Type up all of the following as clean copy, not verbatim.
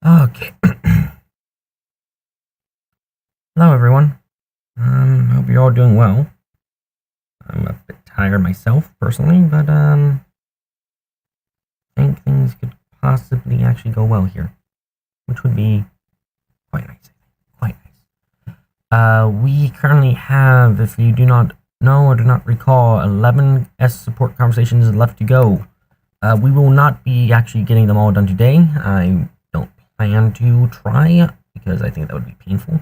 Okay. Hello, everyone. Hope you're all doing well. I'm a bit tired myself, personally, but I think things could possibly actually go well here, which would be quite nice. Quite nice. We currently have, if you do not know or do not recall, 11 S support conversations left to go. We will not be actually getting them all done today. I don't plan to try because I think that would be painful.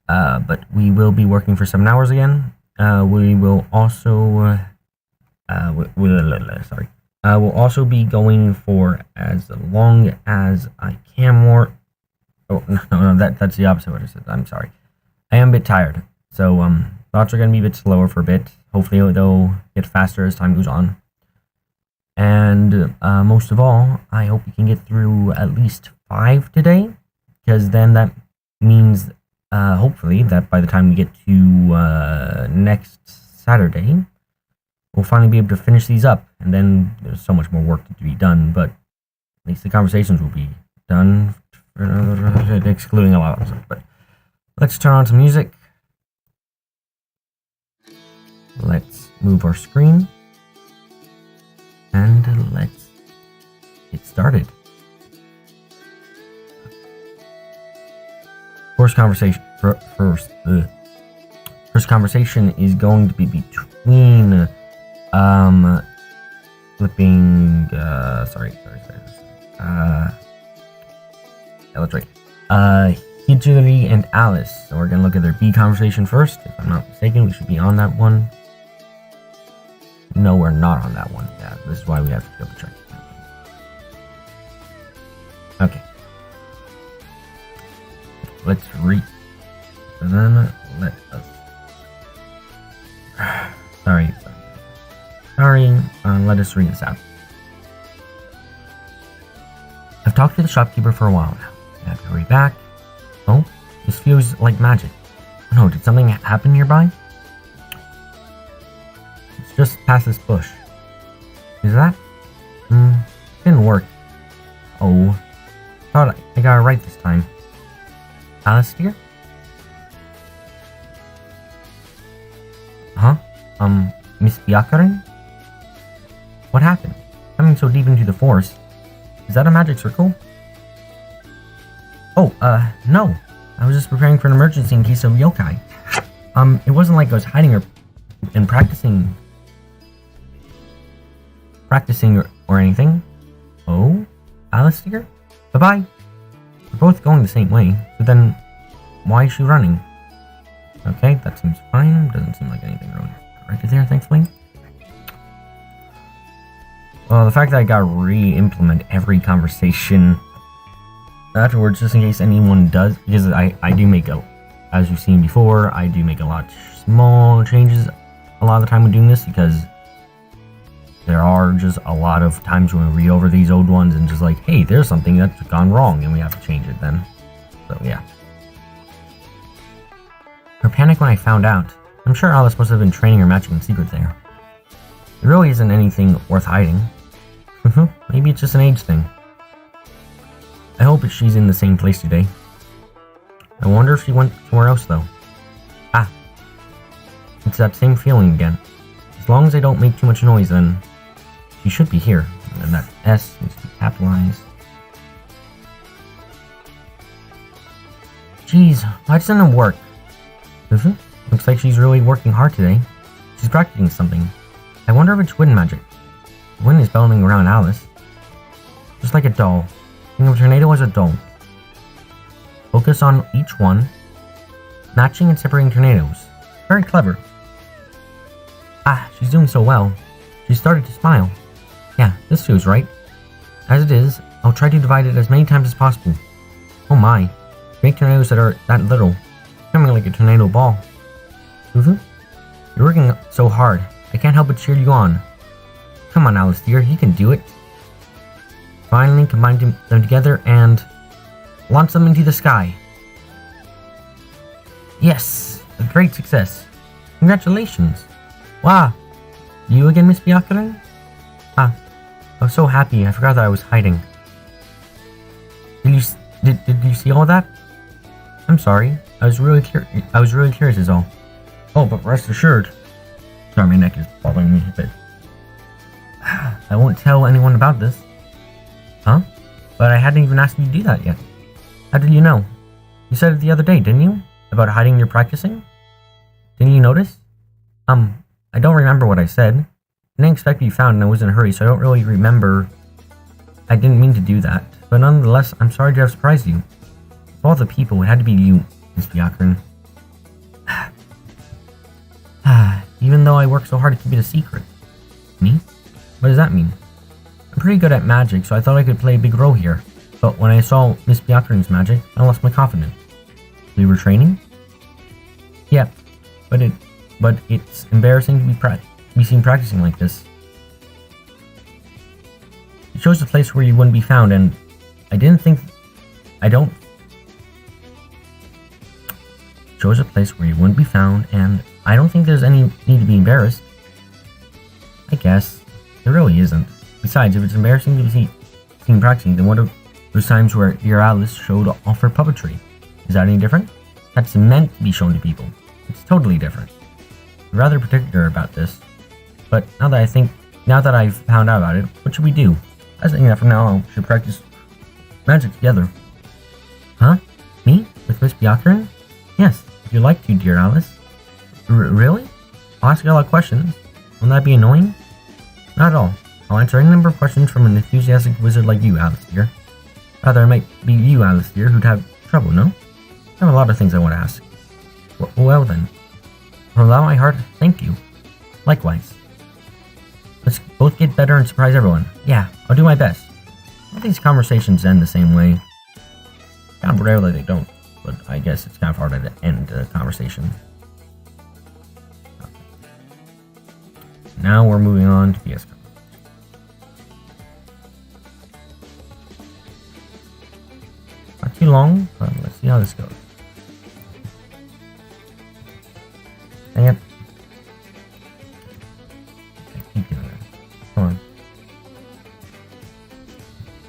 But we will be working for 7 hours again. We will also, we'll also be going for as long as I can more. Oh no, that's the opposite of what I said. I'm sorry. I am a bit tired, so thoughts are gonna be a bit slower for a bit. Hopefully they'll get faster as time goes on. And most of all, I hope we can get through at least 5 today, because then that means hopefully that by the time we get to next Saturday, we'll finally be able to finish these up, and then there's so much more work to be done, but at least the conversations will be done, excluding a lot of stuff. But let's turn on some music. Let's move our screen, and let's get started. First conversation is going to be between that's right. Hijiri and Alice. So we're gonna look at their B conversation first. If I'm not mistaken, we should be on that one. No, we're not on that one. Yeah, this is why we have to double check. Okay. Let's read. And then let us. Let us read this out. I've talked to the shopkeeper for a while now. I have to hurry back. Oh, this feels like magic. Oh no, did something happen nearby? It's just past this bush. Is that? Didn't work. Oh, thought I got it right this time. Alice here? Huh? Miss Byakarin? What happened? Coming so deep into the forest. Is that a magic circle? Oh, no. I was just preparing for an emergency in case of yokai. It wasn't like I was hiding and practicing or anything. Oh? Alice here? Bye-bye. We're both going the same way, so then why is she running? Okay, that seems fine. Doesn't seem like anything wrong right there, thankfully. Well, the fact that I got re-implement every conversation afterwards, just in case anyone does, because I do make as you've seen before, I do make a lot of small changes a lot of the time when doing this, because there are just a lot of times when we read over these old ones and just like, hey, there's something that's gone wrong and we have to change it then. So yeah. Her panic when I found out. I'm sure Alice must have been training her magic in secret there. It really isn't anything worth hiding. Maybe it's just an age thing. I hope she's in the same place today. I wonder if she went somewhere else though. Ah. It's that same feeling again. As long as I don't make too much noise, then she should be here. And that S needs to be capitalized. Jeez, why doesn't it work? Looks like she's really working hard today. She's practicing something. I wonder if it's wind magic. The wind is bellowing around Alice. Just like a doll. Think of a tornado as a doll. Focus on each one, matching and separating tornadoes. Very clever. Ah, she's doing so well. She started to smile. Yeah, this feels right. As it is, I'll try to divide it as many times as possible. Oh my. Make tornadoes that are that little. Becoming like a tornado ball. You're working so hard. I can't help but cheer you on. Come on, Alice dear, you can do it. Finally combine them together and launch them into the sky. Yes, a great success. Congratulations. Wow. You again, Miss Byakarin? Ah, I was so happy. I forgot that I was hiding. Did you did you see all that? I'm sorry. I was really curious is all. Oh, but rest assured. Sorry, my neck is bothering me a bit. I won't tell anyone about this. Huh? But I hadn't even asked you to do that yet. How did you know? You said it the other day, didn't you? About hiding your practicing? Didn't you notice? I don't remember what I said. I didn't expect to be found and I was in a hurry, so I don't really remember. I didn't mean to do that. But nonetheless, I'm sorry to have surprised you. Of all the people, it had to be you, Miss Byakurin. Even though I worked so hard to keep it a secret. Me? What does that mean? I'm pretty good at magic, so I thought I could play a big role here. But when I saw Miss Byakurin's magic, I lost my confidence. We were training? Yeah, but it's embarrassing to be seen practicing like this. You chose a place where you wouldn't be found, and chose a place where you wouldn't be found, and I don't think there's any need to be embarrassed. I guess. There really isn't. Besides, if it's embarrassing to be seen practicing, then what of those times where dear Alice showed off her puppetry? Is that any different? That's meant to be shown to people. It's totally different. I'm rather particular about this. But now that I've found out about it, what should we do? I was thinking that from now on, we should practice magic together. Huh? Me? With Miss Byakurin? Yes, if you'd like to, dear Alice. Really? I'll ask you a lot of questions. Won't that be annoying? Not at all. I'll answer any number of questions from an enthusiastic wizard like you, Alice dear. Rather, it might be you, Alice dear, who'd have trouble, no? I have a lot of things I want to ask. Well then. From all my heart, thank you. Likewise. Let's both get better and surprise everyone. Yeah, I'll do my best. All these conversations end the same way. Kind of rarely they don't, but I guess it's kind of hard to end a conversation. Now we're moving on to PS. Not too long, but let's see how this goes. Dang it. I keep doing that. Come on.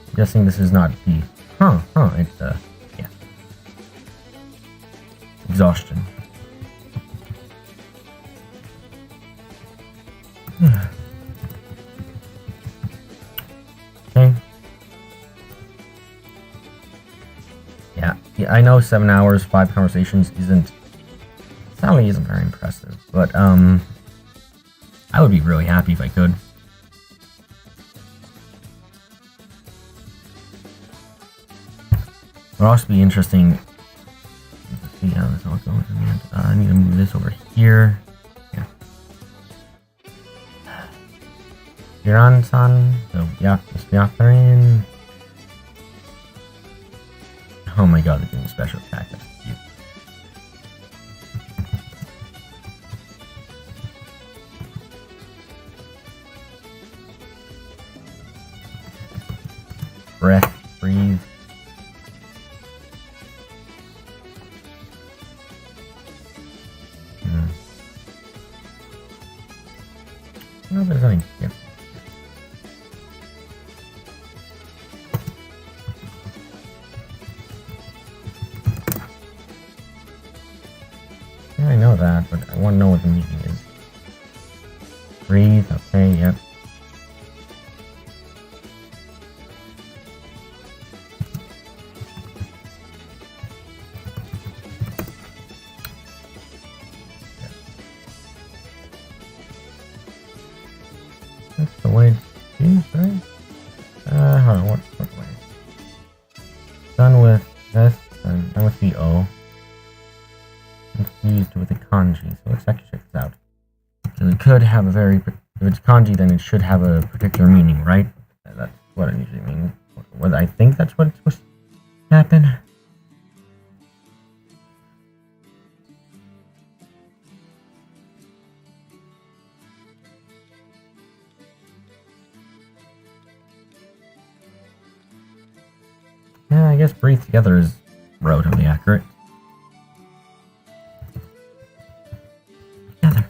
I'm guessing this is not the... it's, yeah. Exhaustion. Okay. Yeah, I know 7 hours, 5 conversations sadly isn't very impressive, but I would be really happy if I could. It would also be interesting to see how this all goes. I need to move this over here. Yeah. Yuran-san, so Miss Byakurin. Oh my god, they're doing a special attack. That's cute. Breath, breathe. No, there's nothing. Yeah. Yeah, I know that, but I want to know what the meaning is. Breathe, okay, yep. That's the way to do, right? Hold on, what way? Done with this, and done with the O. Confused with the kanji, so let's actually check this out. So it could have a if it's kanji, then it should have a particular meaning, right? That's what it usually means. Whether I think that's what it's supposed to happen. Yeah, I guess breathe together is relatively accurate. Together.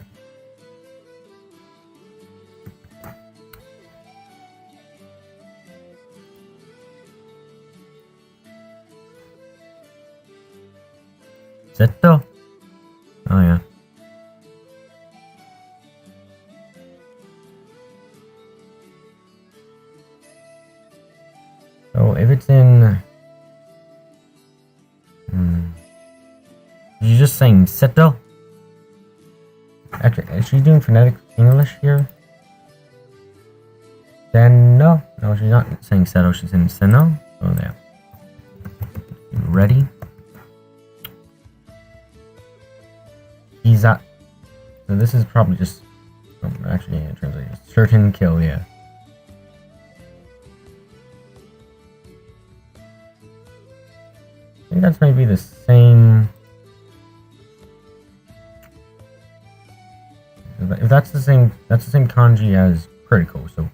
Seto? Oh yeah. So if it's in... You're just saying Seto? Actually, is she doing phonetic English here? Then no. No, she's not saying Seto, she's saying Seno. Oh, there. You ready? He's at. So this is probably just. Oh, actually, yeah, translation. Certain kill, yeah. I think that's maybe the same. If that's the same kanji as critical. So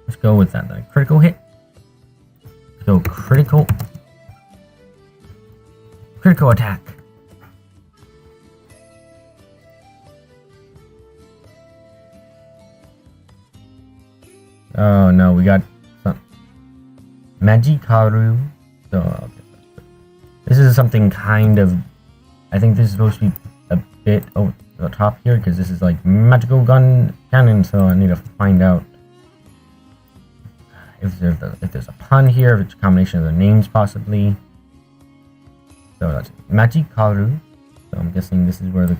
let's go with that. Then critical hit. Let's go critical attack. Oh no, we got some Magikaru. So okay. This is something kind of. I think this is supposed to be a bit over the top here because this is like magical gun cannon. So I need to find out if there's a pun here, if it's a combination of the names possibly. So that's Magikaru. So I'm guessing this is where it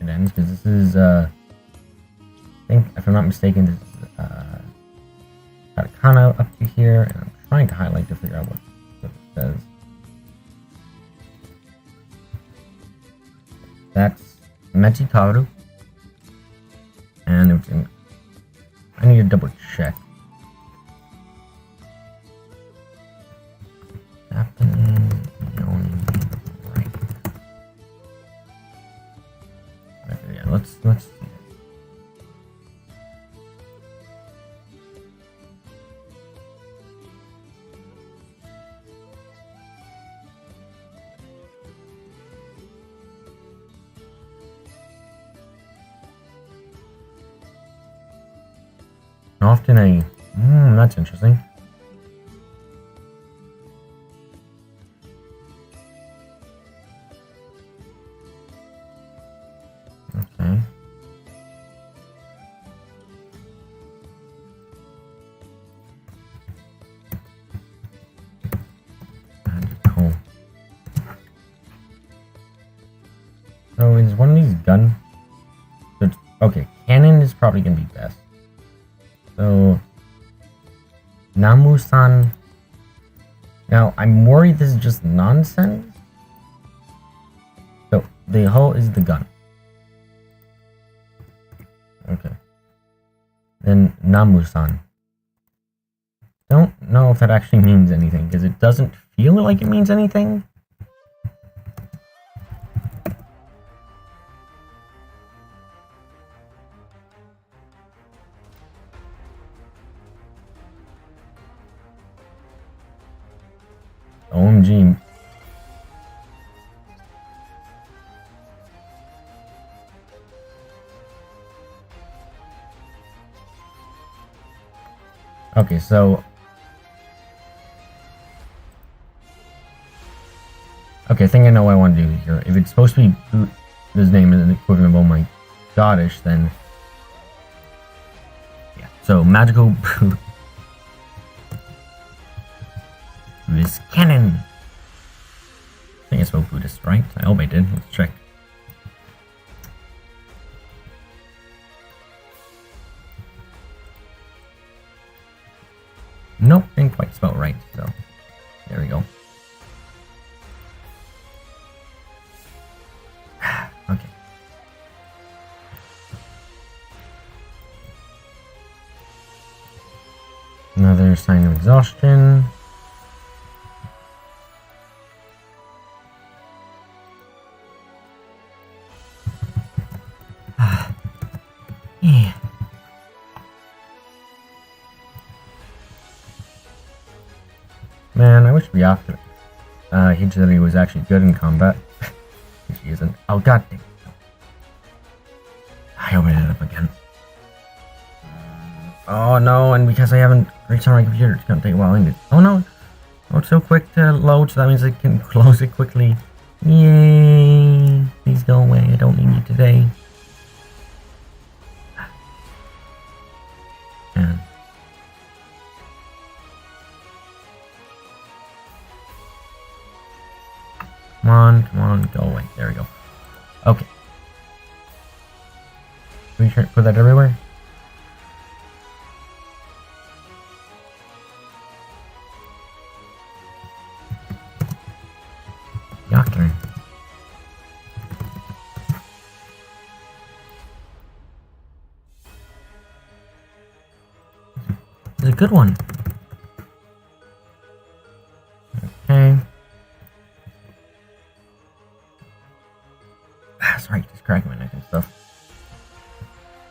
ends because this is I think if I'm not mistaken, this is katakana up to here, and I'm trying to highlight to figure out what it says. That's Magikaru, and I need to double check. Happening right. Okay, yeah, let's see. Often that's interesting. Okay. Cool. So is one of these gun? Okay, cannon is probably gonna be best. So, Namu-san. Now, I'm worried this is just nonsense. So, the hull is the gun. Okay. Then, Namu-san. Don't know if that actually means anything, because it doesn't feel like it means anything. OMG. Okay, so... Okay, I think I know what I want to do here. If it's supposed to be his name is an equivalent of oh my goddish, then... Yeah, so magical boot. This cannon. I think I spoke Buddhist, right? I hope I did. Let's check. Nope, didn't quite spell right, so there we go. Okay. Another sign of exhaustion. Yeah. Man, I wish Ryaka Hijiri was actually good in combat. She isn't. Oh god dang. I opened it up again. Oh no, and because I haven't restarted my computer, it's gonna take a while. Oh no. Oh, it's so quick to load, so that means I can close it quickly. Yay! Please go away, I don't need you today. Yeah. Come on, go away. There we go. Okay. Can we put that everywhere? Yucky. It's a good one. Okay. Sorry, just cracking my neck and stuff.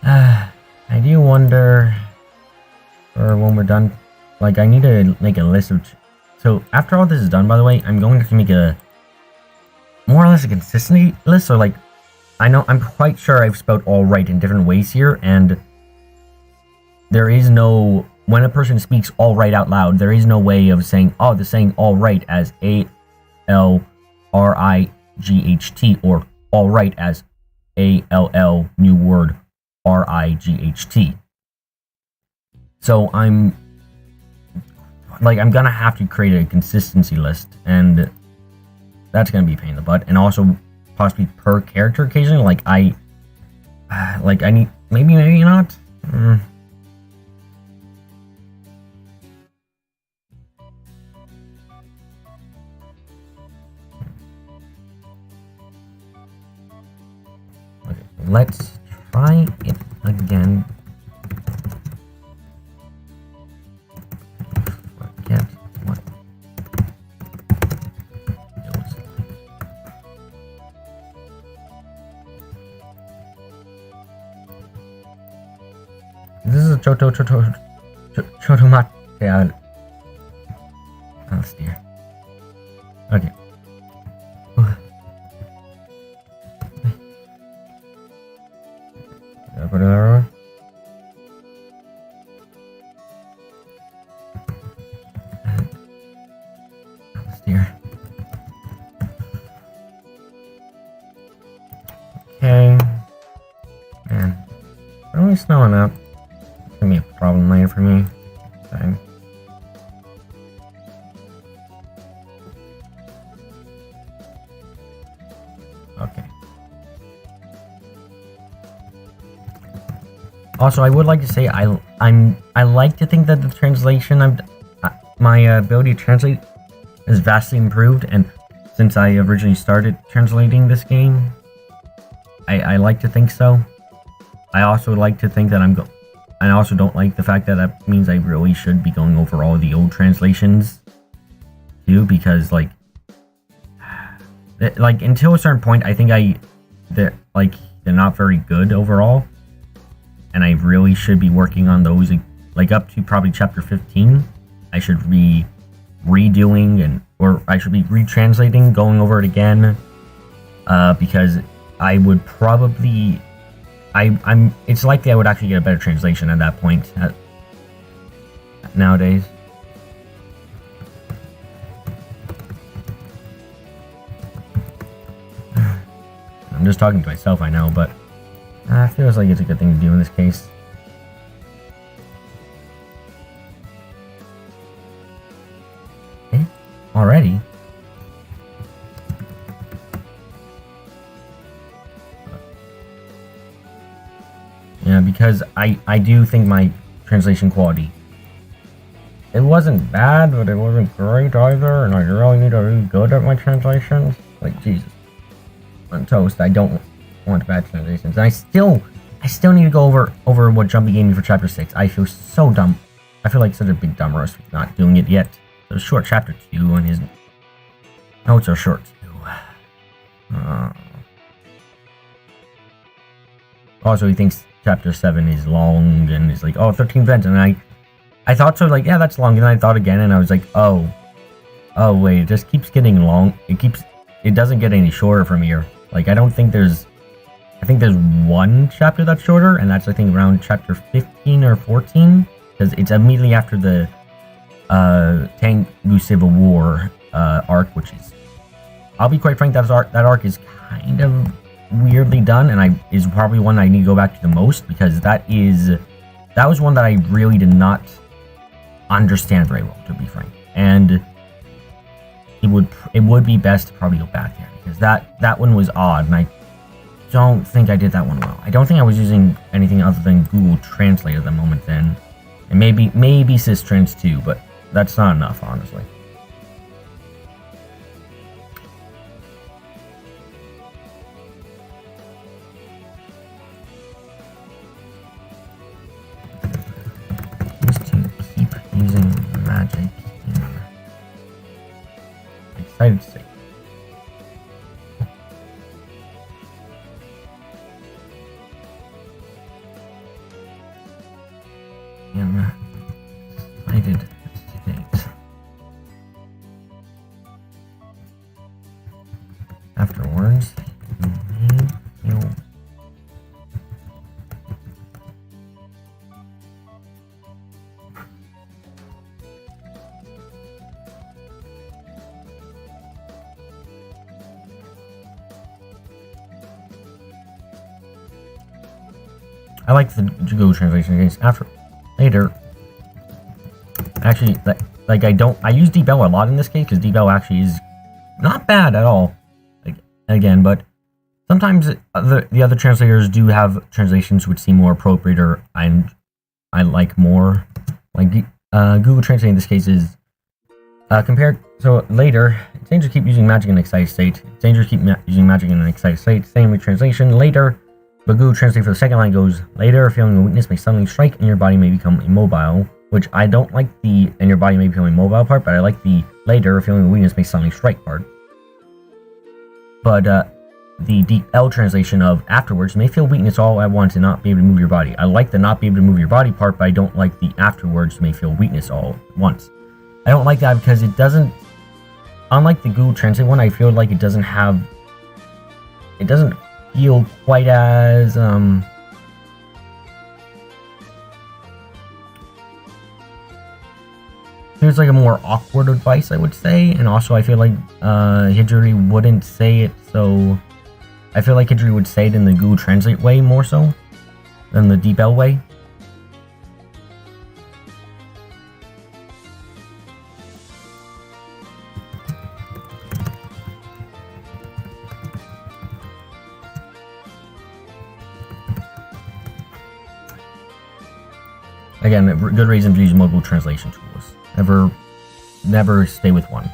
I do wonder, or when we're done, like I need to make a list of. So after all this is done, by the way, I'm going to make a more or less a consistency list. So like, I'm quite sure I've spelled all right in different ways here, and there is no, when a person speaks all right out loud, there is no way of saying, oh, they're saying all right as ALRIGHT, or all right as ALL new word RIGHT. So I'm gonna have to create a consistency list, and that's gonna be a pain in the butt, and also possibly per character occasionally. Like I need, maybe not. Okay, let's try it again. Forget what it was. This is a chotomate. Oh, steer. Okay. Put it everywhere. Steer. Okay. Man, really snowing up. It's gonna be a problem later for me. Dang. Okay. Also, I would like to say I like to think that the translation my ability to translate is vastly improved, and since I originally started translating this game, I like to think so. I also like to think that I also don't like the fact that that means I really should be going over all the old translations too, because like until a certain point, I think they're not very good overall. And I really should be working on those, like up to probably chapter 15. I should be redoing or I should be retranslating, going over it again, because I would probably, it's likely I would actually get a better translation at that point nowadays. I'm just talking to myself, I know, but feels like it's a good thing to do in this case. Okay, already? Yeah, because I do think my translation quality, it wasn't bad, but it wasn't great either, and I really need to be good at my translations. Like, Jesus. On toast, I don't want bad translations. And I still need to go over what Jumpy gave me for chapter 6. I feel so dumb. I feel like such a big dumb roast for not doing it yet. So short chapter 2 and his notes are short too. Also, he thinks chapter 7 is long and is like, oh, 13 events, and I thought so, like, yeah, that's long, and then I thought again, and I was like, oh wait, it just keeps getting long. It doesn't get any shorter from here. Like, I think there's one chapter that's shorter, and that's, I think, around chapter 15 or 14, because it's immediately after the Tengu Civil War arc, which is, I'll be quite frank, that arc is kind of weirdly done, and is probably one I need to go back to the most, because that was one that I really did not understand very well, to be frank, and it would be best to probably go back there, because that one was odd, and I don't think I did that one well. I don't think I was using anything other than Google Translate at the moment then, and maybe Systrans too, but that's not enough, honestly. Just to keep using magic here. Excited to see. Excited state. Afterwards, you may feel I like the Google translation case. Later, actually, like I use DeepL a lot in this case, because DeepL actually is not bad at all. Like, again, but sometimes the other translators do have translations which seem more appropriate, or I like more. Like Google Translate in this case is compared. So later, it's dangerous to keep using magic in an excited state. It's dangerous to keep using magic in an excited state. Same with translation. Later, but Google Translate for the second line goes, later, a feeling of weakness may suddenly strike and your body may become immobile, which I don't like the and your body may become immobile part, but I like the later, a feeling of weakness may suddenly strike part. But the DeepL translation of afterwards, you may feel weakness all at once and not be able to move your body. I like the not be able to move your body part, but I don't like the afterwards, you may feel weakness all at once. I don't like that because it doesn't, unlike the Google Translate one, I feel like it doesn't feel quite as feels like a more awkward advice, I would say, and also I feel like Hijiri wouldn't say it, so I feel like Hijiri would say it in the Google Translate way more so than the DeepL way. Again, good reason to use multiple translation tools. Never stay with one.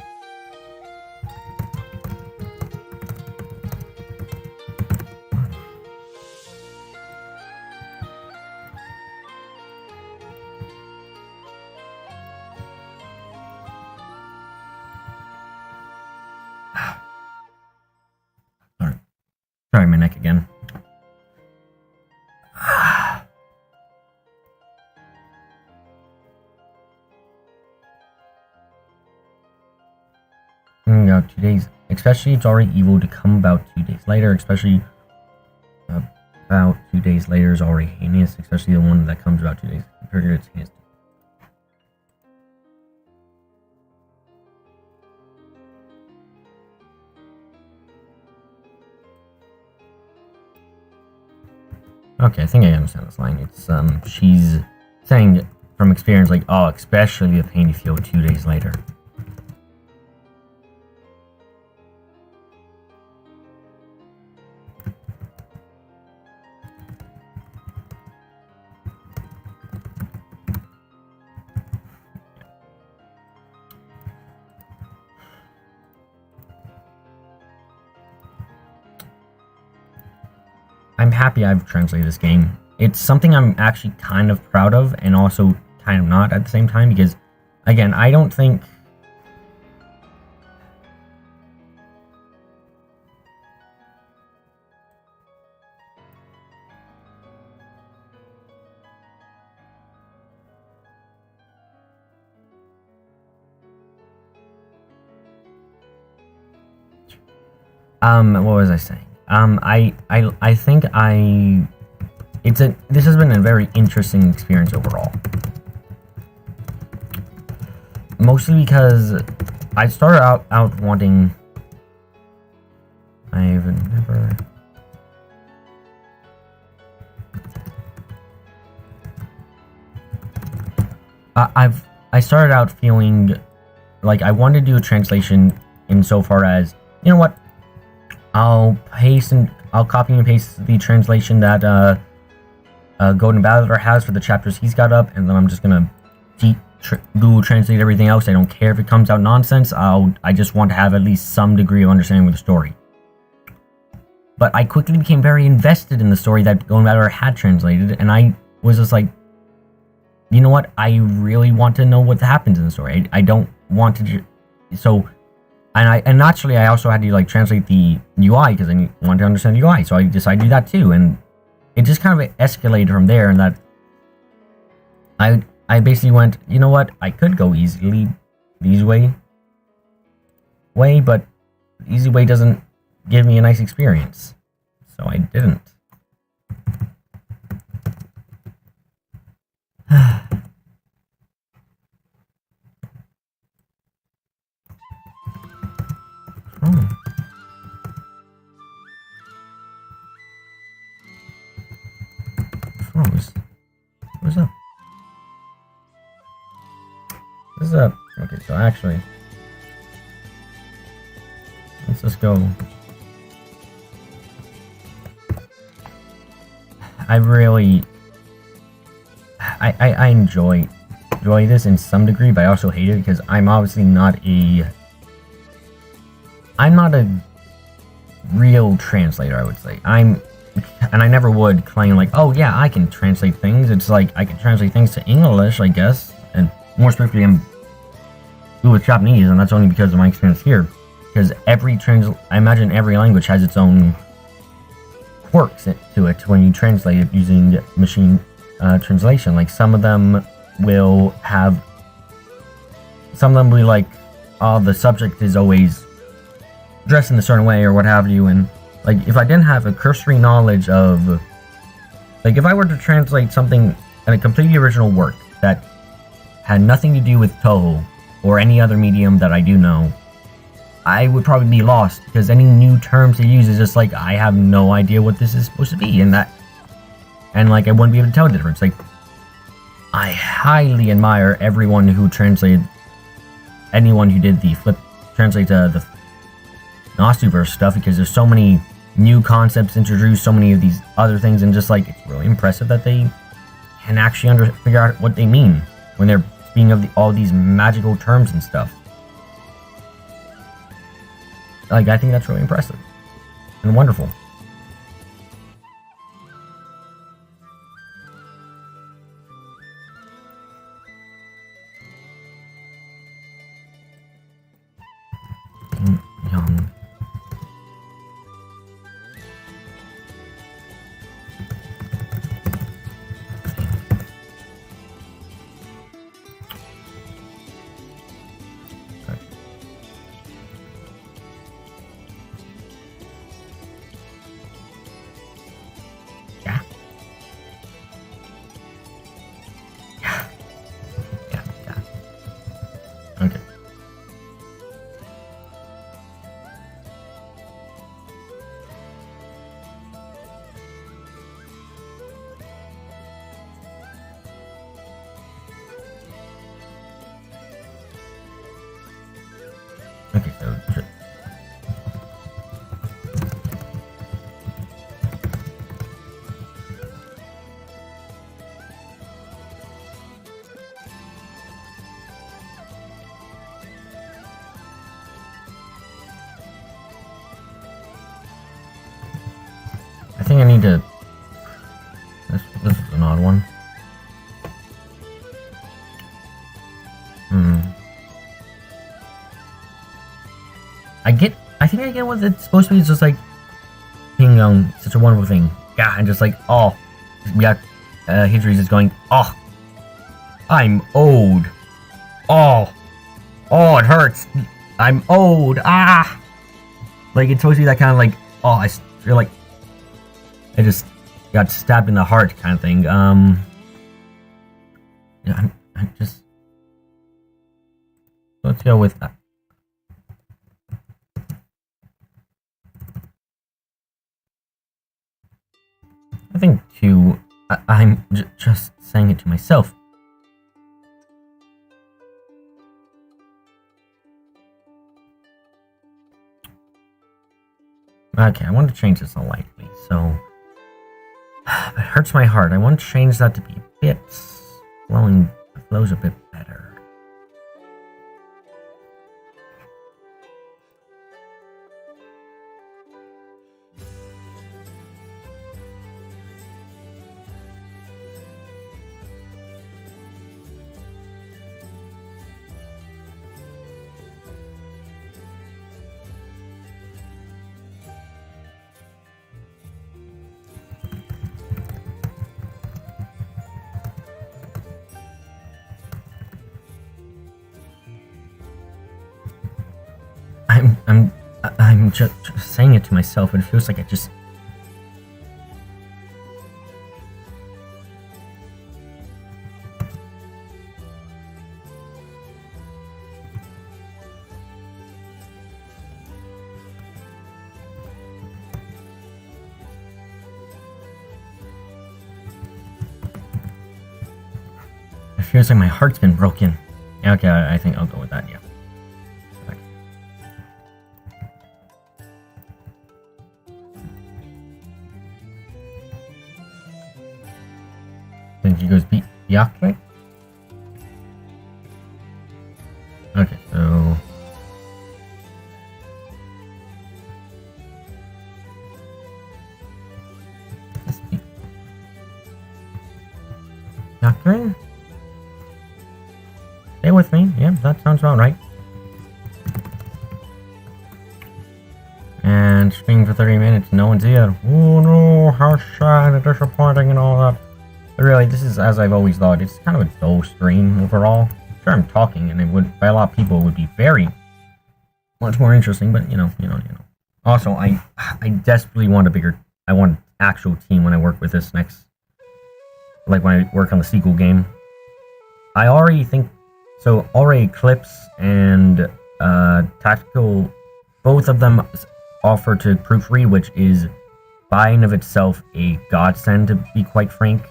Sorry, my neck again. Out 2 days, especially it's already evil to come about 2 days later, especially about 2 days later is already heinous, especially the one that comes about 2 days later, it's heinous. Okay, I think I understand this line. It's she's saying from experience, like, oh, especially the pain you feel 2 days later. I'm happy I've translated this game. It's something I'm actually kind of proud of, and also kind of not at the same time, because, again, I don't think... what was I saying? I think this has been a very interesting experience overall. Mostly because I started out wanting... I've never... I started out feeling like I wanted to do a translation insofar as, you know what, I'll copy and paste the translation that Golden Battler has for the chapters he's got up, and then I'm just gonna Google translate everything else. I don't care if it comes out nonsense. I just want to have at least some degree of understanding of the story. But I quickly became very invested in the story that Golden Battler had translated, and I was just like, you know what? I really want to know what happens in the story. I don't want to... And naturally, I also had to like translate the UI because I wanted to understand the UI. So I decided to do that too. And it just kind of escalated from there. And that... I basically went, you know what? I could go the easy way, but the easy way doesn't give me a nice experience. So I didn't. Oh. What's up? This is up. Okay, so actually, let's just go. I enjoy this in some degree, but I also hate it because I'm obviously not a real translator, I would say. And I never would claim like, oh yeah, I can translate things. It's like I can translate things to English, I guess, and more specifically, I'm good with Japanese, and that's only because of my experience here. Because I imagine every language has its own quirks to it when you translate it using machine translation. Like some of them will be like, oh, the subject is always dressed in a certain way or what have you, and like if I didn't have a cursory knowledge of, like if I were to translate something in a completely original work that had nothing to do with Toho or any other medium that I do know, I would probably be lost because any new terms they use is just like, I have no idea what this is supposed to be, and like I wouldn't be able to tell the difference. Like, I highly admire anyone who did the translate the Nostuverse stuff, because there's so many new concepts introduced, so many of these other things, and just like, it's really impressive that they can actually figure out what they mean when they're speaking of all these magical terms and stuff. Like, I think that's really impressive and wonderful. Young. Okay. Okay, so I think I need to... This is an odd one. I think I get what it's supposed to be. It's just like being such a wonderful thing. Yeah, and just like, oh, we got Hidri's just going, oh, I'm old. Oh, it hurts. I'm old. Ah, like it's supposed to be that kind of like, oh, I feel like I just got stabbed in the heart kind of thing. Yeah, I'm just. let's go with that. I think too. I'm just saying it to myself. Okay, I want to change this slightly, so it hurts my heart. I want to change that to be a bit flows a bit better. I'm just saying it to myself, and it feels like I just... It feels like my heart's been broken. Yeah, okay, I think I'll go with that, yeah. Then she goes Biakre? Okay, so... Biakre? Stay with me. Yeah, that sounds about right. And streaming for 30 minutes, no one's here. Oh no, how sad and disappointing and all that. But really, this is, as I've always thought, it's kind of a dull stream overall. Sure, I'm talking, and it would, by a lot of people, it would be very much more interesting, but you know. Also, I desperately want I want an actual team when I work with this next, like when I work on the sequel game. I already think, so already Eclipse and Tactical, both of them offer to proofread, which is by and of itself a godsend, to be quite frank.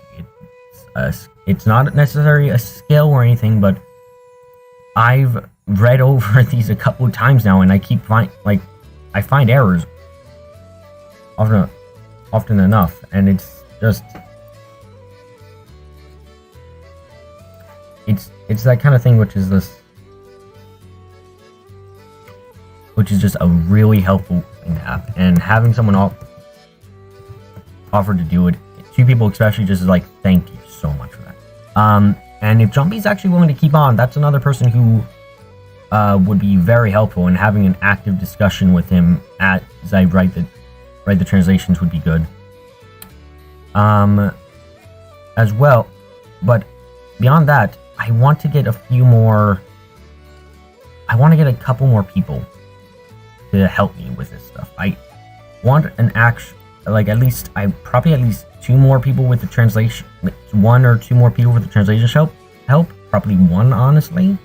It's not necessarily a skill or anything, but I've read over these a couple of times now, and I keep I find errors often enough, and it's just it's that kind of thing, which is just a really helpful thing to have, and having someone offer to do it, two people especially, just like, thank you so much for that. And if Jumpy's actually willing to keep on, that's another person who would be very helpful, and having an active discussion with him as I write the translations would be good. As well, but beyond that, I want to get a couple more people to help me with this stuff. I want at least two more people with the translation, one or two more people with the translation help, probably one, honestly.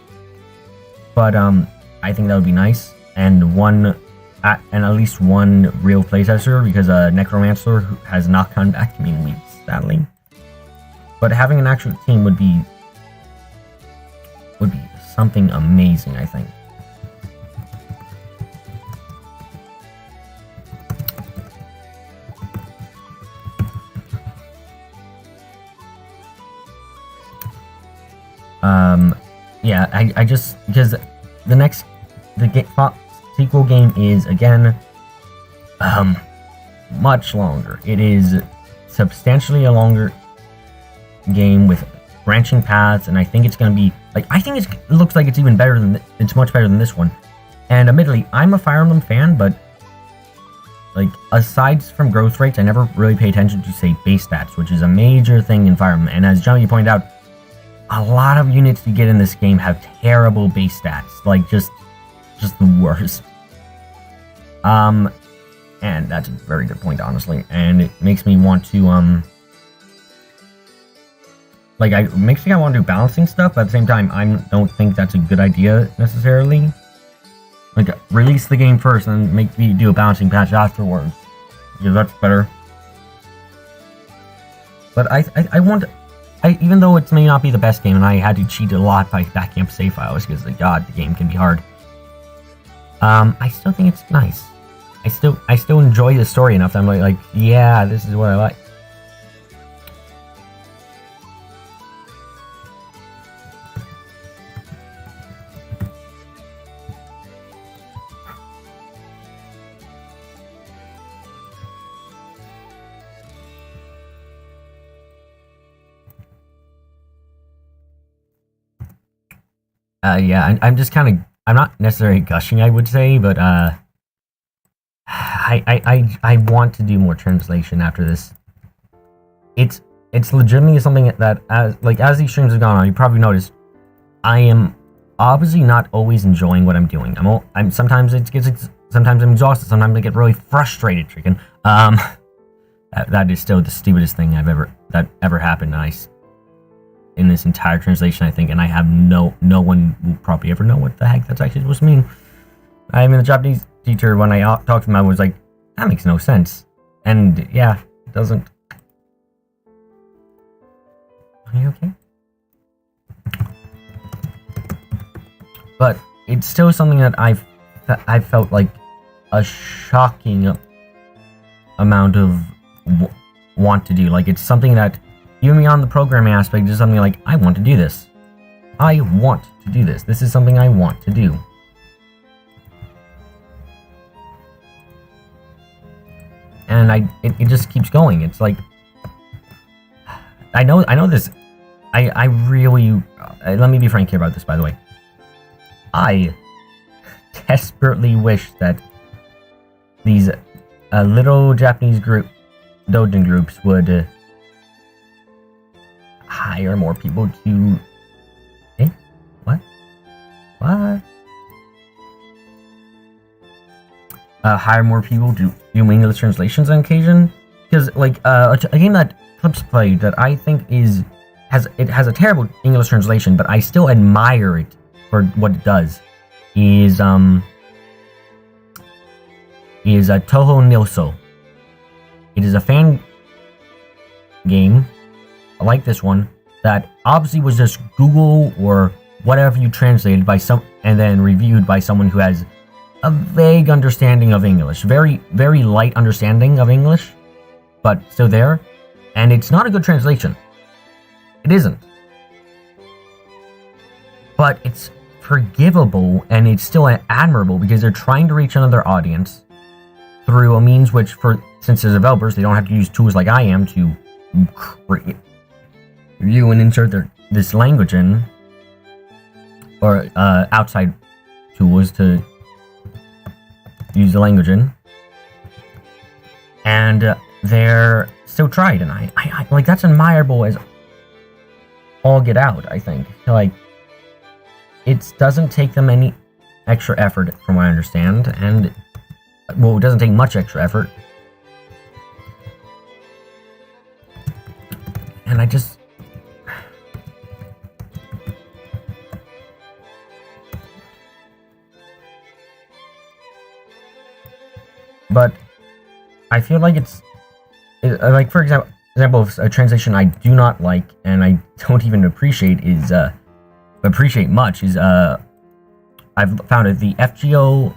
But I think that would be nice, and at least one real playtester, because Necromancer has not come back to me in weeks, sadly. But having an actual team would be something amazing, I think. Yeah, I just, because the sequel game is, again, much longer. It is substantially a longer game with branching paths, and I think it's going to be, it looks like it's even better it's much better than this one. And admittedly, I'm a Fire Emblem fan, but, aside from growth rates, I never really pay attention to, say, base stats, which is a major thing in Fire Emblem. And as Johnny pointed out, a lot of units you get in this game have terrible base stats, just the worst. And that's a very good point, honestly, and it makes me want to, like, it makes me want to do balancing stuff, but at the same time, I don't think that's a good idea necessarily. Like, release the game first and make me do a balancing patch afterwards. Yeah, that's better. But I want... even though it may not be the best game, and I had to cheat a lot by backing up save files, because, God, the game can be hard. I still think it's nice. I still enjoy the story enough that I'm like, yeah, this is what I like. Yeah, I'm just kind of... I'm not necessarily gushing, I would say, but, I want to do more translation after this. It's legitimately something that, as these streams have gone on, you probably noticed, I am obviously not always enjoying what I'm doing. Sometimes sometimes I'm exhausted, sometimes I get really frustrated, freaking. That is still the stupidest thing that ever happened, in this entire translation, I think, and I have no one will probably ever know what the heck that's actually supposed to mean. I mean, the Japanese teacher, when I talked to him, I was like, that makes no sense. And yeah, it doesn't. Are you okay? But it's still something that I felt like a shocking amount of want to do. Like, it's something that, even beyond the programming aspect, is something like, I want to do this. I want to do this. This is something I want to do. And it just keeps going. It's like, I know this. I really, let me be frank here about this, by the way. I desperately wish that these little Japanese doujin groups would hire more people to... What? Hire more people to do English translations on occasion? Because, like, a game that Clips played that I think has a terrible English translation, but I still admire it for what it does, is Toho Nilso. It is a fan game, like this one, that obviously was just Google or whatever you translated by and then reviewed by someone who has a vague understanding of English, very, very light understanding of English, but still there, and it's not a good translation. It isn't. But it's forgivable, and it's still admirable, because they're trying to reach another audience through a means which, since they're developers, they don't have to use tools like I am to review and insert this language in, or outside tools to use the language in, and they're still tried, and I like, that's admirable as all get out. I think, like, it doesn't take them any extra effort, from what I understand, and, well, it doesn't take much extra effort, and I just... But I feel like like, for example, of a translation I do not like, and I don't even appreciate much, is I've found it, the FGO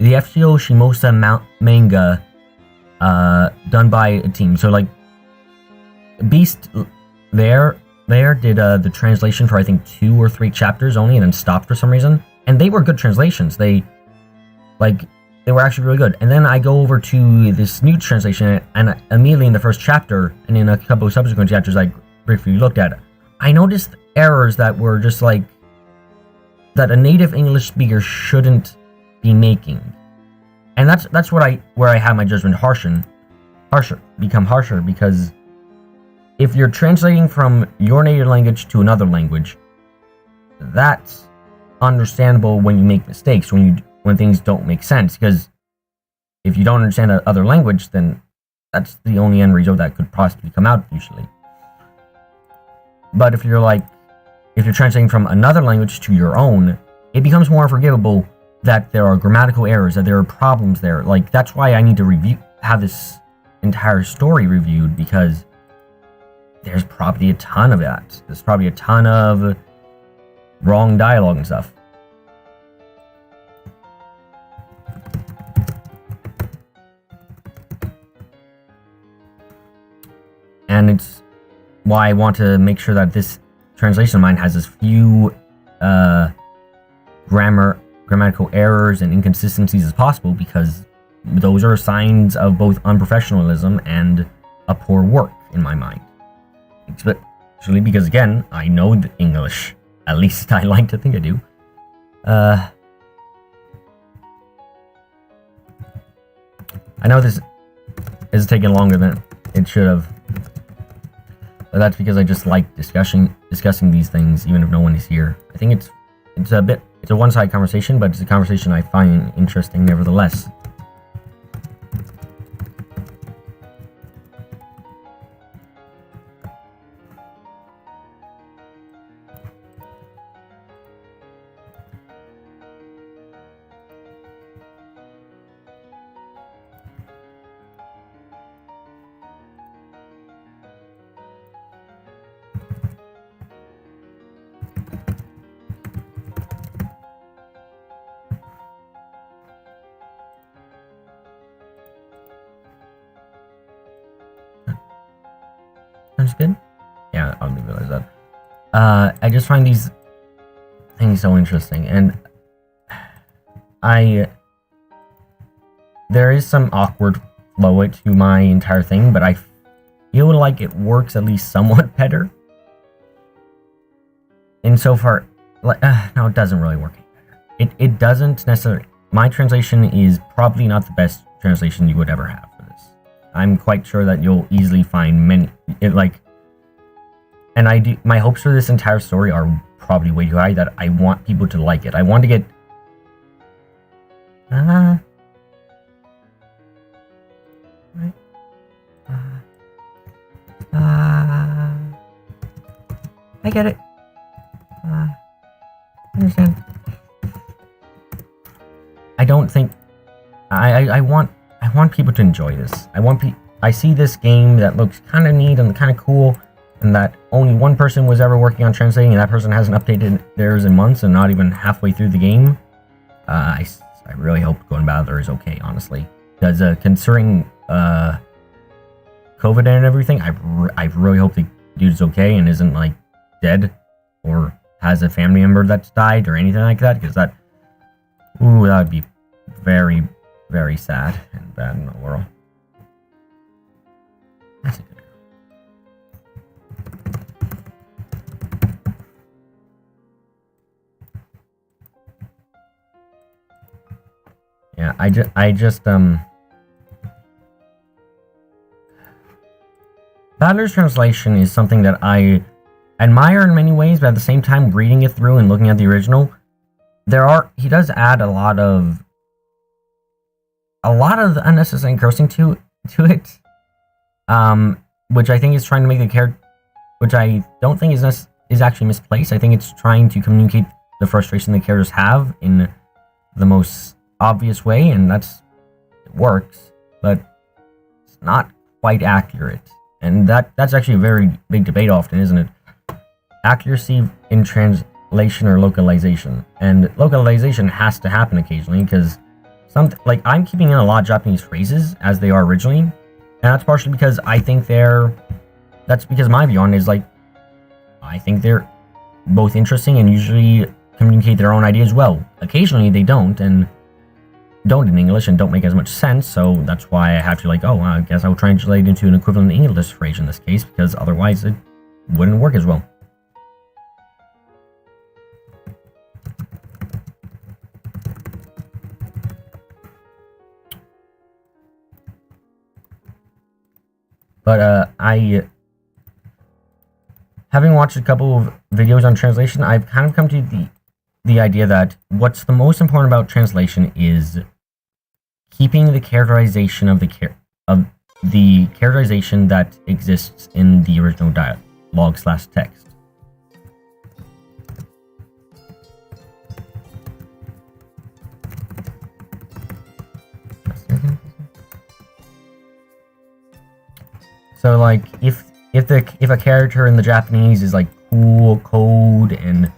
Shimosa manga done by a team. So, like, Beast there did the translation for, I think, 2 or 3 chapters only, and then stopped for some reason. And they were good translations. They were actually really good. And then I go over to this new translation, and immediately in the first chapter, and in a couple of subsequent chapters I briefly looked at, I noticed errors that were just like, that a native English speaker shouldn't be making. And that's where I have my judgment become harsher, because if you're translating from your native language to another language, that's understandable when you make mistakes, when things don't make sense, because if you don't understand another language, then that's the only end result that could possibly come out, usually. But if you're translating from another language to your own, it becomes more forgivable that there are grammatical errors, that there are problems there. Like, that's why I need to have this entire story reviewed, because there's probably a ton of that. There's probably a ton of wrong dialogue and stuff. And it's why I want to make sure that this translation of mine has as few grammatical errors and inconsistencies as possible, because those are signs of both unprofessionalism and a poor work in my mind. Especially because, again, I know the English. At least I like to think I do. I know this is taking longer than it should have. But that's because I just like discussing these things, even if no one is here. I think it's a one-sided conversation, but it's a conversation I find interesting nevertheless. Sounds good? Yeah, I'll leave it as that. I just find these things so interesting, and there is some awkward flow to my entire thing, but I feel like it works at least somewhat better. Insofar, no, it doesn't really work any better. It doesn't necessarily. My translation is probably not the best translation you would ever have for this. I'm quite sure that you'll easily find many, and my hopes for this entire story are probably way too high, that I want people to like it. I want to get, I get it. I understand. I don't think, I want people to enjoy this. I see this game that looks kind of neat and kind of cool, and that only one person was ever working on translating, and that person hasn't updated theirs in months and not even halfway through the game. I really hope Going Battler is okay, honestly. Because considering COVID and everything, I really hope the dude's okay and isn't, like, dead or has a family member that's died or anything like that, because that would be very, very sad and bad in the world. That's a good girl. Yeah, I just Battler's translation is something that I admire in many ways, but at the same time, reading it through and looking at the original, he does add a lot of unnecessary cursing to it, which I think is trying to make the character, which I don't think is actually misplaced. I think it's trying to communicate the frustration the characters have in the most obvious way, and it works, but it's not quite accurate. And that's actually a very big debate often, isn't it? Accuracy in translation or localization. And localization has to happen occasionally, because I'm keeping in a lot of Japanese phrases as they are originally, and that's partially because I think that's because my view on it is, like, I think they're both interesting and usually communicate their own ideas well. Occasionally they don't, and don't in English and don't make as much sense, so that's why I have to, like, I guess I'll translate into an equivalent English phrase in this case, because otherwise it wouldn't work as well. But having watched a couple of videos on translation, I've kind of come to the idea that what's the most important about translation is keeping the characterization of the characterization that exists in the original dialogue/text. So like if a character in the Japanese is like cool, cold, and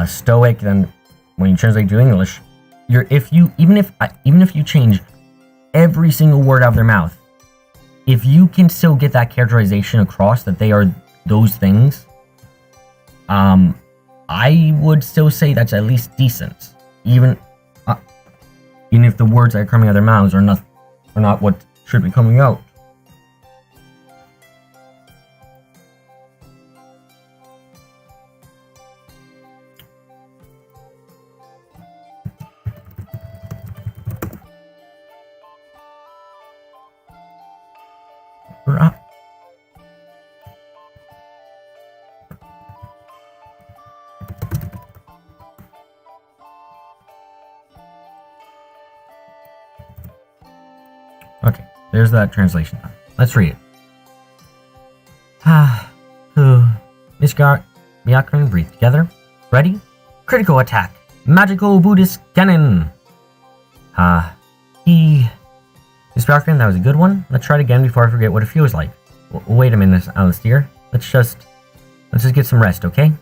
stoic, then when you translate to English, even if you change every single word out of their mouth, if you can still get that characterization across that they are those things, I would still say that's at least decent, even if the words that are coming out of their mouths are not what should be coming out. Okay, there's that translation. Let's read it. Miss Byakuren, breathe together. Ready? Critical attack. Magical Buddhist cannon. Miss Byakuren, that was a good one. Let's try it again before I forget what it feels like. Wait a minute, Alistair. Let's just get some rest, okay?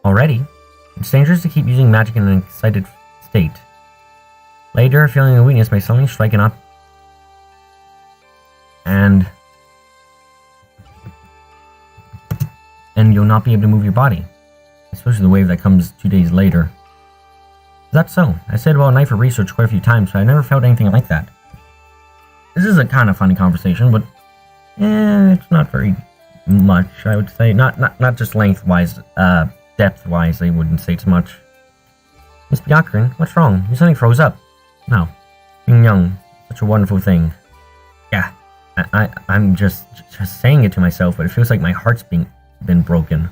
Already? It's dangerous to keep using magic in an excited state. Later, feeling a weakness may suddenly strike an up. And you'll not be able to move your body. Especially the wave that comes 2 days later. Is that so? I said about knife for research quite a few times, but I never felt anything like that. This is a kind of funny conversation, but it's not very much, I would say. Not just lengthwise, depth-wise, I wouldn't say it's much. Miss Byakuren, what's wrong? You suddenly froze up. No. Being young, such a wonderful thing. Yeah, I'm just saying it to myself, but it feels like my heart's been broken.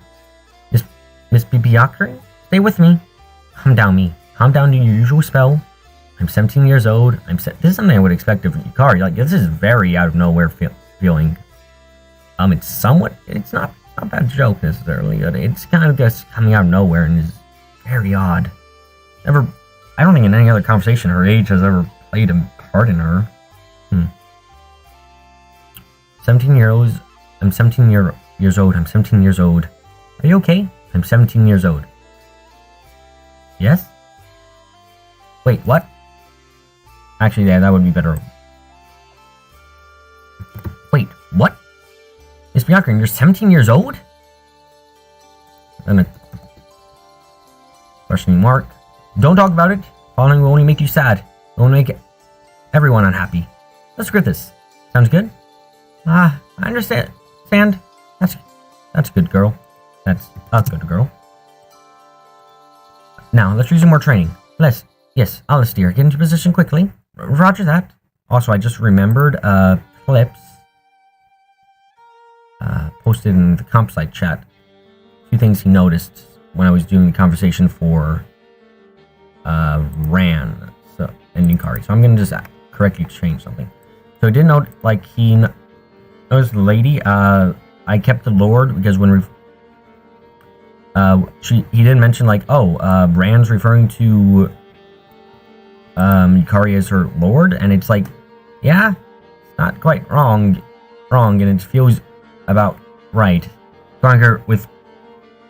Miss Byakuren, stay with me. Calm down to your usual spell. I'm 17 years old. This is something I would expect of Yukari. Like, this is very out of nowhere feeling. It's not a bad joke necessarily, but it's kind of just coming out of nowhere and is very odd. I don't think in any other conversation her age has ever played a part in her. 17 years. I'm 17 years old. I'm 17 years old. Are you okay? I'm 17 years old. Yes? Wait, what? Actually, yeah, that would be better. Wait, what? Miss Byakuren, you're 17 years old? And a questioning mark. Don't talk about it. Falling will only make you sad. It will make everyone unhappy. Let's script this. Sounds good? I understand. That's good, girl. That's a good girl. Now, let's do some more training. Yes, Alistair, get into position quickly. Roger that. Also, I just remembered, clips, posted in the comp site chat. A few things he noticed when I was doing the conversation for, Ran, and Yukari. So I'm gonna just correctly change something. So I did note, like, he noticed the lady, I kept the Lord, because when he didn't mention, like, Rand's referring to Yukari as her lord, and it's like, yeah, it's not quite wrong, and it feels about right. Calling her with,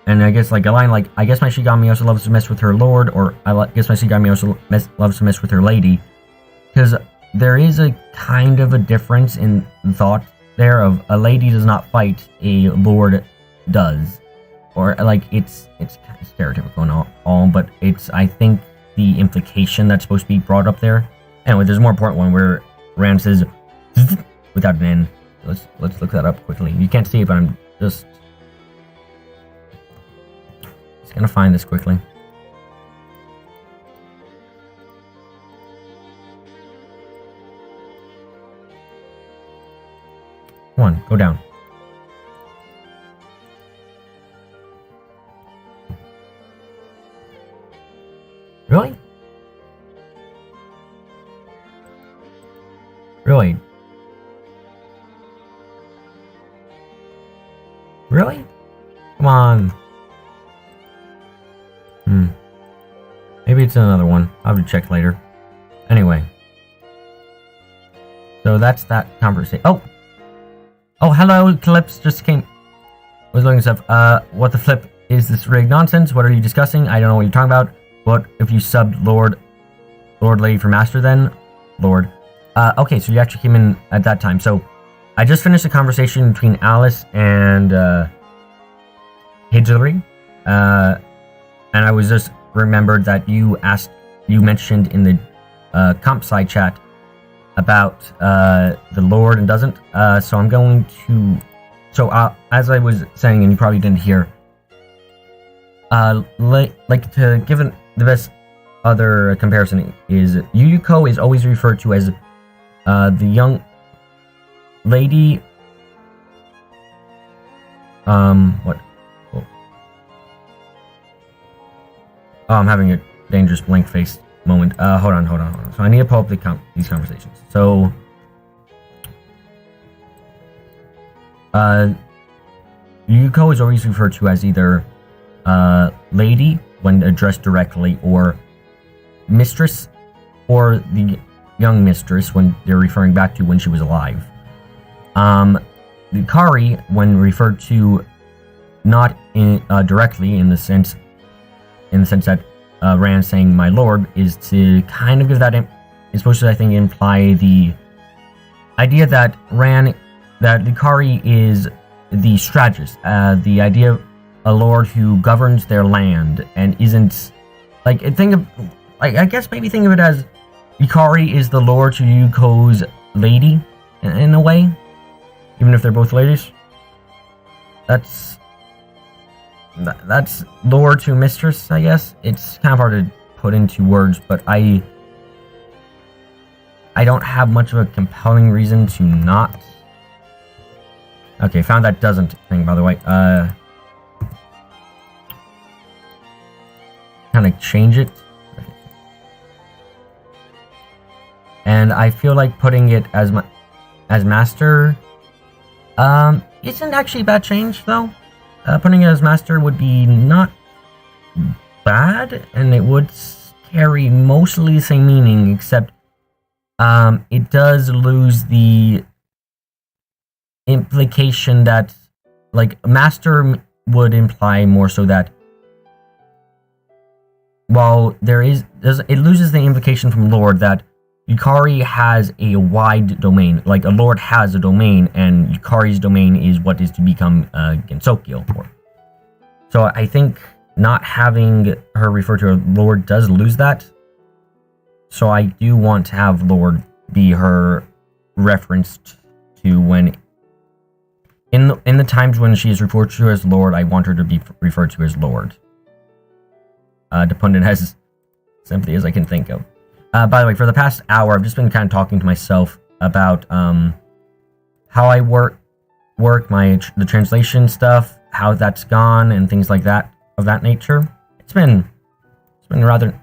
and I guess like a line like, I guess my Shigami also loves to mess with her lord, or I guess my Shigami also loves to mess with her lady, because there is a kind of a difference in thought there of a lady does not fight, a lord does. Or, like, it's kind of stereotypical and all, but it's, I think, the implication that's supposed to be brought up there. Anyway, there's a more important one where Rand says, without an N. Let's look that up quickly. You can't see it, but I'm just gonna find this quickly. Come on, go down. Really? Really? Really? Come on. Maybe it's another one. I'll have to check later. Anyway. So that's that conversation. Oh, hello, Calypso just came. I was looking at stuff. What the flip is this rigged nonsense? What are you discussing? I don't know what you're talking about. What if you subbed Lord Lady for Master then? Lord. Okay, so you actually came in at that time. So, I just finished a conversation between Alice and, Hidley. And I was just remembered that you mentioned in the, comp side chat about, the Lord and doesn't. So I'm going to... So, as I was saying, and you probably didn't hear, like to give the best other comparison is Yuyuko is always referred to as the young lady. What? Oh, I'm having a dangerous blank face moment. Hold on. So I need to pull up these conversations. So, Yuyuko is always referred to as either lady when addressed directly, or mistress, or the young mistress when they're referring back to when she was alive. The Kari, when referred to not directly in the sense that Ran saying my lord, is to kind of give that is supposed to, I think, imply the idea that the Kari is the strategist, the idea of a lord who governs their land and isn't I guess maybe think of it as Ikari is the lord to Yuko's lady in a way, even if they're both ladies. That's lord to mistress, I guess. It's kind of hard to put into words, but I don't have much of a compelling reason to not. Okay, found that doesn't thing, by the way. Kind of change it. And I feel like putting it as master isn't actually a bad change, though. Putting it as master would be not bad, and it would carry mostly the same meaning, except it does lose the implication that, like, master would imply more so that while it loses the implication from lord that Yukari has a wide domain, like a lord has a domain, and Yukari's domain is what is to become Gensokyo. So I think not having her refer to a lord does lose that. So I do want to have lord be her referenced to when in the times when she is referred to as lord. I want her to be referred to as lord. To put it as simply as I can think of. By the way, for the past hour, I've just been kind of talking to myself about how I work the translation stuff, how that's gone, and things like that of that nature. It's been rather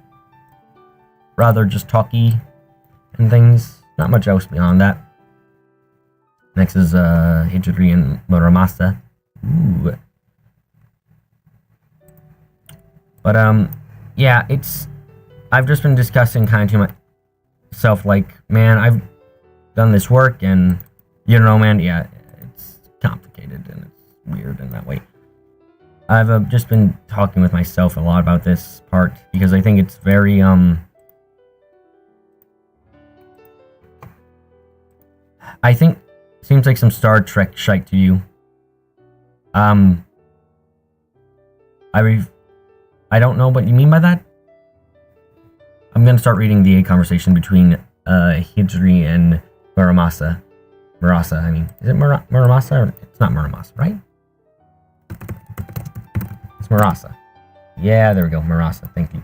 just talky and things. Not much else beyond that. Next is Hijiri and Muramasa. Ooh. But yeah, I've just been discussing kind of to myself, like, man, I've done this work, and, you know, man, yeah, it's complicated, and it's weird in that way. I've just been talking with myself a lot about this part, because I think it's very, I think, seems like some Star Trek shite to you. I don't know what you mean by that. I'm gonna start reading the conversation between Hijiri and Muramasa. Murasa, I mean. Is it Muramasa? Or it's not Muramasa, right? It's Murasa. Yeah, there we go. Murasa, thank you.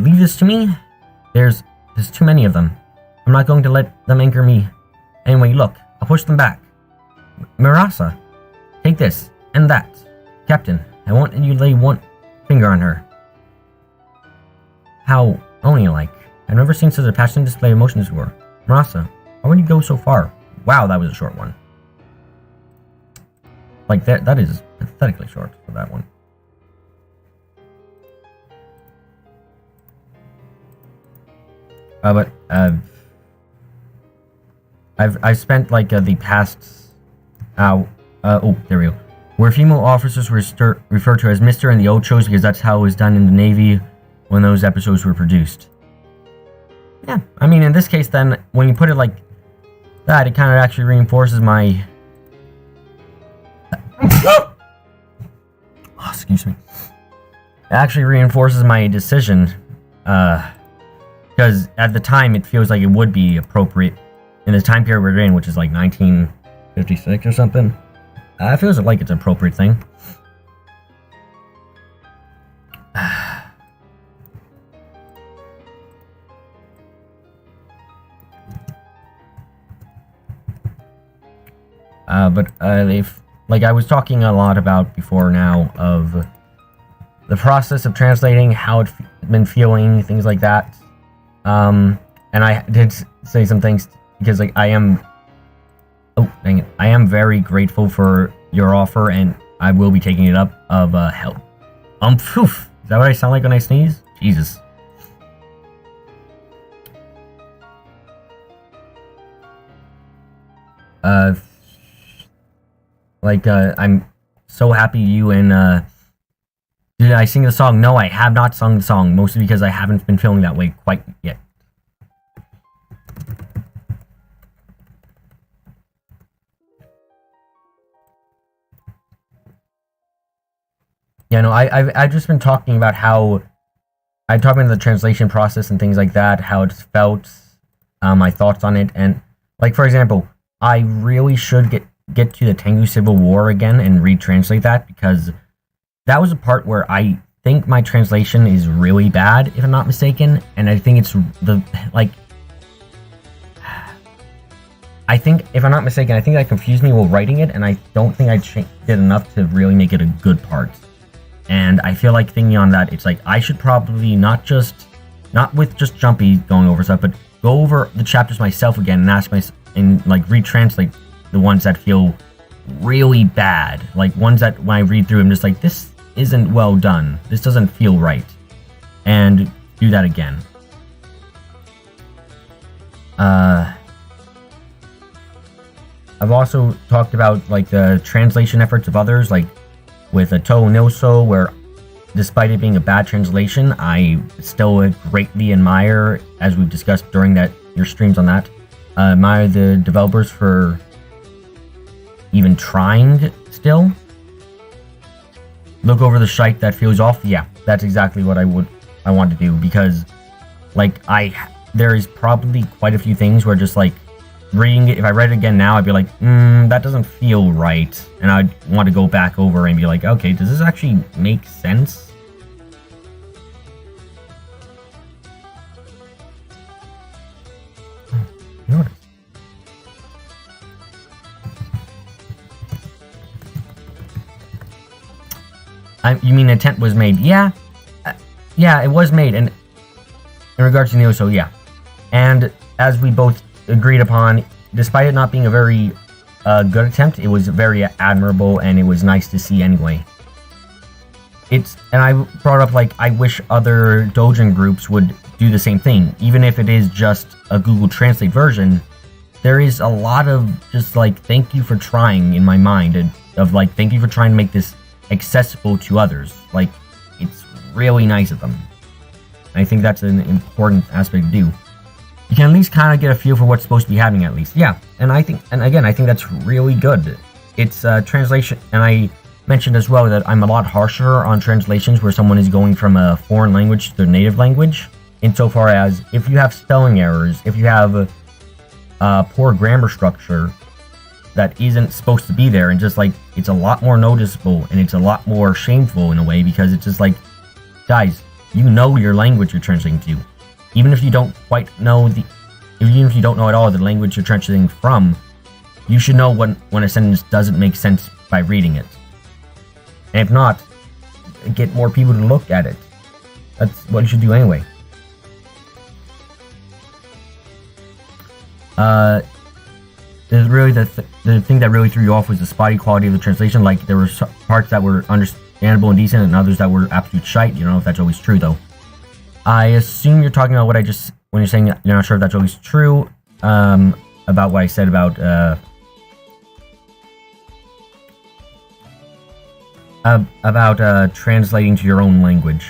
Leave this to me. There's too many of them. I'm not going to let them anchor me. Anyway, look. I'll push them back. Murasa, take this and that. Captain, I want you to lay one finger on her. How Oni-like. I've never seen such a passionate display of emotions before. Murasa, why would you go so far? Wow, that was a short one. Like, that is pathetically short for that one. I've spent like the past oh, there we go. Where female officers were referred to as Mr. in the old shows because that's how it was done in the Navy when those episodes were produced. Yeah, I mean, in this case, then, when you put it like that, it kind of actually reinforces my... oh, excuse me. It actually reinforces my decision, because at the time, it feels like it would be appropriate in the time period we're in, which is like 1956 or something. It feels like it's an appropriate thing. But if, like I was talking a lot about before now, of the process of translating, how it's been feeling, things like that. And I did say some things because, like, I am... oh, dang it. I am very grateful for your offer, and I will be taking it up, of help. Phew. Is that what I sound like when I sneeze? Jesus. I'm so happy you and, did I sing the song? No, I have not sung the song, mostly because I haven't been feeling that way quite yet. Yeah, no, I've just been talking about how... I talked about the translation process and things like that, how it's felt, my thoughts on it, and, like, for example, I really should get to the Tengu Civil War again and retranslate that, because that was a part where I think my translation is really bad, if I'm not mistaken, and I think it's the, like... I think, if I'm not mistaken, I think that confused me while writing it, and I don't think I did enough to really make it a good part. And I feel like thinking on that, it's like, I should probably not with just Jumpy going over stuff, but go over the chapters myself again and ask and like retranslate the ones that feel really bad. Like ones that when I read through, I'm just like, this isn't well done. This doesn't feel right. And do that again. I've also talked about like the translation efforts of others, like with a Toho Nilso, where despite it being a bad translation, I still greatly admire, as we've discussed during your streams on that, admire the developers for even trying still. Look over the shite that feels off. Yeah, that's exactly what I want to do, because like there is probably quite a few things where just like reading it, if I read it again now, I'd be like, that doesn't feel right. And I'd want to go back over and be like, okay, does this actually make sense? Notice. You mean an attempt was made? Yeah. Yeah, it was made. And in regards to Neo, so yeah. And as we both agreed upon, despite it not being a very good attempt, it was very admirable, and it was nice to see anyway. And I brought up, like, I wish other doujin groups would do the same thing. Even if it is just a Google Translate version, there is a lot of just, like, thank you for trying in my mind, of, like, thank you for trying to make this accessible to others. Like, it's really nice of them. And I think that's an important aspect to do. You can at least kind of get a feel for what's supposed to be happening, at least. Yeah, and again, I think that's really good. It's translation, and I mentioned as well that I'm a lot harsher on translations where someone is going from a foreign language to their native language, insofar as if you have spelling errors, if you have poor grammar structure that isn't supposed to be there, and just like, it's a lot more noticeable, and it's a lot more shameful in a way, because it's just like, guys, you know your language you're translating to. Even if you don't quite know even if you don't know at all the language you're translating from, you should know when a sentence doesn't make sense by reading it. And if not, get more people to look at it. That's what you should do anyway. Really the thing that really threw you off was the spotty quality of the translation. Like, there were parts that were understandable and decent, and others that were absolute shite. You don't know if that's always true, though. I assume you're talking about when you're saying you're not sure if that's always true. about what I said about translating to your own language.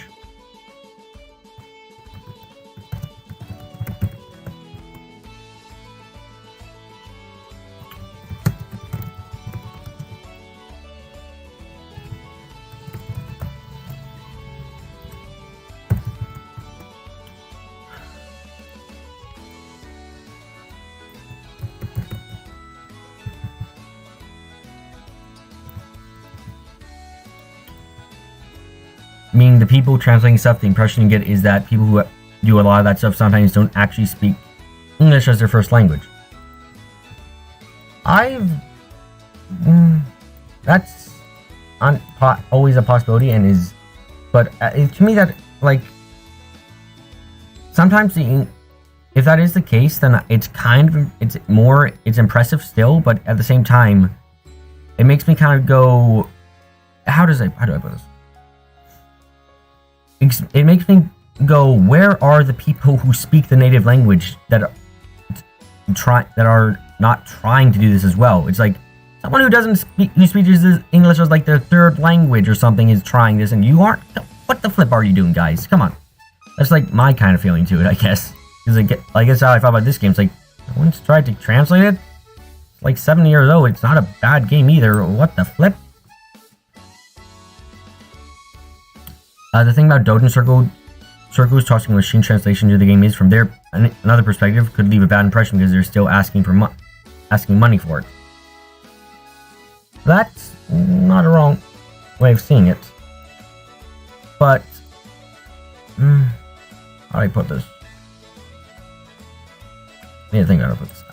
Meaning the people translating stuff, the impression you get is that people who do a lot of that stuff sometimes don't actually speak English as their first language. That's always a possibility and is, but to me that, like, sometimes if that is the case, then it's it's impressive still, but at the same time, it makes me kind of go, how do I put this? It makes me go, where are the people who speak the native language that are not trying to do this as well? It's like someone who speaks English as like their third language or something is trying this, and you aren't. What the flip are you doing, guys? Come on. That's like my kind of feeling to it, I guess. Because I guess how I thought about this game. It's like, no one's tried to translate it. It's like 7 years old. It's not a bad game either. What the flip? The thing about Doujin Circles tossing machine translation to the game is, from another perspective, could leave a bad impression because they're still asking money for it. That's not a wrong way of seeing it. But how do I put this? I need to think how to put this.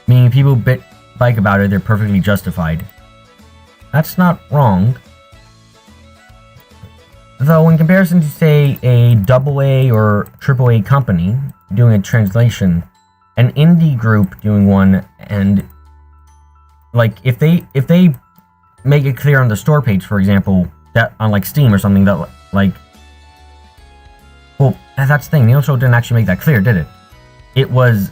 Meaning people bike about it, they're perfectly justified. That's not wrong. Though in comparison to, say, a AA or AAA company doing a translation, an indie group doing one, and like if they make it clear on the store page, for example, that on like Steam or something, that like, well, that's the thing, the show didn't actually make that clear, did it? It was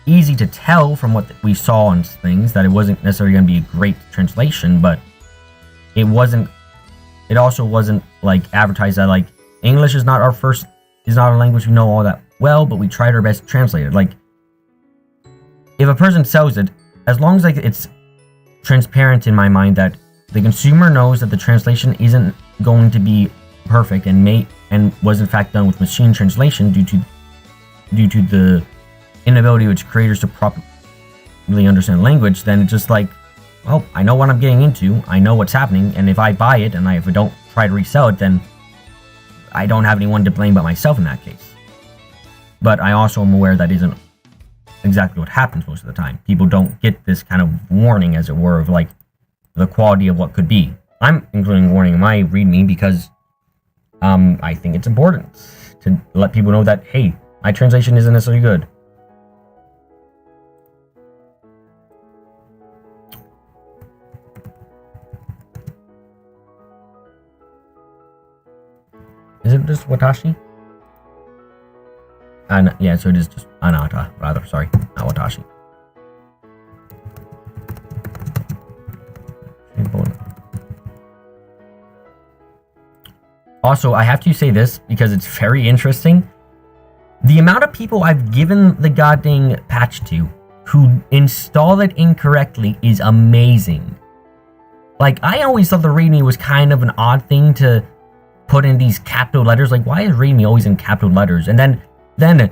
easy to tell from what we saw on things that it wasn't necessarily going to be a great translation, but it also wasn't like advertised that like English is not a language we know all that well, but we tried our best to translate it. Like, if a person sells it, as long as like it's transparent in my mind that the consumer knows that the translation isn't going to be perfect and was in fact done with machine translation due to the inability of its creators to properly understand language, then it's just like, well, I know what I'm getting into, I know what's happening, and if I buy it and if I don't try to resell it, then I don't have anyone to blame but myself in that case. But I also am aware that isn't exactly what happens most of the time. People don't get this kind of warning, as it were, of like the quality of what could be. I'm including warning in my readme because I think it's important to let people know that, hey, my translation isn't necessarily good. Is it just Watashi? Yeah, so it is just Anata, rather. Sorry, not Watashi. Also, I have to say this because it's very interesting. The amount of people I've given the goddamn patch to who install it incorrectly is amazing. Like, I always thought the README was kind of an odd thing to put in these capital letters. Like, why is README always in capital letters? And then the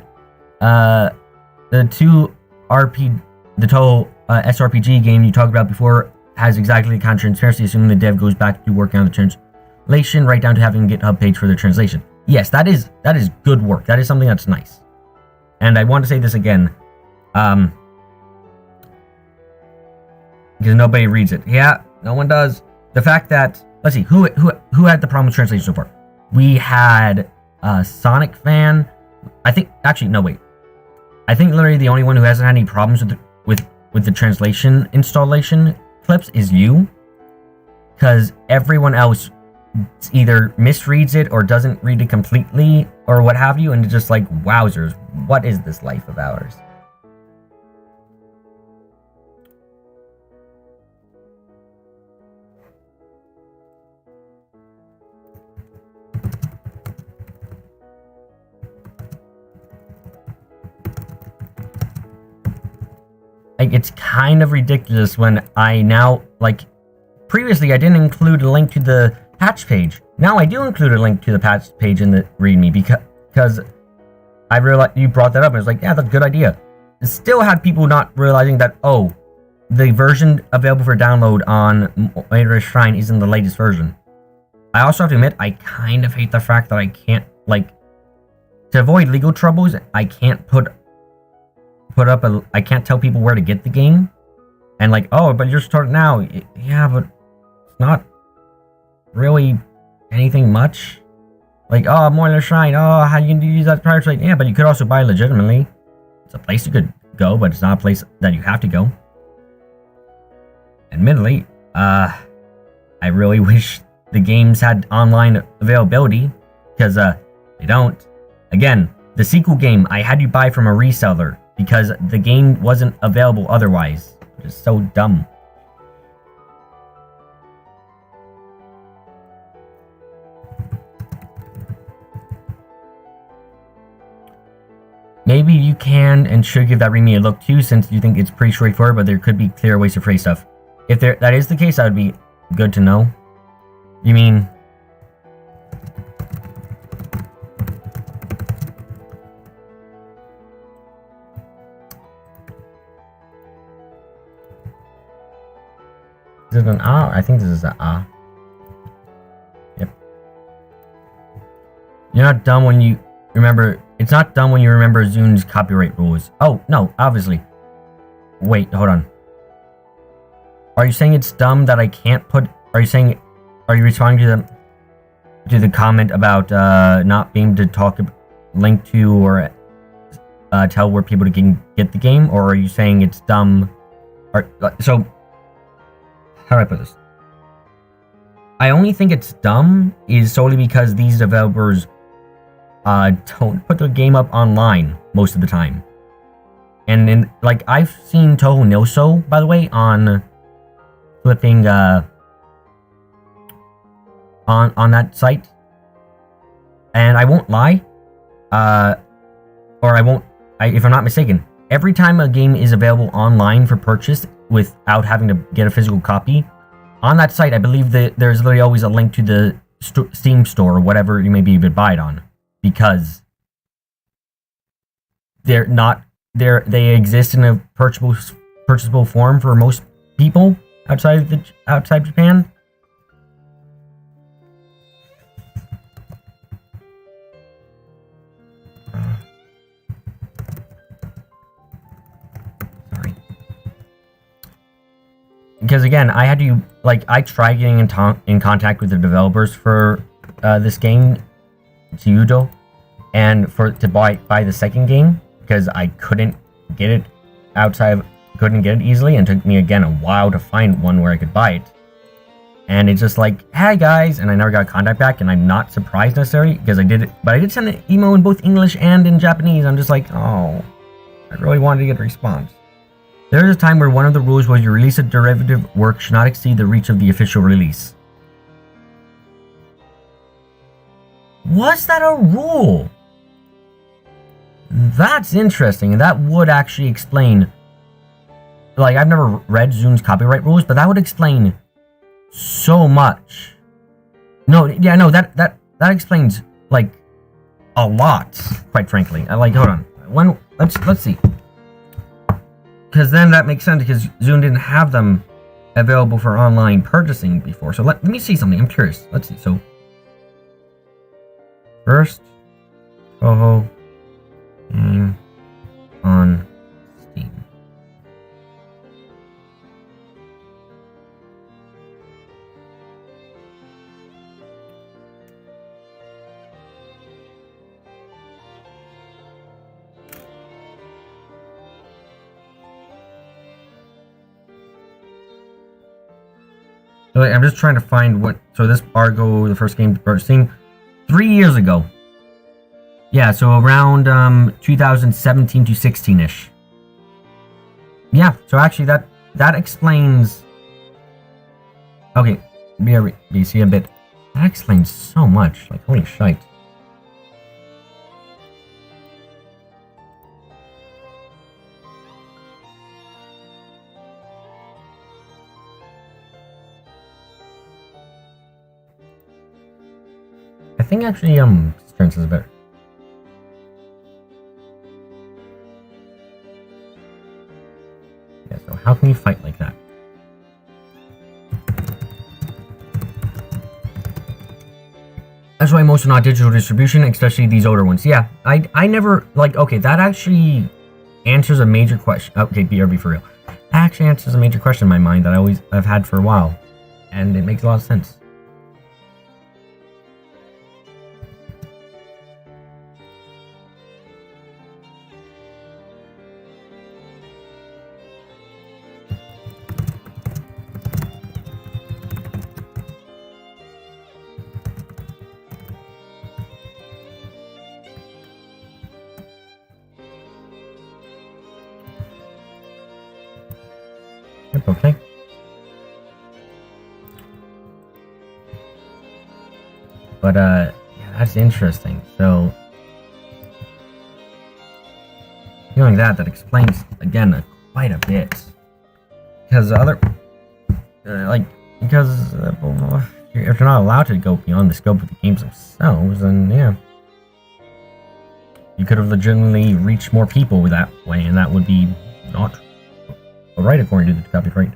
total SRPG game you talked about before has exactly the kind of transparency, assuming the dev goes back to working on the translation, right down to having a GitHub page for the translation. Yes, that is good work. That is something that's nice. And I want to say this again, because nobody reads it. Yeah, no one does. The fact that, let's see, who had the problem with translation so far? We had Sonic Fan. I think, actually, no, wait. I think literally the only one who hasn't had any problems with the translation installation clips is you. Because everyone else either misreads it or doesn't read it completely or what have you, and it's just like, wowzers, what is this life of ours? Like, it's kind of ridiculous when I now, like, previously I didn't include a link to the patch page. Now I do include a link to the patch page in the README because I realized you brought that up and it's like, yeah, that's a good idea. It still had people not realizing that, oh, the version available for download on Mayor's Shrine isn't the latest version. I also have to admit, I kind of hate the fact that I can't, like, to avoid legal troubles, I can't I can't tell people where to get the game. And like, oh, but you're starting now. Yeah, but it's not really anything much. Like, oh, Moiler Shrine. Oh, how you can use that pirate site? Yeah, but you could also buy legitimately. It's a place you could go, but it's not a place that you have to go. Admittedly, I really wish the games had online availability, because they don't. Again, the sequel game I had to buy from a reseller because the game wasn't available otherwise. It's so dumb. Maybe you can and should give that README a look too, since you think it's pretty straightforward, but there could be clear ways to phrase stuff. If that is the case, that would be good to know. You mean... Is it an A? I think this is an A. Yep. You're not dumb when you remember... It's not dumb when you remember Zune's copyright rules. Oh, no, obviously. Wait, hold on. Are you saying it's dumb that I can't put... Are you responding to the comment about not being able to talk, link to, or tell where people can get the game? Or are you saying it's dumb? So... How do I put this? I only think it's dumb is solely because these developers don't put the game up online most of the time. And then, like, I've seen Toho Nilso, by the way, on flipping on that site. And I won't lie, if I'm not mistaken, every time a game is available online for purchase without having to get a physical copy, on that site, I believe that there's literally always a link to the Steam store or whatever you may be able to buy it on, because they exist in a purchasable form for most people outside Japan. Because again, I had to, like, I tried getting in contact with the developers for this game, Tsuudo, and to buy the second game, because I couldn't get it couldn't get it easily, and it took me again a while to find one where I could buy it. And it's just like, hey guys, and I never got contact back, and I'm not surprised necessarily, because I did send an email in both English and in Japanese. I'm just like, oh, I really wanted to get a response. There is a time where one of the rules was you release a derivative work should not exceed the reach of the official release. Was that a rule? That's interesting, and that would actually explain... Like, I've never read Zune's copyright rules, but that would explain so much. No, yeah, no, that explains, like, a lot, quite frankly. Hold on. Let's see. Because then that makes sense, because Zune didn't have them available for online purchasing before. So let me see something. I'm curious. Let's see. So, first, Toho game on Steam. So I'm just trying to find what. So this Argo, the first game we're seeing 3 years ago. Yeah, so around 2017 to 16ish. Yeah, so actually that explains. Okay, you see a bit. That explains so much. Like holy shite. I think actually strength is better. Yeah, so how can you fight like that? That's why most are not digital distribution, especially these older ones. Yeah, I never like okay, that actually answers a major question. Okay, BRB for real. That actually answers a major question in my mind that I've had for a while. And it makes a lot of sense. Yep, okay. But, yeah, that's interesting. So, doing that explains, again, quite a bit. Because because if you're not allowed to go beyond the scope of the games themselves, then, yeah. You could have legitimately reached more people with that way, and that would be not right according to the copyright.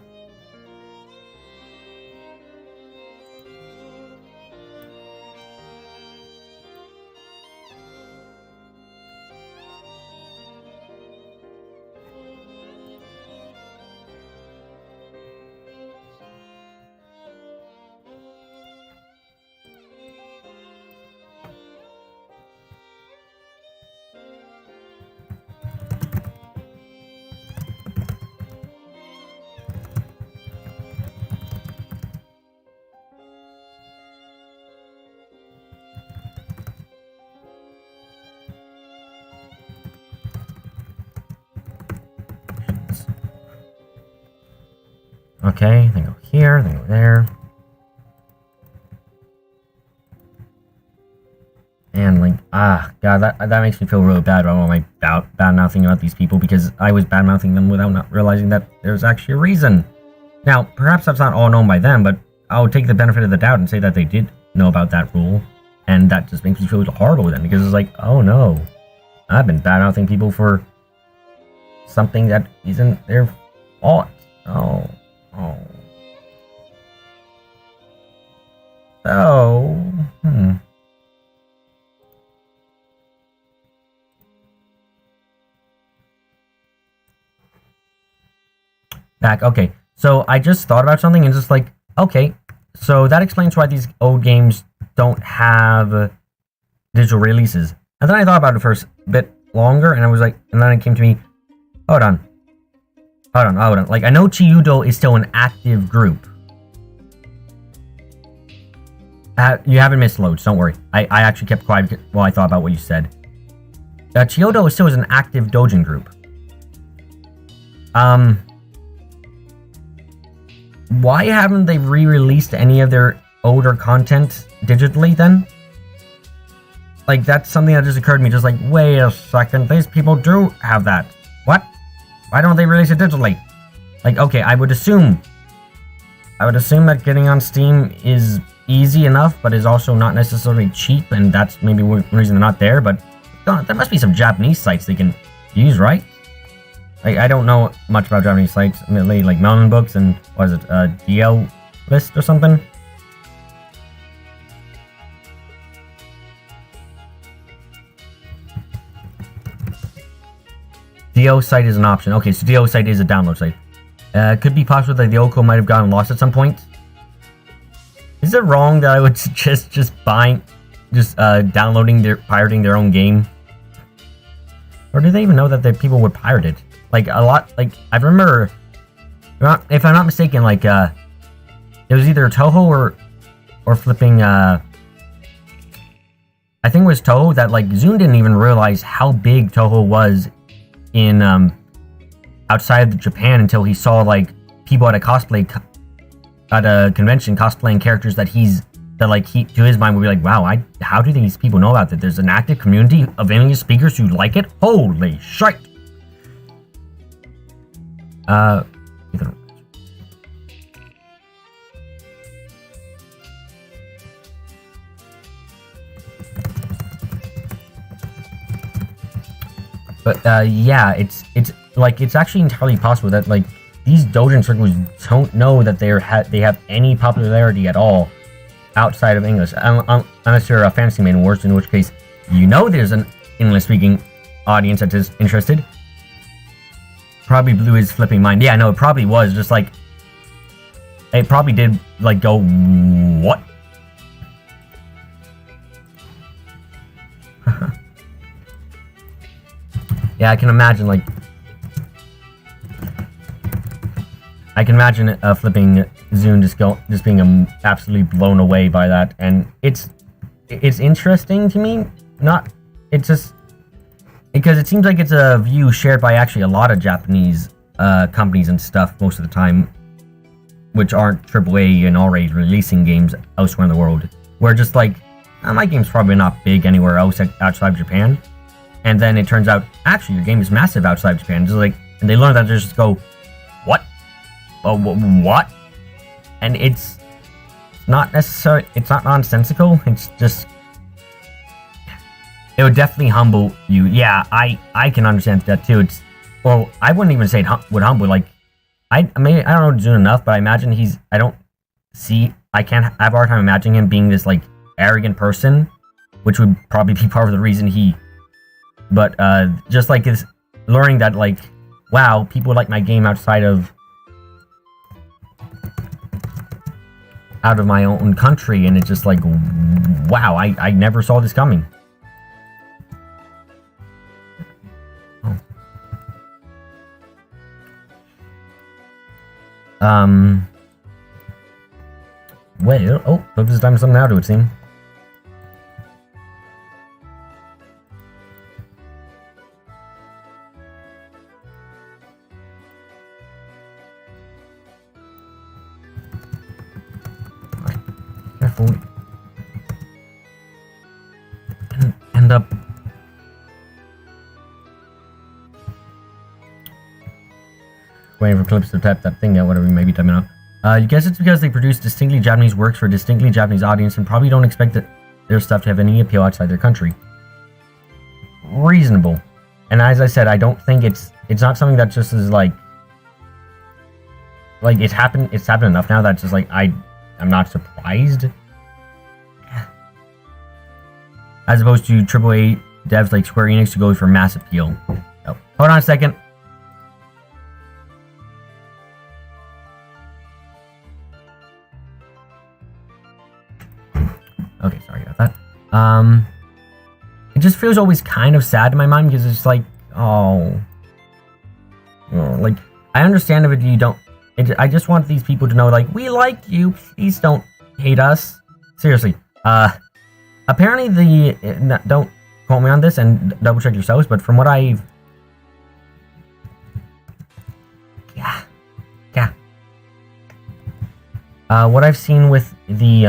Okay, then go here, then go there. And like, god, that makes me feel really bad about all my bad-mouthing about these people, because I was bad-mouthing them without not realizing that there's actually a reason. Now, perhaps that's not all known by them, but I'll take the benefit of the doubt and say that they did know about that rule, and that just makes me feel horrible with them, because it's like, oh no, I've been bad-mouthing people for something that isn't their fault. Oh. Back, okay. So I just thought about something and just like, okay, so that explains why these old games don't have digital releases. And then I thought about it for a bit longer, and I was like, and then it came to me, hold on. Like, I know Chiudo is still an active group. You haven't missed loads, don't worry. I actually kept quiet while I thought about what you said. Chiyodo still is an active doujin group. Why haven't they re-released any of their older content digitally then? Like, that's something that just occurred to me, just like, wait a second, these people do have that. What? Why don't they release it digitally? Like, okay, I would assume that getting on Steam is easy enough, but is also not necessarily cheap, and that's maybe one reason they're not there, but there must be some Japanese sites they can use, right? Like, I don't know much about Japanese sites, mainly like Melon Books and, what is it, DL List or something? DO site is an option. Okay, so DO site is a download site. Could be possible that the old code might have gotten lost at some point. Is it wrong that I would suggest just downloading pirating their own game? Or do they even know that people would pirate it? Like, a lot, like, I remember, if I'm not mistaken, like, it was either Toho or flipping I think it was Toho that like Zune didn't even realize how big Toho was in outside of Japan until he saw like people at a convention cosplaying characters that he to his mind would be like, wow, how do these people know about that? There's an active community of English speakers who like it. Holy shit! But yeah, it's actually entirely possible that like these doujin circles don't know that they have any popularity at all outside of English, unless you're a fantasy maiden wars, in which case you know there's an English-speaking audience that is interested. Probably blew his flipping mind. Yeah, no, it probably was just like it probably did like go what? Yeah, I can imagine flipping Zune just being absolutely blown away by that, and it's interesting to me. It's just because it seems like it's a view shared by actually a lot of Japanese companies and stuff most of the time, which aren't AAA and already releasing games elsewhere in the world. Where just like my game's probably not big anywhere else outside of Japan. And then it turns out, actually, your game is massive outside of Japan. Just like, and they learn that they just go, what? Oh, what? And it's not necessarily, it's not nonsensical. It's just, it would definitely humble you. Yeah, I can understand that too. Well, I wouldn't even say it would humble. Like, I don't know June enough, but I imagine I can't have a hard time imagining him being this like arrogant person, which would probably be part of the reason but just like this learning that like, wow, people like my game out of my own country, and it's just like, wow, I never saw this coming. Well, hope this time something now to it seem. Careful. End up. Waiting for clips to type that thing out, whatever you may be typing out. You guess it's because they produce distinctly Japanese works for a distinctly Japanese audience and probably don't expect their stuff to have any appeal outside their country. Reasonable. And as I said, I don't think it's not something that just is like it's happened enough now that just like I'm not surprised. As opposed to AAA devs like Square Enix who go for mass appeal. Oh, hold on a second. Okay, sorry about that. It just feels always kind of sad in my mind because it's like, like I understand if you don't. I just want these people to know, like, we like you. Please don't hate us. Seriously. Apparently don't quote me on this and double check yourselves, but from what I've what I've seen with the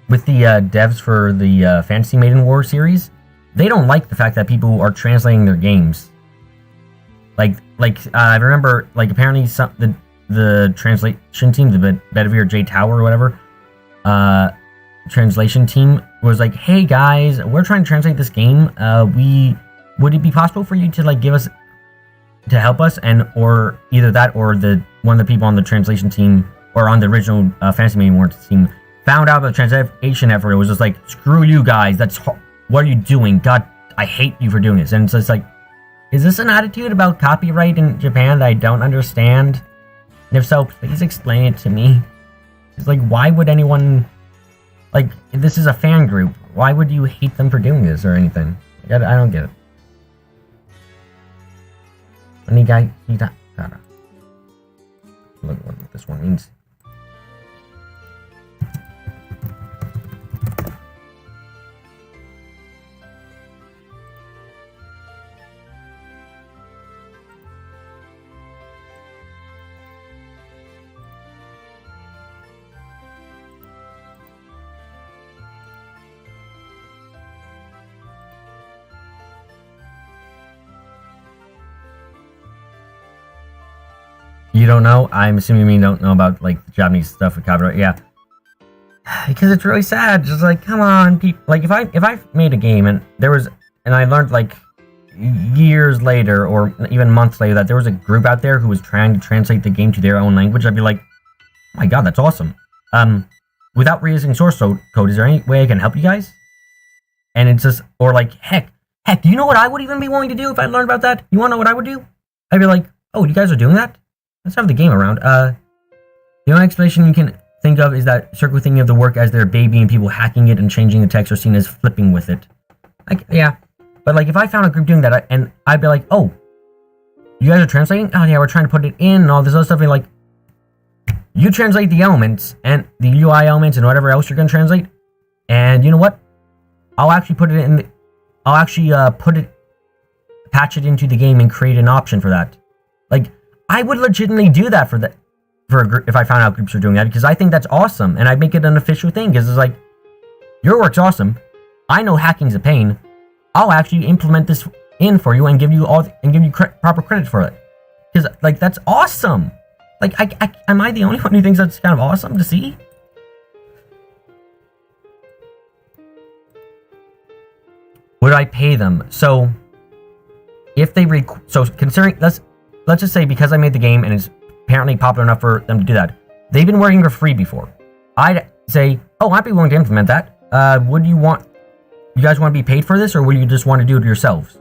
devs for the Fantasy Maiden War series, they don't like the fact that people are translating their games. I remember, like, apparently the translation team, the Bedivere J Tower or whatever, translation team was like, hey guys, we're trying to translate this game. Would it be possible for you to like help us, or either that or one of the people on the translation team or on the original Fantasy Maiden War team found out about the translation effort. It was just like, screw you guys, what are you doing? God, I hate you for doing this. And it's just like, is this an attitude about copyright in Japan that I don't understand? And if so, please explain it to me. It's like, why would anyone, like, if this is a fan group, why would you hate them for doing this or anything? I don't get it. Look what this one means. You don't know? I'm assuming you don't know about, like, Japanese stuff with copyright. Yeah. Because it's really sad. Just like, come on, people. Like, if I made a game and I learned, like, years later or even months later that there was a group out there who was trying to translate the game to their own language, I'd be like, oh my god, that's awesome. Without reusing source code, is there any way I can help you guys? And it's just, or like, heck, you know what I would even be willing to do if I learned about that? You wanna know what I would do? I'd be like, oh, you guys are doing that? Let's have the game around. The only explanation you can think of is that Circle thinking of the work as their baby and people hacking it and changing the text are seen as flipping with it. Like, yeah. But, like, if I found a group doing that, and I'd be like, oh, you guys are translating? Oh, yeah, we're trying to put it in and all this other stuff. And, like, you translate the elements and the UI elements and whatever else you're going to translate. And you know what? I'll actually put it in patch it into the game and create an option for that. Like, I would legitimately do that for a group if I found out groups are doing that, because I think that's awesome, and I'd make it an official thing, because it's like, your work's awesome. I know hacking's a pain. I'll actually implement this in for you and give you proper credit for it, because like that's awesome. Like, am I the only one who thinks that's kind of awesome to see? Would I pay them? So, if they considering let's just say because I made the game and it's apparently popular enough for them to do that, they've been working for free before. I'd say, oh, I'd be willing to implement that. You guys want to be paid for this, or would you just want to do it yourselves?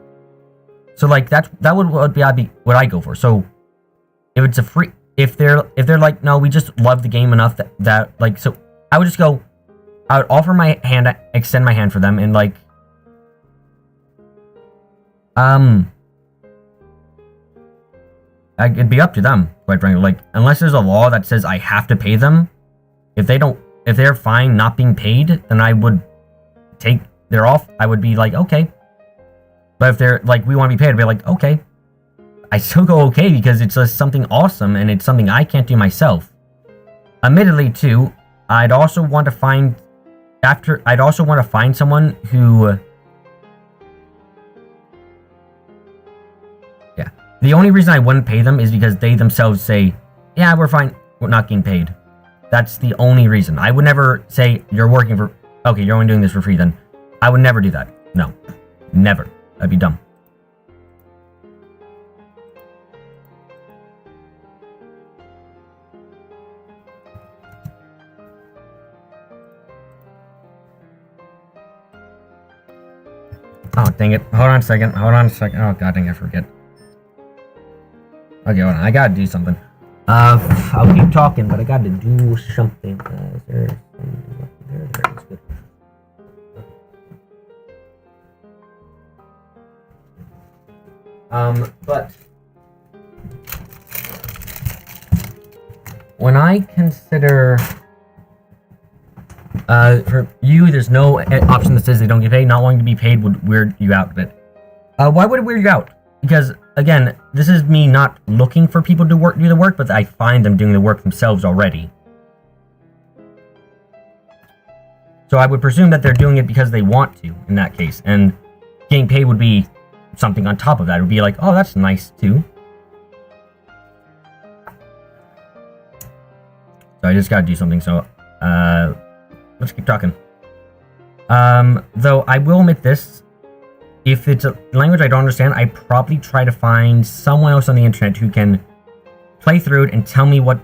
So like that would be what I go for. So if it's a free, if they're like, no, we just love the game enough that like, so I would just go, I would offer my hand, extend my hand for them, and like, it'd be up to them, quite frankly. Like, unless there's a law that says I have to pay them, if they're fine not being paid, then I would take their off. I would be like, okay. But if they're like, we want to be paid, I'd be like, okay. I still go okay because it's just something awesome and it's something I can't do myself. Admittedly, too, I'd also want to find someone who. The only reason I wouldn't pay them is because they themselves say, yeah, we're fine, we're not getting paid. That's the only reason. I would never say, you're only doing this for free then. I would never do that. No. Never. That'd be dumb. Oh, dang it. Hold on a second. Oh, god dang it, I forget. Okay, hold on. I gotta do something. I'll keep talking, but I gotta do something. There it is. Good. But when I consider, for you, there's no option that says they don't get paid. Not wanting to be paid would weird you out a bit. Why would it weird you out? Because, again, this is me not looking for people to do the work, but I find them doing the work themselves already. So I would presume that they're doing it because they want to, in that case. And getting paid would be something on top of that. It would be like, oh, that's nice, too. So I just gotta do something, so, let's keep talking. Though I will admit this. If it's a language I don't understand, I probably try to find someone else on the internet who can play through it and tell me what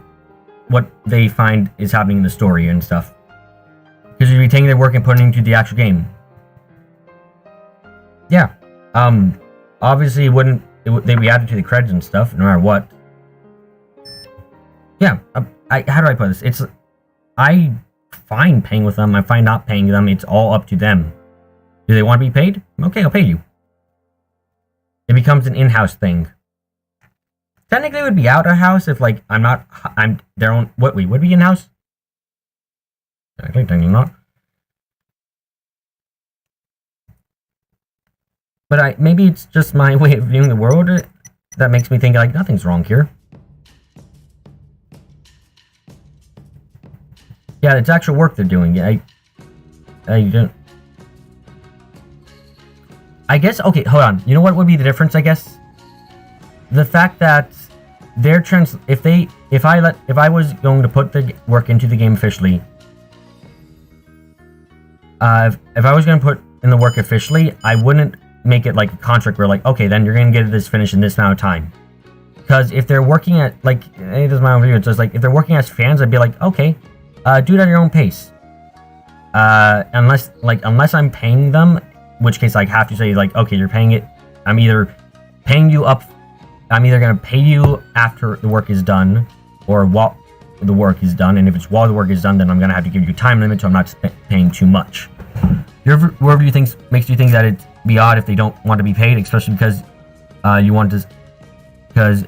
they find is happening in the story and stuff. Because you'd be taking their work and putting it into the actual game. Yeah. Obviously they'd be added to the credits and stuff, no matter what. Yeah. How do I put this? I find paying with them. I find not paying them. It's all up to them. Do they want to be paid? Okay, I'll pay you. It becomes an in-house thing. Technically, it would be out a house if, like, I'm their own. What, wait, would be in house? Technically not. But maybe it's just my way of viewing the world that makes me think, like, nothing's wrong here. Yeah, it's actual work they're doing. I don't. I guess, okay, hold on. You know what would be the difference, I guess? The fact that their if I was going to put the work into the game officially, if I was going to put in the work officially, I wouldn't make it like a contract where, like, okay, then you're going to get this finished in this amount of time. Because if they're working at, like, it doesn't matter, it's just like, if they're working as fans, I'd be like, okay, do it at your own pace. Unless I'm paying them, in which case I have to say, like, okay, you're paying it. I'm either paying you up. I'm either gonna pay you after the work is done, or while the work is done. And if it's while the work is done, then I'm gonna have to give you a time limit, so I'm not paying too much. Whoever you think makes you think that it'd be odd if they don't want to be paid, especially because because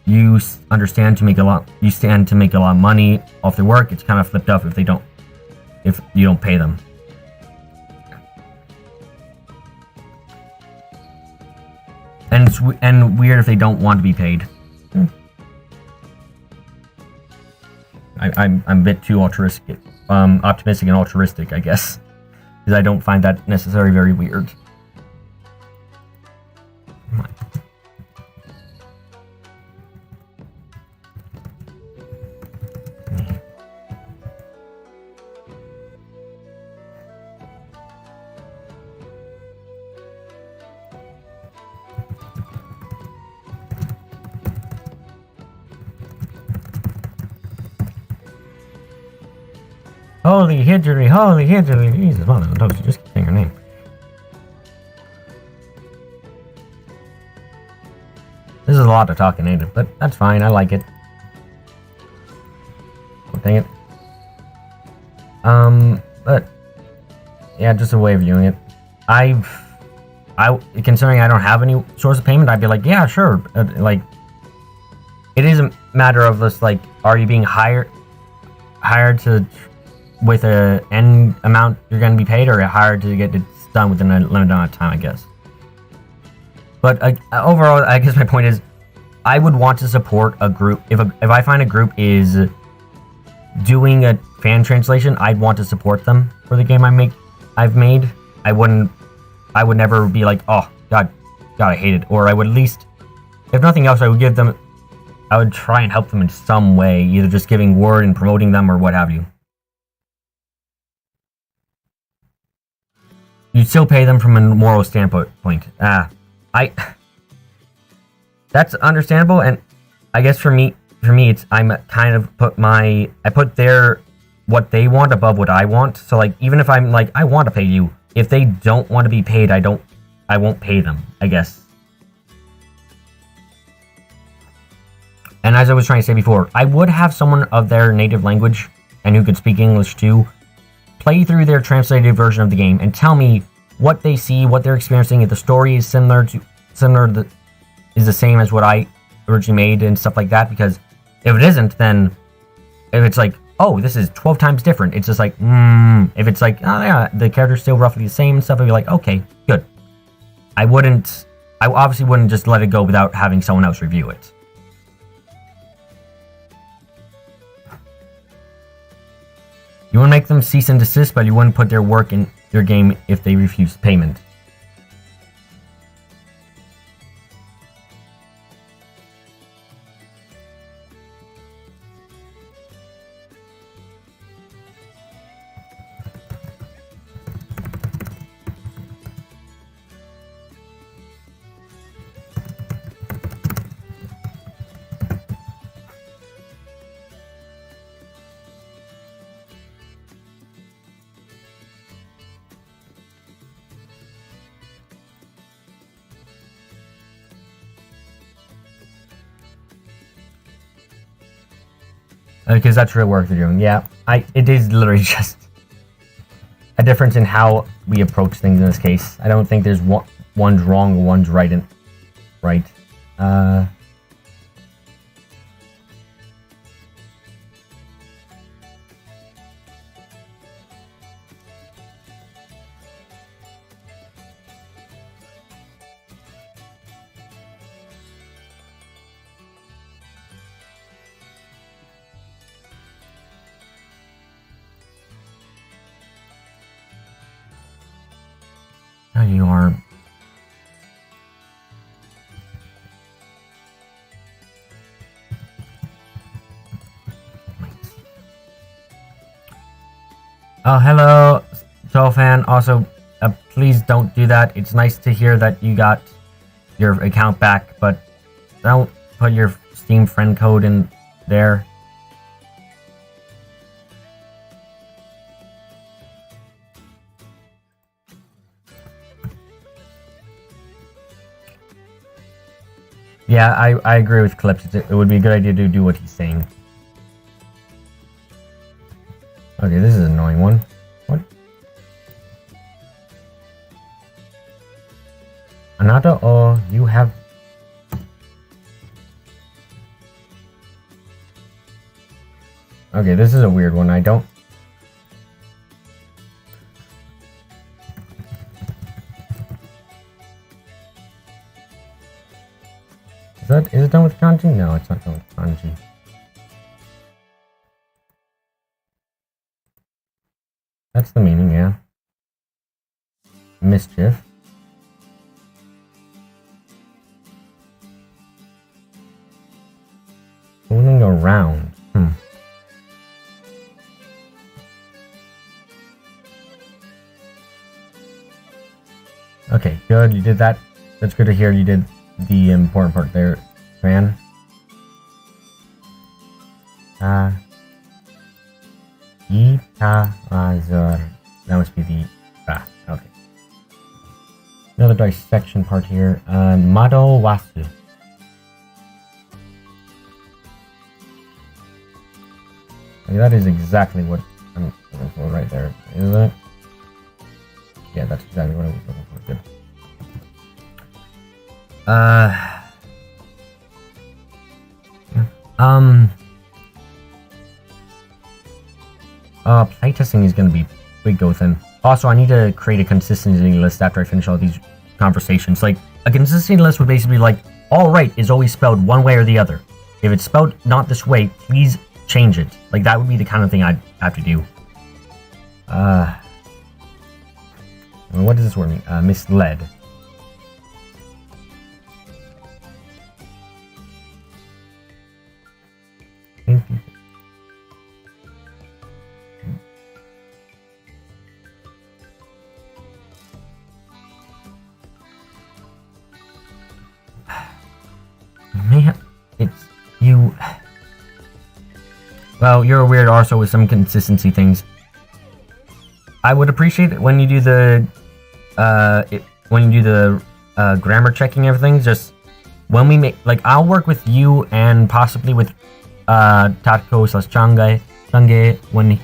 you understand to make a lot. You stand to make a lot of money off their work. It's kind of flipped up if you don't pay them. And it's weird if they don't want to be paid. I'm a bit too optimistic and altruistic, I guess, because I don't find that necessarily very weird. Holy Hidgery, Jesus, mother of toast, you just keep saying her name. This is a lot to talk in native, but that's fine, I like it. Oh, dang it. But, yeah, just a way of viewing it. Considering I don't have any source of payment, I'd be like, yeah, sure, like, it is a matter of this, like, are you being hired to with a end amount you're going to be paid, or hired to get it done within a limited amount of time, I guess. But overall, I guess my point is, I would want to support a group. If I find a group is doing a fan translation, I'd want to support them for the game I've made. I would never be like, oh god, I hate it. Or I would at least, if nothing else, I would try and help them in some way, either just giving word and promoting them or what have you. You'd still pay them from a moral standpoint. That's understandable, and I guess for me, it's I put what they want above what I want. So, like, even if I'm like, I want to pay you, if they don't want to be paid, I won't pay them, I guess. And as I was trying to say before, I would have someone of their native language and who could speak English too play through their translated version of the game and tell me what they see, what they're experiencing, if the story is is the same as what I originally made and stuff like that. Because if it isn't, then if it's like, oh, this is 12 times different, it's just like, if it's like, oh yeah, the character's still roughly the same and stuff, I'd be like, okay, good. I obviously wouldn't just let it go without having someone else review it. You want to make them cease and desist, but you wouldn't put their work in your game if they refuse payment. Because that's real work they're doing. Yeah, it is literally just a difference in how we approach things in this case. I don't think there's one's wrong or one's right. You are... Oh, hello, Fan. Also, please don't do that. It's nice to hear that you got your account back, but don't put your Steam friend code in there. Yeah, I agree with Clips. It would be a good idea to do what he's saying. Okay, this is an annoying one. What? Another, or you have... Okay, this is a weird one. I don't... Is it done with kanji? No, it's not done with kanji. That's the meaning, yeah. Mischief. Fooling around. Okay, good. You did that. That's good to hear. You did the important part there, man. That must be the... okay. Another dissection part here. Mado wasu. Okay, that is exactly what I'm looking for right there, isn't it? Yeah, that's exactly what I was looking for. Good. Playtesting is going to be big go thin. Also, I need to create a consistency list after I finish all these conversations. Like, a consistency list would basically be like, all right is always spelled one way or the other. If it's spelled not this way, please change it. Like, that would be the kind of thing I'd have to do. What does this word mean? Misled. Man, it's you. Well, you're weird also with some consistency things. I would appreciate it when you do the grammar checking everything. Just when we make, like, I'll work with you and possibly with Tatko/Change when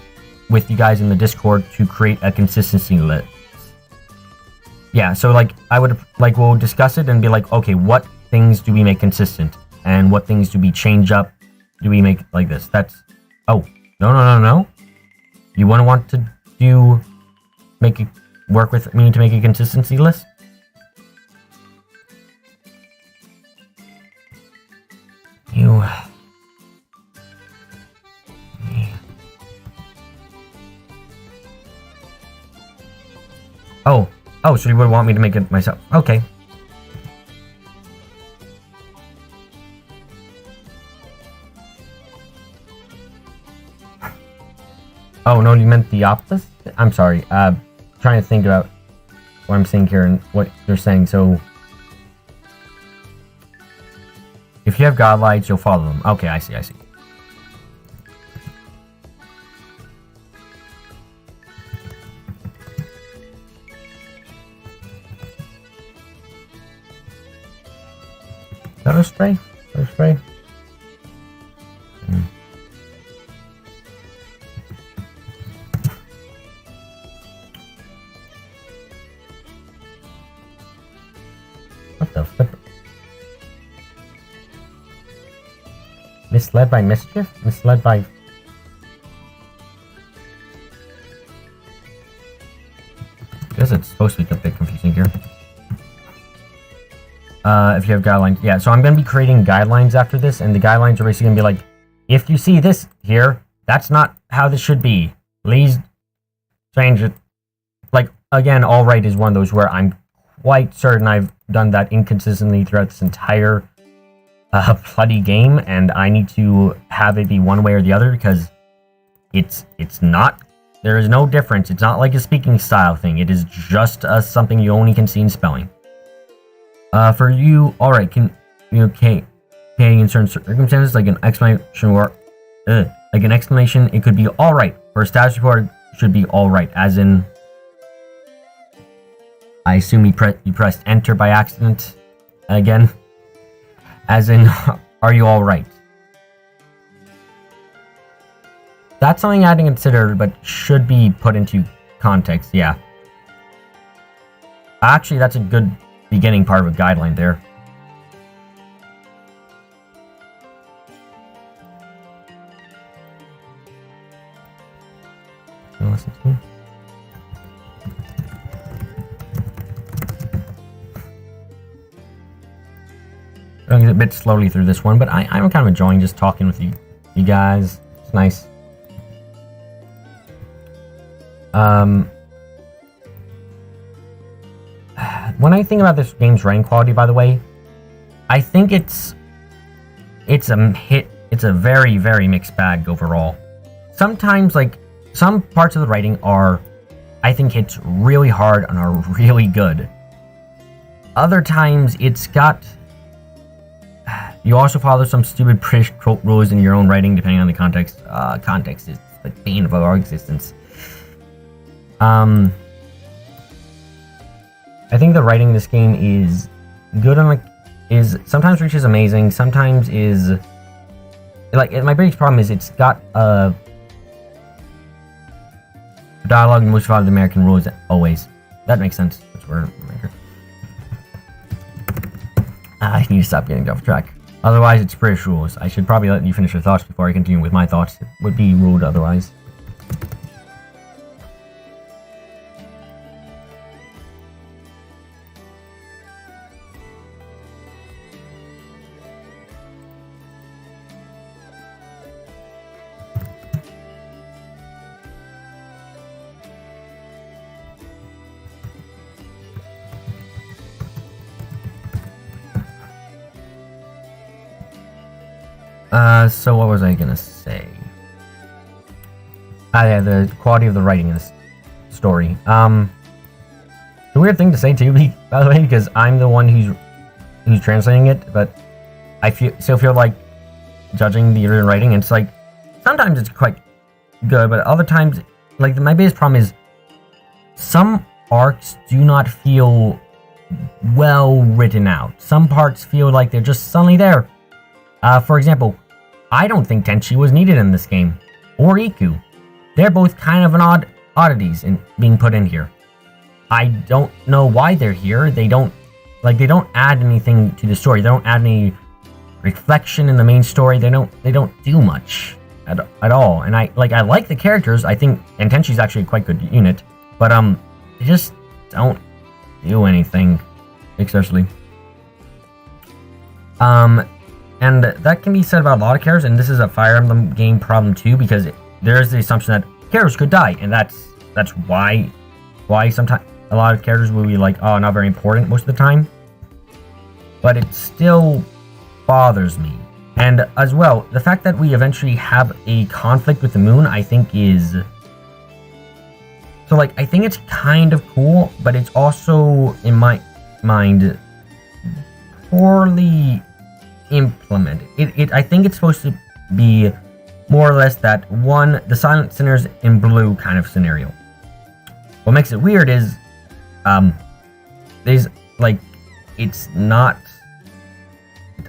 with you guys in the Discord to create a consistency list. Yeah, so like we'll discuss it and be like, okay, what things do we make consistent and what things do we change up? Do we make like this? That's no. You want to do work with me to make a consistency list? You. Oh, so you would want me to make it myself. Okay. Oh, no, you meant the opposite? I'm sorry. Trying to think about what I'm saying here and what you're saying. So, if you have godlights, you'll follow them. Okay, I see. Is that a spray? What the flip? Misled by mischief? Misled by... I guess it's supposed to be a bit confusing here. If you have guidelines. Yeah, so I'm going to be creating guidelines after this, and the guidelines are basically going to be like, if you see this here, that's not how this should be. Please change it. Like, again, all right is one of those where I'm quite certain I've done that inconsistently throughout this entire bloody game, and I need to have it be one way or the other, because it's not, there is no difference. It's not like a speaking style thing. It is just something you only can see in spelling. For you, alright, can you okay in certain circumstances, like an exclamation or like an exclamation, it could be alright. For a status report, it should be alright, as in, I assume you pressed enter by accident again. As in, are you alright? That's something I hadn't considered, but should be put into context, yeah. Actually, that's a good beginning part of a guideline there. Listen to me. Going a bit slowly through this one, but I'm kind of enjoying just talking with you guys. It's nice. When I think about this game's writing quality, by the way, I think it's a very, very mixed bag overall. Sometimes, like, some parts of the writing are, I think, hits really hard and are really good. Other times, it's got, you also follow some stupid British quote rules in your own writing, depending on the context. Context is the bane of our existence. I think the writing in this game is good on, like, is sometimes reaches amazing, sometimes is, like, my biggest problem is it's got dialogue in which follows the American rules always. That makes sense. That's where I need to stop getting off track. Otherwise, it's British rules. I should probably let you finish your thoughts before I continue with my thoughts. It would be rude otherwise. So what was I gonna say? Yeah, the quality of the writing in this story. The weird thing to say too, by the way, because I'm the one who's translating it, but I still feel like judging the original writing, and it's like, sometimes it's quite good, but other times, like, my biggest problem is some arcs do not feel well written out. Some parts feel like they're just suddenly there. For example, I don't think Tenchi was needed in this game, or Iku. They're both kind of an oddities in being put in here. I don't know why they're here. They don't add anything to the story. They don't add any reflection in the main story. They don't do much at all. And I like the characters. I think, and Tenchi's actually a quite good unit, but they just don't do anything, especially. And that can be said about a lot of characters, and this is a Fire Emblem game problem too, because there is the assumption that characters could die, and that's why sometimes a lot of characters will be like, oh, not very important most of the time. But it still bothers me. And as well, the fact that we eventually have a conflict with the moon, I think is... So, like, I think it's kind of cool, but it's also, in my mind, poorly implemented. I think it's supposed to be more or less that one, the Silent Sinners in blue kind of scenario. What makes it weird is, there's, like, it's not,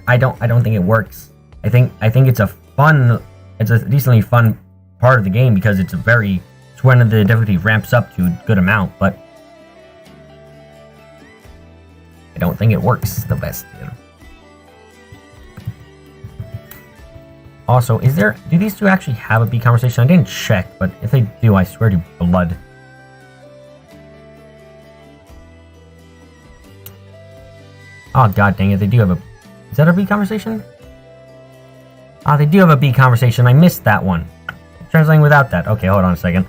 I don't think it works. I think it's a decently fun part of the game, because it's when the difficulty ramps up to a good amount, but I don't think it works the best, you know. Also, do these two actually have a B conversation? I didn't check, but if they do, I swear to blood. Oh, god dang it, they do have a... Is that a B conversation? Ah, they do have a B conversation. I missed that one. Translating without that. Okay, hold on a second.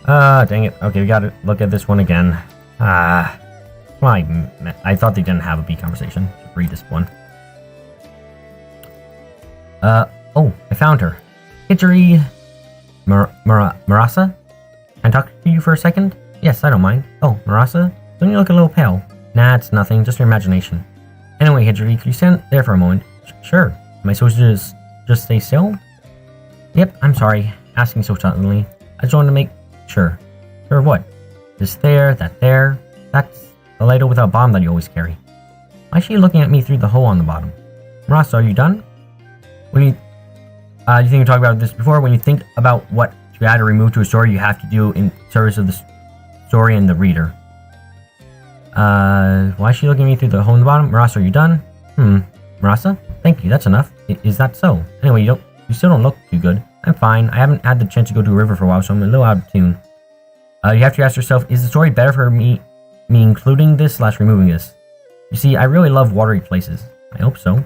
Dang it. Okay, we gotta look at this one again. Well, I thought they didn't have a B conversation. Read this one. Oh, I found her. Hijiri Marasa? Can I talk to you for a second? Yes, I don't mind. Oh, Marasa? Don't you look a little pale? Nah, it's nothing, just your imagination. Anyway, Hijiri, could you stand there for a moment? Sure. Am I supposed to just stay still? Yep, I'm sorry. Asking so suddenly. I just wanted to make sure. Sure of what? This there, that there. That's the ladle without bomb that you always carry. Why is she looking at me through the hole on the bottom? Marasa, are you done? When you think we talked about this before, when you think about what to add or remove to a story, you have to do in service of the story and the reader. Why is she looking at me through the hole in the bottom? Marasa, are you done? Marasa? Thank you, that's enough. Is that so? Anyway, you still don't look too good. I'm fine. I haven't had the chance to go to a river for a while, so I'm a little out of tune. You have to ask yourself, is the story better for me including this / removing this? You see, I really love watery places. I hope so.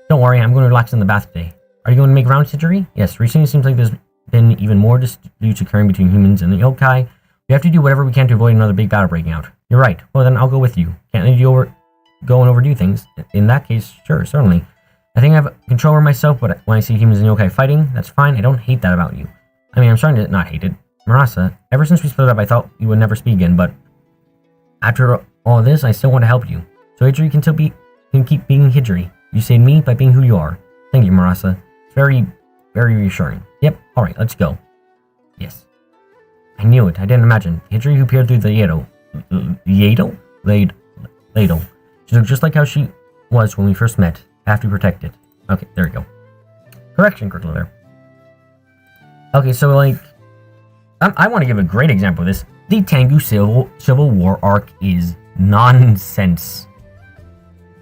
Don't worry, I'm going to relax in the bath today. Are you going to make rounds, Hijiri? Yes, recently it seems like there's been even more disputes occurring between humans and the yokai. We have to do whatever we can to avoid another big battle breaking out. You're right. Well, then I'll go with you. Can't let you go and overdo things. In that case, sure, certainly. I think I have control over myself, but when I see humans and yokai fighting, that's fine. I don't hate that about you. I mean, I'm starting to not hate it. Marasa, ever since we split up, I thought you would never speak again, but after all this, I still want to help you. So Hijiri can keep being Hijiri. You saved me by being who you are. Thank you, Marasa. It's very, very reassuring. Yep, alright, let's go. Yes. I knew it. I didn't imagine. Hijiri who peered through the ladle. She looked just like how she was when we first met. Have to protect it. Okay, there we go. Correction, Crickler there. Okay, so like, I want to give a great example of this. The Tengu Civil War arc is nonsense.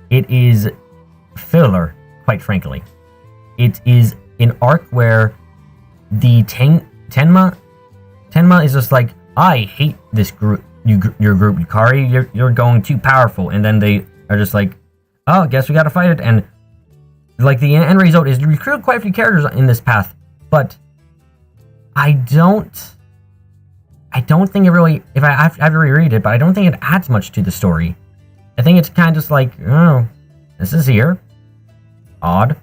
It is filler, quite frankly. It is an arc where the Tenma is just like, I hate this group, your group, Yukari, you're going too powerful, and then they are just like, oh, guess we gotta fight it, and like the end result is you recruit quite a few characters in this path, but I don't think it really, if I have to reread it, but I don't think it adds much to the story. I think it's kind of just like, oh, this is here. Odd.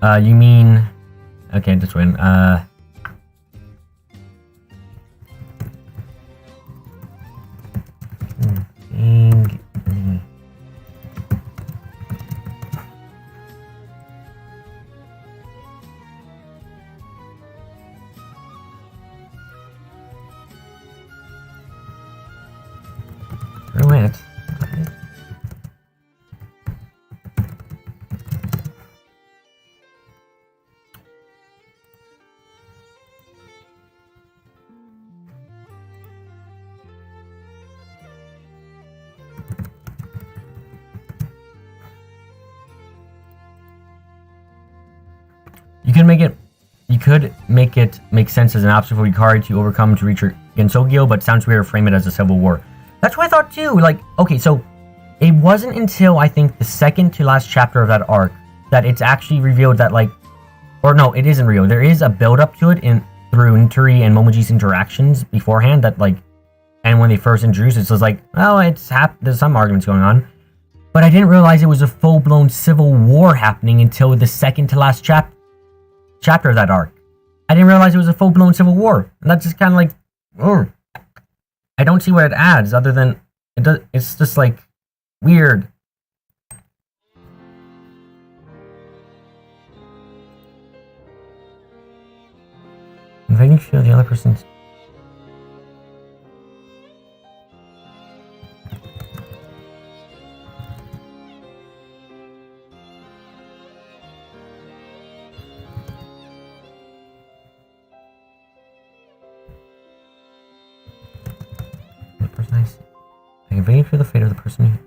You mean... Okay, this one. Roulette. You could make it make sense as an obstacle for Yukari to overcome to reach her Gensou, but sounds weird to frame it as a civil war. That's what I thought too. Like, okay, so it wasn't until I think the second to last chapter of that arc that it's actually revealed that, like, or no, it isn't real. There is a build up to it through Nituri and Momoji's interactions beforehand that, like, and when they first introduced it, was like, oh, there's some arguments going on. But I didn't realize it was a full-blown civil war happening until the second to last chapter of that arc. I didn't realize it was a full-blown civil war. And that's just kind of like, ugh. I don't see what it adds other than it's just like weird. I'm making sure the other person's... Nice. I can wait for the fate of the person.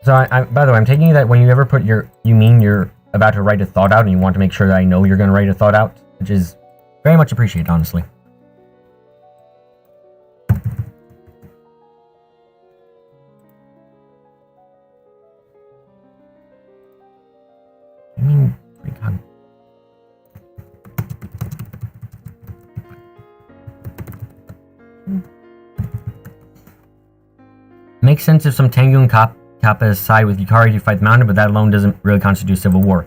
So, by the way, I'm taking it that when you ever put you mean you're about to write a thought out and you want to make sure that I know you're going to write a thought out, which is very much appreciated, honestly. I mean, God. Makes sense if some Tengu and Kappa side with Yukari to fight the mountain, but that alone doesn't really constitute civil war.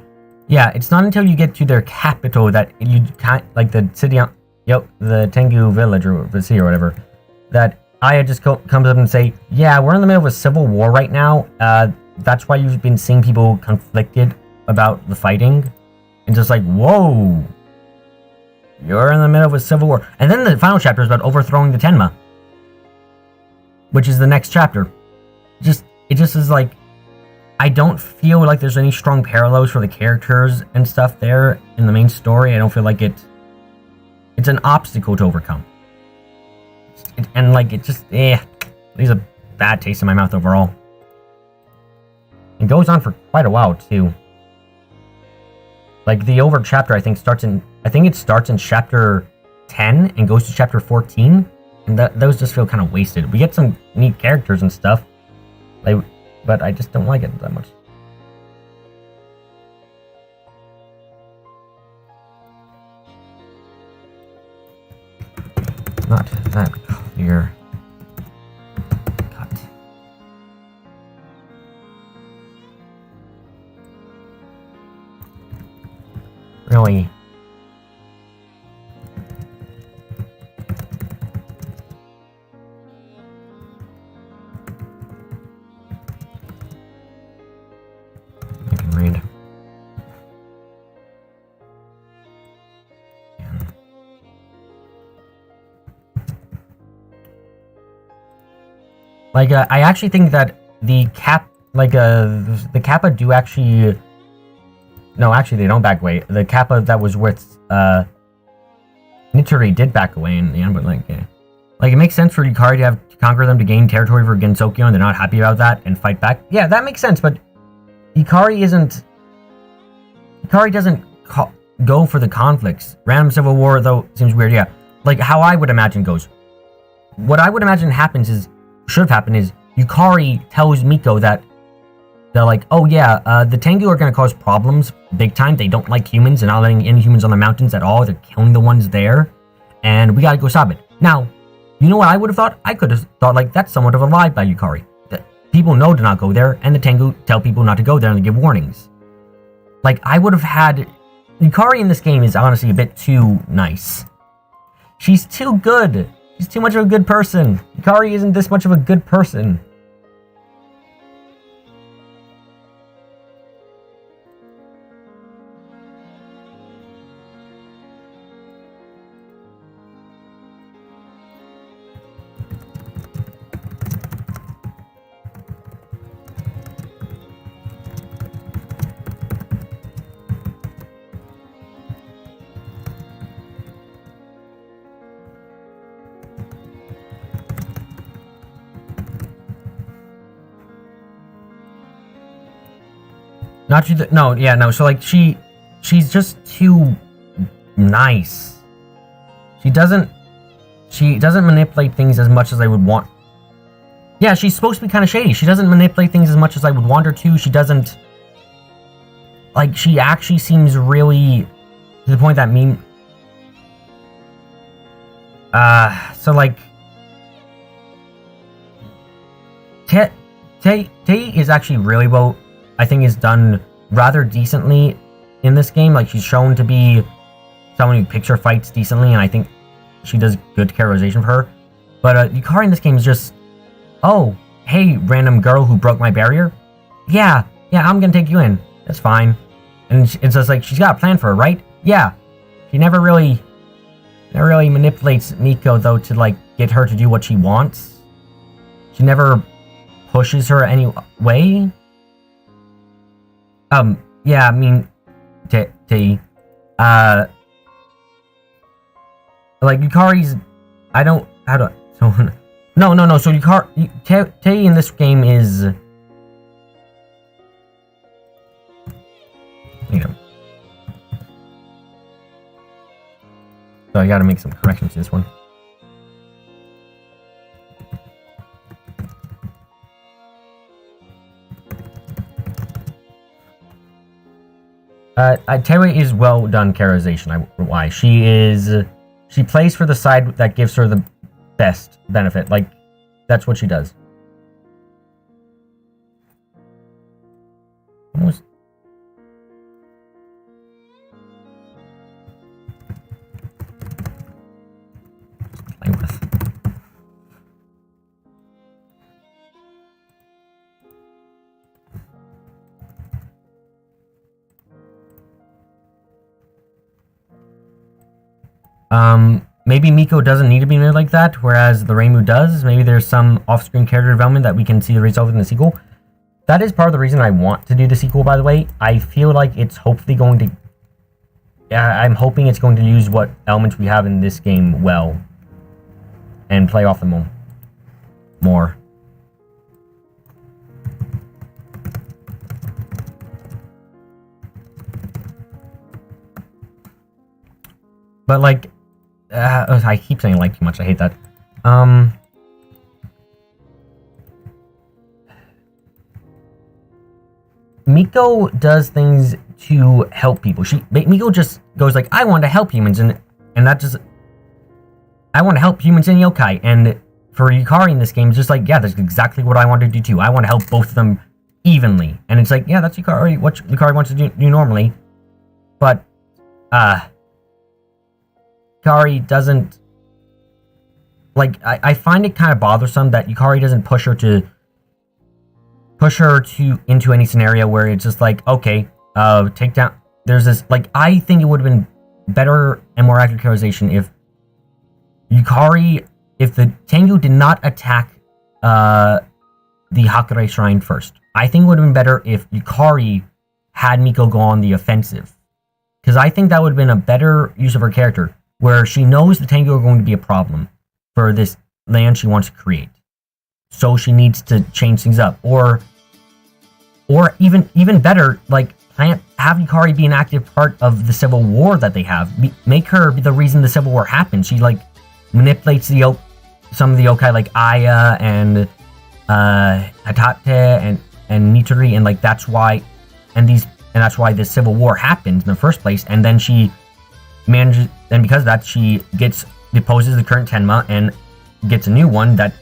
Yeah, it's not until you get to their capital that you can't, like the city on, the Tengu village or the city or whatever, that Aya just comes up and say, yeah, we're in the middle of a civil war right now. That's why you've been seeing people conflicted about the fighting. And just like, whoa, you're in the middle of a civil war. And then the final chapter is about overthrowing the Tenma, which is the next chapter. It just is like, I don't feel like there's any strong parallels for the characters and stuff there in the main story. I don't feel like it's an obstacle to overcome. Leaves a bad taste in my mouth overall. It goes on for quite a while too. Like the over chapter, I think it starts in chapter 10 and goes to chapter 14, and those just feel kind of wasted. We get some neat characters and stuff, but I just don't like it that much. Not that clear. Cut. Really? I can read. Like, I actually think that the Kappa do actually... No, actually, they don't back away. The Kappa that was with, Nitori did back away in the end, but, like, yeah. Like, it makes sense for Yukari to have to conquer them to gain territory for Gensou, and they're not happy about that, and fight back. Yeah, that makes sense, but Yukari doesn't go for the conflicts. Random civil war, though, seems weird, yeah. Like, how I would imagine goes. What I would imagine should have happened is Yukari tells Miko that they're like, oh yeah, the Tengu are going to cause problems big time. They don't like humans and not letting any humans on the mountains at all. They're killing the ones there, and we got to go stop it. Now, you know what I would have thought? I could have thought, like, that's somewhat of a lie by Yukari. That people know to not go there, and the Tengu tell people not to go there and they give warnings. Like, I would have had... Yukari in this game is honestly a bit too nice. She's too good. She's too much of a good person. Yukari isn't this much of a good person. So like she's just too nice. She doesn't manipulate things as much as I would want. Yeah, she's supposed to be kind of shady. She doesn't manipulate things as much as I would want her to. She doesn't, like, she actually seems really to the point that so like Tei is actually really well, I think, is done rather decently in this game. Like, she's shown to be someone who picks her fights decently, and I think she does good characterization for her. But Yukari in this game is just, oh, hey, random girl who broke my barrier. Yeah, I'm gonna take you in. That's fine. And it's just like, she's got a plan for her, right? Yeah. She never really manipulates Miko, though, to, like, get her to do what she wants. She never pushes her any way. Yeah, I mean, like, Yukari's, no, so Tei in this game is, So I gotta make some corrections to this one. Terry is well done characterization. Why? She plays for the side that gives her the best benefit. Like, that's what she does. Almost. Playing with. Maybe Miko doesn't need to be made like that, whereas the Reimu does. Maybe there's some off-screen character development that we can see the result in the sequel. That is part of the reason I want to do the sequel, by the way. I feel like it's hopefully going to... I'm hoping it's going to use what elements we have in this game well. And play off them more. But, like... I keep saying like too much. I hate that. Miko does things to help people. Miko just goes like, I want to help humans, and that just... I want to help humans and yokai, and for Yukari in this game, it's just like, yeah, that's exactly what I want to do too. I want to help both of them evenly. And it's like, yeah, that's Yukari, what Yukari wants to do normally. But, Yukari doesn't... Like, I find it kind of bothersome that Yukari doesn't push her into any scenario where it's just like, okay, take down... There's this... Like, I think it would have been better and more accurate characterization if Yukari... If the Tengu did not attack the Hakare Shrine first. I think it would have been better if Yukari had Miko go on the offensive. Because I think that would have been a better use of her character, where she knows the Tengu are going to be a problem for this land she wants to create. So she needs to change things up. Or even better, like, have Yukari be an active part of the civil war that they have. Make her be the reason the civil war happens. She, like, manipulates some of the yokai, like Aya and Hatate and Nitori, and like that's why this civil war happened in the first place. And then she manages, and because of that, she deposes the current Tenma and gets a new one that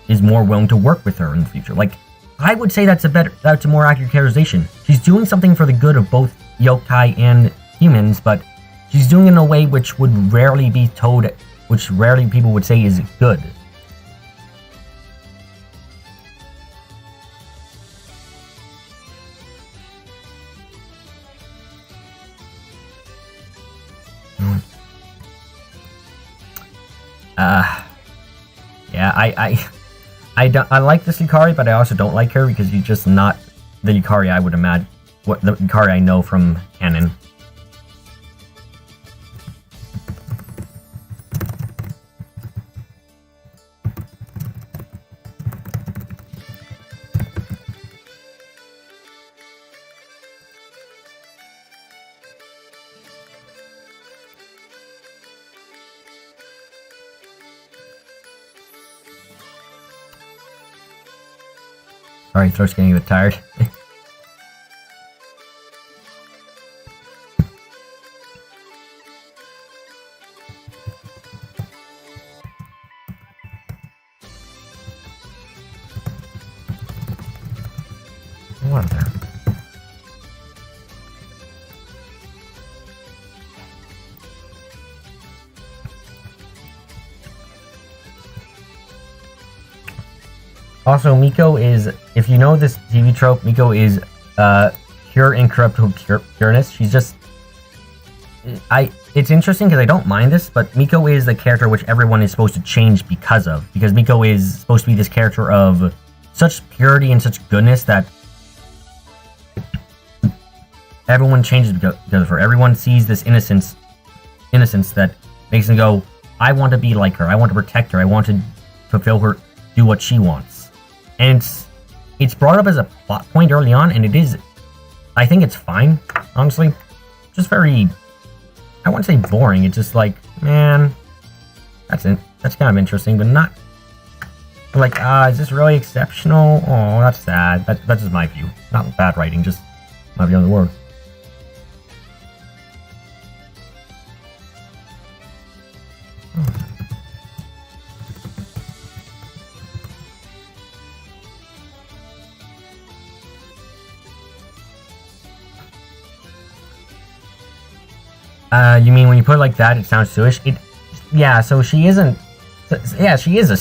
is more willing to work with her in the future. Like, I would say that's a more accurate characterization. She's doing something for the good of both yokai and humans, but she's doing it in a way which would rarely be told, which rarely people would say is good. Yeah, I like this Yukari, but I also don't like her because she's just not the Yukari I would imagine, the Yukari I know from canon. Sorry, throat's getting a bit tired. What there? Also, Miko is, if you know this TV trope, Miko is pure incorruptible pureness. She's just... It's interesting because I don't mind this, but Miko is the character which everyone is supposed to change because of. Because Miko is supposed to be this character of such purity and such goodness that everyone changes because of her. Everyone sees this innocence that makes them go, I want to be like her. I want to protect her. I want to fulfill her, do what she wants. And it's brought up as a plot point early on, and it is... I think it's fine, honestly. Just very... I wouldn't say boring. It's just like, man, that's it. That's kind of interesting, but not like, is this really exceptional? Oh, that's sad. That's just my view. Not bad writing, just my view on the world. You mean when you put it like that, it sounds Suish? Yeah, so she isn't... Yeah, she is a...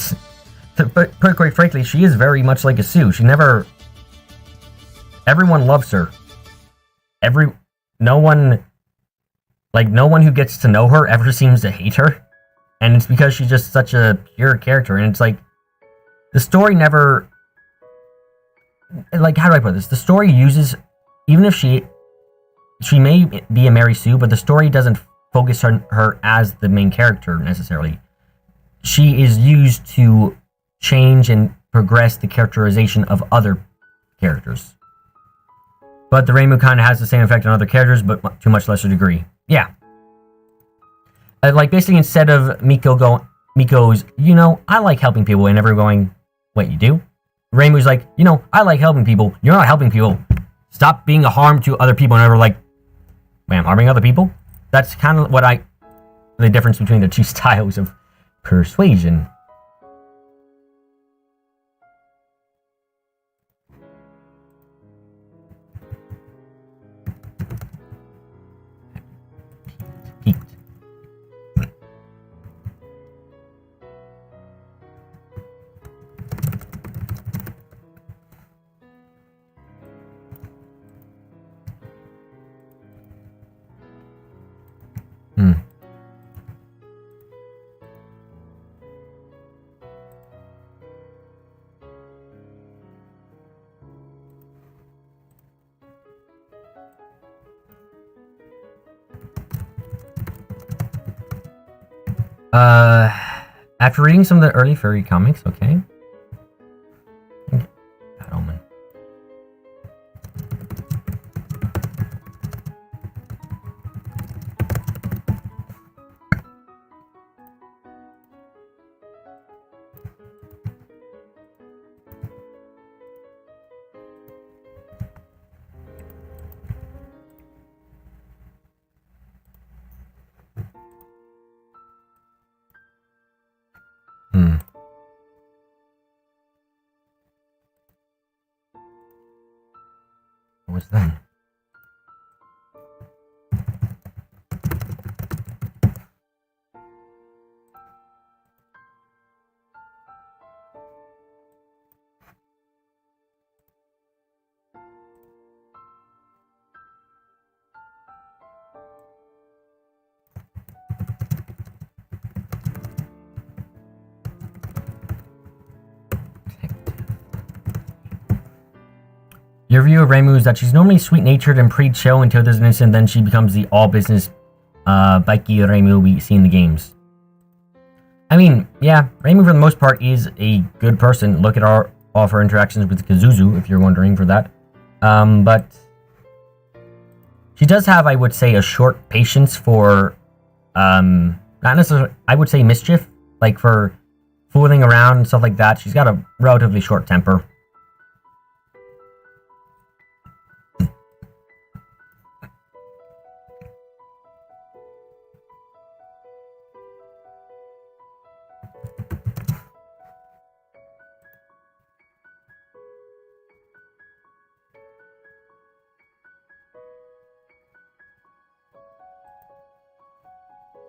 But quite frankly, she is very much like a Sue. She never... Everyone loves her. No one who gets to know her ever seems to hate her. And it's because she's just such a pure character. And it's like... The story never... Like, how do I put this? The story uses... Even if she may be a Mary Sue, but the story doesn't focus on her as the main character, necessarily. She is used to change and progress the characterization of other characters. But the Reimu kind of has the same effect on other characters, but to a much lesser degree. Yeah. Like, basically, instead of Miko's, you know, I like helping people, and everyone going, wait, you do? Reimu's like, you know, I like helping people. You're not helping people. Stop being a harm to other people. And everyone's like, wait, I'm harming other people? That's kind of what the difference between the two styles of persuasion. Pete. After reading some of the early furry comics, okay. Bad Omen. What was that? Your view of Reimu is that she's normally sweet-natured and pretty chill until there's an incident, then she becomes the all-business, bikey Reimu we see in the games. I mean, yeah, Reimu for the most part is a good person. Look at all of her interactions with Kazuzu, if you're wondering for that. But she does have, I would say, a short patience for, not necessarily, I would say mischief, like for fooling around and stuff like that. She's got a relatively short temper.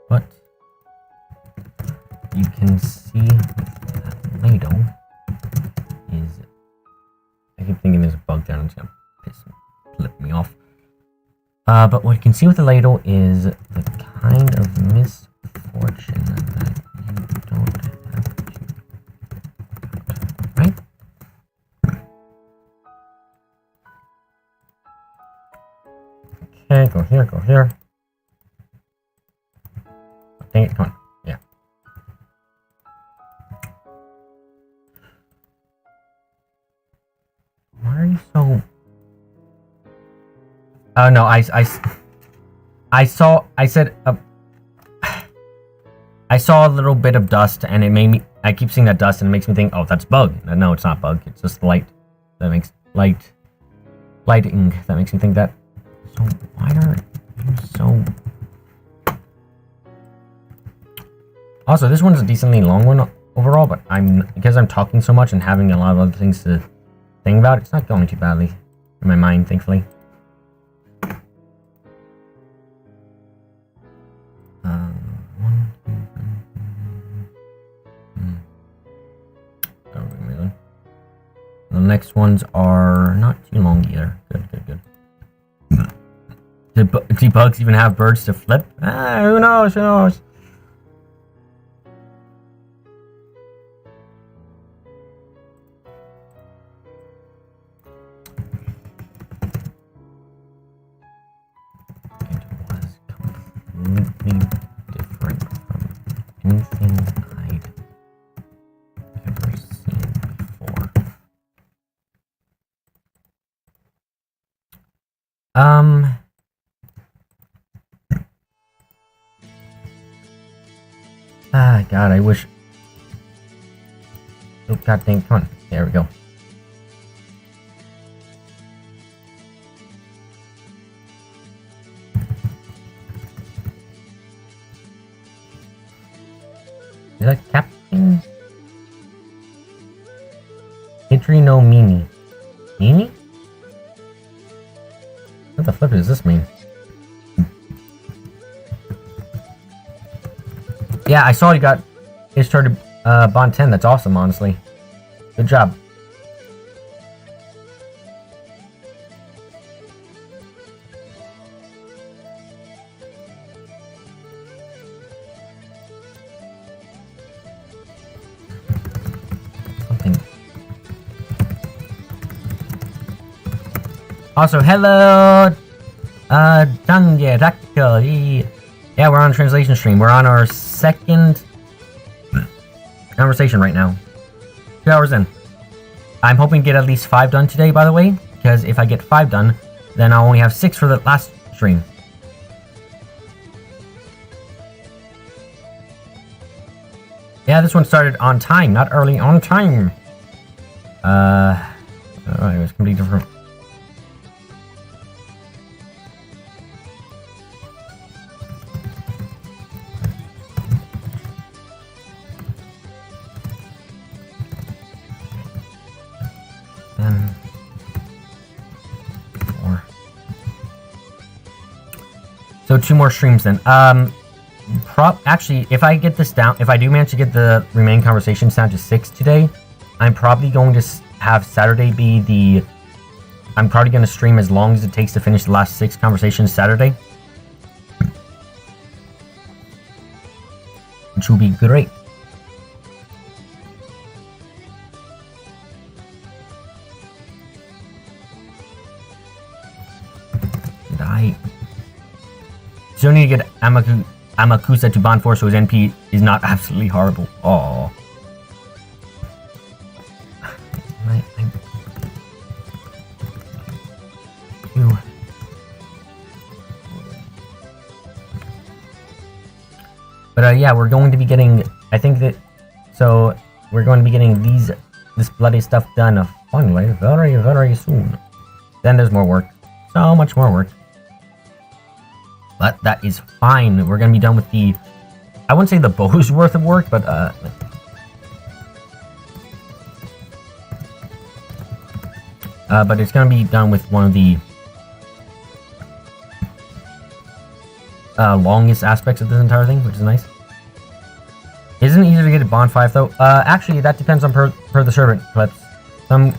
But you can see that ladle is... I keep thinking there's a bug down, it's gonna flip me off. But what you can see with the ladle is the kind of misfortune that you don't have to... Right? Okay, go here, go here. Dang it, come on. Yeah. Why are you so... Oh, no, I saw a little bit of dust, and it made me. I keep seeing that dust, and it makes me think, oh, that's bug. No, it's not bug. It's just light. That makes lighting. That makes me think that. So why are you so? Also, this one's a decently long one overall, but because I'm talking so much and having a lot of other things to think about, it's not going too badly in my mind, thankfully. The next ones are not too long either. Good. Do bugs even have birds to flip? Who knows? Completely different from anything I'd ever seen before. God, I wish. Oh, god dang, come on. There we go. Is that Captain? Hitri no Mimi. Mimi? What the flip does this mean? Yeah, I saw you got it started Bond 10. That's awesome, honestly. Good job. Also, hello, Dangye Rakko. Yeah, we're on a translation stream. We're on our second conversation right now. 2 hours in. I'm hoping to get at least 5 done today, by the way, because if I get 5 done, then I'll only have 6 for the last stream. Yeah, this one started on time, not early, on time. It was completely different. So 2 more streams then. Actually, if I get this down, if I do manage to get the remaining conversations down to 6 today, I'm probably going to have Saturday be the. I'm probably going to stream as long as it takes to finish the last 6 conversations Saturday, which will be great. So need to get Amakusa to Bond 4 so his NP is not absolutely horrible. Aww. But yeah, we're going to be getting, I think that, so we're going to be getting this bloody stuff done finally very, very soon. Then there's more work. So much more work. But that is fine. We're going to be done with the... I wouldn't say the bow's worth of work, but... but it's going to be done with one of the... longest aspects of this entire thing, which is nice. Isn't it easier to get a Bond 5, though? Actually, that depends on per the servant clips. Some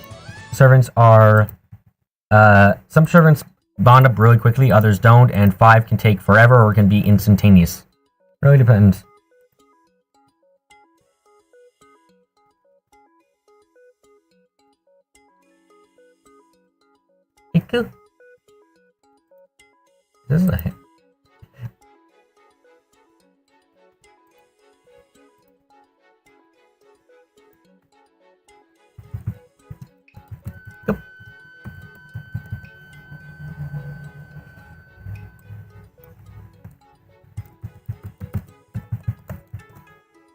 servants are... some servants... bond up really quickly, others don't, and 5 can take forever or can be instantaneous. Really depends. Iku. This is a hit.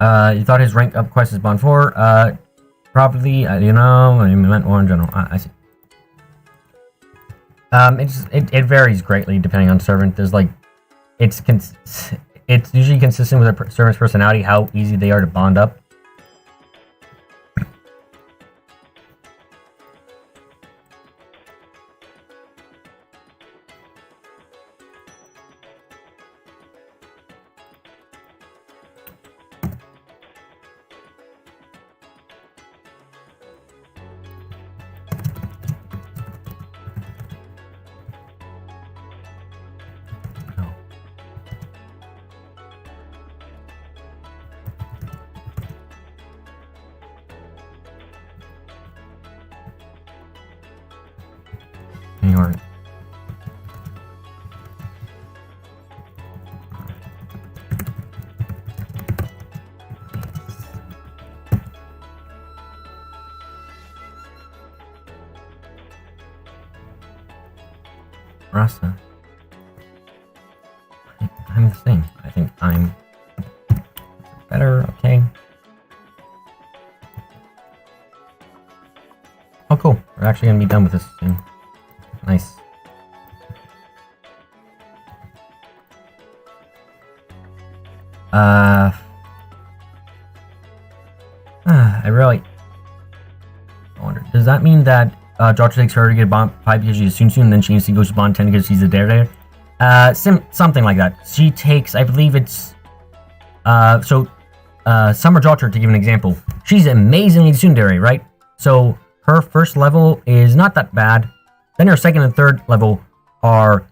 You thought his rank up quest is Bond 4? Probably, you know, I meant more in general. I see. It varies greatly depending on servant. There's like, it's usually consistent with a servant's personality, how easy they are to bond up. Alright. Rasa. I'm the same. I think I'm better, okay. Oh cool. We're actually gonna be done with this soon. Nice. I really wonder. Does that mean that Jotra takes her to get Bond 5 because she's soon, and then she goes to Bond 10 because she's a dare? Something like that. She takes, I believe it's Summer Jotra, to give an example. She's amazingly tsundere, right? So her first level is not that bad. Then her second and third level are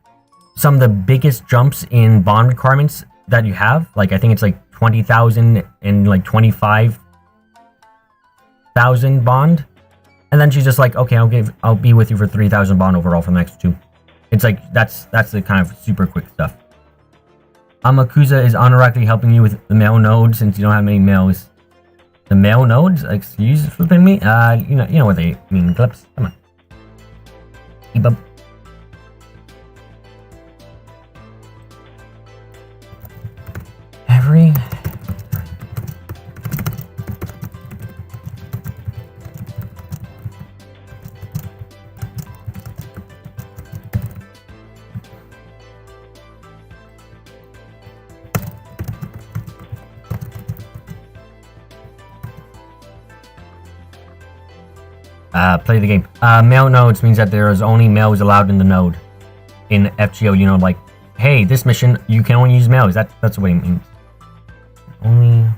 some of the biggest jumps in bond requirements that you have. Like, I think it's like 20,000 and like 25,000 bond. And then she's just like, okay, I'll be with you for 3,000 bond overall for the next 2. It's like, that's the kind of super quick stuff. Amakusa is unironically helping you with the male nodes since you don't have many males. The male nodes? Excuse flipping me? You know what they mean, Clips. Come on. Keep up. Every... play the game. Male nodes means that there is only males allowed in the node. In FGO, you know, like, hey, this mission, you can only use males. That's what it means. Only...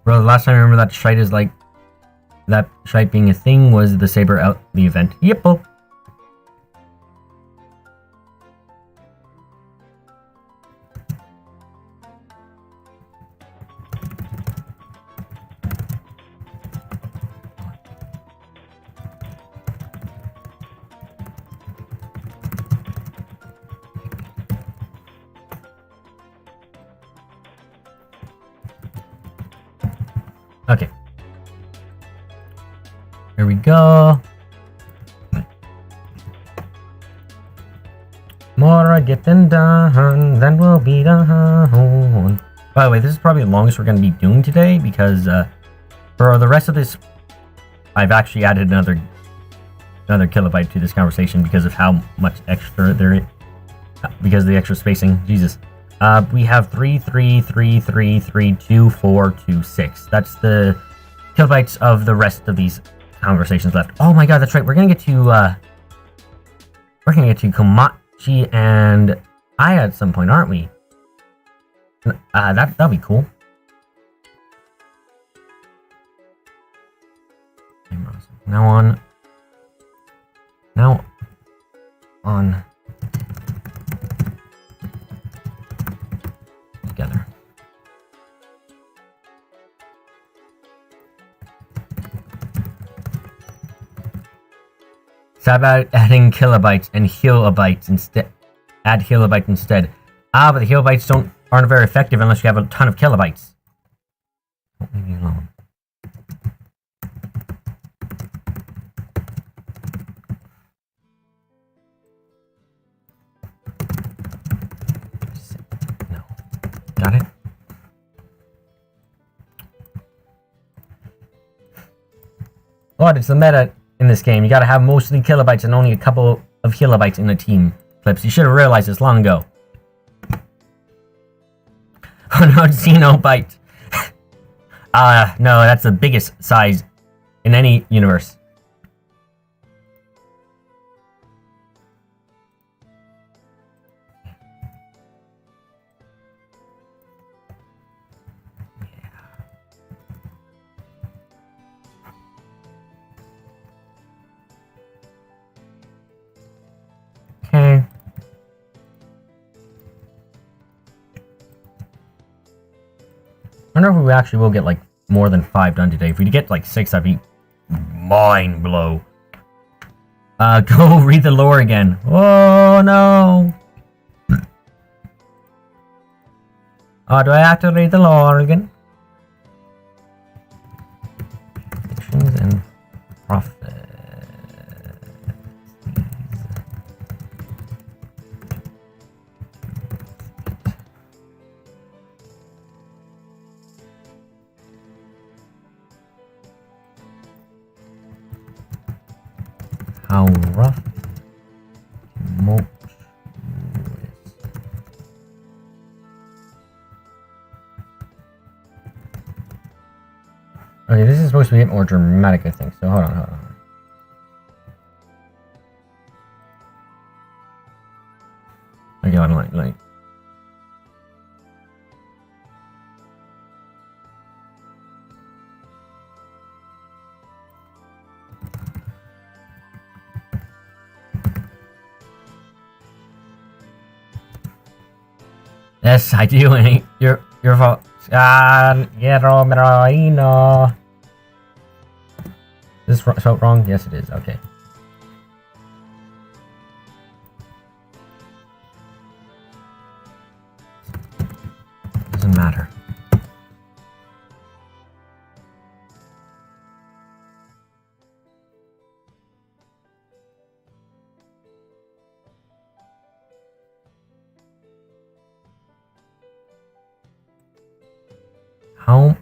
Bro, the last time I remember that shite is like... That shite being a thing was the Saber out the event. Yep. Okay. Here we go. More getting done, then we'll be done. By the way, this is probably the longest we're going to be doing today because for the rest of this, I've actually added another kilobyte to this conversation because of how much extra there is, because of the extra spacing. Jesus. We have 3, 3, 3, 3, 3, 2, 4, 2, 6. That's the kilobytes of the rest of these conversations left. Oh my god, that's right. We're gonna get to Komachi and Aya at some point, aren't we? That'll be cool. Now on So how about adding kilobytes and healobytes instead? Add healobytes instead. Ah, but the healobytes aren't very effective unless you have a ton of kilobytes. Don't leave me alone. No. Got it? What? It's the meta in this game. You gotta have mostly kilobytes and only a couple of healobytes in a team. Clips. You should have realized this long ago. Oh no, Xenobyte. No, that's the biggest size in any universe. Okay. I wonder if we actually will get like more than 5 done today. If we get like 6, that'd be mind blow. Go read the lore again. Oh no. Oh, do I have to read the lore again? Predictions and prophecies. How rough most is. Okay, this is supposed to be a bit more dramatic, I think. So hold on. Okay, I don't like. Yes, I do, and your fault. Is this spelled wrong? Yes, it is. Okay. Doesn't matter. How?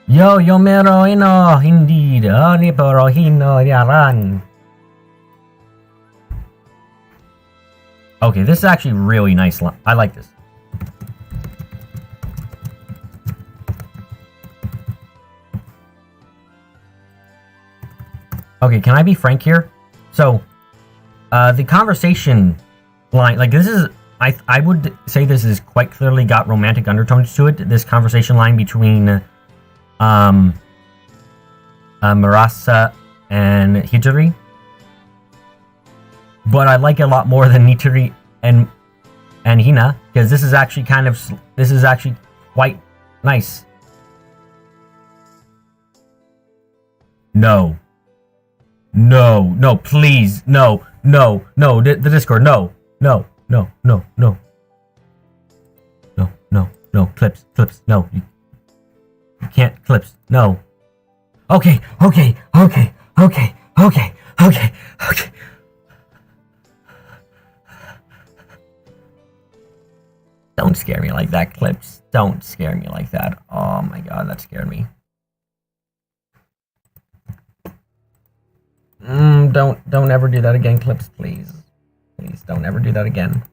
Yo mero ino, indeed. Ni pero hino yaran. Okay, this is actually really nice. I like this. Okay, can I be frank here? So, the conversation line, like this is, I would say this is quite clearly got romantic undertones to it. This conversation line between, Marasa and Hijiri. But I like it a lot more than Nitori and Hina, because this is actually quite nice. No, please, no, the Discord, no, clips, no, you can't, clips, no. Okay. Don't scare me like that, Clips. Don't scare me like that. Oh my god, that scared me. Don't ever do that again, Clips, please. Please, don't ever do that again.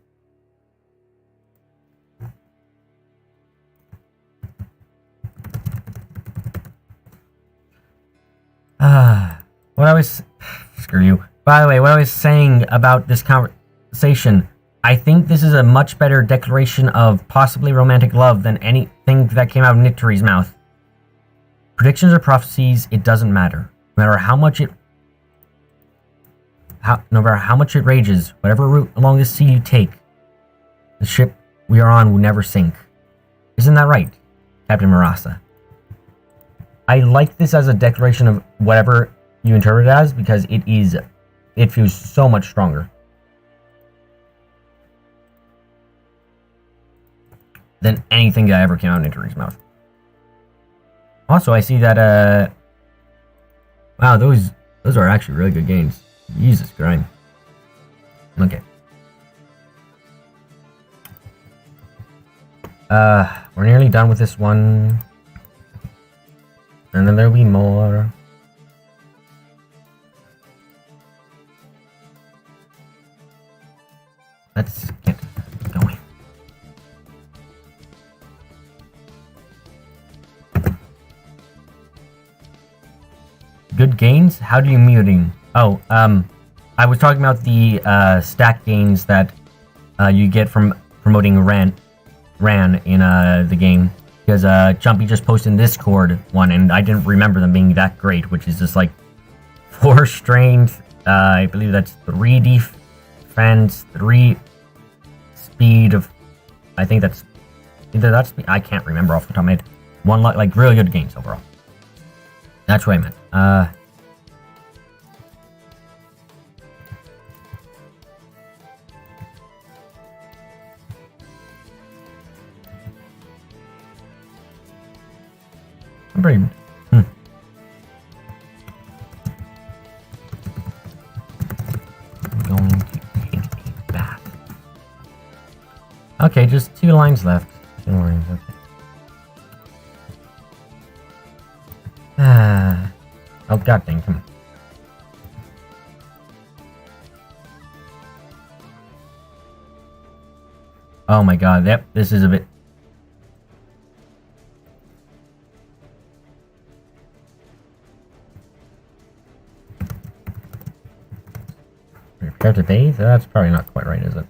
Screw you. By the way, what I was saying about this conversation, I think this is a much better declaration of possibly romantic love than anything that came out of Nitori's mouth. Predictions or prophecies, it doesn't matter. No matter how much it rages, whatever route along the sea you take, the ship we are on will never sink. Isn't that right, Captain Marasa? I like this as a declaration of whatever you interpret it as, because it feels so much stronger than anything that ever came out of Ninjari's mouth. Also, I see that, wow, those are actually really good games. Jesus Christ. Okay. We're nearly done with this one. And then there'll be more. Let's get going. Good gains? How do you muting? Oh, I was talking about the stack gains that you get from promoting Ran in the game, because Jumpy just posted in Discord one, and I didn't remember them being that great, which is just like 4 strength, I believe that's 3 defense, 3 speed of, I think that's either that's, I can't remember off the top of my head. 1 like really good gains overall. That's what I meant. I'm pretty. I'm going to take a bath. Okay, just 2 lines left. 2 lines, okay. Oh god dang, come on. Oh my god, yep, this is a bit. Prepare to bathe? That's probably not quite right, is it?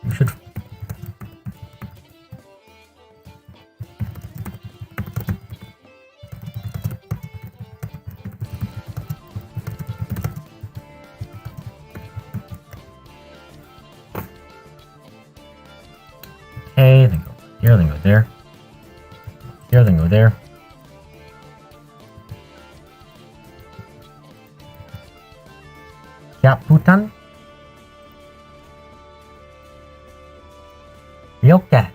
We should. Okay, then go here, then go there. Here, then go there. Caputan? Okay.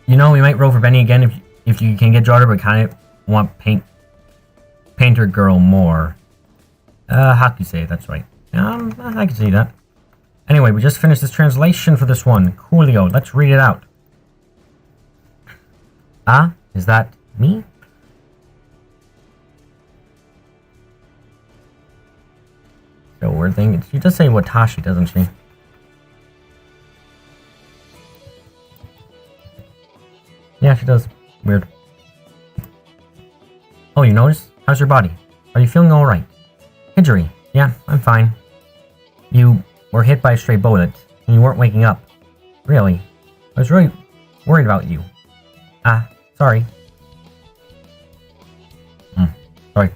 You know, we might roll for Benny again if you can get Jordan, but kind of want Painter Girl more. How can you say it? That's right. I can see that. Anyway, we just finished this translation for this one. Coolio, let's read it out. Ah, is that me? So weird thing. She does say Watashi, doesn't she? Yeah, she does. Weird. Oh, you noticed? How's your body? Are you feeling alright? Injury. Yeah, I'm fine. You were hit by a stray bullet, and you weren't waking up. Really? I was really worried about you. Ah, sorry. Sorry.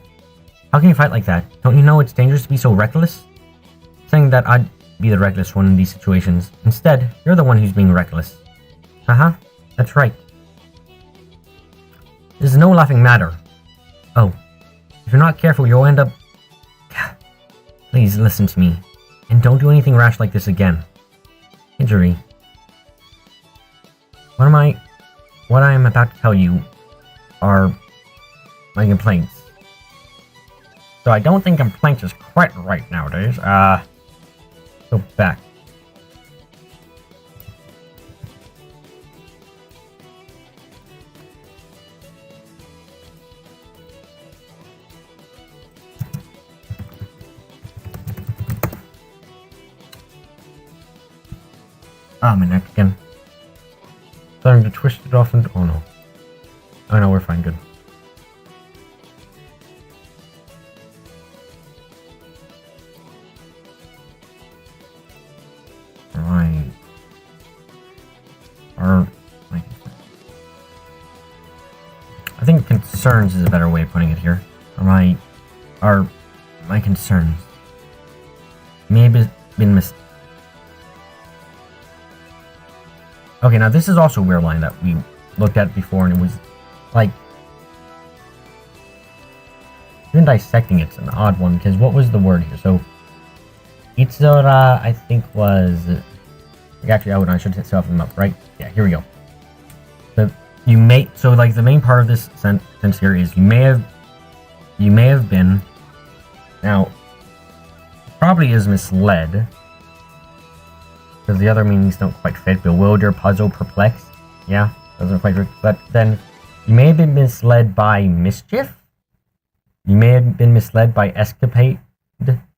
How can you fight like that? Don't you know it's dangerous to be so reckless? Saying that I'd be the reckless one in these situations. Instead, you're the one who's being reckless. That's right. This is no laughing matter. Oh, if you're not careful, you'll end up... Please listen to me, and don't do anything rash like this again. Injury. What I am about to tell you are my complaints. So I don't think complaints is quite right nowadays. Go back. Ah, my neck again. Starting to twist it off and... Oh no. Oh no, we're fine, good. Right. I think concerns is a better way of putting it here. My concerns. Maybe been missed. Okay, now this is also a weird line that we looked at before, and it was like even dissecting it's an odd one because what was the word here? So Itzora, I think was actually I should set them up, right? Yeah, here we go. So like the main part of this sentence here is you may have been. Now probably is misled because the other meanings don't quite fit. Bewilder, puzzle, perplex. Yeah, doesn't quite fit. But then you may have been misled by mischief. You may have been misled by escapade.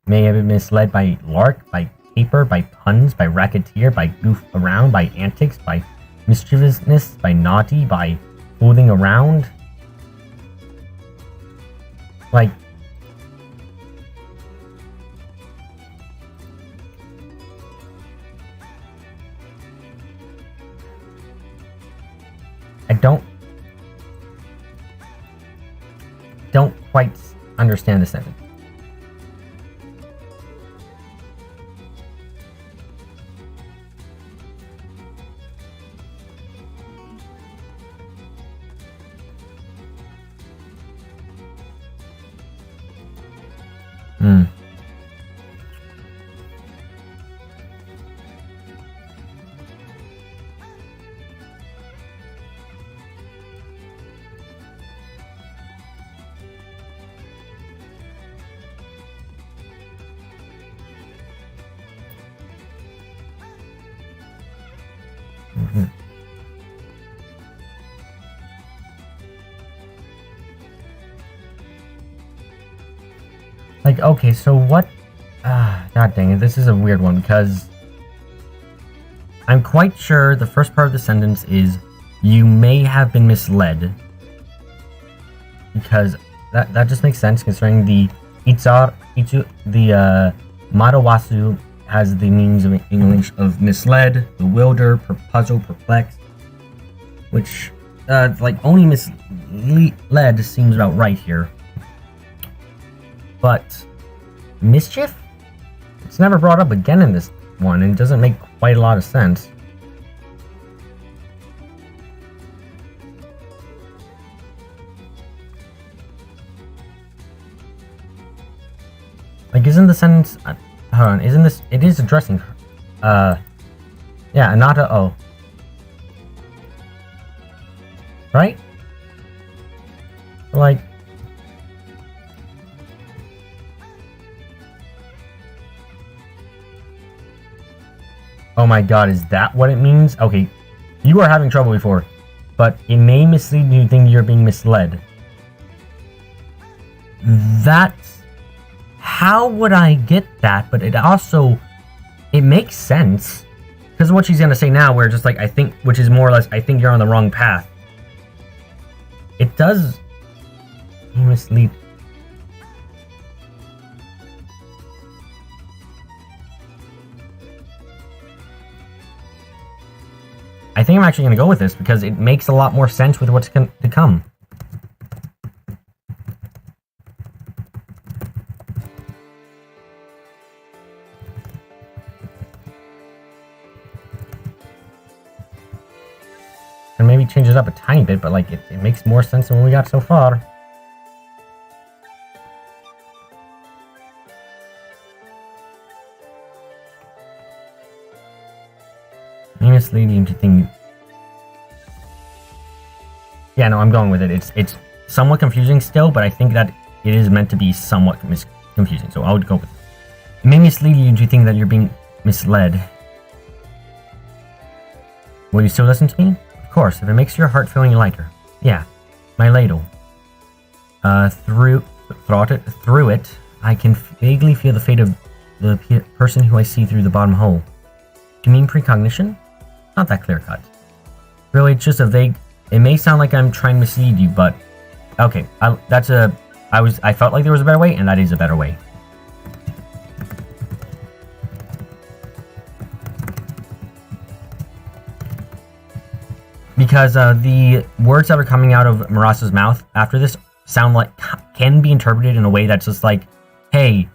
May have been misled by lark, by caper, by puns, by racketeer, by goof around, by antics, by mischievousness, by naughty, by fooling around. Like, I don't quite understand the sentence. Like, okay, so what? God dang it, this is a weird one because I'm quite sure the first part of the sentence is you may have been misled because that just makes sense considering the Madawasu has the meanings of English of misled, bewilder, puzzle, perplex, which like only misled seems about right here. But mischief? It's never brought up again in this one, and it doesn't make quite a lot of sense. Like, isn't the sentence... hold on, isn't this... It is addressing her. Yeah, Anata O. Right? Like... Oh my god, is that what it means? Okay, you were having trouble before, but it may mislead you to think you're being misled. That's... How would I get that? But it also... It makes sense. Because of what she's gonna say now, where just like, I think, which is more or less, I think you're on the wrong path. It does... mislead... I think I'm actually going to go with this because it makes a lot more sense with what's to come. And maybe change it up a tiny bit, but like it makes more sense than what we got so far. Misleading to think. Yeah, no, I'm going with it. It's somewhat confusing still, but I think that it is meant to be somewhat confusing, so I would go with it. It may mislead you to think that you're being misled. Will you still listen to me? Of course, if it makes your heart feeling lighter. Yeah, my ladle. Through it, I can vaguely feel the fate of the person who I see through the bottom hole. Do you mean precognition? not that clear cut. Really, it's just a vague... It may sound like I'm trying to mislead you, but... Okay, I felt like there was a better way, and that is a better way. Because the words that are coming out of Murasa's mouth after this sound like... can be interpreted in a way that's just like, hey,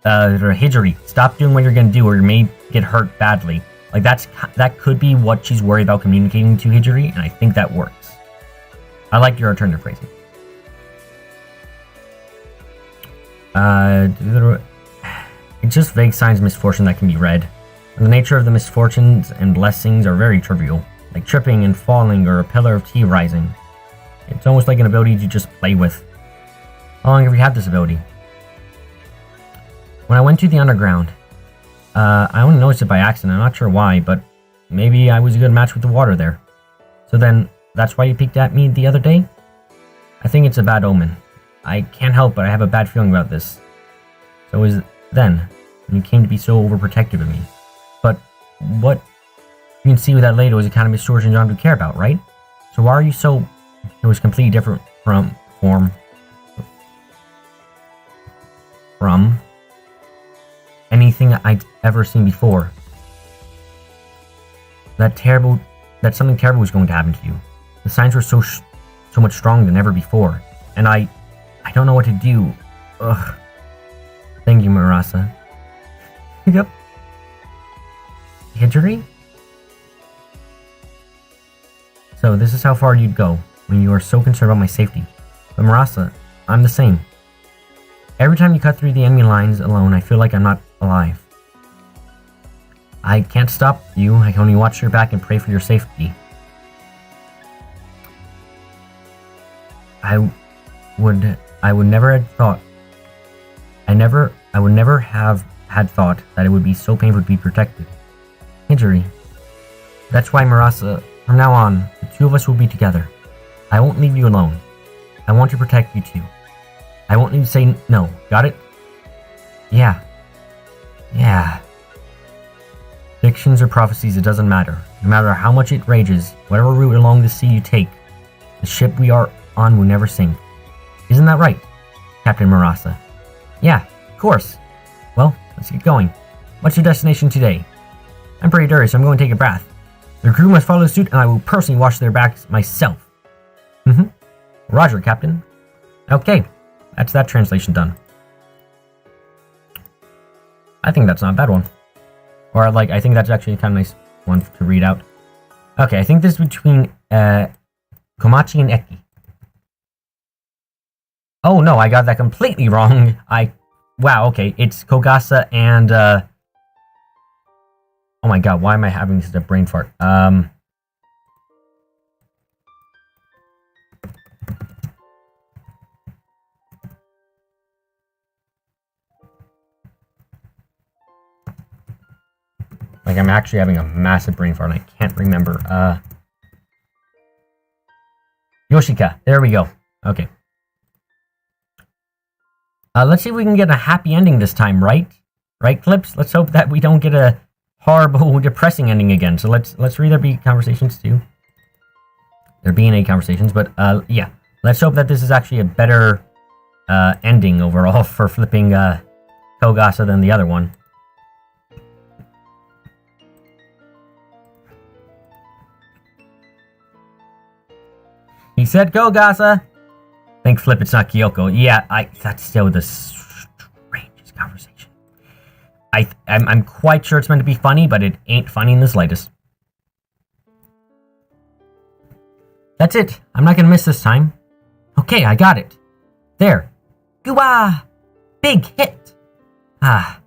Hijiri, stop doing what you're gonna do or you may get hurt badly. Like, that could be what she's worried about communicating to Hijiri, and I think that works. I like your alternative phrasing. It's just vague signs of misfortune that can be read. The nature of the misfortunes and blessings are very trivial, like tripping and falling or a pillar of tea rising. It's almost like an ability to just play with. How long have you had this ability? When I went to the underground, I only noticed it by accident. I'm not sure why, but maybe I was a good match with the water there. So then, that's why you peeked at me the other day? I think it's a bad omen. I can't help but I have a bad feeling about this. So it was then, when you came to be so overprotective of me. But what you can see with that later was the kind of misfortune you don't care about, right? So why are you so... It was completely different from anything I'd ever seen before. That something terrible was going to happen to you. The signs were so much stronger than ever before, and I don't know what to do. Ugh. Thank you, Murasa. Yep. Hijiri? So this is how far you'd go when you are so concerned about my safety. But Murasa, I'm the same. Every time you cut through the enemy lines alone, I feel like I'm not alive. I can't stop you. I can only watch your back and pray for your safety. I would never have thought that it would be so painful to be protected. Hijiri. That's why, Murasa, from now on, the two of us will be together. I won't leave you alone. I want to protect you too. I won't need to say no. Got it? Yeah. Yeah. Fictions or prophecies, it doesn't matter. No matter how much it rages, whatever route along the sea you take, the ship we are on will never sink. Isn't that right, Captain Murasa? Yeah, of course. Well, let's get going. What's your destination today? I'm pretty dirty, so I'm going to take a bath. The crew must follow suit, and I will personally wash their backs myself. Roger, Captain. Okay, that's that translation done. I think that's not a bad one. Or, like, I think that's actually a kind of nice one to read out. Okay, I think this is between Komachi and Eki. Oh no, I got that completely wrong. Wow, okay, it's Kogasa and, oh my god, why am I having such a brain fart? Like, I'm actually having a massive brain fart and I can't remember. Yoshika, there we go. Okay. Let's see if we can get a happy ending this time, right? Right, Clips? Let's hope that we don't get a horrible, depressing ending again. So let's read there be conversations too. There being any conversations, but yeah. Let's hope that this is actually a better ending overall for flipping Kogasa than the other one. He said Kogasa! Think flip, it's not Kyoko. Yeah, that's still the strangest conversation. I'm quite sure it's meant to be funny, but it ain't funny in the slightest. That's it. I'm not gonna miss this time. Okay, I got it. There. Gua! Big hit! At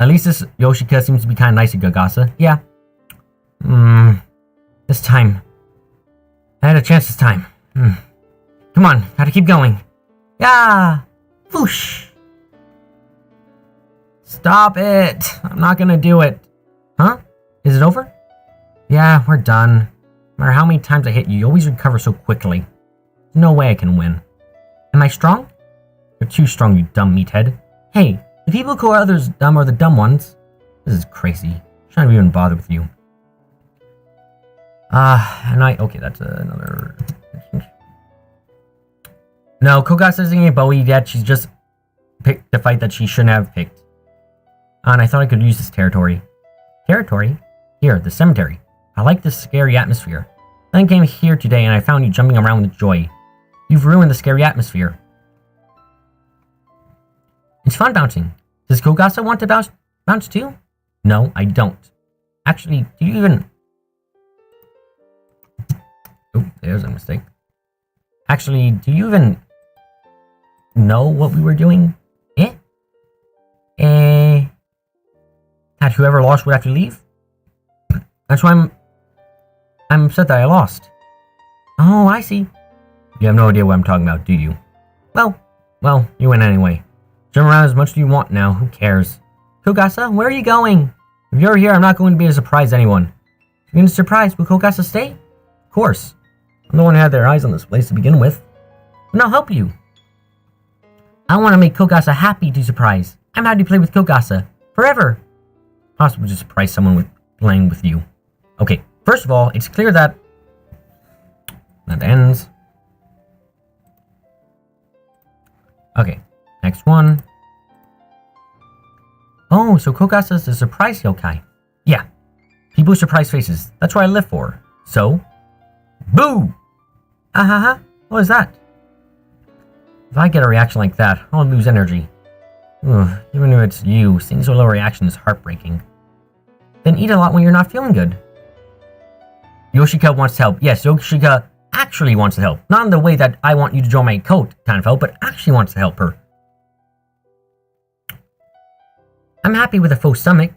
least this Yoshika seems to be kind of nice to Kogasa. Yeah. This time. I had a chance this time. Come on, gotta keep going. Yeah! Whoosh! Stop it! I'm not gonna do it. Huh? Is it over? Yeah, we're done. No matter how many times I hit you, you always recover so quickly. There's no way I can win. Am I strong? You're too strong, you dumb meathead. Hey, the people who call others dumb are the dumb ones. This is crazy. I'm trying to even bother with you. Okay, that's another... No, Kogasa isn't getting bullied yet. She's just picked the fight that she shouldn't have picked. And I thought I could use this territory. Territory? Here, the cemetery. I like this scary atmosphere. Then I came here today and I found you jumping around with joy. You've ruined the scary atmosphere. It's fun bouncing. Does Kogasa want to bounce too? No, I don't. Actually, do you even... Oh, there's a mistake. Actually, do you even know what we were doing? That whoever lost would have to leave? That's why I'm upset that I lost. Oh, I see. You have no idea what I'm talking about, do you? Well, you win anyway. Jump around as much as you want now, who cares? Kogasa, where are you going? If you're here, I'm not going to be able to surprise anyone. If you're going to surprise, will Kogasa stay? Of course. I'm the one who had their eyes on this place to begin with. And I'll help you. I want to make Kogasa happy to surprise. I'm happy to play with Kogasa. Forever. Possible to surprise someone with playing with you. Okay, first of all, it's clear that ends. Okay, next one. Oh, so Kogasa's a surprise yokai. Yeah, people with surprise faces. That's what I live for. So, boo! Ahaha, what is that? If I get a reaction like that, I'll lose energy. Ugh, even if it's you, seeing so low reaction is heartbreaking. Then eat a lot when you're not feeling good. Yoshika wants to help. Yes, Yoshika actually wants to help. Not in the way that I want you to draw my coat kind of help, but actually wants to help her. I'm happy with a full stomach.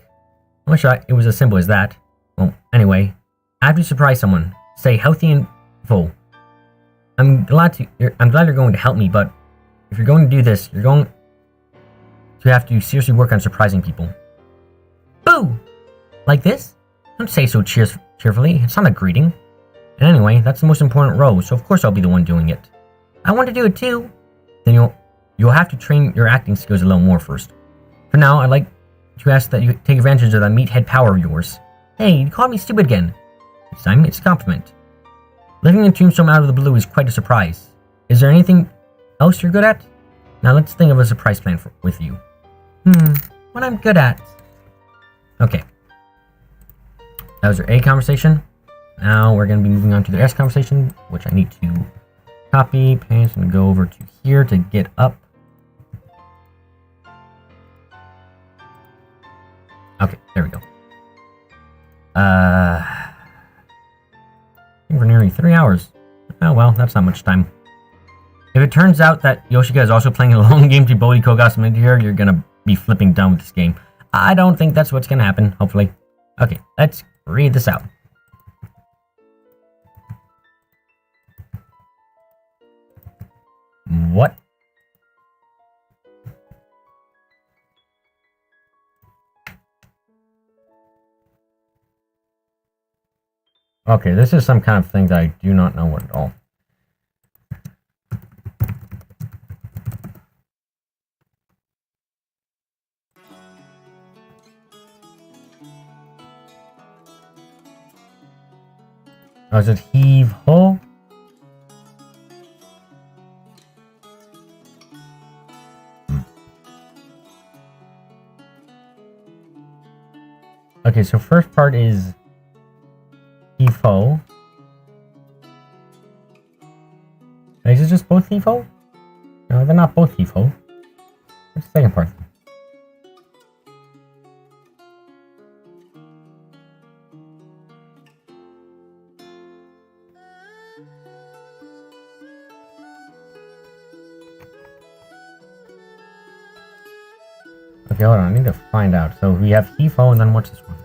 I wish it was as simple as that. Well, anyway, after you surprise someone, say healthy and full. I'm glad you're going to help me, but if you're going to do this, you're going to have to seriously work on surprising people. Boo! Like this? Don't say so cheerfully. It's not a greeting. And anyway, that's the most important role, so of course I'll be the one doing it. I want to do it too. Then you'll have to train your acting skills a little more first. For now, I'd like to ask that you take advantage of that meathead power of yours. Hey, you called me stupid again. This time, it's a compliment. Living in Tombstone out of the blue is quite a surprise. Is there anything else you're good at? Now let's think of a surprise plan with you. What I'm good at. Okay. That was your A conversation. Now we're going to be moving on to the S conversation, which I need to copy, paste, and go over to here to get up. Okay, there we go. I think we're nearly 3 hours. Oh well, that's not much time. If it turns out that Yoshika is also playing a long game to bully Kogasa here, you're gonna be flipping done with this game. I don't think that's what's gonna happen, hopefully. Okay, let's read this out. What? Okay, this is some kind of thing that I do not know what at all. Oh, is it heave ho? Okay, so first part is heave ho. Is it just both heave ho? No, they're not both heave ho. What's the second part? Okay, hold on, I need to find out. So we have heave ho, and then what's this one?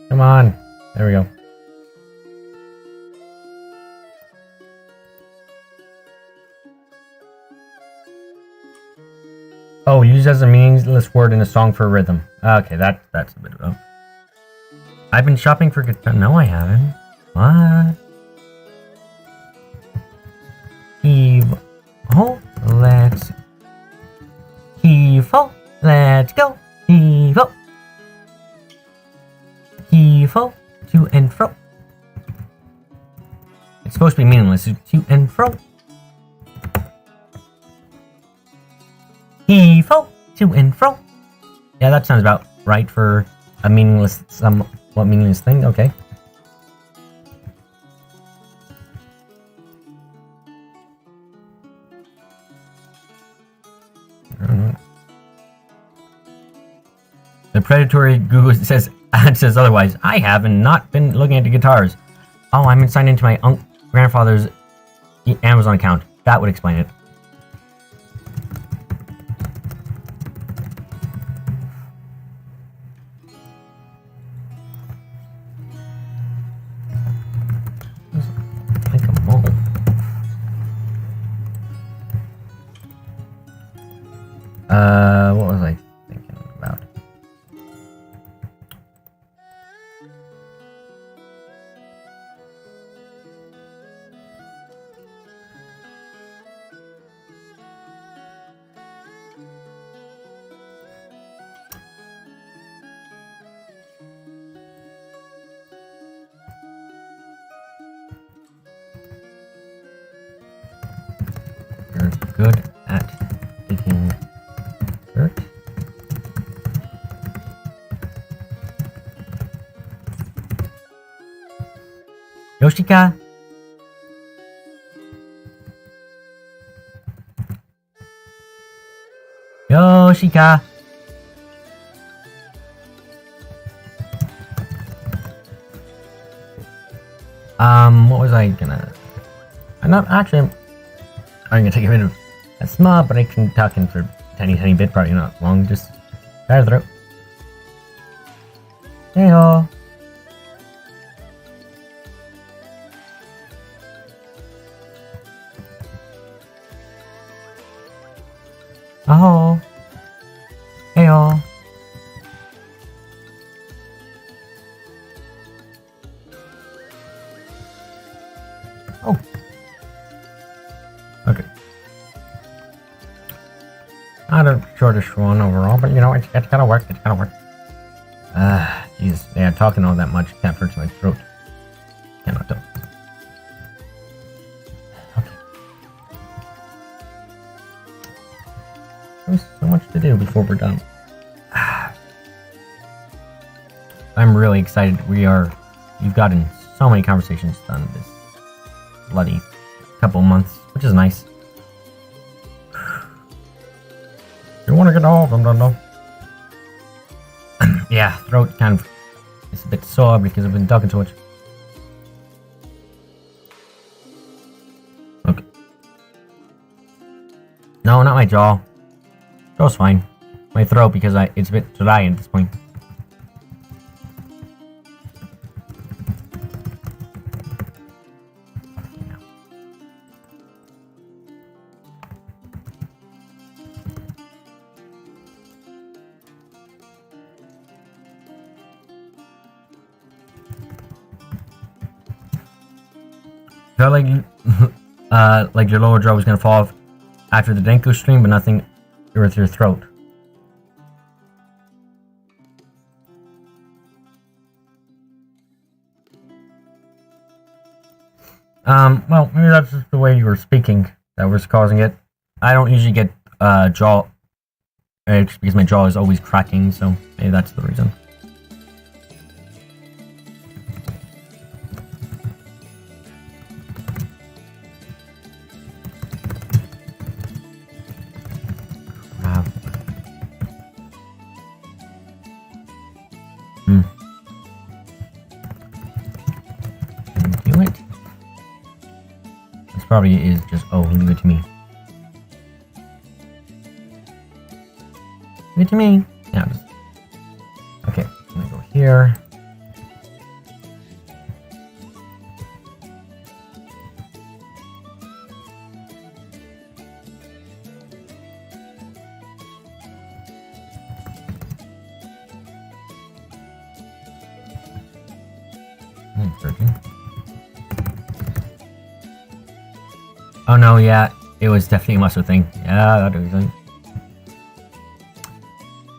Come on. There we go. Oh, used as a meaningless word in a song for a rhythm. Okay, that's a bit of a... I've been shopping for guitar. No, I haven't. What? Oh, let's Keifu. Let's go. Keifu. Keifu. To and fro. It's supposed to be meaningless. To and fro. Keifu. To and fro. Yeah, that sounds about right for a meaningless, somewhat meaningless thing. Okay. The predatory Google says otherwise. I haven't not been looking at the guitars. Oh, I'm signed into my grandfather's Amazon account. That would explain it. Like a mole. What was I thinking about? You're good at digging dirt. Yoshika! Yoshika! What was I gonna... I'm not actually... I'm gonna take a bit of a small, but I can talk in for a tiny bit, probably not long, just clear the throat. Hey-ho! Oh! Hey-ho! Oh! Okay. Not a shortish one overall, but you know, it's gotta work, it's gotta work. Jeez, yeah, talking all that much can't hurt my throat. Cannot do. Okay. There's so much to do before we're done. I'm really excited. You've gotten so many conversations done this bloody couple months, which is nice. You want to get all of them, don't know? Yeah, throat kind of is a bit sore because I've been talking so much. Okay. No, not my jaw. Jaw's fine. My throat because it's a bit dry at this point. Felt like your lower jaw was gonna fall off after the Denko stream, but nothing with your throat. Well, maybe that's just the way you were speaking that was causing it. I don't usually get jaw aches because my jaw is always cracking, so maybe that's the reason. Do it. This probably is just, oh, leave it to me. Leave it to me. Yeah, just, okay, I'm gonna go here. Searching. Oh no, yeah, it was definitely a muscle thing. Yeah, that was it.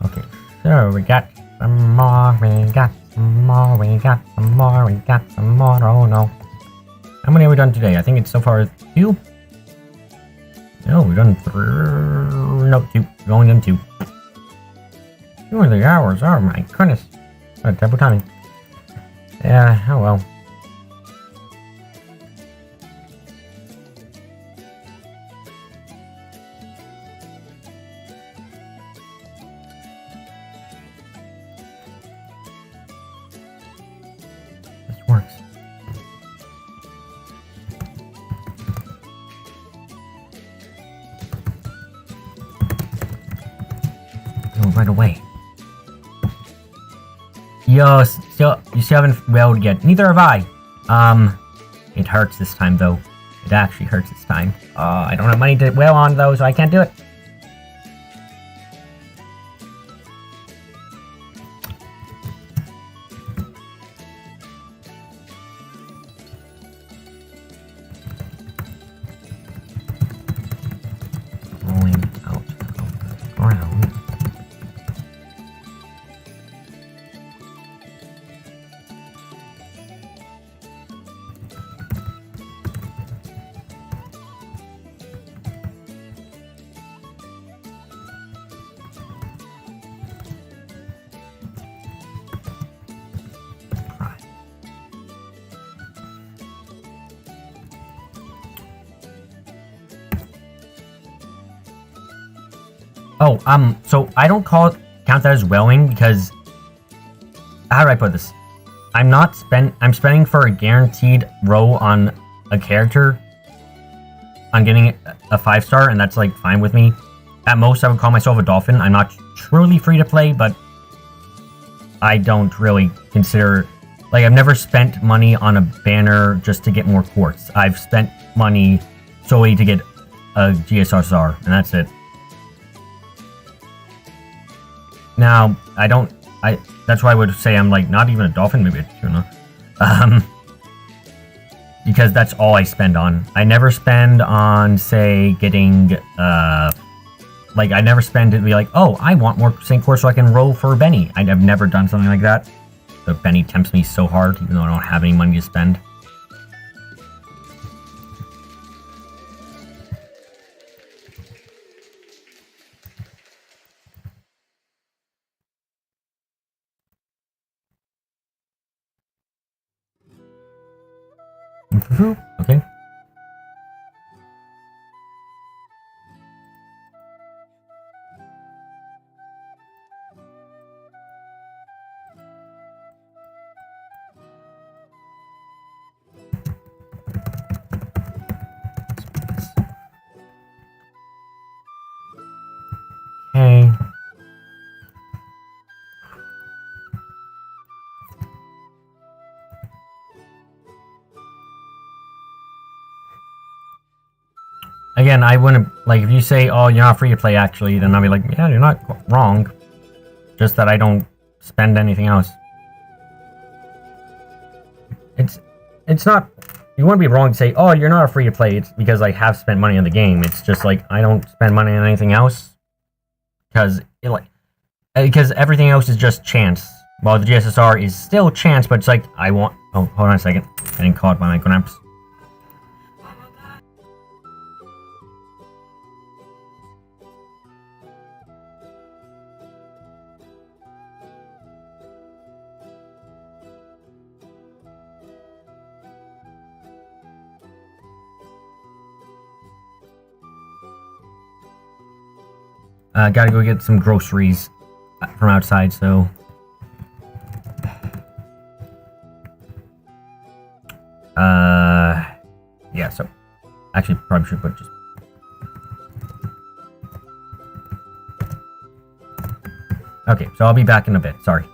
Okay, so we got some more, we got some more, we got some more, we got some more. Oh no. How many have we done today? I think it's so far 2. No, we've done 3. No, 2. We've only done 2. 2 of the hours. Oh my goodness. What a terrible timing. Yeah, oh well. This works. Go right away. Yo, you still haven't wailed yet. Neither have I. It hurts this time though. It actually hurts this time. I don't have money to wail on though, so I can't do it. Rolling out of the ground. Oh, so I don't count that as wailing because how do I put this? I'm spending for a guaranteed row on a character. I'm getting a 5-star, and that's like fine with me. At most, I would call myself a dolphin. I'm not truly free to play, but I don't really consider like I've never spent money on a banner just to get more quartz. I've spent money solely to get a GSR, and that's it. Now, that's why I would say I'm like not even a dolphin, maybe a tuna. Because that's all I spend on. I never spend on, say, getting, like, I never spend to be like, oh, I want more St. Core so I can roll for Benny. I've never done something like that. So Benny tempts me so hard, even though I don't have any money to spend. Okay. Okay. Again, I wouldn't, like, if you say, oh, you're not free to play, actually, then I'll be like, yeah, you're not wrong. Just that I don't spend anything else. It's not, you wouldn't be wrong to say, oh, you're not free to play, it's because I have spent money on the game. It's just like, I don't spend money on anything else. Because everything else is just chance. While the GSSR is still chance, but it's like, oh, hold on a second. Getting caught by my cramps. Gotta go get some groceries from outside, so... Yeah, so... Actually, probably should put just... Okay, so I'll be back in a bit, sorry.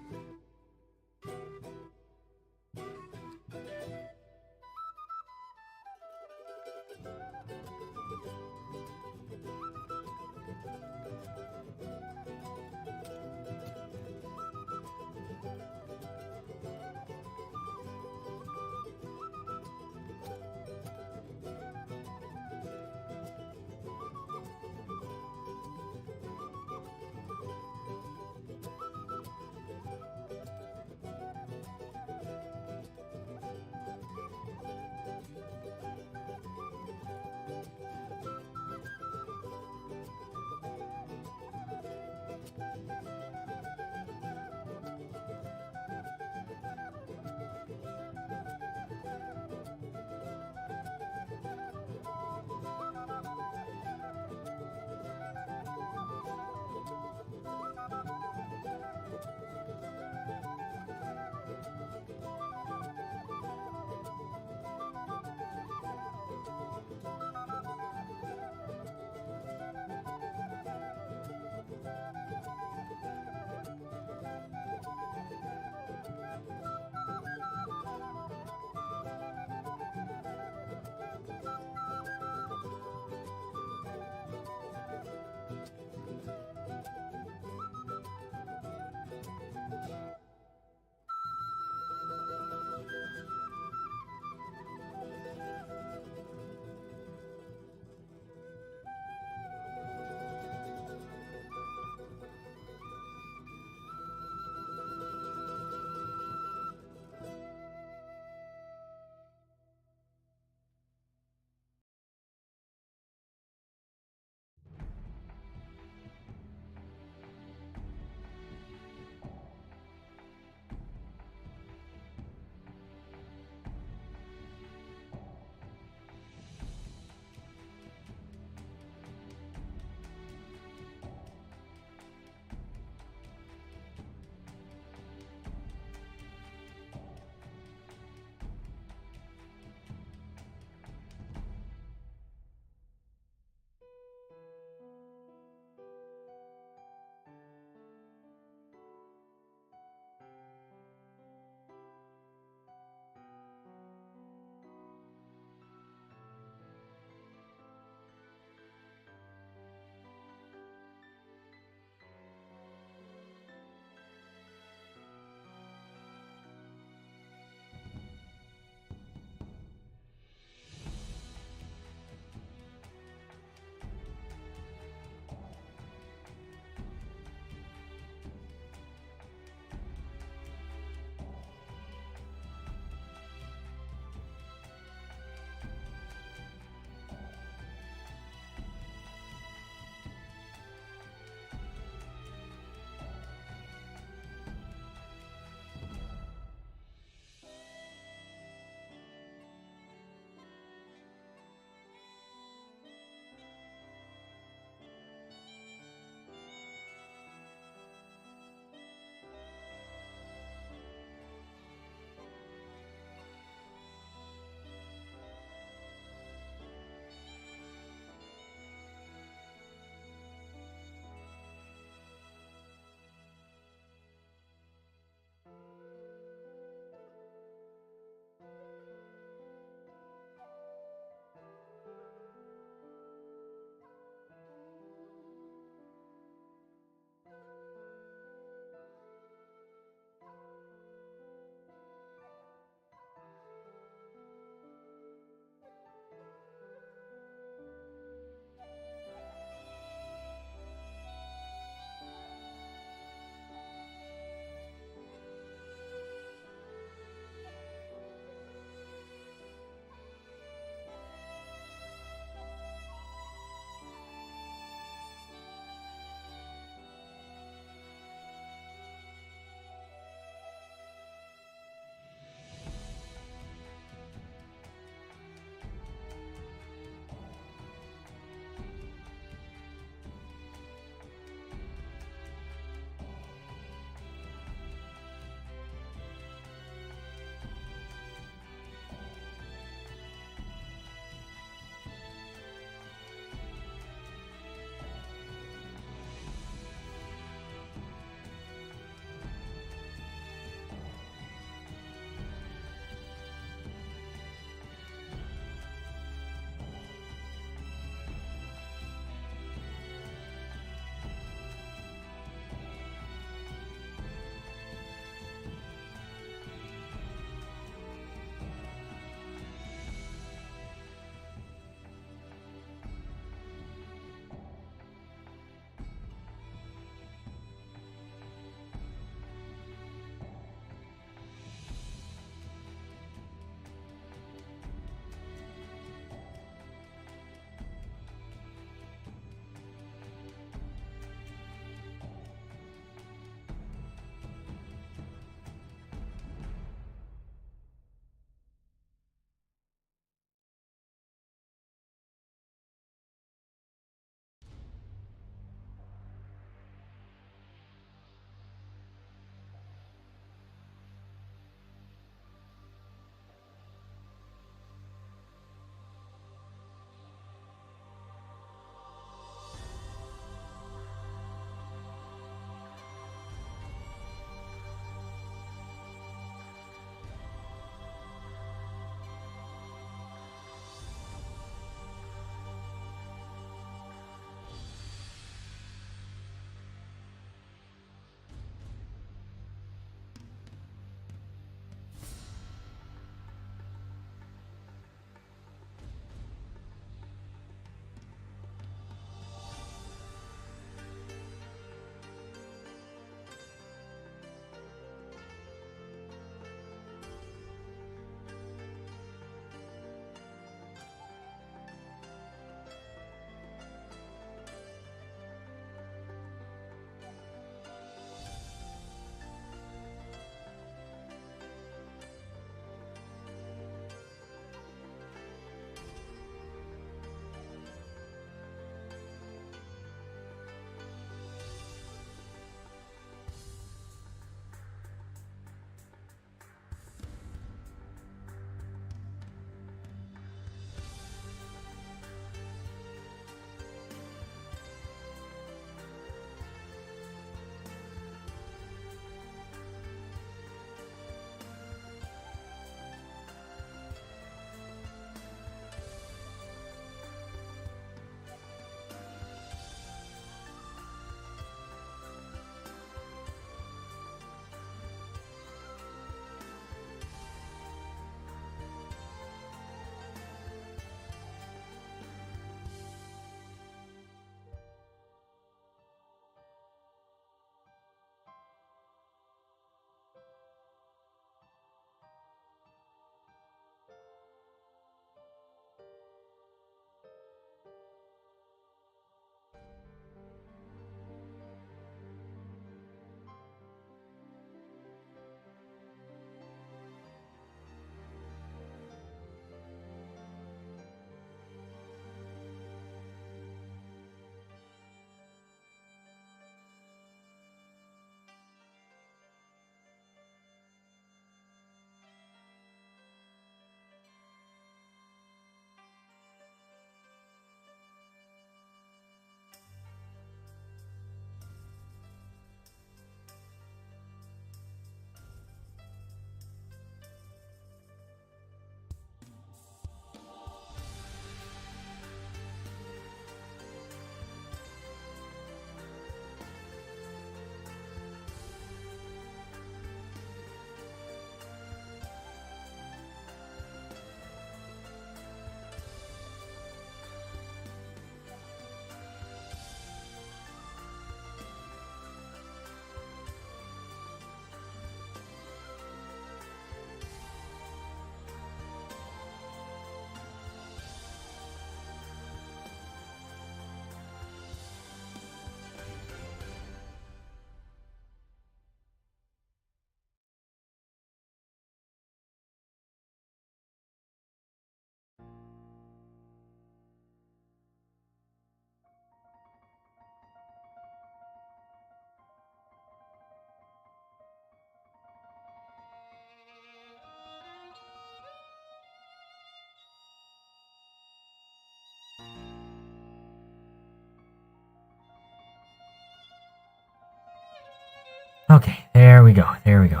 Okay, there we go. There we go.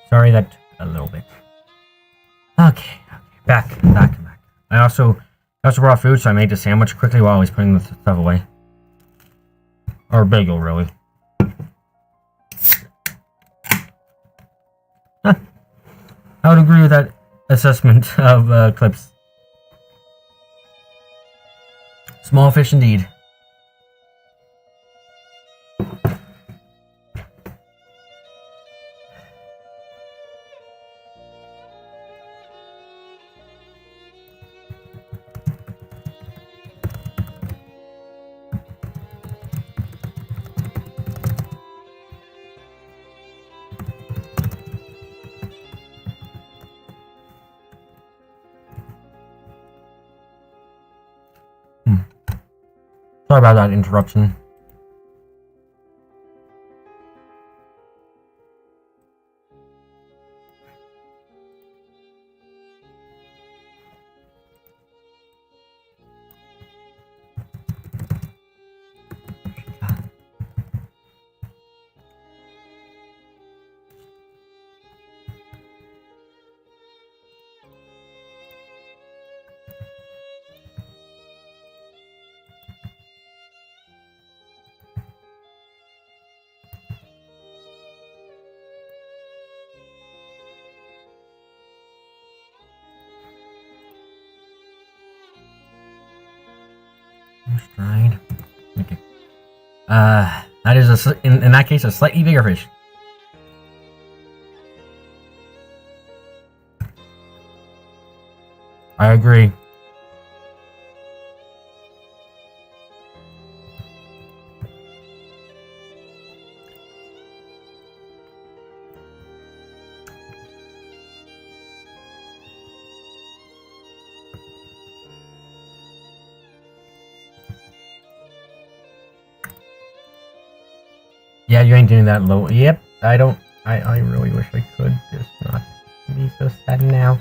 Sorry that took a little bit. Okay. Back. I also brought food, so I made the sandwich quickly while I was putting the stuff away. Or bagel, really. Huh. I would agree with that assessment of clips. Small fish indeed. Sorry about that interruption. Stride. Okay. That is in that case a slightly bigger fish. I agree. Yeah, you ain't doing that low. Yep, I don't. I really wish I could just not be so sad now.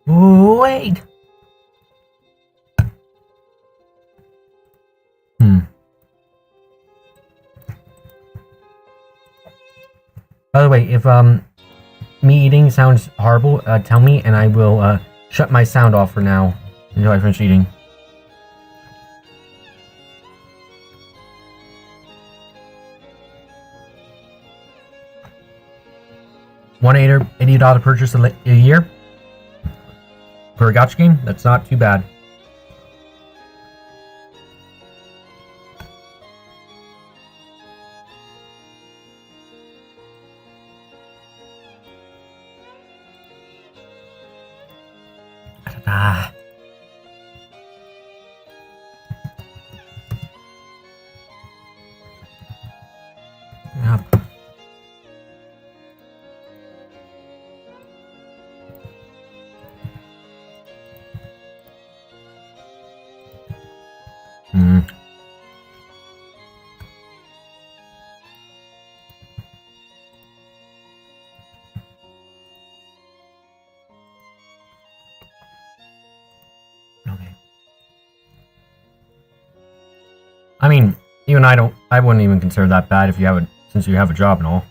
Wait. By the way, if me eating sounds horrible, tell me and I will shut my sound off for now until I finish eating. $180 purchase a year for a gacha game. That's not too bad. Ah. Yep. Okay. I mean, even I wouldn't even consider that bad if you have since you have a job and all.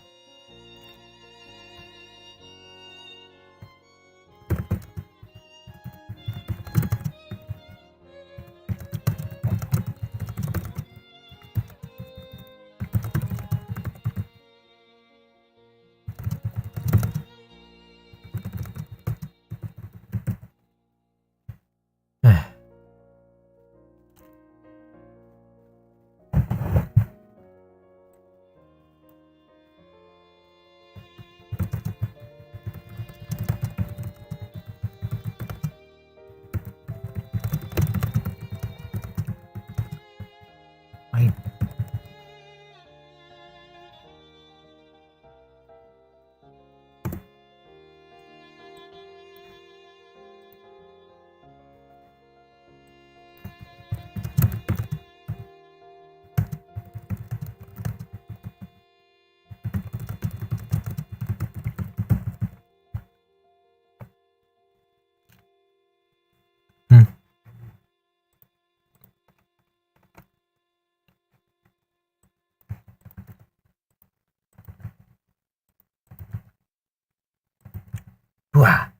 Hooah.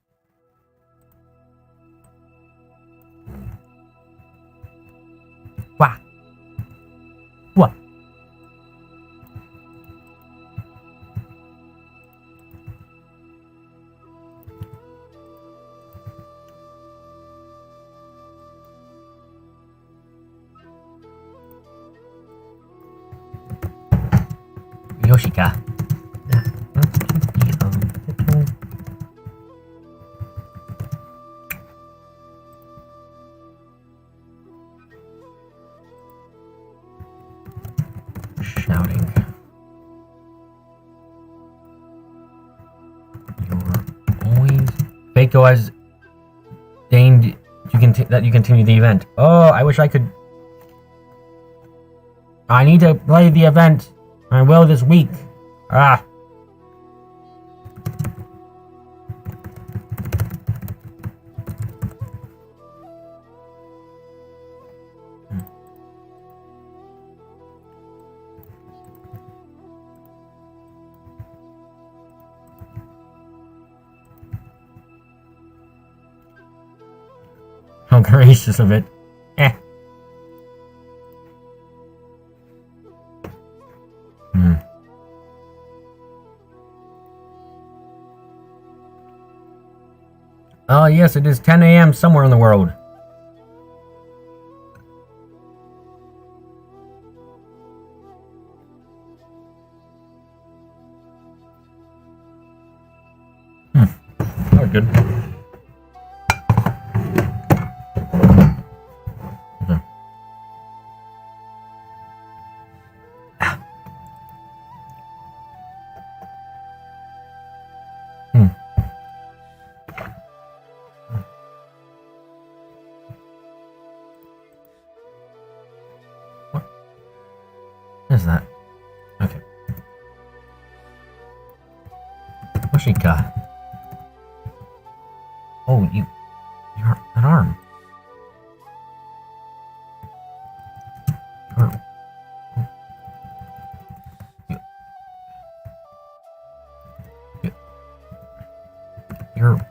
Wah. Wah. Yoshika. Shouting. You're always Faco has deigned that you continue the event. Oh, I wish I could. I need to play the event. I will this week. Ah. How gracious of it. Eh. Oh, yes, it is 10 a.m. somewhere in the world. That was good. Okay. What is that? Okay. Yoshika. Oh, you're an arm. Oh. You're an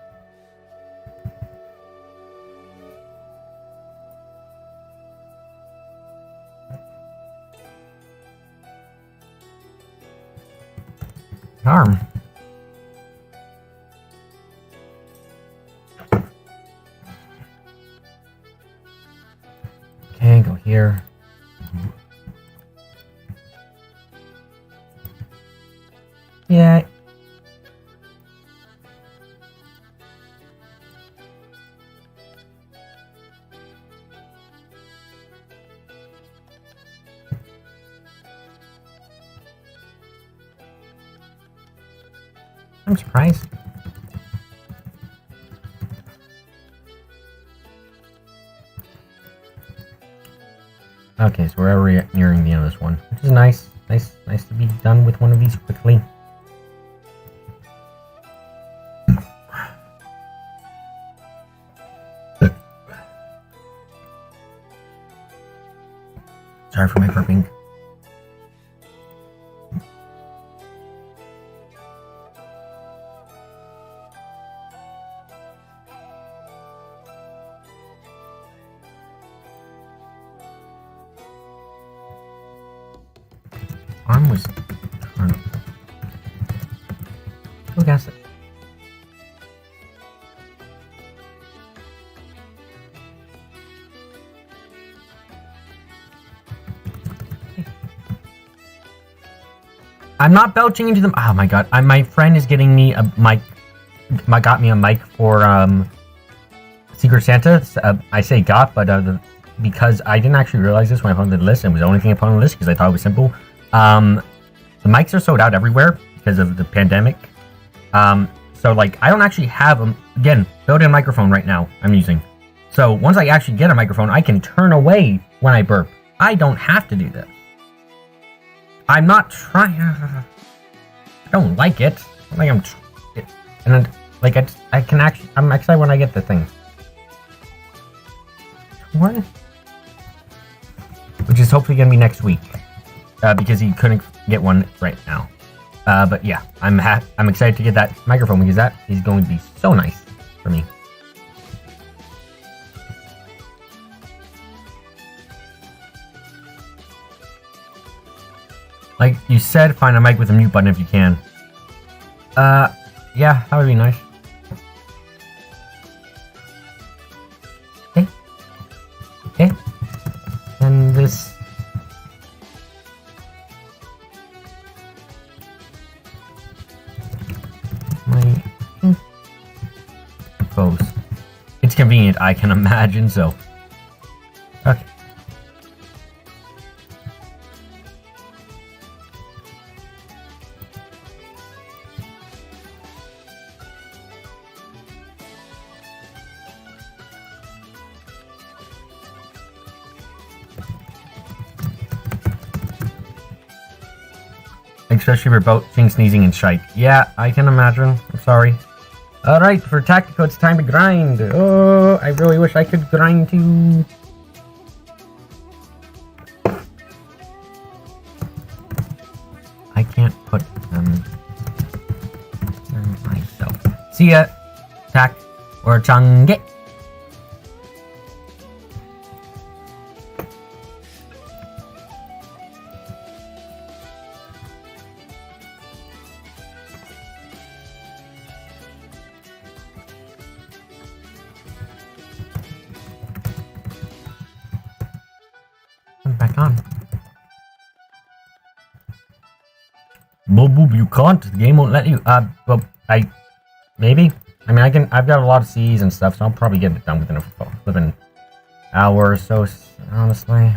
arm. Okay, go here. Yeah. I'm surprised. Okay, so we're already nearing the end of this one, which is nice. Nice to be done with one of these quickly. Sorry for my burping. Arm was turned. Who guessed it? I'm not belching into them. Oh my god! My friend is getting me a mic. Got me a mic for Secret Santa. I say got, but because I didn't actually realize this when I found the list. It was the only thing I put on the list because I thought it was simple. The mics are sold out everywhere because of the pandemic. So like I don't actually have them. Again, built-in microphone right now I'm using. So once I actually get a microphone, I can turn away when I burp. I don't have to do this. I'm not trying. I don't like it. Like I'm, and then like I can actually. I'm excited when I get the thing. What? Which is hopefully gonna be next week, because he couldn't get one right now. But yeah, I'm excited to get that microphone because that is going to be so nice for me. Like you said, find a mic with a mute button if you can. Yeah, that would be nice. Okay. Okay. And this. My pose. It's convenient, I can imagine, so. Okay. Especially for belching, sneezing, and shite. Yeah, I can imagine. I'm sorry. Alright, for tactical, it's time to grind. Oh, I really wish I could grind too. I can't put them myself. See ya, tack or change. Back on. Boop, you can't. The game won't let you. Well, maybe. I mean, I've got a lot of C's and stuff, so I'll probably get it done within an hour or so, honestly.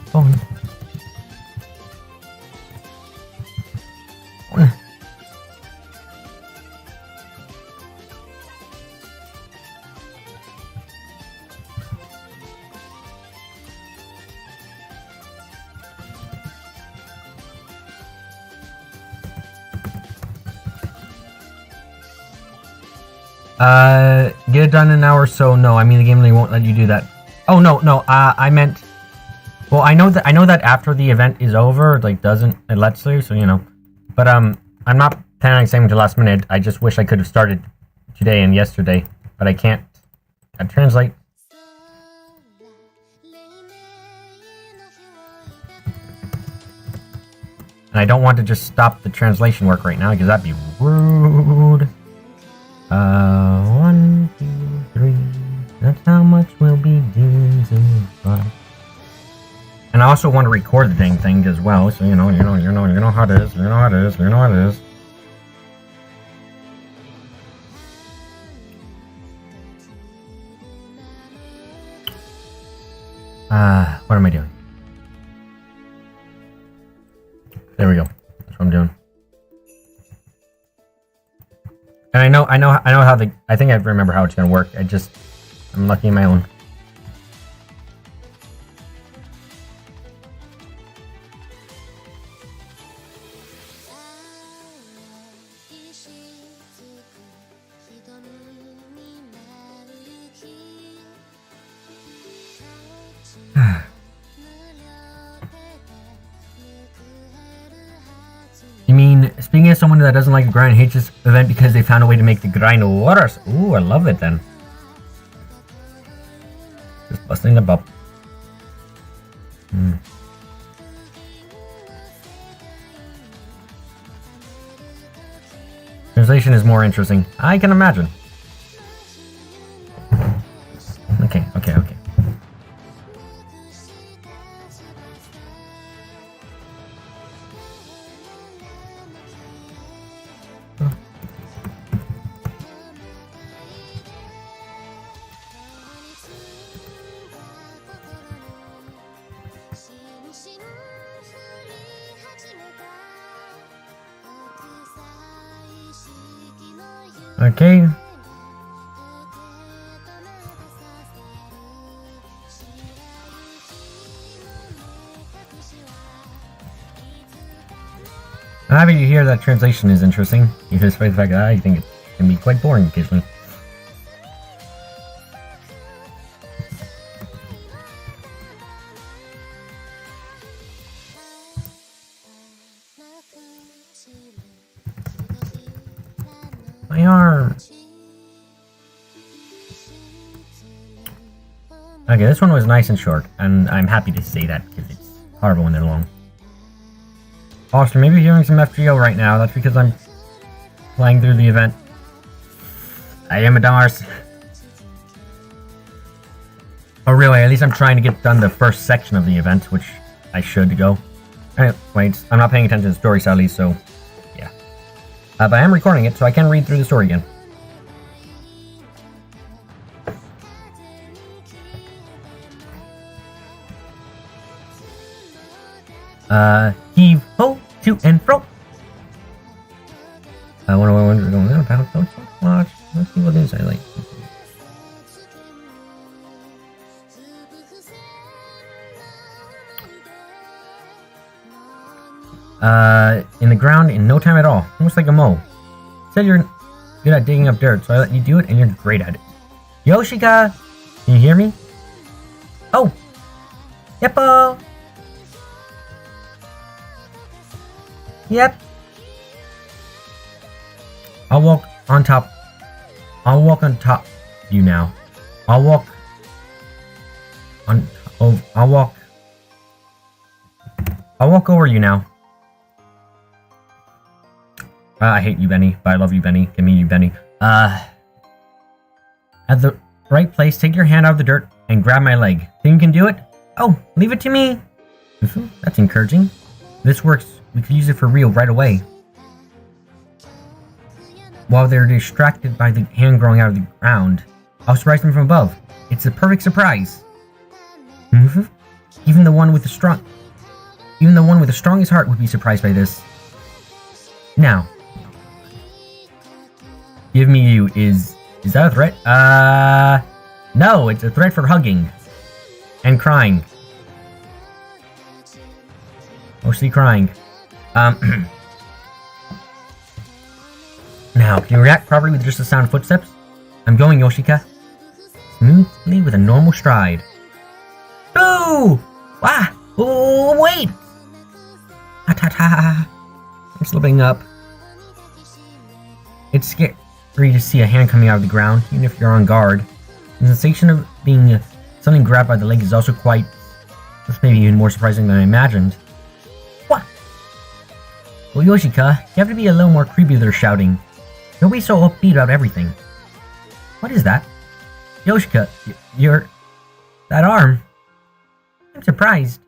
Phone. Get it done in an hour or so. No, I mean the game, they won't let you do that. Oh no, I meant. Well, I know that after the event is over, it lets you, so you know. But I'm not planning on saving to last minute. I just wish I could have started today and yesterday, but I can't. I translate. And I don't want to just stop the translation work right now because that'd be rude. 1, 2, 3. That's how much we'll be doing so far. And I also want to record the dang thing as well, so you know how it is, you know how it is. What am I doing? There we go. That's what I'm doing. And I know how I think I remember how it's gonna work. I'm lucky in my own. You mean, speaking as someone that doesn't like the grind, hates this event because they found a way to make the grind worse. Ooh, I love it then. Just busting the bubble. Translation is more interesting. I can imagine. Okay. Okay. happy to hear that translation is interesting, even despite the fact that I think it can be quite boring occasionally. My arm! Okay, this one was nice and short, and I'm happy to say that, because it's horrible when they're long. Also, maybe you're hearing some FGO right now, that's because I'm playing through the event. I am a dumbass. Oh really, at least I'm trying to get done the first section of the event, which I should go. Wait, I'm not paying attention to the story sadly, so yeah. But I am recording it, so I can read through the story again. Heave ho, to and fro. I wonder what ones are going on about. Don't watch. Let's see what news I like. In the ground in no time at all. Almost like a mole. Said you're good at digging up dirt, so I let you do it, and you're great at it. Yoshika! Can you hear me? Oh! Yeppo! Yep. I'll walk on top. I'll walk on top of you now. I'll walk on. Oh, I'll walk over you now. I hate you, Benny, but I love you, Benny. Give me you, Benny. At the right place, take your hand out of the dirt and grab my leg. Think you can do it? Oh, leave it to me. That's encouraging. This works. We could use it for real right away. While they're distracted by the hand growing out of the ground, I'll surprise them from above. It's a perfect surprise. Even the one with the strongest heart would be surprised by this. Now, give me you. Is that a threat? No, it's a threat for hugging and crying. Mostly crying. Now, can you react properly with just the sound of footsteps? I'm going, Yoshika. Smoothly with a normal stride. Boo! Wah! Oh, wait! Ha-ta-ta! I'm slipping up. It's scary to see a hand coming out of the ground, even if you're on guard. The sensation of being suddenly grabbed by the leg is also quite... That's maybe even more surprising than I imagined. What? Well, Yoshika, you have to be a little more creepy with their shouting. Don't be so upbeat about everything. What is that? Yoshika, you're... That arm. I'm surprised.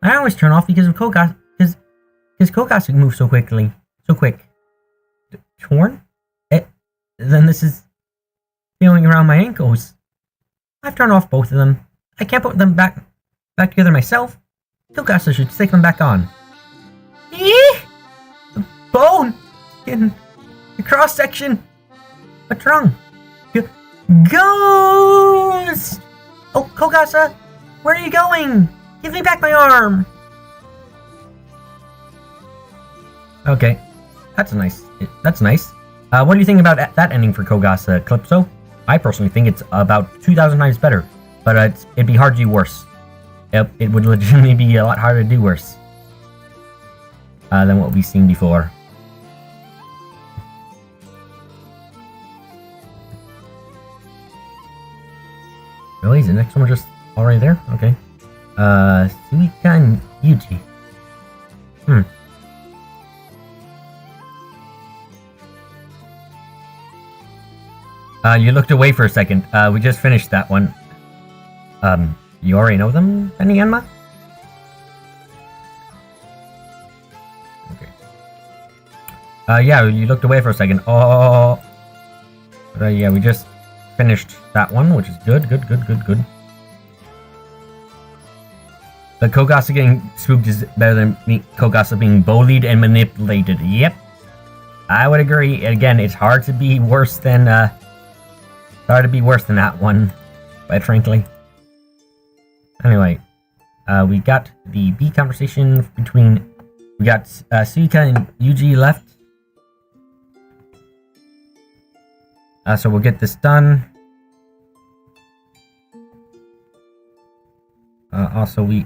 I always turn off because of Kogas... Because Kogas moves so quickly. So quick. Torn? Then this is... feeling around my ankles. I've turned off both of them. I can't put them back together myself. Kokasa should stick them back on. Eee! The bone! In the cross section! What's wrong? Ghost! Oh, Kokasa! Where are you going? Give me back my arm! Okay. That's nice. What do you think about that ending for Kogasa, Calypso? I personally think it's about 2,000 times better, but it'd be hard to do worse. It would legitimately be a lot harder to do worse than what we've seen before. Really? Is the next one just already there? Okay. Suika and Yuji. You looked away for a second. We just finished that one. You already know them, Benny Enma? Okay. Yeah, you looked away for a second. Oh. But, yeah, we just finished that one, which is good. But Kogasa getting spooked is better than Kogasa being bullied and manipulated. Yep. I would agree. Again, it's hard to be worse than, that one, quite frankly. Anyway, we got the B conversation between We got Suika and Yuji left. So we'll get this done. Also, we...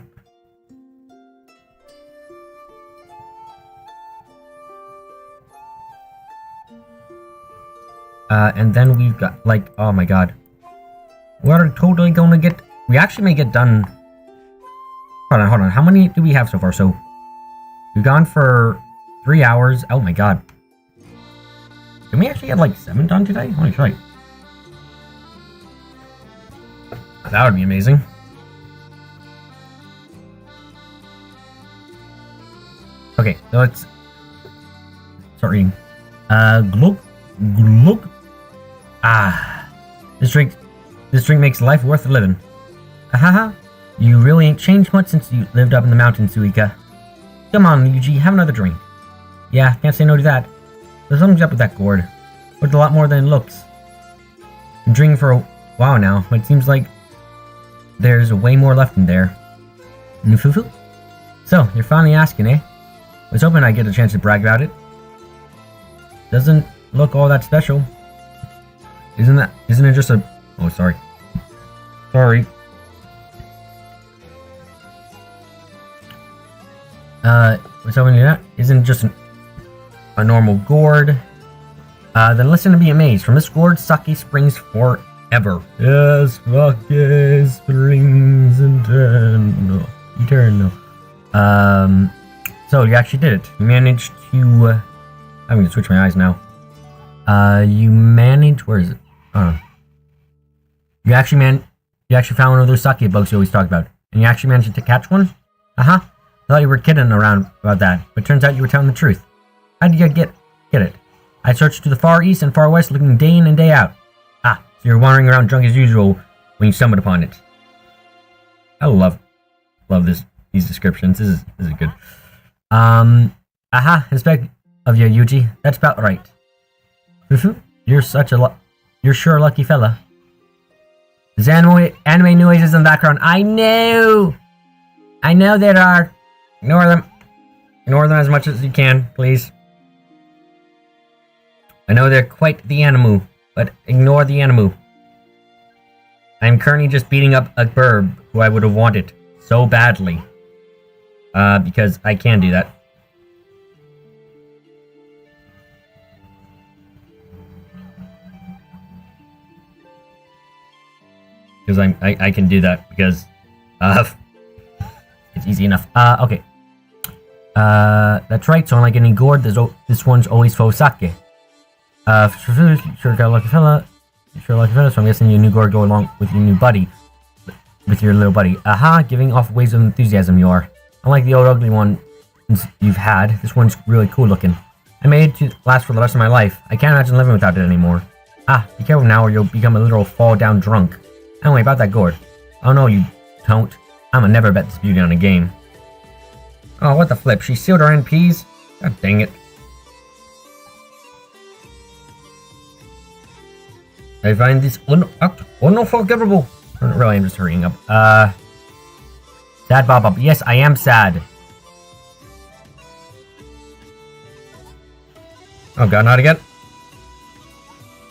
and then we've got, like, oh my god. We're totally gonna get... We actually may get done... Hold on. How many do we have so far? So, we've gone for 3 hours. Oh my god. Can we actually get, like, 7 done today? Holy shit. That would be amazing. Okay, so let's... Start reading. Glug. Ah. This drink makes life worth living. Ahaha. You really ain't changed much since you lived up in the mountains, Suika. Come on, Yuji, have another drink. Yeah, can't say no to that. There's something up with that gourd. It's a lot more than it looks. Been drinking for a while now, but it seems like there's way more left in there. Nufufu? So, you're finally asking, eh? I was hoping I'd get a chance to brag about it. Doesn't look all that special. Isn't it just a... Oh, sorry. Sorry. What's happening to that? Isn't it just a normal gourd? Then listen to be amazed. From this gourd, sake springs forever. Yes, sake springs eternal. So you actually did it. You managed to... I'm gonna switch my eyes now. You managed... Where is it? You actually found one of those sake bugs you always talk about. And you actually managed to catch one? Uh-huh. I thought you were kidding around about that, but turns out you were telling the truth. How did you get it? I searched to the far east and far west, looking day in and day out. Ah, so you're wandering around drunk as usual when you stumbled upon it. I love these descriptions. This is good. Aha, respect of you, Yuji. That's about right. You're sure a lucky fella. There's anime noises in the background. I know there are. Ignore them. Ignore them as much as you can, please. I know they're quite the animu, but ignore the animu. I'm currently just beating up a burb who I would have wanted so badly. Because I can do that. Because I can do that because it's easy enough. Okay. That's right. So unlike any gourd, this one's always faux sake. Sure got a lucky fella. So I'm guessing your new gourd go along with your new buddy, with your little buddy. Aha! Giving off waves of enthusiasm you are. Unlike the old ugly one you've had, this one's really cool looking. I made it to last for the rest of my life. I can't imagine living without it anymore. Ah, be careful now or you'll become a literal fall down drunk. Anyway, about that gourd. Oh no, you don't. I'ma never bet this beauty on a game. Oh, what the flip? She sealed her NPs? God dang it. I find this unforgivable. Really, I'm just hurrying up. Sad Bob. Yes, I am sad. Oh god, not again.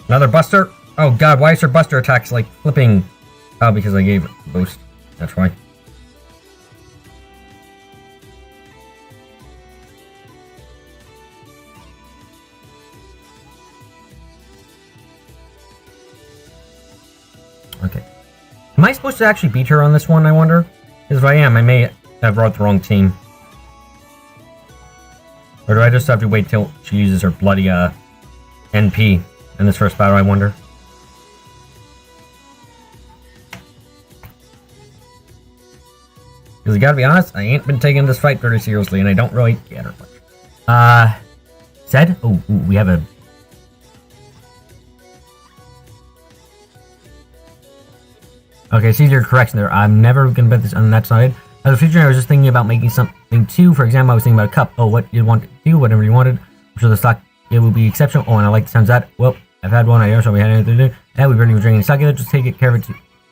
Another buster? Oh god, why is her buster attacks like flipping? Oh, because I gave it a boost. That's why. Okay. Am I supposed to actually beat her on this one, I wonder? Because if I am, I may have brought the wrong team. Or do I just have to wait till she uses her bloody, NP in this first battle, I wonder? Because I gotta be honest, I ain't been taking this fight very seriously, and I don't really get her much. Said? Oh, we have a... Okay, see your correction there. I'm never gonna bet this on that side. As a future, I was just thinking about making something too. For example, I was thinking about a cup. Oh, what you'd want to do, whatever you wanted. I'm sure the stock it will be exceptional. Oh, and I like the sounds of that. Well, I've had one. I don't know we had anything to do. Yeah, we barely were drinking sake. Let's just take care of it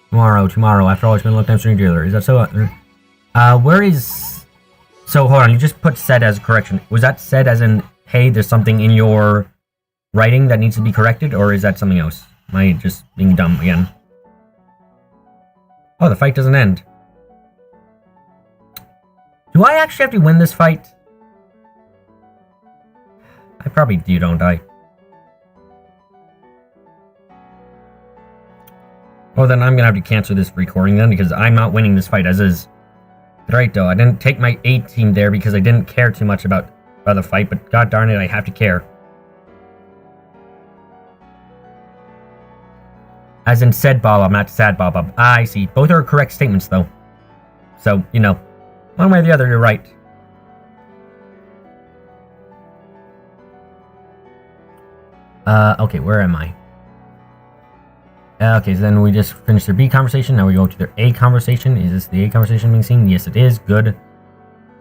tomorrow. After all, it's been a long time seeing dealer. Is that so? Where is So hold on, you just put said as a correction. Was that said as in, hey, there's something in your writing that needs to be corrected, or is that something else? Am I just being dumb again? Oh, the fight doesn't end. Do I actually have to win this fight? I probably do, don't I? Well, then I'm gonna have to cancel this recording then, because I'm not winning this fight as is. Right, though, I didn't take my 18 there because I didn't care too much about the fight, but god darn it, I have to care. As in said Bob, not sad Bob. I see. Both are correct statements, though. So, you know, one way or the other, you're right. Okay, where am I? Okay, so then we just finished their B conversation. Now we go to their A conversation. Is this the A conversation being seen? Yes, it is. Good.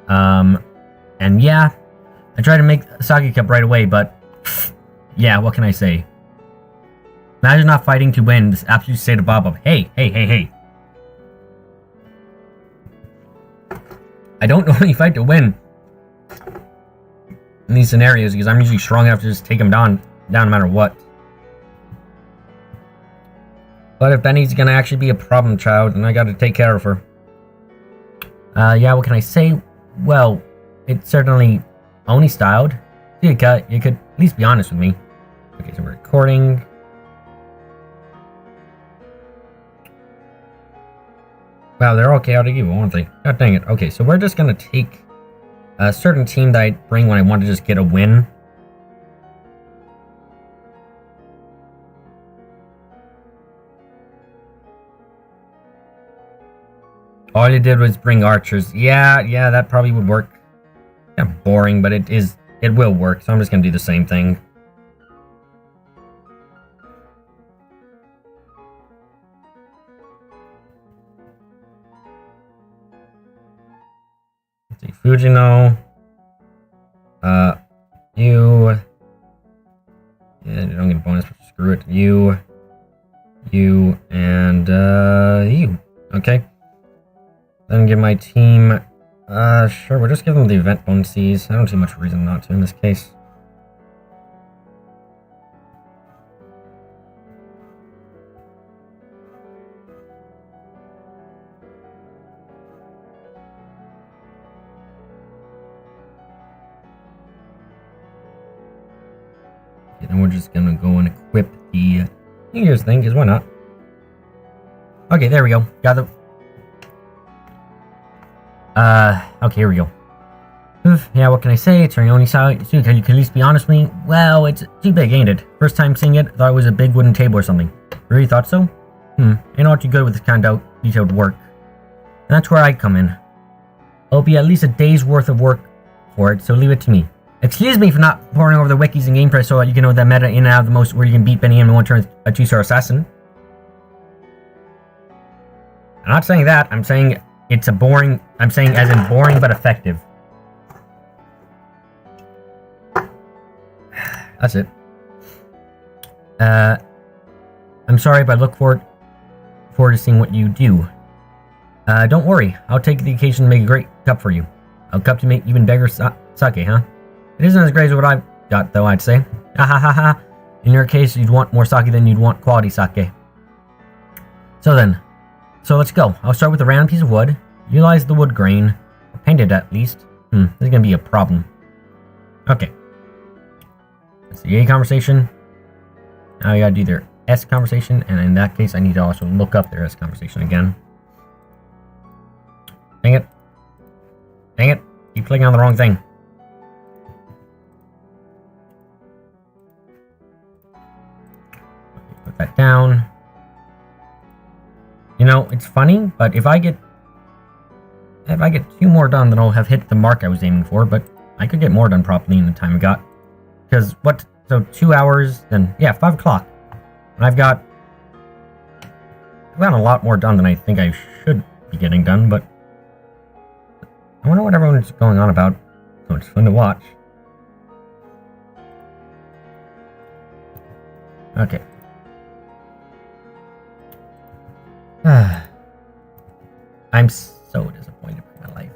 And yeah, I tried to make Sake Cup right away, but yeah, what can I say? Imagine not fighting to win this absolute state of Bob. Hey. I don't normally fight to win in these scenarios because I'm usually strong enough to just take him down no matter what. But if Benny's gonna actually be a problem child, then I gotta take care of her. Yeah, what can I say? Well, it's certainly Oni styled. You could at least be honest with me. Okay, so we're recording. Wow, they're all chaotic evil, aren't they? God dang it. Okay, so we're just gonna take a certain team that I bring when I want to just get a win. All you did was bring archers. Yeah, that probably would work. Yeah, boring, but it will work, so I'm just gonna do the same thing. Let's see, Fujino. You. Yeah, I don't get a bonus, but screw it. You, and, you. Okay. Then give my team, sure, we'll just give them the event bonuses. I don't see much reason not to in this case. Okay, then we're just gonna go and equip the New Year's thing, because why not? Okay, there we go. Got the... okay, here we go. Yeah, what can I say? It's our only side. So can you at least be honest with me? Well, it's too big, ain't it? First time seeing it, thought it was a big wooden table or something. Really thought so? Ain't all too good with this kind of detailed work. And that's where I come in. It'll be at least a day's worth of work for it, so leave it to me. Excuse me for not pouring over the wikis and gameplay so you can know the meta in and out of the most where you can beat Benny in one turn a 2-star assassin. I'm not saying that, I'm saying it's a boring, I'm saying as in boring but effective. That's it. I'm sorry, but I look forward to seeing what you do. Don't worry, I'll take the occasion to make a great cup for you. A cup to make even bigger sake, huh? It isn't as great as what I've got, though, I'd say. Ha ha ha ha. In your case, you'd want more sake than you'd want quality sake. So let's go. I'll start with a random piece of wood. Utilize the wood grain. Or paint it at least. This is gonna be a problem. Okay. That's the A conversation. Now you gotta do their S conversation, and in that case, I need to also look up their S conversation again. Dang it. Dang it. Keep clicking on the wrong thing. Put that down. You know, it's funny, but if I get 2 more done, then I'll have hit the mark I was aiming for, but I could get more done properly in the time I got. Because so 2 hours, then, yeah, 5 o'clock. And I've got a lot more done than I think I should be getting done, but I wonder what everyone's going on about. So it's fun to watch. Okay. I'm so disappointed with my life.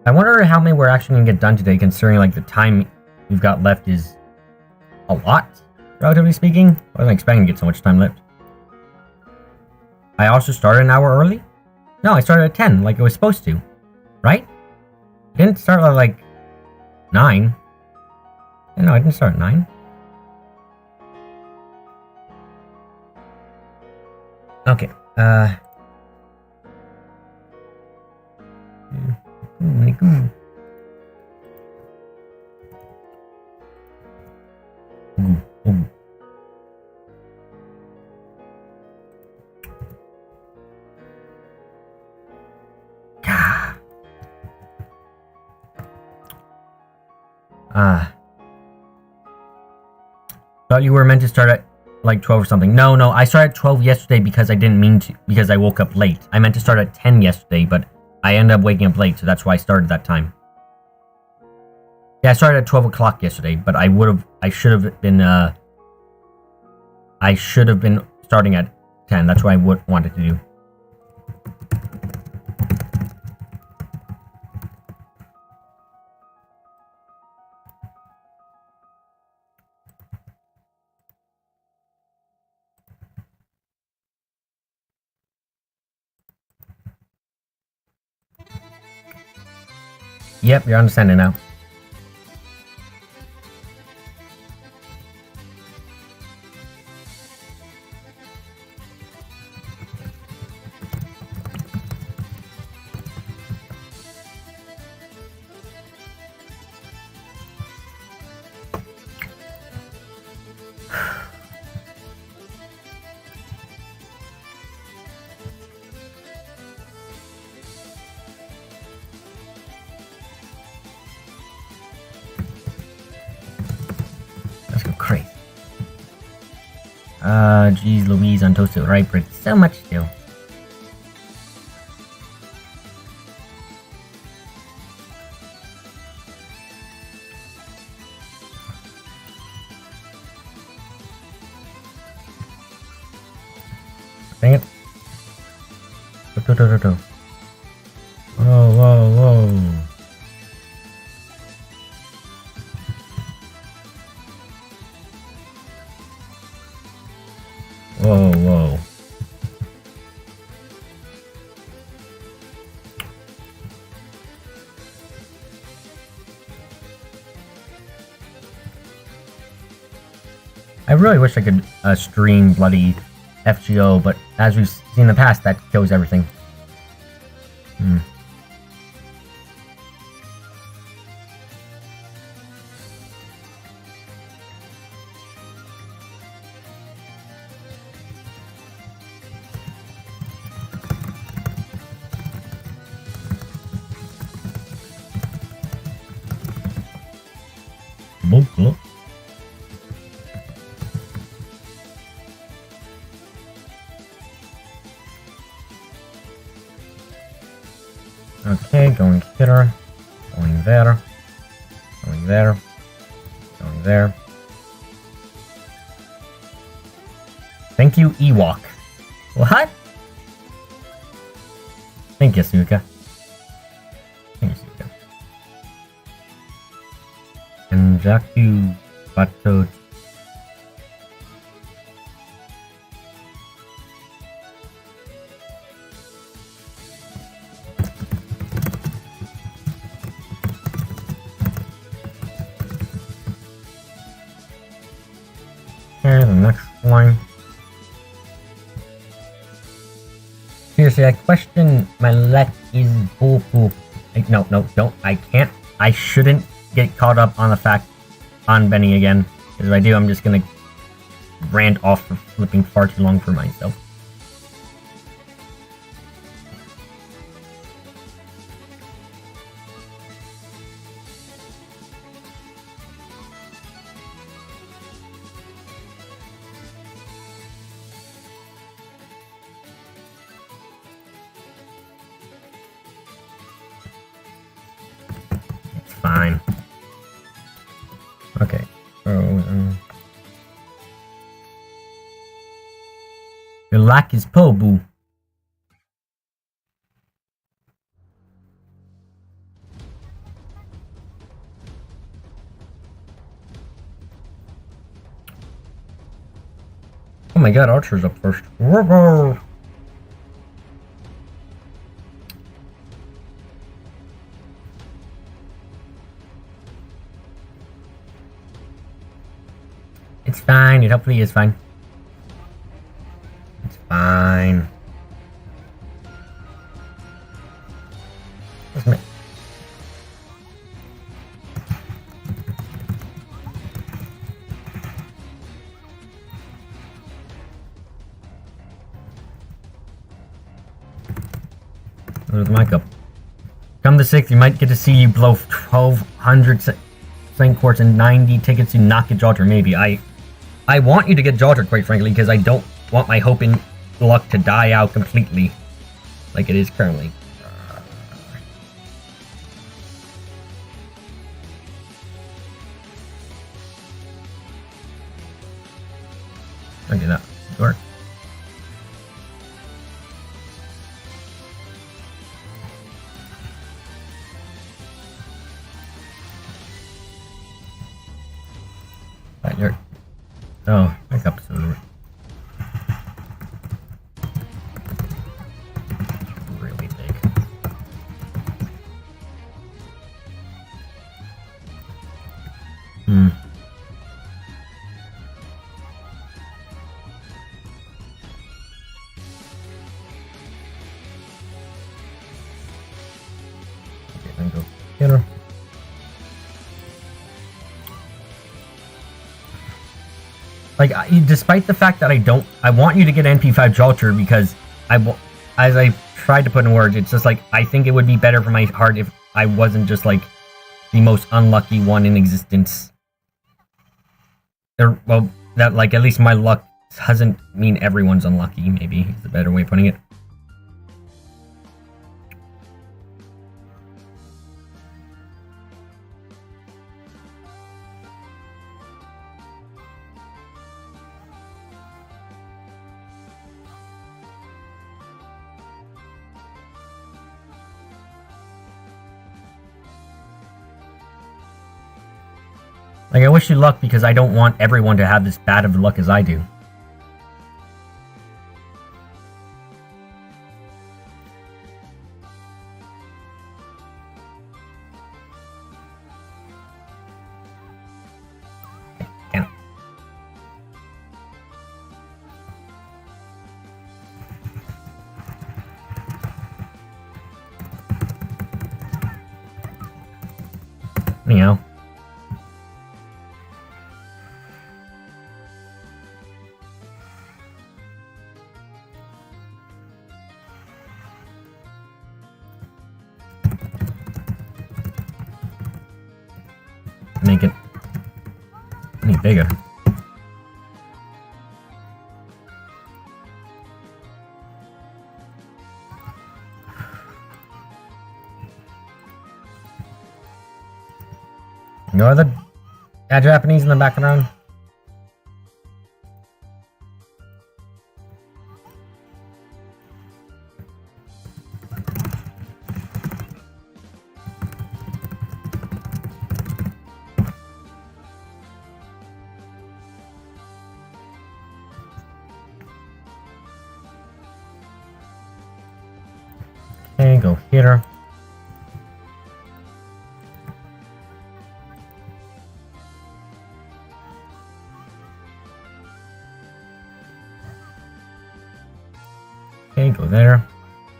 I wonder how many we're actually gonna get done today, considering like the time we've got left is a lot, relatively speaking. I wasn't expecting to get so much time left. I also started an hour early? No, I started at 10, like it was supposed to. Right? I didn't start at like 9. No, I didn't start at 9. Okay, thought you were meant to start at like 12 or something. No, I started at 12 yesterday because I didn't mean to, because I woke up late. I meant to start at 10 yesterday, but I ended up waking up late, so that's why I started that time. Yeah, I started at 12 o'clock yesterday, but I should have been starting at 10. That's what I wanted to do. Yep, you're understanding now. Let's go crazy. Geez Louise, on toasted ripe bread. So much still. Dang it. Whoa. Whoa. I really wish I could stream bloody FGO, but as we've seen in the past, that kills everything. Look. Okay, going here, going there, going there, going there. Thank you, Ewok. What? Thank you, Suka. And Jaku Bato. Okay, the next line. Seriously, I question my luck is bullpool. No, don't. I can't. I shouldn't get caught up on the fact on Benny again. Because if I do, I'm just gonna rant off for flipping far too long for myself. It's fine. Okay. Your lack is po, boo. my god, Archer's up first. Whoa. It's fine. It hopefully is fine. It's fine. There's the mic up. Come the 6th, you might get to see you blow 1,200 Saint Quartz and 90 tickets to not get Jolter, maybe. I want you to get Jolter, quite frankly, because I don't want my hope in luck to die out completely. Like it is currently. Okay, that work. Oh, my cup's over. Really big. Okay, then go get her. Like, despite the fact that I want you to get NP5 Jolter because as I tried to put in words, it's just like, I think it would be better for my heart if I wasn't just like the most unlucky one in existence. Well, that, like, at least my luck doesn't mean everyone's unlucky, maybe is a better way of putting it. Like, I wish you luck because I don't want everyone to have this bad of luck as I do. Damn. Anyhow. Make it any bigger. No other Japanese in the background. Okay, go hit her. Okay, go there.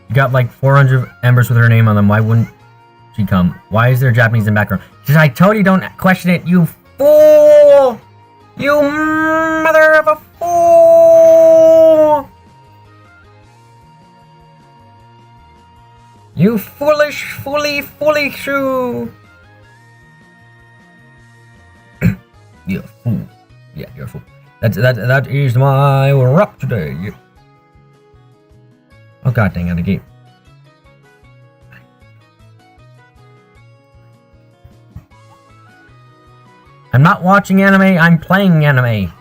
You got like 400 embers with her name on them. Why wouldn't she come? Why is there Japanese in the background? Because I told you don't question it, you fool! You mother of a fool! You foolish, foolish shrew! You're a fool. Yeah, you're a fool. That is my rap today. Yeah. Oh god dang it, a gate. I'm not watching anime, I'm playing anime.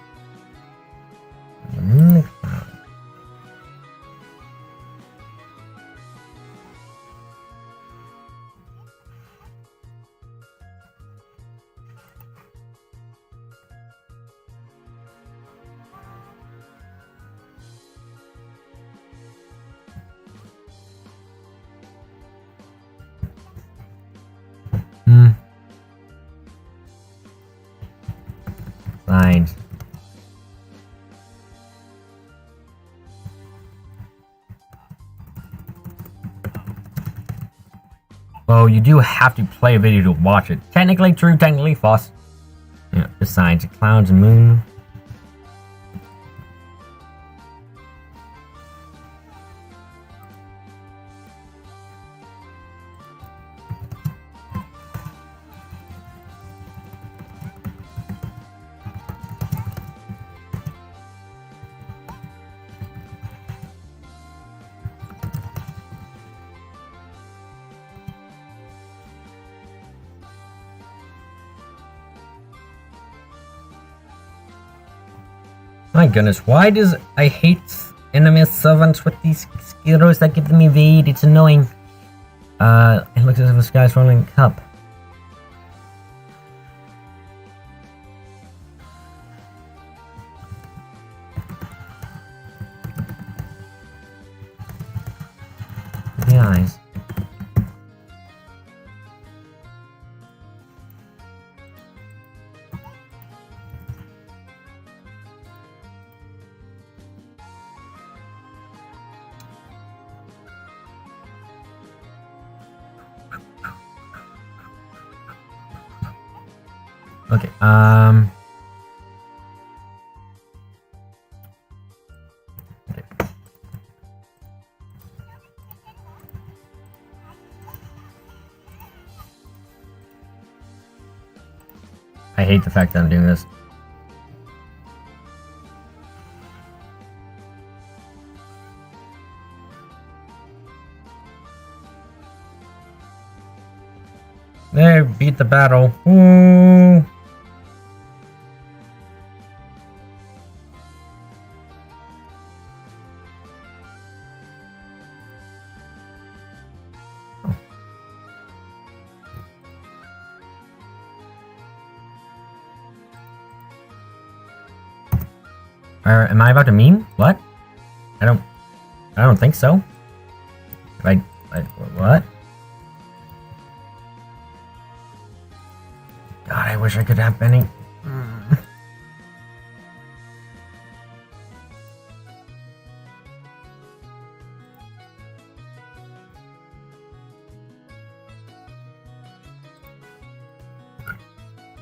Well, you do have to play a video to watch it. Technically true, technically false. Yeah, besides the clouds and moon. My goodness, why does I hate enemy servants with these skills that give them evade? It's annoying. It looks as if the sky's rolling cup. The eyes. Okay, okay. I hate the fact that I'm doing this. There, beat the battle. Ooh. Am I about to meme? What? I don't think so. What? God, I wish I could have Benny.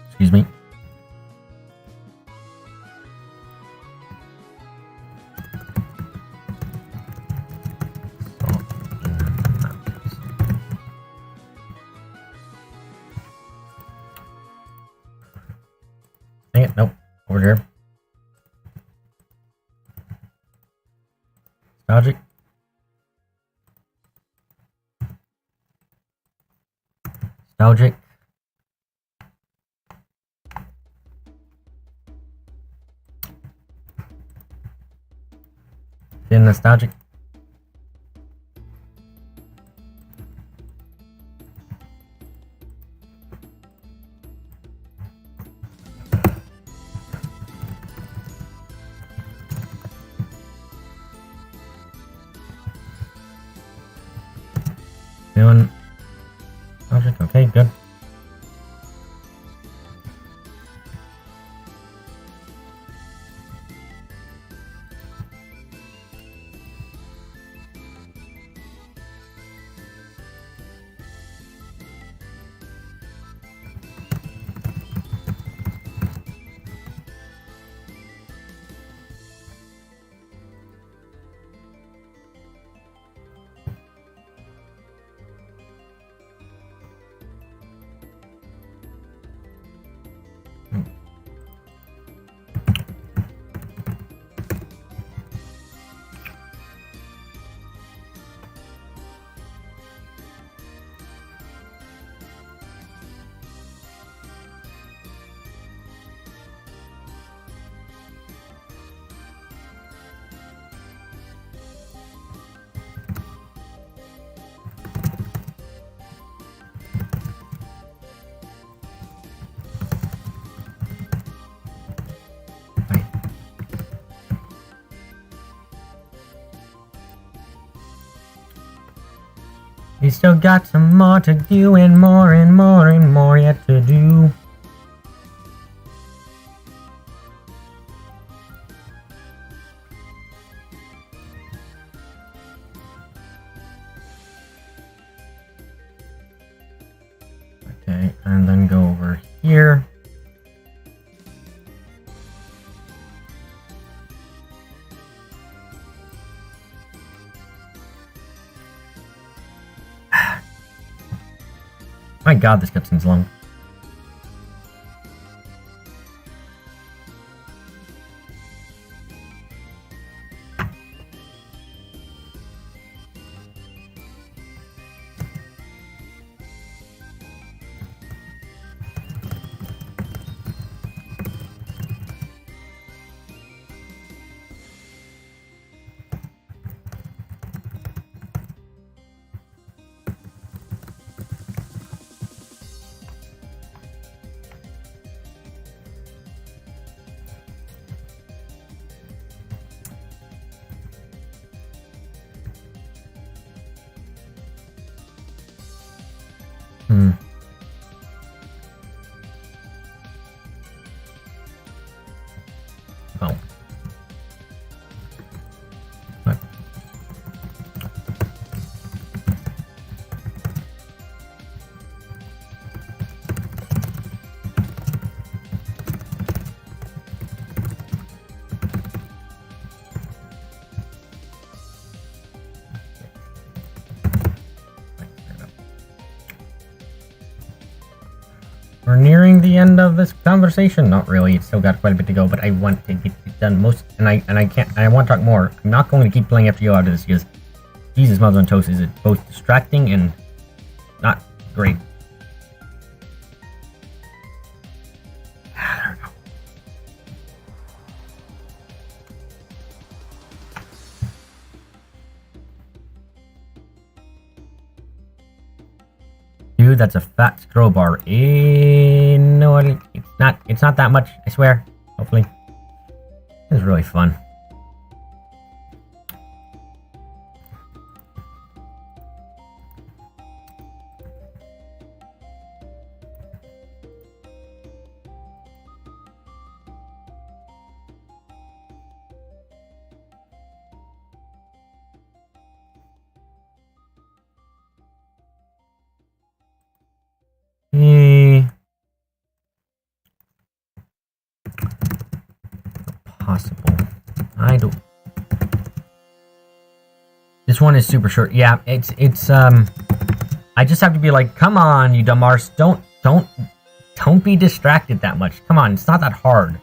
Excuse me. Dang it, nope. Over here. Nostalgic. Nostalgic. Feeling nostalgic. Feeling nostalgic. Okay, good. We still got some more to do and more and more and more yet to do. Okay, and then go over here. My god, this cutscene's long. Oh. What? We're nearing the end of this conversation. Not really. It's still got quite a bit to go, but I want to get it done most, and I can't. I want to talk more. I'm not going to keep playing after you out of this because Jesus, Mother on Toast, is it both distracting and not great. There we go. Dude, that's a fat scroll bar. No, it's not. It's not that much. I swear. Hopefully, it's really fun. Possible. I don't. This one is super short. Yeah, it's I just have to be like, come on, you dumb arse. Don't be distracted that much. Come on, it's not that hard.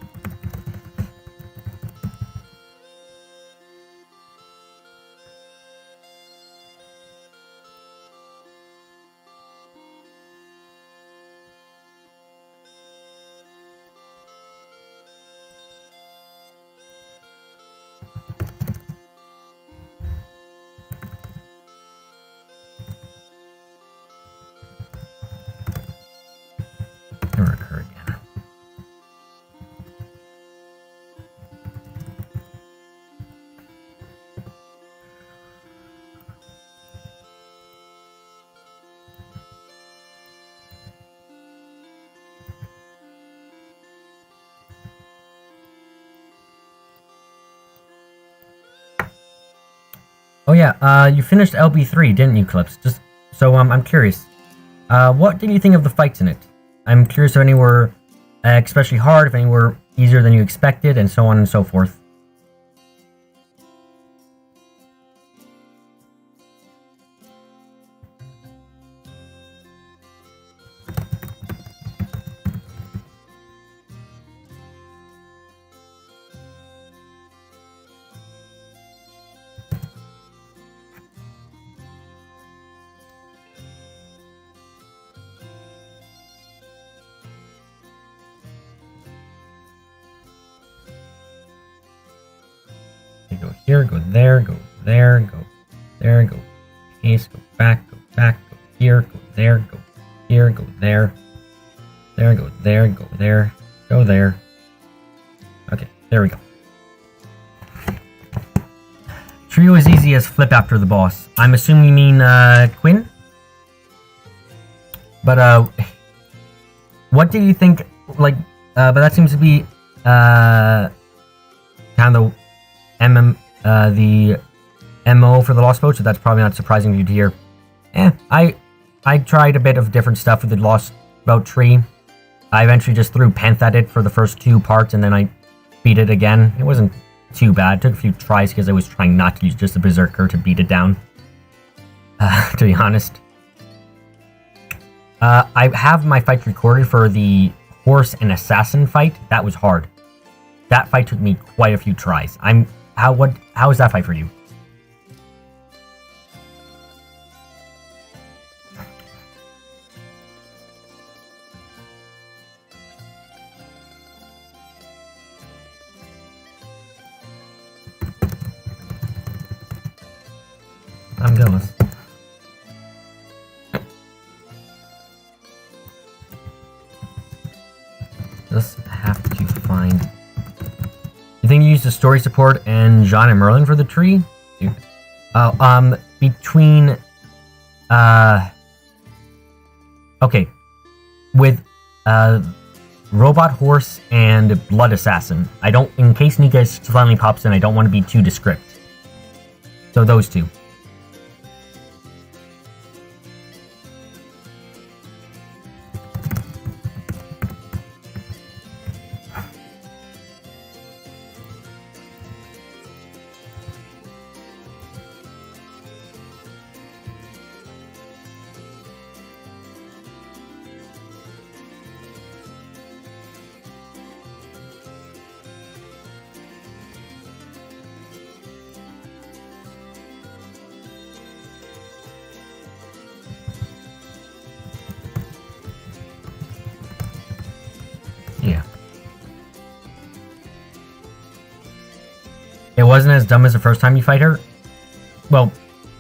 Never occur again. Oh yeah, you finished LB3, didn't you, Clips? Just so I'm curious. What did you think of the fights in it? I'm curious if any were especially hard, if any were easier than you expected, and so on and so forth. Go here, go there, go there, go there, go east, go back, go here, go there, go here, go there, go there, go there, go there. Okay, there we go. Trio is easy as flip after the boss. I'm assuming you mean Quinn? But what did you think? Like, but that seems to be kind of the MO for the Lost Boat, so that's probably not surprising for you to hear. I tried a bit of different stuff with the Lost about tree. I eventually just threw Penth at it for the first 2 parts, and then I beat it again. It wasn't too bad. It took a few tries because I was trying not to use just a Berserker to beat it down. To be honest. I have my fight recorded for the horse and assassin fight. That was hard. That fight took me quite a few tries. How is that fight for you? I'm jealous. Just have to find. You think you use the story support and Jean and Merlin for the tree? Between okay, with Robot Horse and Blood Assassin. I don't, in case Nika suddenly pops in, I don't want to be too descriptive. So those two. Yeah. It wasn't as dumb as the first time you fight her? Well,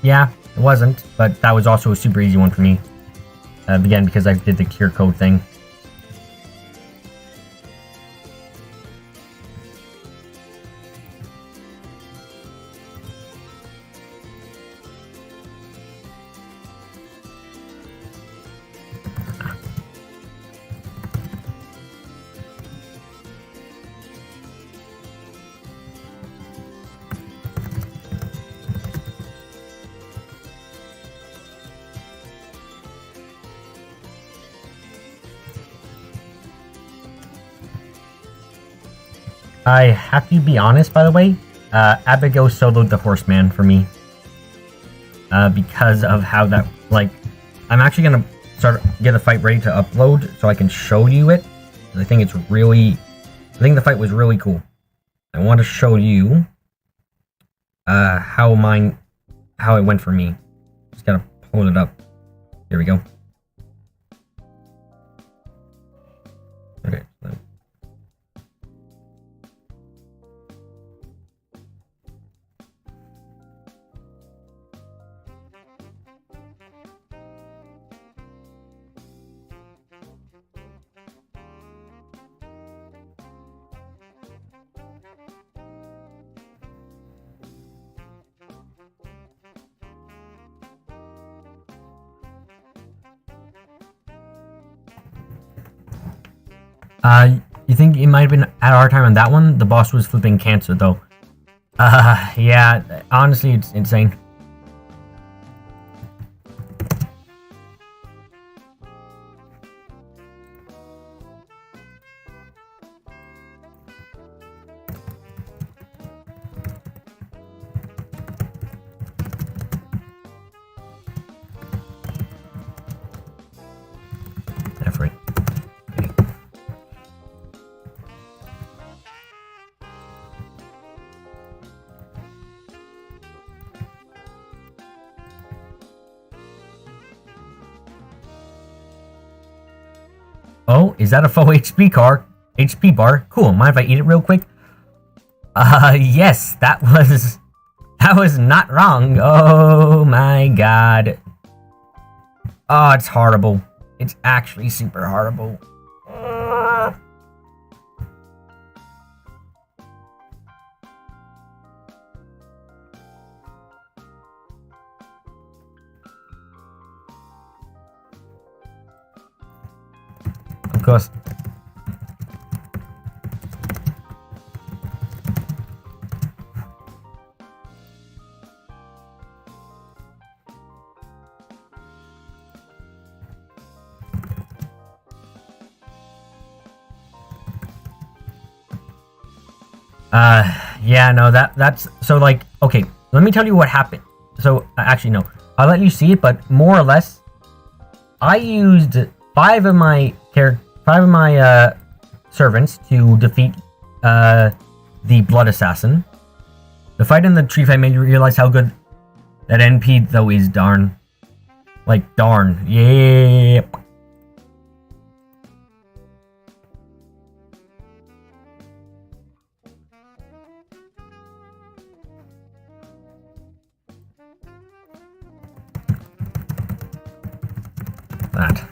yeah, it wasn't, but that was also a super easy one for me. Again, because I did the cure code thing. I have to be honest, by the way, Abigail soloed the Horseman for me. Because of how that, like, I'm actually gonna get the fight ready to upload so I can show you it. I think it's really, I think the fight was really cool. I want to show you, how it went for me. Just gotta pull it up. Here we go. Okay. You think it might have been at our time on that one? The boss was flipping cancer, though. Yeah, honestly, it's insane. F-ray. Oh, is that a full HP bar? Cool. Mind if I eat it real quick? Yes, that was not wrong. Oh my god. Oh, it's horrible. It's actually super horrible. Of course. Yeah, no, that's so like okay. Let me tell you what happened. So actually, no, I'll let you see it, but more or less, I used five of my servants to defeat the Blood Assassin. The fight in the tree fight made you realize how good that NP though is. Darn, like darn, yeah. That.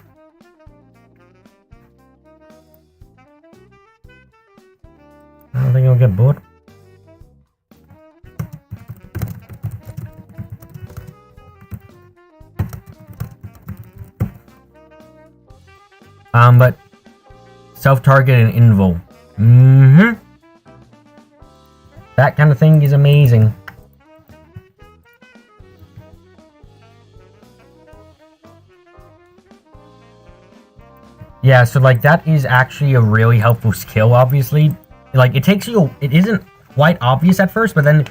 I don't think I'll get bored. But self-target and invo. That kind of thing is amazing. Yeah, so like that is actually a really helpful skill, obviously. Like it takes you, it isn't quite obvious at first, but then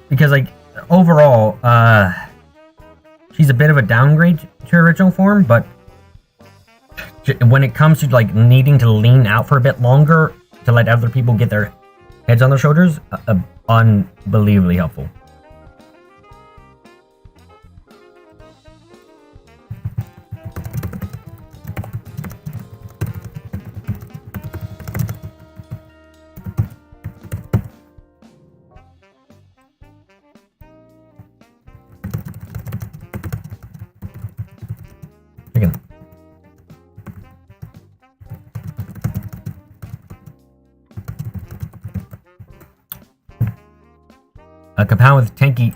because like overall, she's a bit of a downgrade to her original form, but when it comes to like needing to lean out for a bit longer to let other people get their heads on their shoulders, unbelievably helpful. Again. Compound with tanky.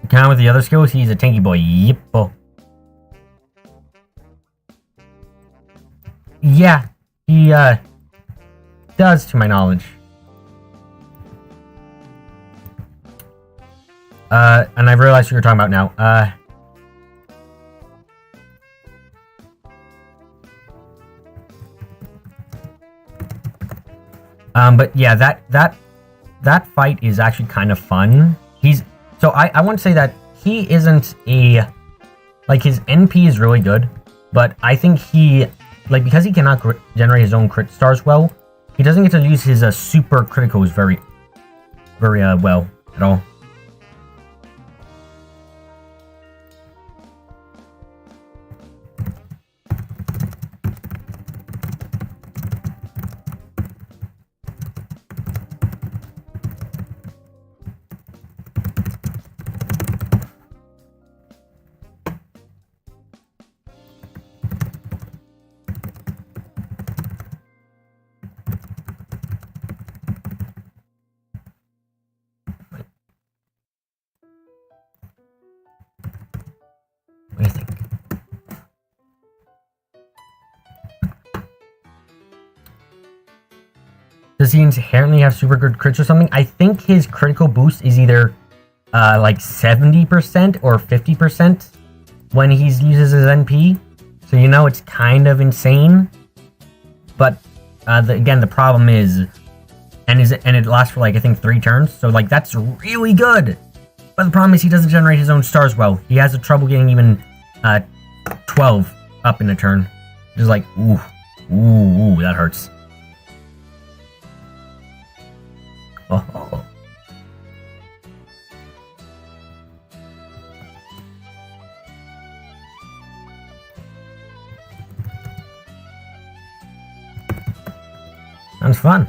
Compound with the other skills, he's a tanky boy. Yippo. Yeah, he does, to my knowledge. And I realized what you're talking about now. But yeah, that fight is actually kind of fun. So I want to say that he isn't like his NP is really good, but I think like because he cannot generate his own crit stars well, he doesn't get to use his super criticals very well at all. What do you think? Does he inherently have super good crits or something? I think his critical boost is either like 70% or 50% when he uses his NP. So you know it's kind of insane. But again, the problem is, and it lasts for like I think 3 turns. So like that's really good. But the problem is he doesn't generate his own stars well. He has trouble getting even 12 up in a turn. Just like ooh, that hurts. Oh. Sounds fun.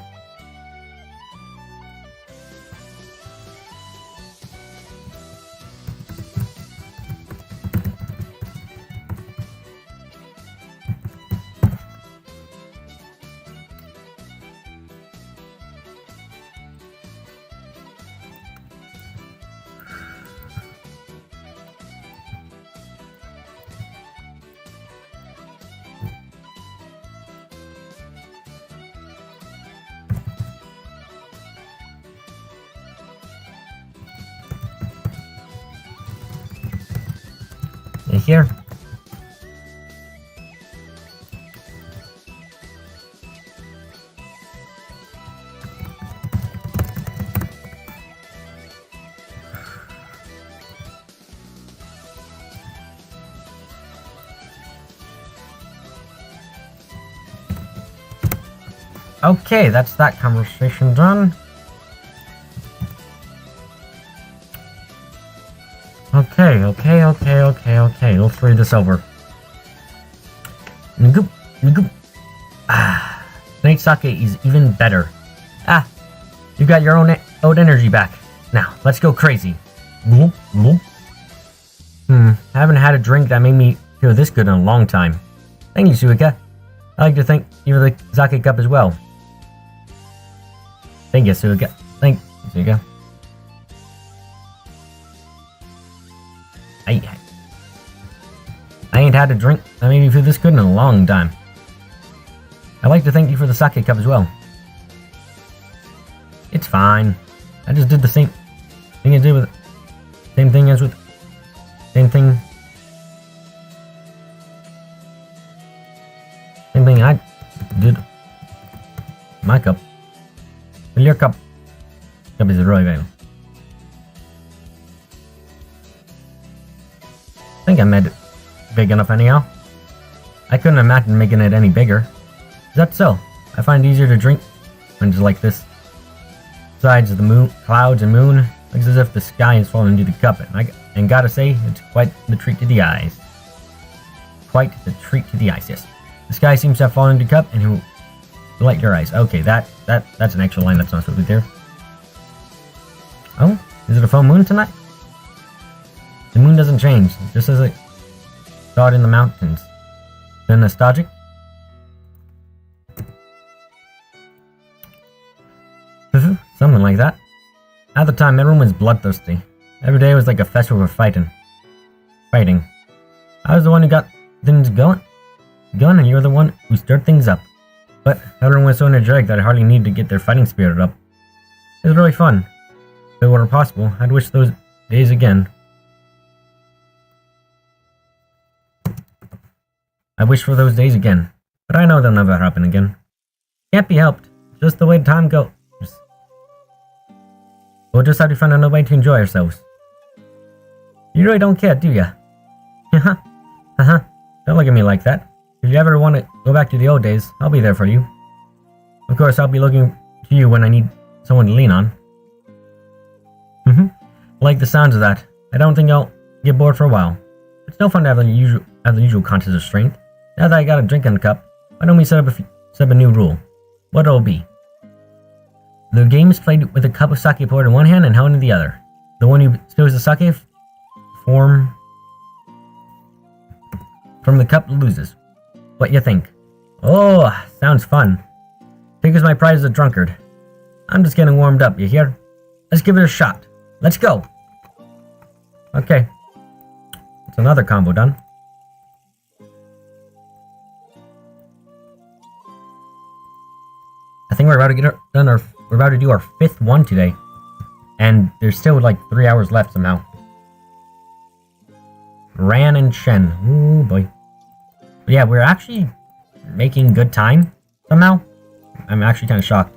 Here. Okay, that's that conversation done. Okay. Let's read this over. Ngoop, ngoop. Ah, tonight's sake is even better. Ah, you got your own energy back. Now, let's go crazy. Gloop, gloop. Haven't had a drink that made me feel this good in a long time. Thank you, Suika. I'd like to thank you for the sake cup as well. Thank you, Suika. Thank you, Suika. I ain't had a drink that made me feel this good in a long time. I'd like to thank you for the sake cup as well. It's fine. I just did the same thing as with same thing I did. My cup. Well, your cup is really big. I think I made it big enough anyhow. I couldn't imagine making it any bigger. Is that so? I find it easier to drink when it's like this. Besides the moon, clouds and moon, looks as if the sky is falling into the cup, and gotta say, it's quite the treat to the eyes. Quite the treat to the eyes, yes. The sky seems to have fallen into the cup, and who light your eyes. Okay, that's an extra line that's not supposed to be there. Oh, is it a full moon tonight? The moon doesn't change, just as I saw it in the mountains. Been nostalgic? Something like that. At the time, everyone was bloodthirsty. Every day was like a festival for fighting. I was the one who got things going, and you were the one who stirred things up. But everyone was so energetic that I hardly needed to get their fighting spirit up. It was really fun. If it were possible, I'd wish those days again. I wish for those days again, but I know they'll never happen again. Can't be helped. Just the way time goes. We'll just have to find another way to enjoy ourselves. You really don't care, do ya? Don't look at me like that. If you ever want to go back to the old days, I'll be there for you. Of course, I'll be looking to you when I need someone to lean on. I like the sounds of that. I don't think I'll get bored for a while. It's no fun to have the usual contest of strength. Now that I got a drink in the cup, why don't we set up a new rule? What it'll be? The game is played with a cup of sake poured in one hand and held in the other. The one who spills the sake from the cup loses. What you think? Oh, sounds fun. Take as my prize as a drunkard. I'm just getting warmed up, you hear? Let's give it a shot. Let's go. Okay. That's another combo done. I think we're about to get done we're about to do our 5th one today. And there's still like 3 hours left somehow. Ran and Shen. Ooh boy. But yeah, we're actually making good time somehow. I'm actually kind of shocked.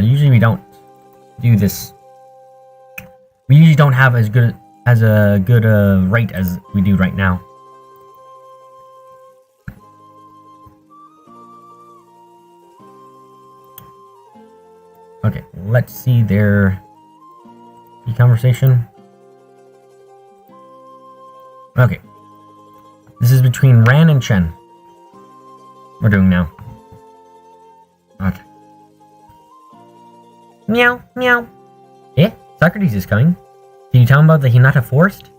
Usually we don't do this. We usually don't have as good rate as we do right now. Okay, let's see their conversation. Okay. This is between Ran and Chen. We're doing now. Okay. Meow, meow. Eh? Socrates is coming. Did you tell him about the Hinata Forest?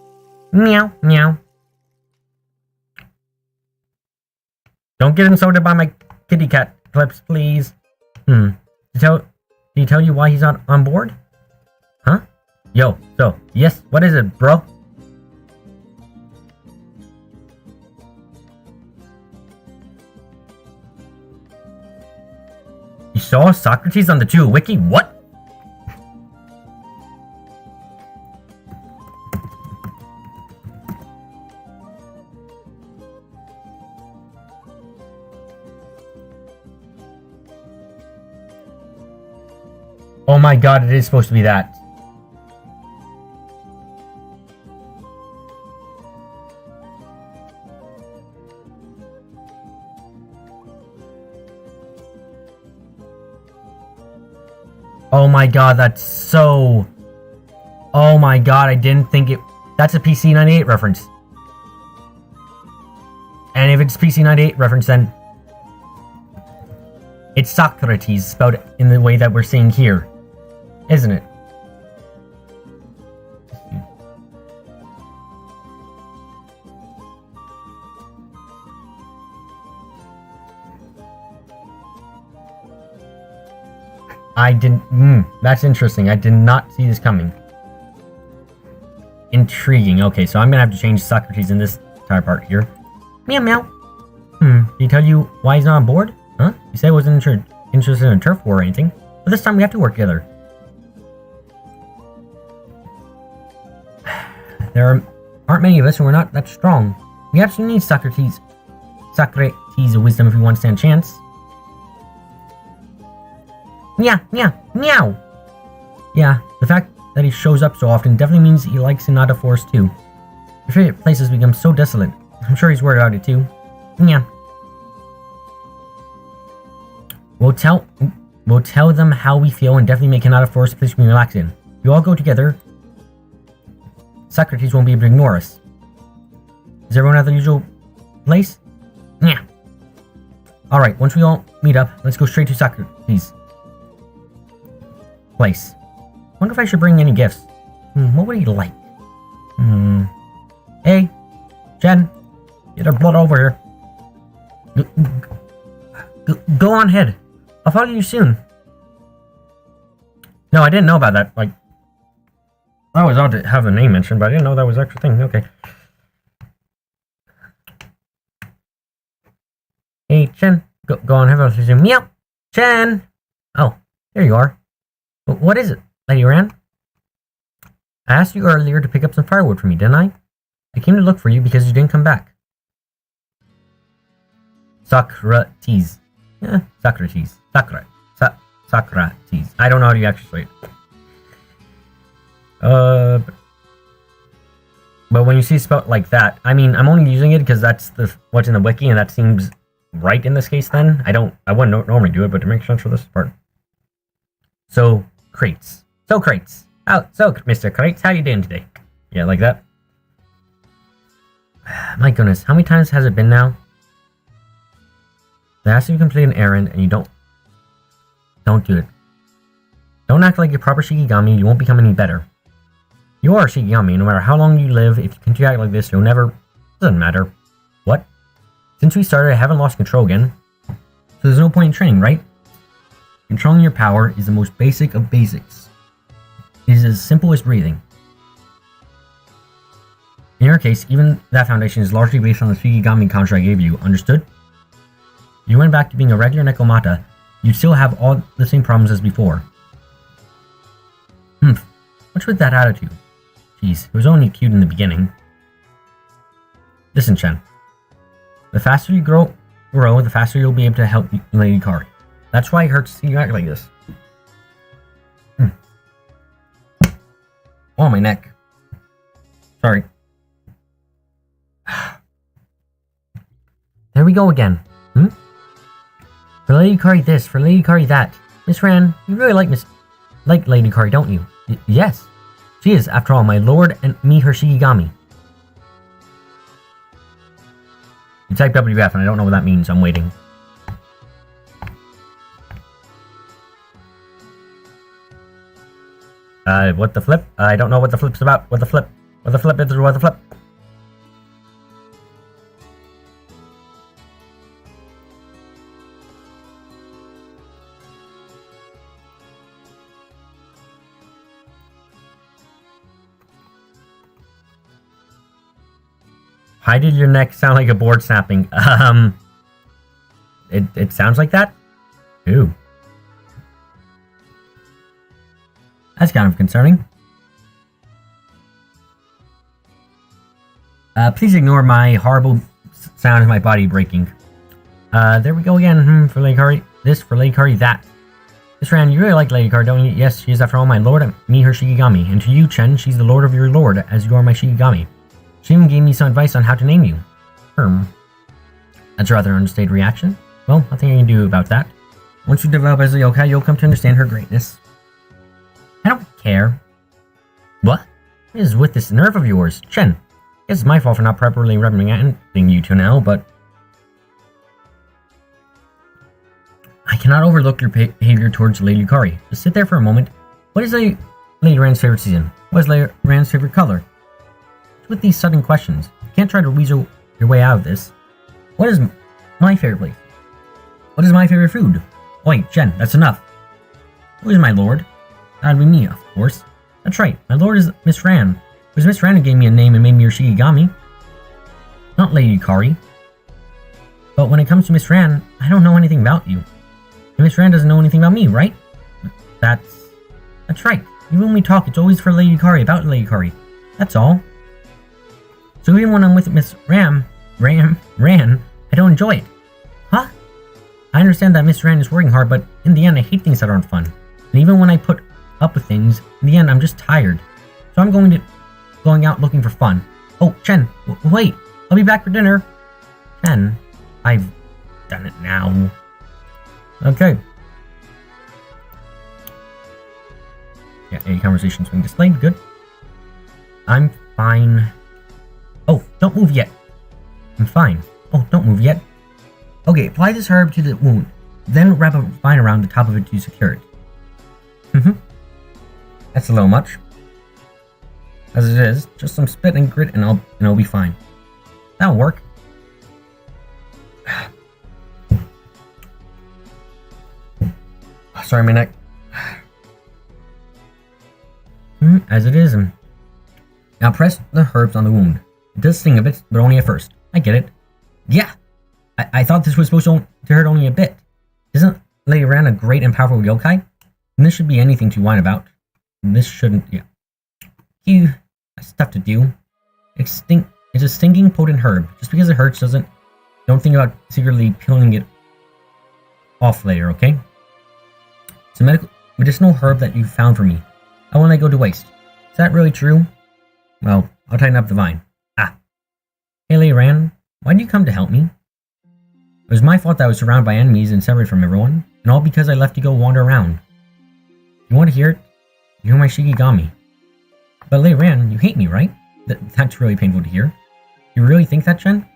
Meow, meow. Don't get insulted by my kitty cat clips, please. Did he tell you why he's not on board? Huh? Yo, so, yes, what is it, bro? You saw Socrates on the 2 wiki? What? Oh my god, it is supposed to be that. Oh my god, that's so... Oh my god, I didn't think it... That's a PC-98 reference. And if it's PC-98 reference, then... It's Socrates, spelled in the way that we're seeing here. Isn't it? I didn't... that's interesting. I did not see this coming. Intriguing. Okay, so I'm gonna have to change Socrates in this entire part here. Meow meow. Did he tell you why he's not on board? Huh? He said he wasn't interested in a turf war or anything. But this time we have to work together. There aren't many of us and we're not that strong. We absolutely need Socrates' wisdom if we want to stand a chance. Meow, meow, meow! Yeah, the fact that he shows up so often definitely means he likes Hinata Forest too. Your favorite place has become so desolate. I'm sure he's worried about it too. Yeah. We'll tell them how we feel and definitely make Hinata Forest a place we can relax in. If we all go together, Socrates won't be able to ignore us. Is everyone at the usual place? Yeah. Alright, once we all meet up, let's go straight to Socrates' place. Wonder if I should bring any gifts. What would he like? Hey, Jen, get her blood over here. Go on ahead. I'll follow you soon. No, I didn't know about that. Like, I was odd to have the name mentioned, but I didn't know that was actual thing. Okay. Hey, Chen, go on, have a meow. Chen! Oh, there you are. What is it, Lady Ran? I asked you earlier to pick up some firewood for me, didn't I? I came to look for you because you didn't come back. Socrates. Yeah, Socrates. Socrates. I don't know how to actually say it. But when you see it spelled like that, I mean, I'm only using it because that's what's in the wiki, and that seems right in this case. Then I wouldn't normally do it, but to make sense for this part. So crates. So Mr. Crates, how you doing today? Yeah, like that. My goodness, how many times has it been now? They ask you to complete an errand and you don't do it. Don't act like a proper Shikigami, you won't become any better. You are a Shikigami, no matter how long you live, if you continue to act like this, you'll never... Doesn't matter. What? Since we started, I haven't lost control again. So there's no point in training, right? Controlling your power is the most basic of basics. It is as simple as breathing. In your case, even that foundation is largely based on the Shikigami contract I gave you, understood? If you went back to being a regular Nekomata, you'd still have all the same problems as before. What's with that attitude? Jeez, it was only cute in the beginning. Listen, Chen. The faster you grow, the faster you'll be able to help Lady Kari. That's why it hurts to see you act like this. Oh, my neck. Sorry. There we go again. For Lady Kari this, for Lady Kari that. Miss Ran, you really like Lady Kari, don't you? Yes. She is, after all, my lord and me her Shikigami. You typed WF and I don't know what that means. I'm waiting. What the flip? I don't know what the flip's about. What the flip? What the flip is? What the flip? Why did your neck sound like a board snapping? It sounds like that? Ooh. That's kind of concerning. Please ignore my horrible sound of my body breaking. There we go again. For Lady Kari this, for Lady Kari that. Miss Ran, you really like Lady Kari, don't you? Yes, she is after all my lord and me her Shikigami. And to you, Chen, she's the lord of your lord, as you are my Shikigami. She even gave me some advice on how to name you. That's a rather understated reaction. Well, nothing I can do about that. Once you develop as a yokai, you'll come to understand her greatness. care. What? What is with this nerve of yours? Chen, it's my fault for not properly representing you two now, but I cannot overlook your behavior towards Lady Yukari. Just sit there for a moment. What is Lady Rand's favorite season? What is Lady Rand's favorite color? With these sudden questions, you can't try to weasel your way out of this. What is my favorite place? What is my favorite food? Oh, wait, Jen, that's enough. Who is my lord? That'd be me, of course. That's right, my lord is Miss Ran. It was Miss Ran who gave me a name and made me your Shikigami. Not Lady Yukari. But when it comes to Miss Ran, I don't know anything about you. And Miss Ran doesn't know anything about me, right? That's right. Even when we talk, it's always for Lady Yukari, about Lady Yukari. That's all. So even when I'm with Miss Ran, I don't enjoy it. Huh? I understand that Miss Ran is working hard, but in the end, I hate things that aren't fun. And even when I put up with things, in the end, I'm just tired. So I'm going out looking for fun. Oh, Chen, wait. I'll be back for dinner. Chen, I've done it now. Okay. Yeah, any conversations being displayed. Good. I'm fine. Oh, don't move yet. I'm fine. Oh, don't move yet. Okay, apply this herb to the wound. Then wrap a vine around the top of it to secure it. That's a little much. As it is, just some spit and grit and it'll be fine. That'll work. Sorry, my neck. As it is. Now press the herbs on the wound. It does sting a bit, but only at first. I get it. Yeah! I thought this was supposed to hurt only a bit. Isn't Lady Ran a great and powerful yokai? And this should be anything to whine about. And this shouldn't, yeah. You have stuff to do. It's a stinking potent herb. Just because it hurts don't think about secretly peeling it off later, okay? It's a medicinal herb that you found for me. I won't let it go to waste. Is that really true? Well, I'll tighten up the vine. Hey, Lady Ran, why did you come to help me? It was my fault that I was surrounded by enemies and separated from everyone, and all because I left you go wander around. You want to hear it? You're my Shikigami. But Lady Ran, you hate me, right? That's really painful to hear. You really think that, Chen?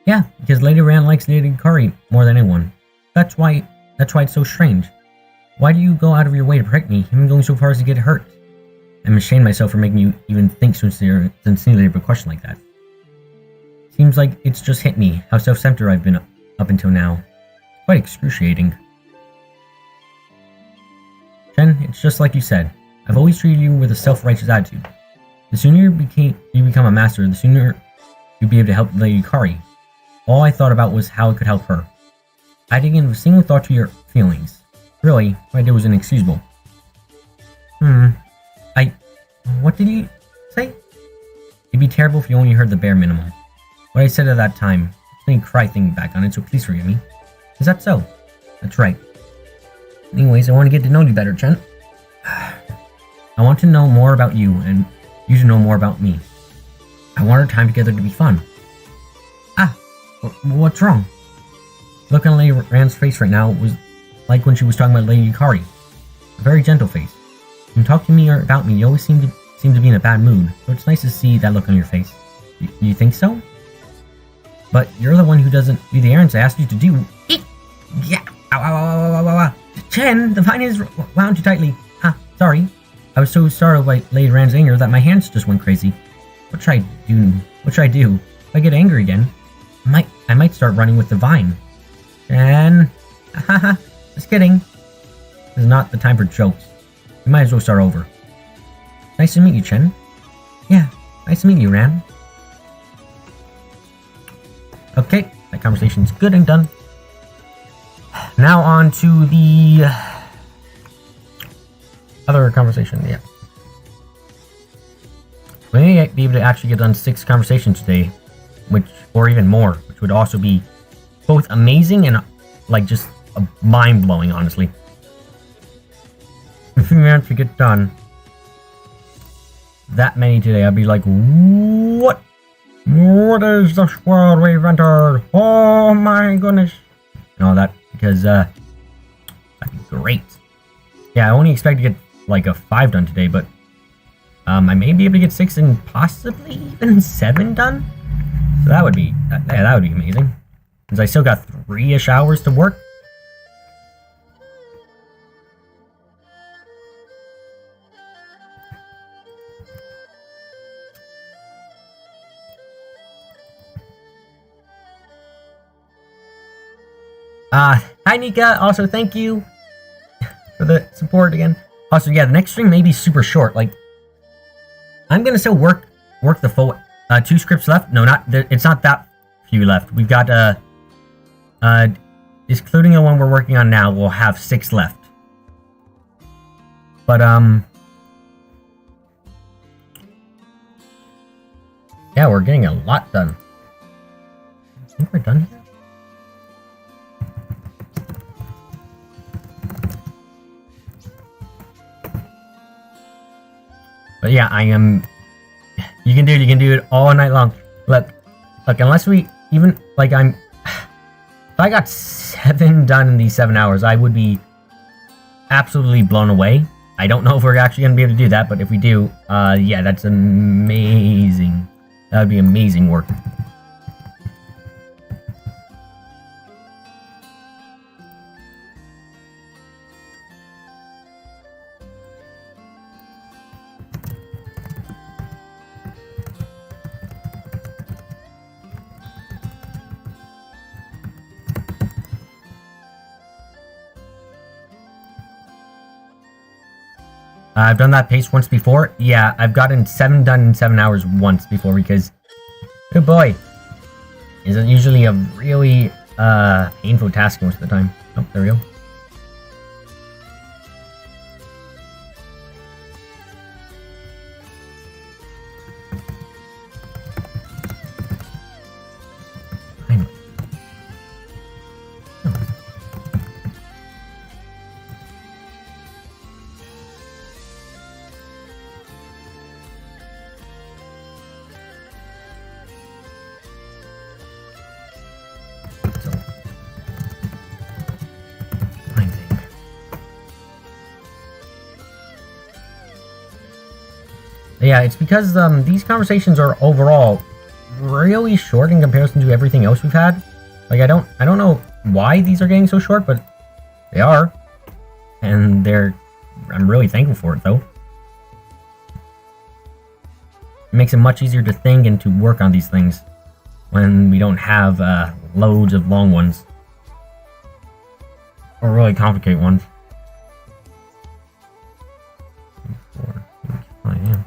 Yeah, because Lady Ran likes Lady Yukari more than anyone. That's why it's so strange. Why do you go out of your way to protect me, even going so far as to get hurt? I'm ashamed myself for making you even think sincerely of a question like that. Seems like it's just hit me, how self-centered I've been up until now. Quite excruciating. Chen, it's just like you said. I've always treated you with a self-righteous attitude. The sooner you become a master, the sooner you'll be able to help Lady Yukari. All I thought about was how it could help her. I didn't give a single thought to your feelings. Really, what I did was inexcusable. What did you say? It'd be terrible if you only heard the bare minimum. What I said at that time, I didn't cry thinking back on it, so please forgive me. Is that so? That's right. Anyways, I want to get to know you better, Chen. I want to know more about you, and you to know more about me. I want our time together to be fun. What's wrong? Look on Lady Rand's face right now was like when she was talking about Lady Yukari. A very gentle face. When you talk to me or about me, you always seem to be in a bad mood, so it's nice to see that look on your face. You think so? But you're the one who doesn't do the errands I asked you to do. Yeah! Ow, ow, ow, ow, ow, ow. Chen, the vine is wound too tightly. Sorry. I was so startled by Lady Rand's anger that my hands just went crazy. What should I do? If I get angry again, I might start running with the vine. Chen! Haha, just kidding. This is not the time for jokes. We might as well start over. Nice to meet you, Chen. Yeah, nice to meet you, Ran. Okay, that conversation's good and done. Now on to the other conversation, yeah. We may be able to actually get done 6 conversations today, or even more, which would also be both amazing and like just mind-blowing, honestly. If we manage to get done that many today, I'd be like, what? What is this world we've entered? Oh my goodness. And all that, because that'd be great. Yeah, I only expect to get like a 5 done today, but I may be able to get 6 and possibly even 7 done. So that would be that would be amazing. Because I still got 3-ish hours to work. Hi Nika, also thank you for the support again. Also, yeah, the next stream may be super short. Like, I'm gonna still work the full 2 scripts left. No, it's not that few left. We've got including the one we're working on now, we'll have 6 left. But yeah, we're getting a lot done. I think we're done here. But yeah, I am. You can do it all night long. Look, unless we even like if I got 7 done in these 7 hours, I would be absolutely blown away. I don't know if we're actually gonna be able to do that, but if we do, yeah, that's amazing. That would be amazing work. I've done that pace once before. Yeah, I've gotten 7 done in 7 hours once before because, good boy, is it usually a really painful task most of the time. Oh, there we go. Yeah, it's because these conversations are overall really short in comparison to everything else we've had. Like I don't know why these are getting so short, but they are, and I'm really thankful for it though. It makes it much easier to think and to work on these things when we don't have loads of long ones or really complicated ones. 4, 5, yeah.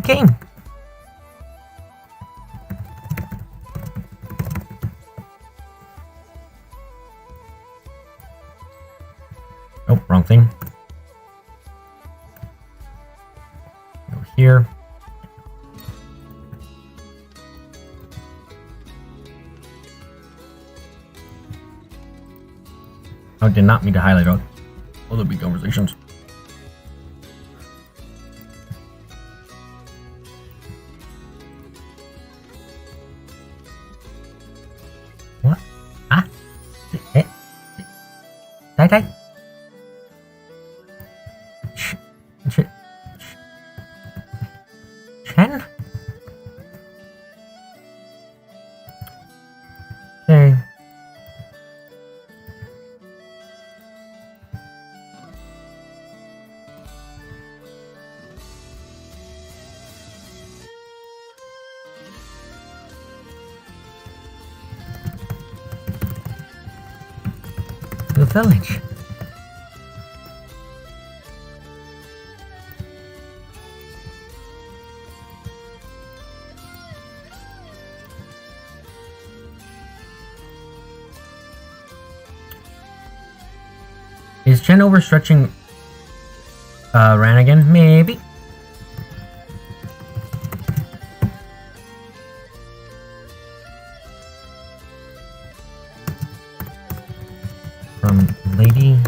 Came. Oh, wrong thing. Go here. Oh, did not mean to highlight all the big conversations. Đây. Chen? Okay. The village. Is Chen overstretching Ran again? Maybe. From Lady.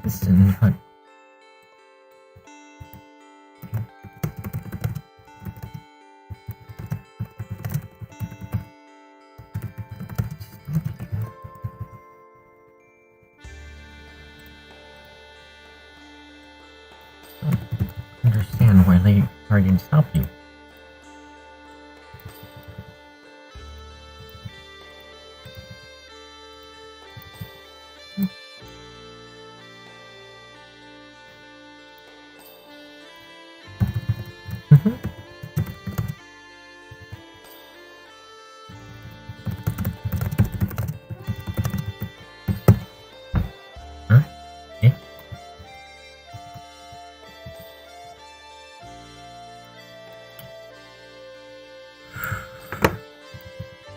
Listen, but understand why Lady Guardian stop you. Huh? Yeah.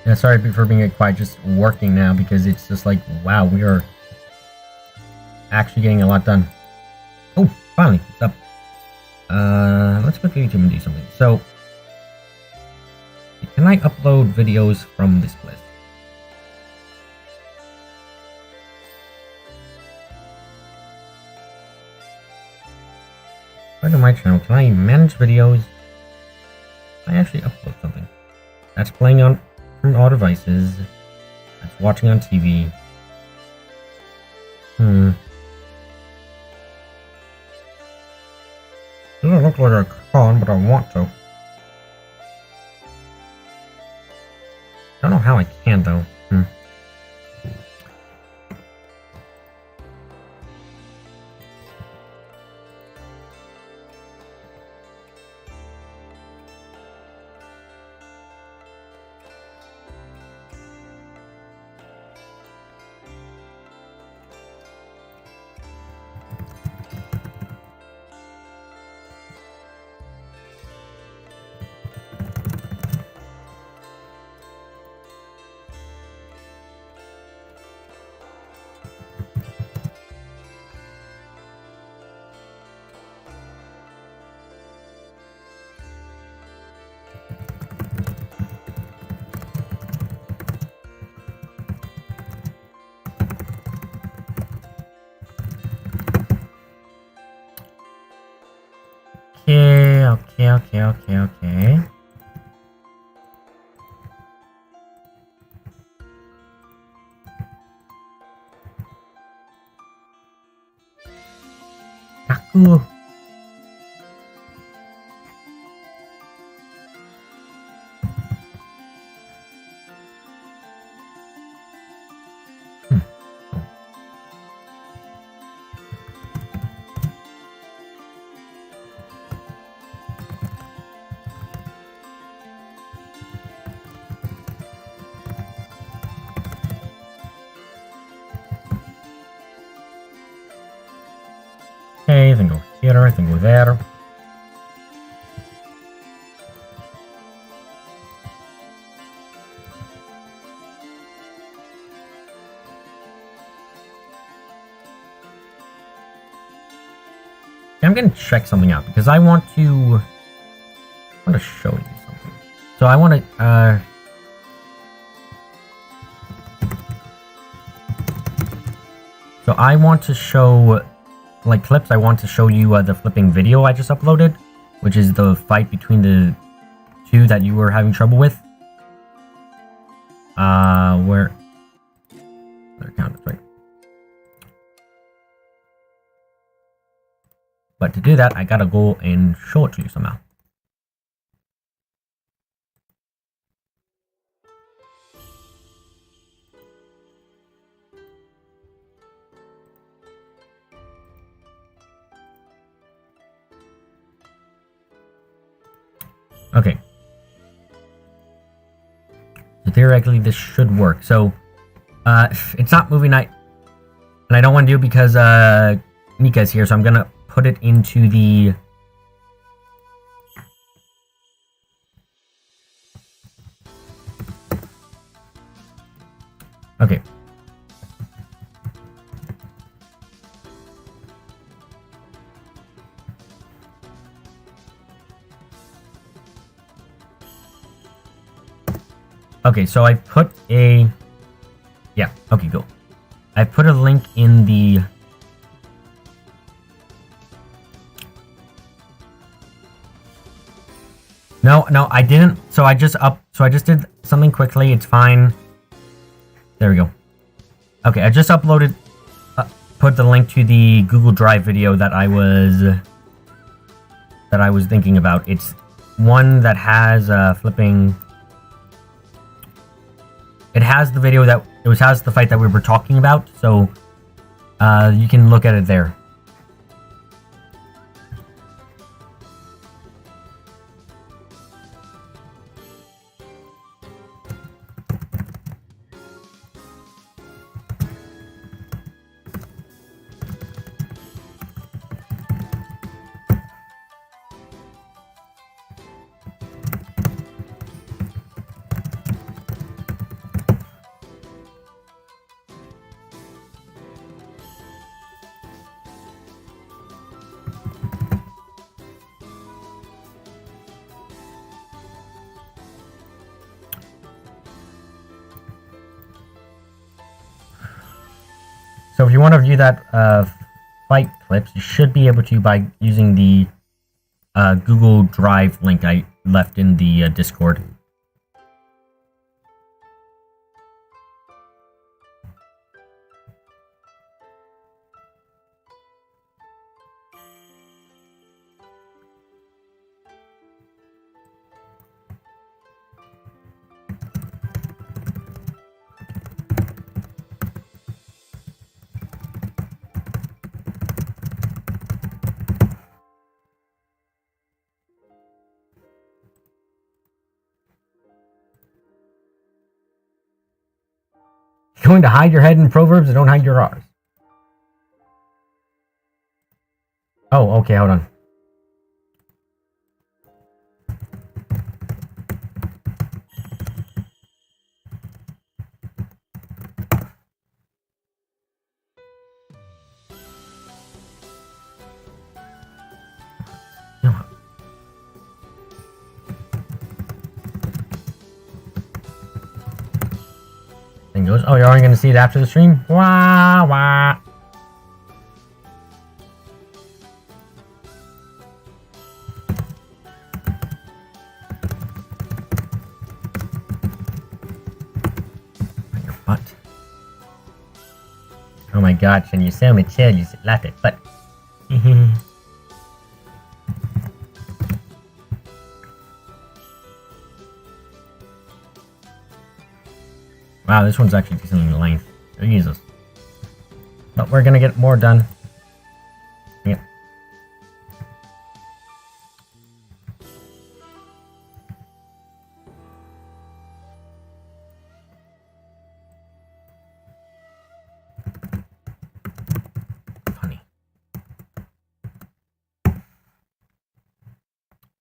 Yeah, sorry for being quiet, just working now because it's just like, wow, we are actually getting a lot done. Oh, finally, it's up. Let's go to YouTube and do something. So, can I upload videos from this place? Go to my channel. Can I manage videos? Can I actually upload something? That's playing on from all devices. That's watching on TV. Doesn't look like I can, but I want to. Don't know how I can though. Okay. Aku. Okay, then go here, then go there. I'm gonna check something out because I want to show you something. So I want to show like clips. I want to show you the flipping video I just uploaded, which is the fight between the two that you were having trouble with. Where their account is right. But to do that, I gotta go and show it to you somehow. Okay. So theoretically, this should work. So, it's not movie night, and I don't want to do it because Nika's here. So I'm gonna put it into the. Okay. Okay, so I put a... Yeah, okay, go. I put a link in the No, I didn't. So I just did something quickly. It's fine. There we go. Okay, I just uploaded, put the link to the Google Drive video that I was thinking about. It's one that has flipping. It has the video that has the fight that we were talking about. So you can look at it there. So if you want to view that fight clips, you should be able to by using the Google Drive link I left in the Discord. You're going to hide your head in Proverbs, or don't hide your R's. Oh, okay, hold on. Goes, oh, you're only going to see it after the stream? Wah, wah. Your butt. Oh my god, and you so mature, you laugh at butt. Wow, this one's actually decent in length. Jesus. But we're gonna get more done. Yep. Funny.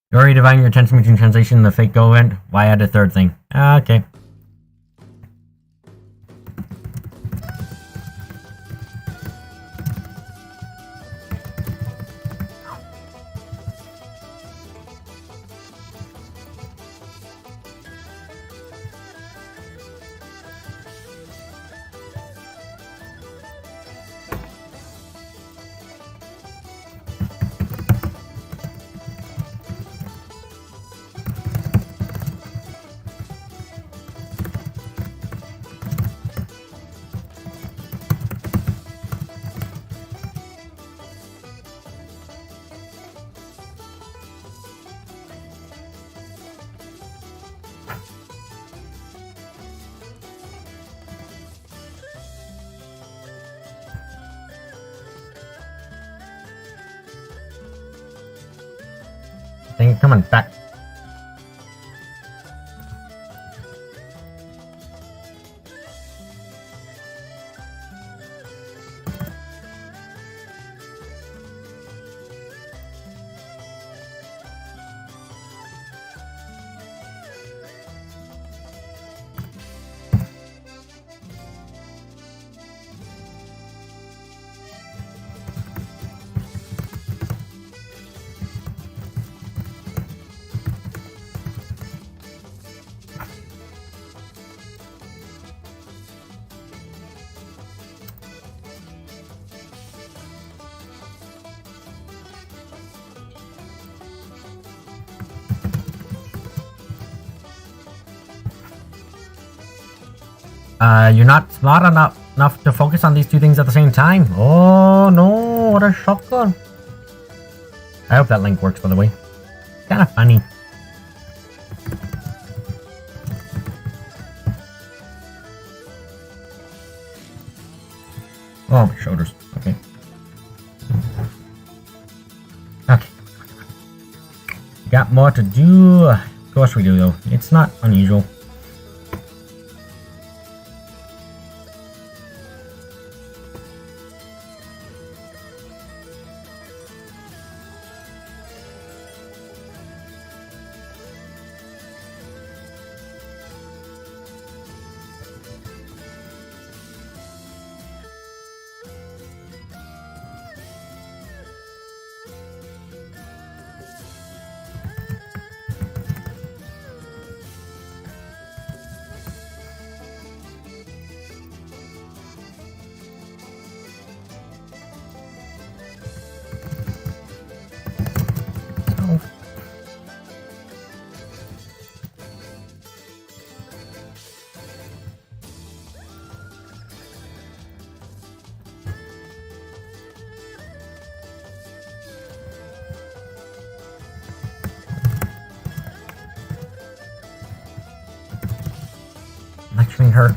You're already dividing your attention between translation and the fake go event? Why add a third thing? Okay. Dang it, come on, back. You're not smart enough to focus on these two things at the same time. Oh no, what a shotgun. I hope that link works, by the way. Kind of funny. Oh, my shoulders. Okay. Okay. Got more to do. Of course we do, though. It's not unusual. Lecturing her.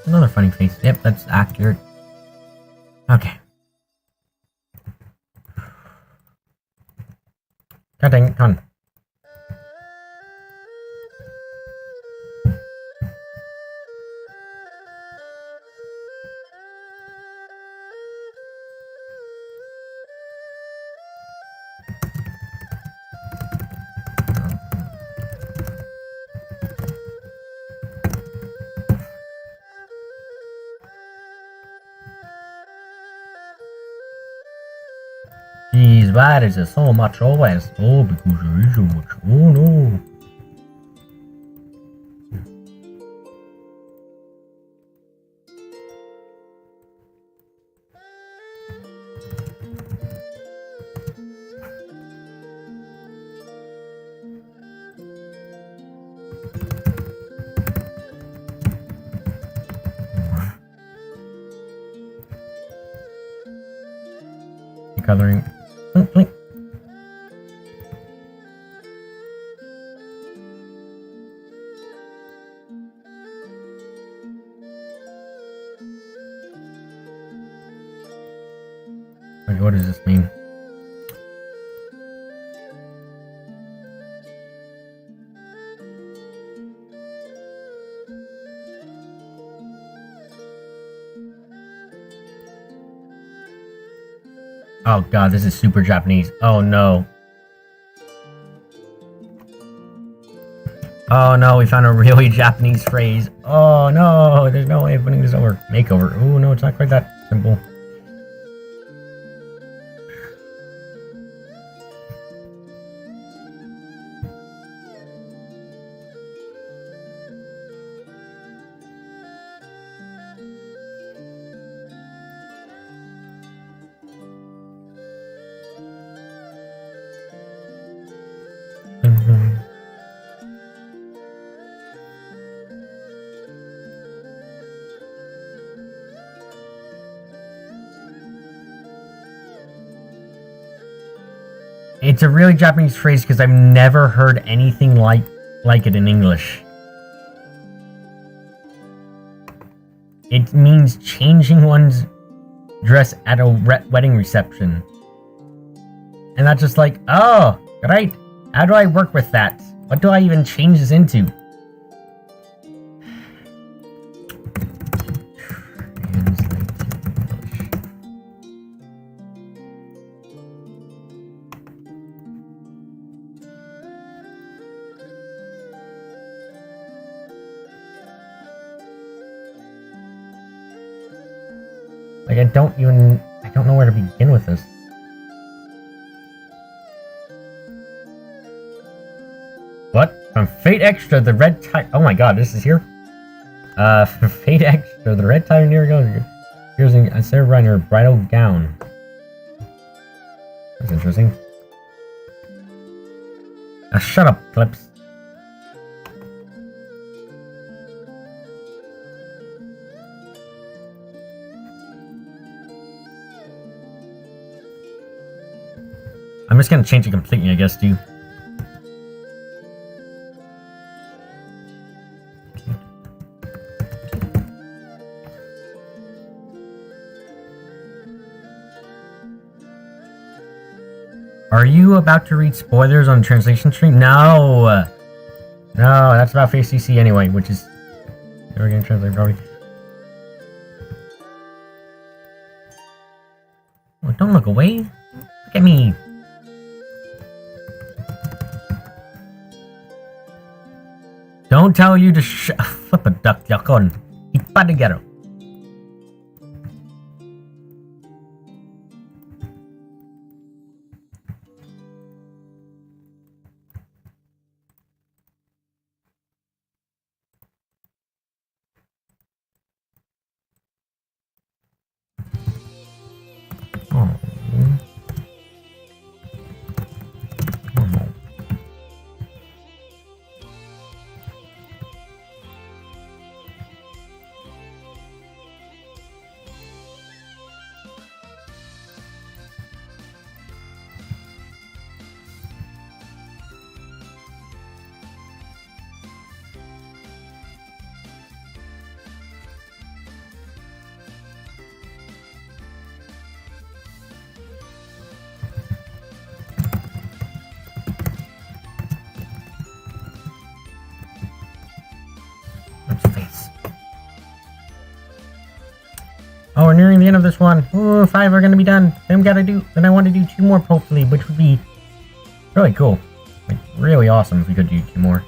Another funny face. Yep, that's accurate. Okay. God dang it, come on. Jeez, why is there so much always? Oh, because there is so much. Oh no. Coloring. Blink. Wait, what does this mean? Oh god, this is super Japanese. Oh no. Oh no, we found a really Japanese phrase. Oh no, there's no way of putting this over. Makeover. Oh no, it's not quite that simple. It's a really Japanese phrase because I've never heard anything like it in English. It means changing one's dress at a wedding reception. And that's just like, oh, right. How do I work with that? What do I even change this into? Like, I don't know where to begin with this. What? From Fate Extra, the red tie. Oh my god, this is here? From Fate Extra, the red tie near goes. Here's a Sarah Reiner bridal gown. That's interesting. Shut up, Clips. I'm just gonna change it completely, I guess, dude. Are you about to read spoilers on translation stream? No! No, that's about Face CC anyway, which is... We're gonna translate probably. Oh, don't look away. Look at me. Don't tell you to flip a duck, yakon. Ipa together. Oh, we're nearing the end of this one. Ooh, 5 are gonna be done. Then I want to do 2 more, hopefully, which would be really cool. Like, really awesome if we could do 2 more.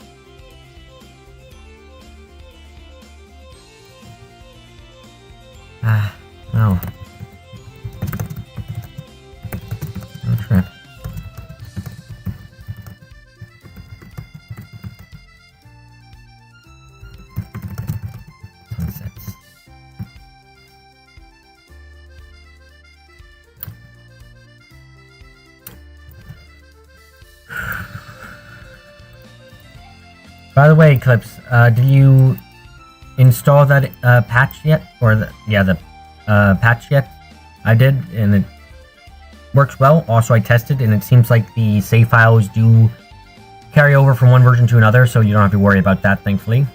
No. No trip. Sunsets. By the way, Clips, did you install that patch yet? Or the patch yet? I did, and it works well. Also, I tested, and it seems like the save files do carry over from one version to another, so you don't have to worry about that, thankfully.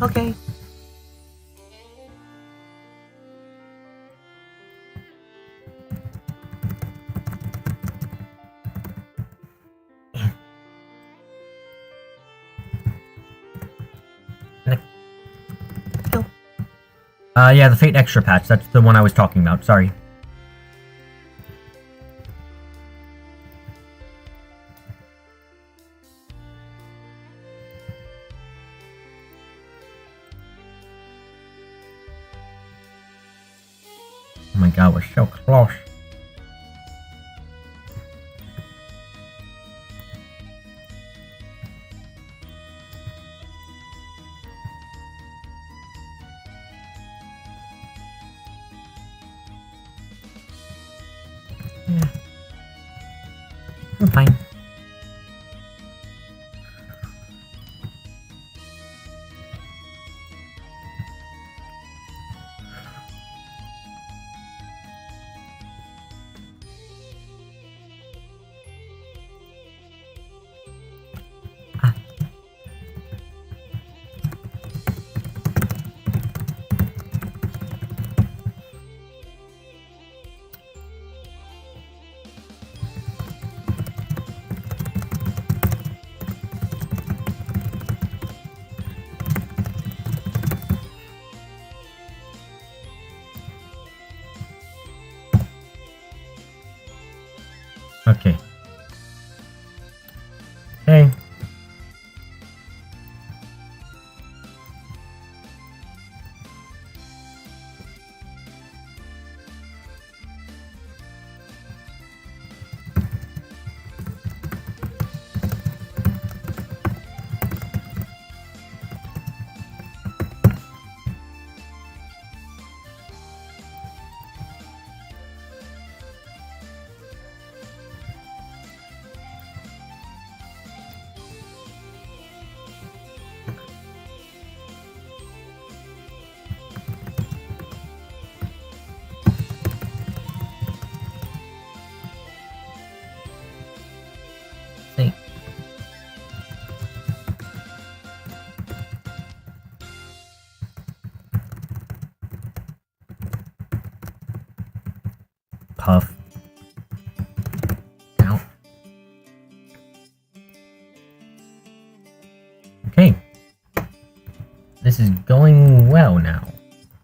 Okay. Yeah, the Fate Extra patch. That's the one I was talking about. Sorry. Oh my god, we're so close. Yeah. I'm fine. Okay. Hey. Hey. Puff. Out. Okay. This is going well now.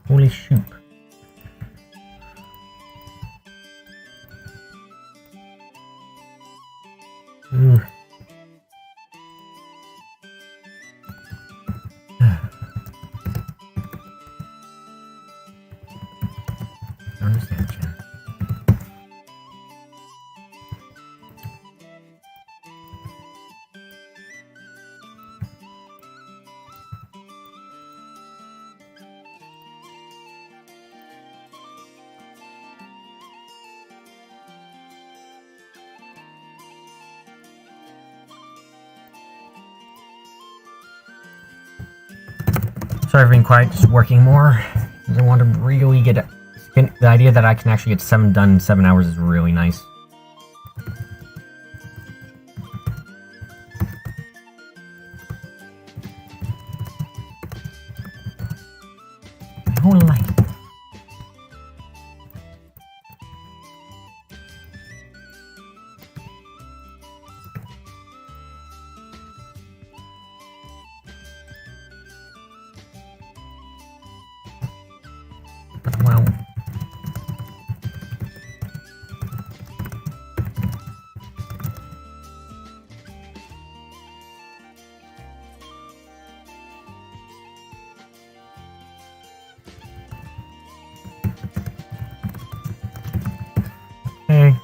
Holy shoot. Ooh. I understand, Chen. Sorry for being quiet, just working more. I want to really get the idea that I can actually get 7 done in 7 hours is really nice. My whole life. Well. Hey.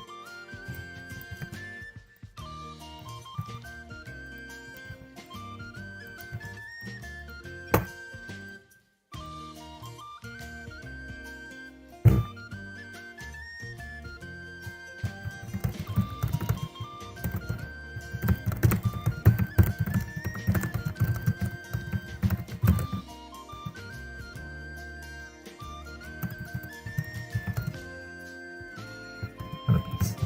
Have a piece.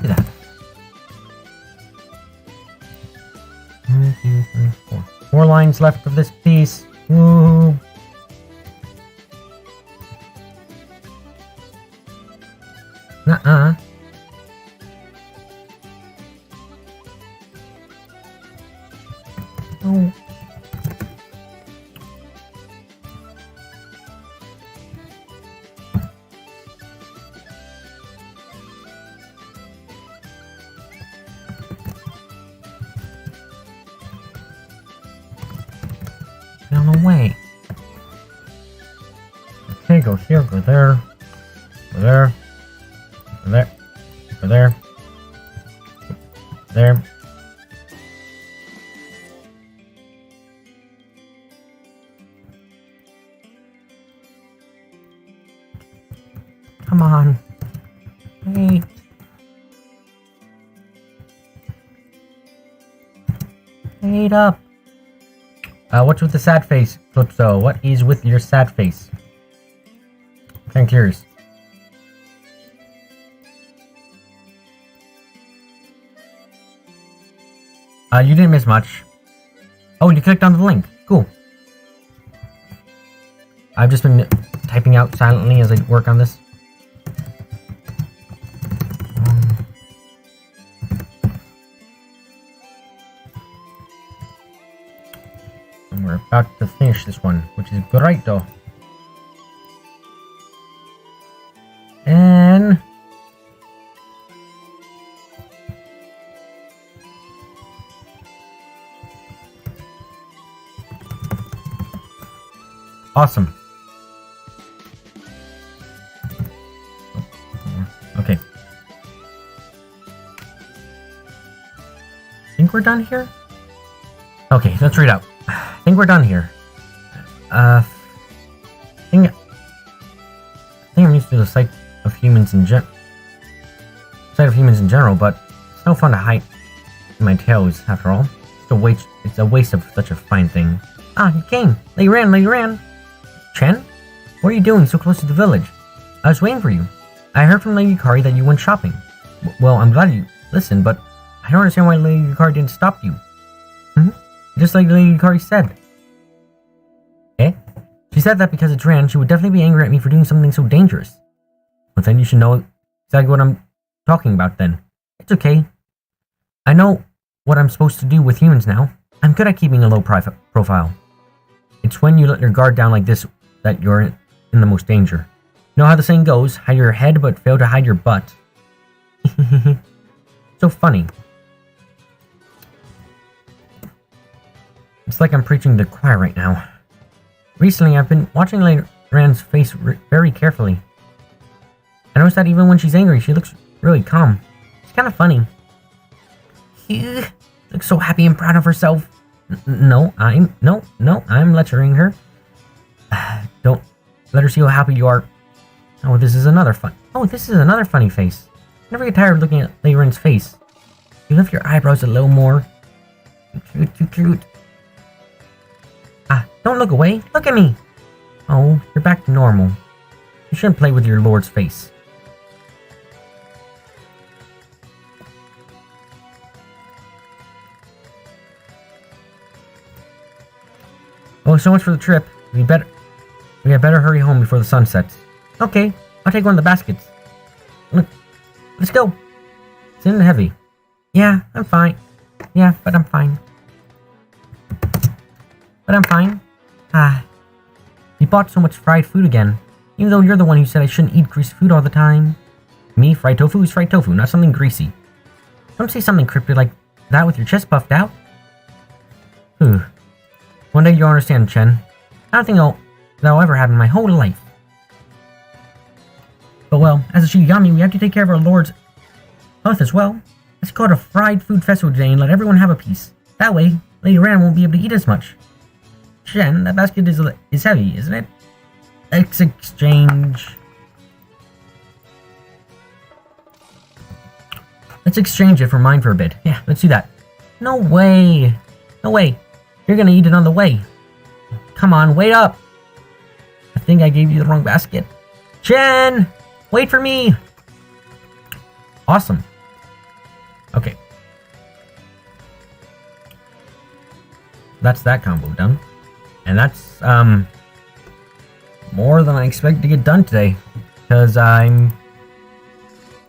Look at that. 1, 2, 3, 4. 4 lines left of this piece. Woo! Nuh-uh. Oh. on the way. Okay, go here, go there. Go there. Go there. Go there. There. Come on. Wait. Wait up. What's with the sad face, Calypso? What is with your sad face? I'm curious. You didn't miss much. Oh, you clicked on the link. Cool. I've just been typing out silently as I work on this. And we're about to finish this one, which is great though. And awesome. Okay. Think we're done here? Okay, let's read out. I think we're done here. I think I'm used to the sight of humans in general, but it's no fun to hide in my tails after all. It's a waste of such a fine thing. Ah, you came. Lady Ran. Chen? What are you doing so close to the village? I was waiting for you. I heard from Lady Yukari that you went shopping. Well, I'm glad you listened, but I don't understand why Lady Yukari didn't stop you. Just like Lady Yukari said. Eh? She said that because it's Ran, she would definitely be angry at me for doing something so dangerous. Well, then you should know exactly what I'm talking about then. It's okay. I know what I'm supposed to do with humans now. I'm good at keeping a low profile. It's when you let your guard down like this that you're in the most danger. You know how the saying goes, hide your head but fail to hide your butt. So funny. It's like I'm preaching to the choir right now. Recently, I've been watching Lady Ran's face very carefully. I noticed that even when she's angry, she looks really calm. It's kind of funny. She looks so happy and proud of herself. No, I'm lecturing her. Don't let her see how happy you are. Oh, this is another funny face. I never get tired of looking at Lady Ran's face. You lift your eyebrows a little more. Too cute. Don't look away. Look at me. Oh, you're back to normal. You shouldn't play with your lord's face. Oh, so much for the trip. We had better hurry home before the sun sets. Okay, I'll take one of the baskets. Let's go. It's in heavy. Yeah, I'm fine. Yeah, but I'm fine. You bought so much fried food again. Even though you're the one who said I shouldn't eat greasy food all the time. Me, fried tofu is fried tofu, not something greasy. Don't say something cryptic like that with your chest puffed out. One day you'll understand, Chen. I don't think that'll ever happen my whole life. But well, as a Shigami, we have to take care of our lord's health as well. Let's call it a fried food festival today and let everyone have a piece. That way, Lady Ran won't be able to eat as much. Chen, that basket is heavy, isn't it? Let's exchange. Let's exchange it for mine for a bit. Yeah, let's do that. No way. You're gonna eat it on the way. Come on, wait up. I think I gave you the wrong basket. Chen, wait for me. Awesome. Okay. That's that combo done. And that's, more than I expect to get done today. Because I'm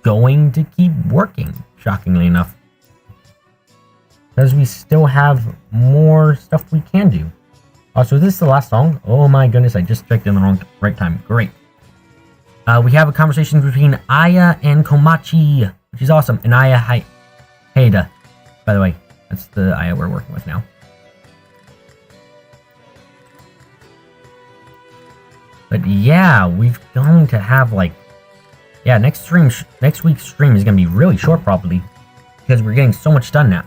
going to keep working, shockingly enough. Because we still have more stuff we can do. So is this the last song? Oh my goodness, I just checked in the right time. Great. We have a conversation between Aya and Komachi, which is awesome. And Aya Haida, by the way. That's the Aya we're working with now. But yeah, we're going to have like... Yeah, next week's stream is going to be really short probably. Because we're getting so much done now.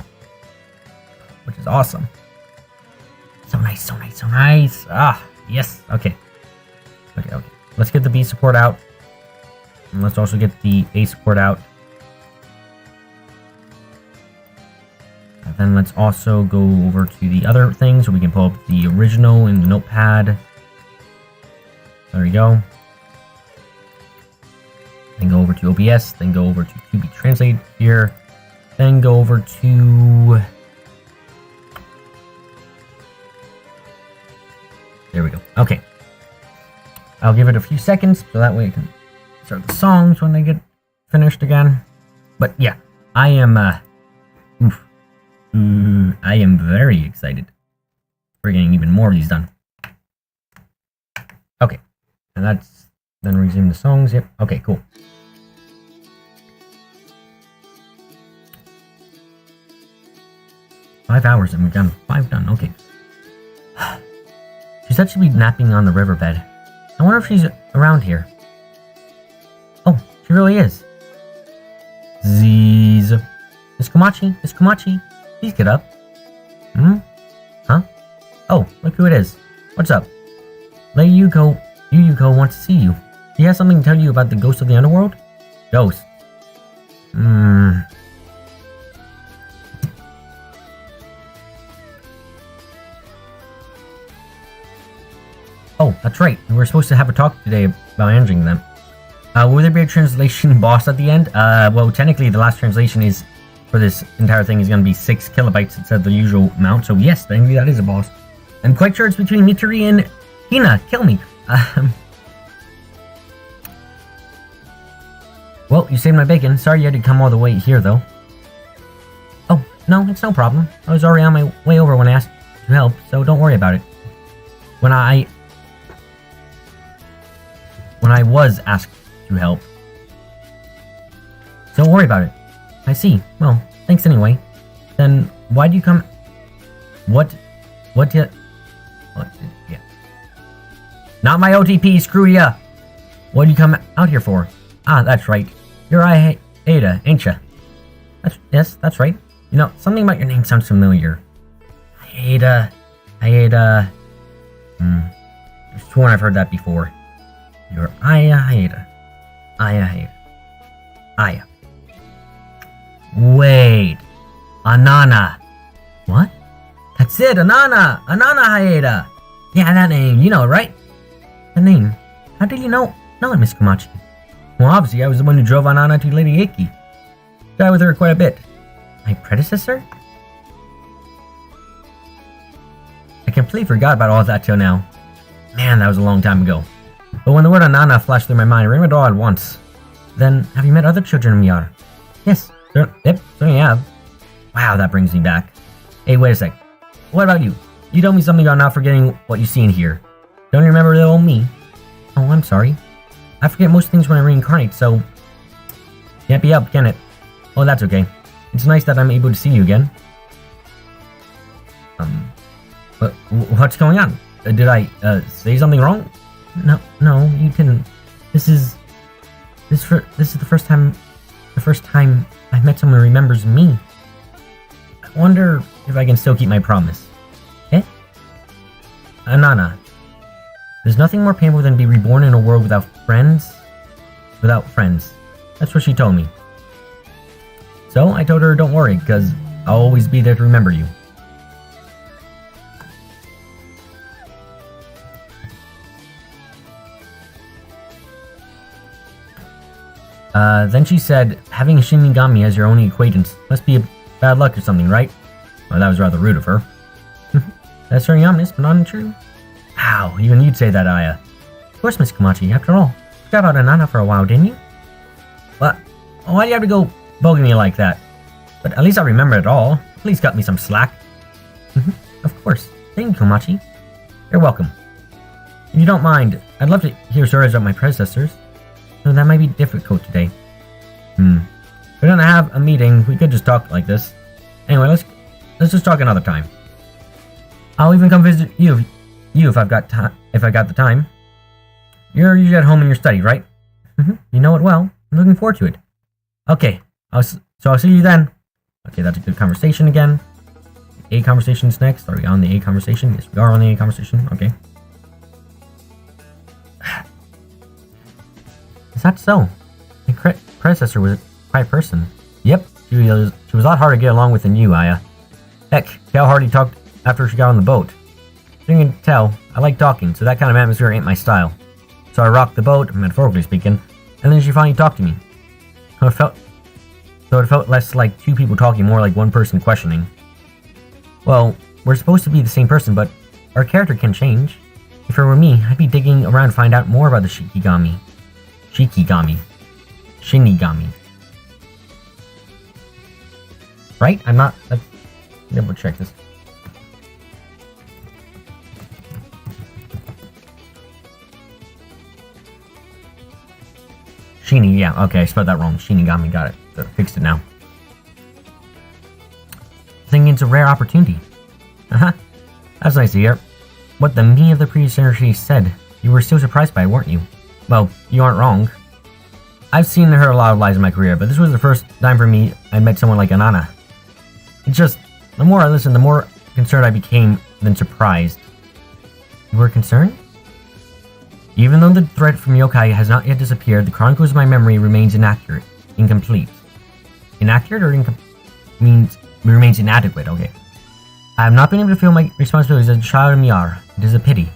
Which is awesome. So nice, so nice, so nice. Ah, yes. Okay. Okay. Let's get the B support out. And let's also get the A support out. And then let's also go over to the other thing so we can pull up the original in the notepad. There we go. Then go over to OBS, then go over to QB Translate here. Then go over to... There we go. Okay. I'll give it a few seconds so that way I can start the songs when they get finished again. But yeah, I am I am very excited. We're getting even more of these done. Okay. And that's then resume the songs. Yep. Okay, cool. Five hours and we've done 5 done. Okay. She said she'd be napping on the riverbed. I wonder if she's around here. Oh, she really is. Z's. Miss Komachi, please get up. Hmm? Huh? Oh, look who it is. What's up? Lady Yuko wants to see you. She has something to tell you about the ghost of the underworld? Ghost. Oh, that's right. We were supposed to have a talk today about answering them. Will there be a translation boss at the end? Well, technically the last translation is for this entire thing is going to be 6 kilobytes instead of the usual amount. So yes, technically that is a boss. I'm quite sure it's between Mituri and Hina. Kill me. Well, you saved my bacon. Sorry you had to come all the way here, though. Oh, no, it's no problem. I was already on my way over when I asked to help, so don't worry about it. When I was asked to help. Don't worry about it. I see. Well, thanks anyway. Then, why do you come... Yeah. Not my OTP, screw ya! What do you come out here for? Ah, that's right. You're Ada, ain't ya? Yes, that's right. You know, something about your name sounds familiar. Ada. I've sworn I've heard that before. You're Ada. Aya. Wait. Anana. What? That's it, Anana Haeda. Yeah, that name, you know, right? The name. How did you know it, Miss Komachi? Well, obviously, I was the one who drove Anana to Lady Iki. Got with her quite a bit. My predecessor? I completely forgot about all of that till now. Man, that was a long time ago. But when the word Anana flashed through my mind, I remembered it all at once. Then, have you met other children of Miyar? Yes, certainly have. Wow, that brings me back. Hey, wait a sec. What about you? You told me something about not forgetting what you see in here. Don't you remember little me? Oh, I'm sorry. I forget most things when I reincarnate, so... Can't be helped, can it? Oh, that's okay. It's nice that I'm able to see you again. What's going on? Did I, say something wrong? No, you didn't. This is the first time I've met someone who remembers me. I wonder if I can still keep my promise. Eh? Anana. There's nothing more painful than to be reborn in a world without friends. That's what she told me. So I told her don't worry, because I'll always be there to remember you. Then she said, having a Shinigami as your only acquaintance must be a bad luck or something, right? Well, that was rather rude of her. That's very ominous, but not untrue. Wow, even you'd say that, Aya. Of course, Miss Komachi, after all. You forgot about Anana for a while, didn't you? What? Why do you have to go bugging me like that? But at least I remember it all. Please cut me some slack. Of course. Thank you, Komachi. You're welcome. If you don't mind, I'd love to hear stories about my predecessors. Though that might be difficult today. We're gonna have a meeting. We could just talk like this. Anyway, let's just talk another time. I'll even come visit you if I've got time. If I got the time. You're usually at home in your study, right? You know it well. I'm looking forward to it. Okay, so I'll see you then. Okay, that's a good conversation again. A conversation's next. Are we on the A conversation? Yes, we are on the A conversation. Okay. Is that so? My predecessor was a quiet person. Yep, she was a lot harder to get along with than you, Aya. Heck, how hard he talked after she got on the boat. You can tell, I like talking, so that kind of atmosphere ain't my style. So I rocked the boat, metaphorically speaking, and then she finally talked to me. So it felt less like two people talking, more like one person questioning. Well, we're supposed to be the same person, but our character can change. If it were me, I'd be digging around to find out more about the Shinigami. Right? I'm not... Let's double check this. Shini, yeah, okay, I spelled that wrong. Shinigami, got it. Fixed it now. I think it's a rare opportunity. That's nice to hear. What the me of the previous generation said, you were still surprised by it, weren't you? Well, you aren't wrong. I've seen and heard a lot of lies in my career, but this was the first time for me I met someone like Anana. It's just, the more I listened, the more concerned I became than surprised. You were concerned? Even though the threat from yokai has not yet disappeared, the chronicles of my memory remains incomplete. Inaccurate or means remains inadequate, okay. I have not been able to feel my responsibilities as a child of Miar. It is a pity.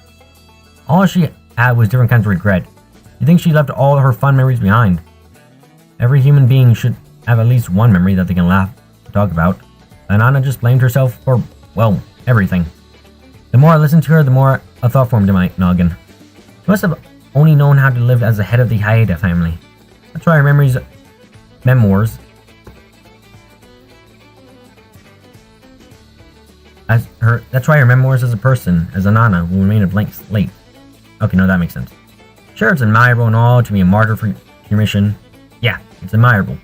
All she had was different kinds of regret. You think she left all her fun memories behind. Every human being should have at least one memory that they can laugh and talk about. And Anna just blamed herself for, well, everything. The more I listened to her, the more a thought formed in my noggin. She must have only known how to live as the head of the Haida family. That's why her memoirs as a person, as Anana, will remain a blank slate. Okay, no, that makes sense. Sure, it's admirable and all to be a martyr for your mission. Yeah, it's admirable.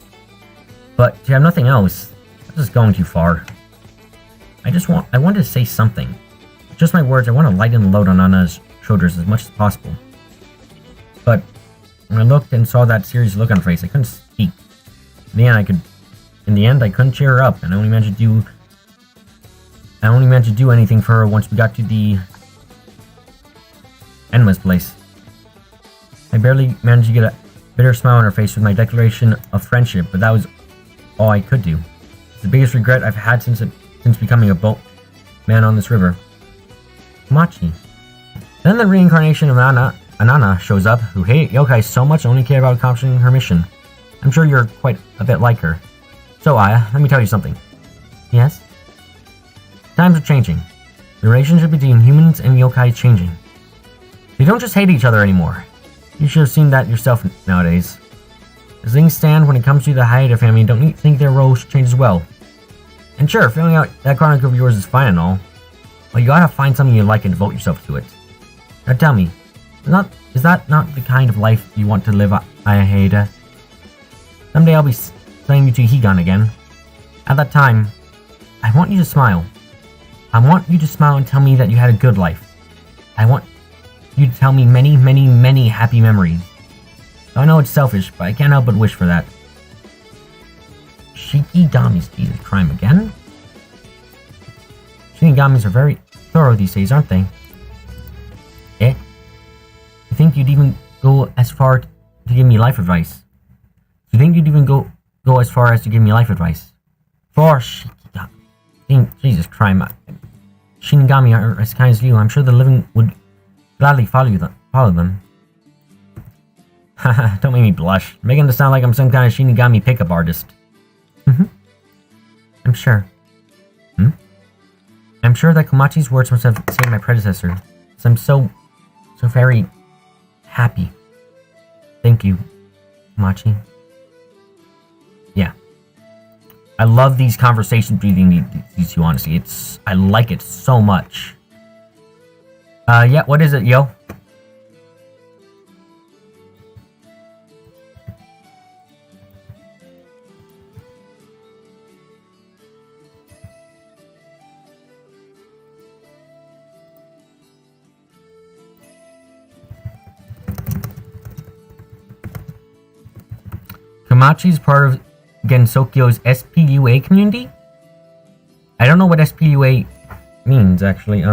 But to have nothing else, that's just going too far. I wanted to say something. Just my words, I want to lighten the load on Anna's shoulders as much as possible. But when I looked and saw that serious look on her face, I couldn't speak. In the end, I couldn't cheer her up, and I only managed to do anything for her once we got to the Enma's place. I barely managed to get a bitter smile on her face with my declaration of friendship, but that was all I could do. It's the biggest regret I've had since becoming a boatman on this river. Machi. Then the reincarnation of Anana shows up, who hated yokai so much only cared about accomplishing her mission. I'm sure you're quite a bit like her. So Aya, let me tell you something. Yes? Times are changing. The relationship between humans and yokai is changing. They don't just hate each other anymore. You should have seen that yourself nowadays. As things stand when it comes to the Haida family, don't you think their role should change as well? And sure, filling out that chronicle of yours is fine and all, but you gotta find something you like and devote yourself to it. Now tell me, is that not the kind of life you want to live, Haida? Someday I'll be sending you to Higan again. At that time, I want you to smile. I want you to smile and tell me that you had a good life. I want you to tell me many, many, many happy memories. I know it's selfish, but I can't help but wish for that. Shinigamis, Jesus, crime again? Shinigamis are very thorough these days, aren't they? Eh? You think you'd even go as far to give me life advice? You think you'd even go as far as to give me life advice? For Shinigami. Jesus, crime. Shinigami are as kind as you. I'm sure the living would gladly follow them. Haha, don't make me blush. Making it sound like I'm some kind of Shinigami pickup artist. I'm sure. I'm sure that Komachi's words must have saved my predecessor. So I'm so very happy. Thank you, Komachi. Yeah. I love these conversations between these two, honestly. I like it so much. Yeah, what is it, yo? Komachi is part of Gensokyo's SPUA community? I don't know what SPUA means, actually.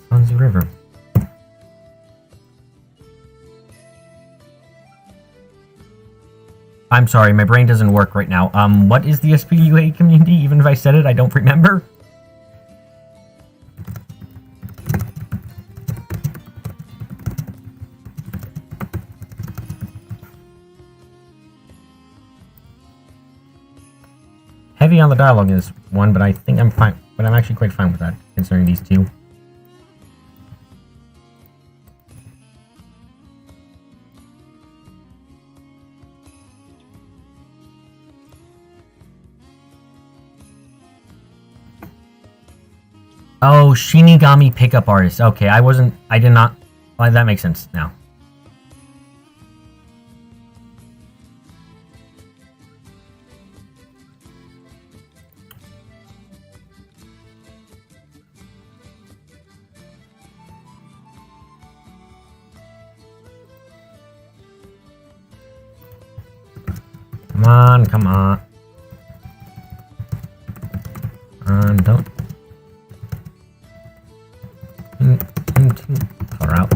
Swansea River. I'm sorry, my brain doesn't work right now. What is the SPUA community? Even if I said it, I don't remember. Heavy on the dialogue in this one, but I think I'm fine. But I'm actually quite fine with that, considering these two. Oh, Shinigami pickup artist. Okay, I did not. Well, that makes sense now. Come on, come on. Don't. Too far out.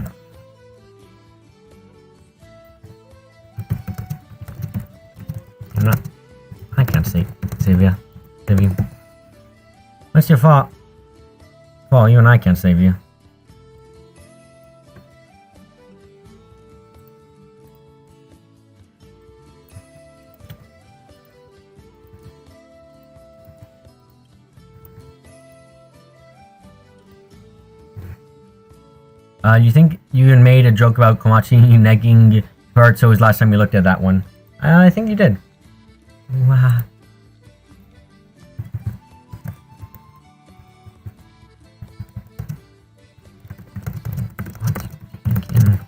I'm not. I can't save you. Save you. What's your fault? Well, you and I can't save you. You think you even made a joke about Komachi negging part, so it was last time you looked at that one. I think you did. Wow. What's thinking?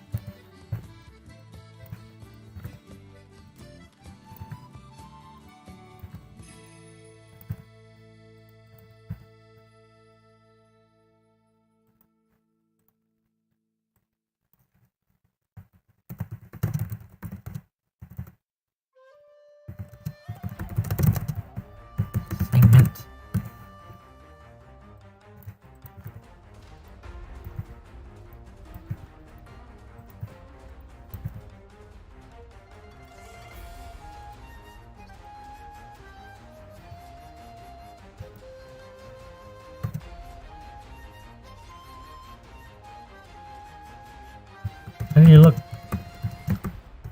How do you look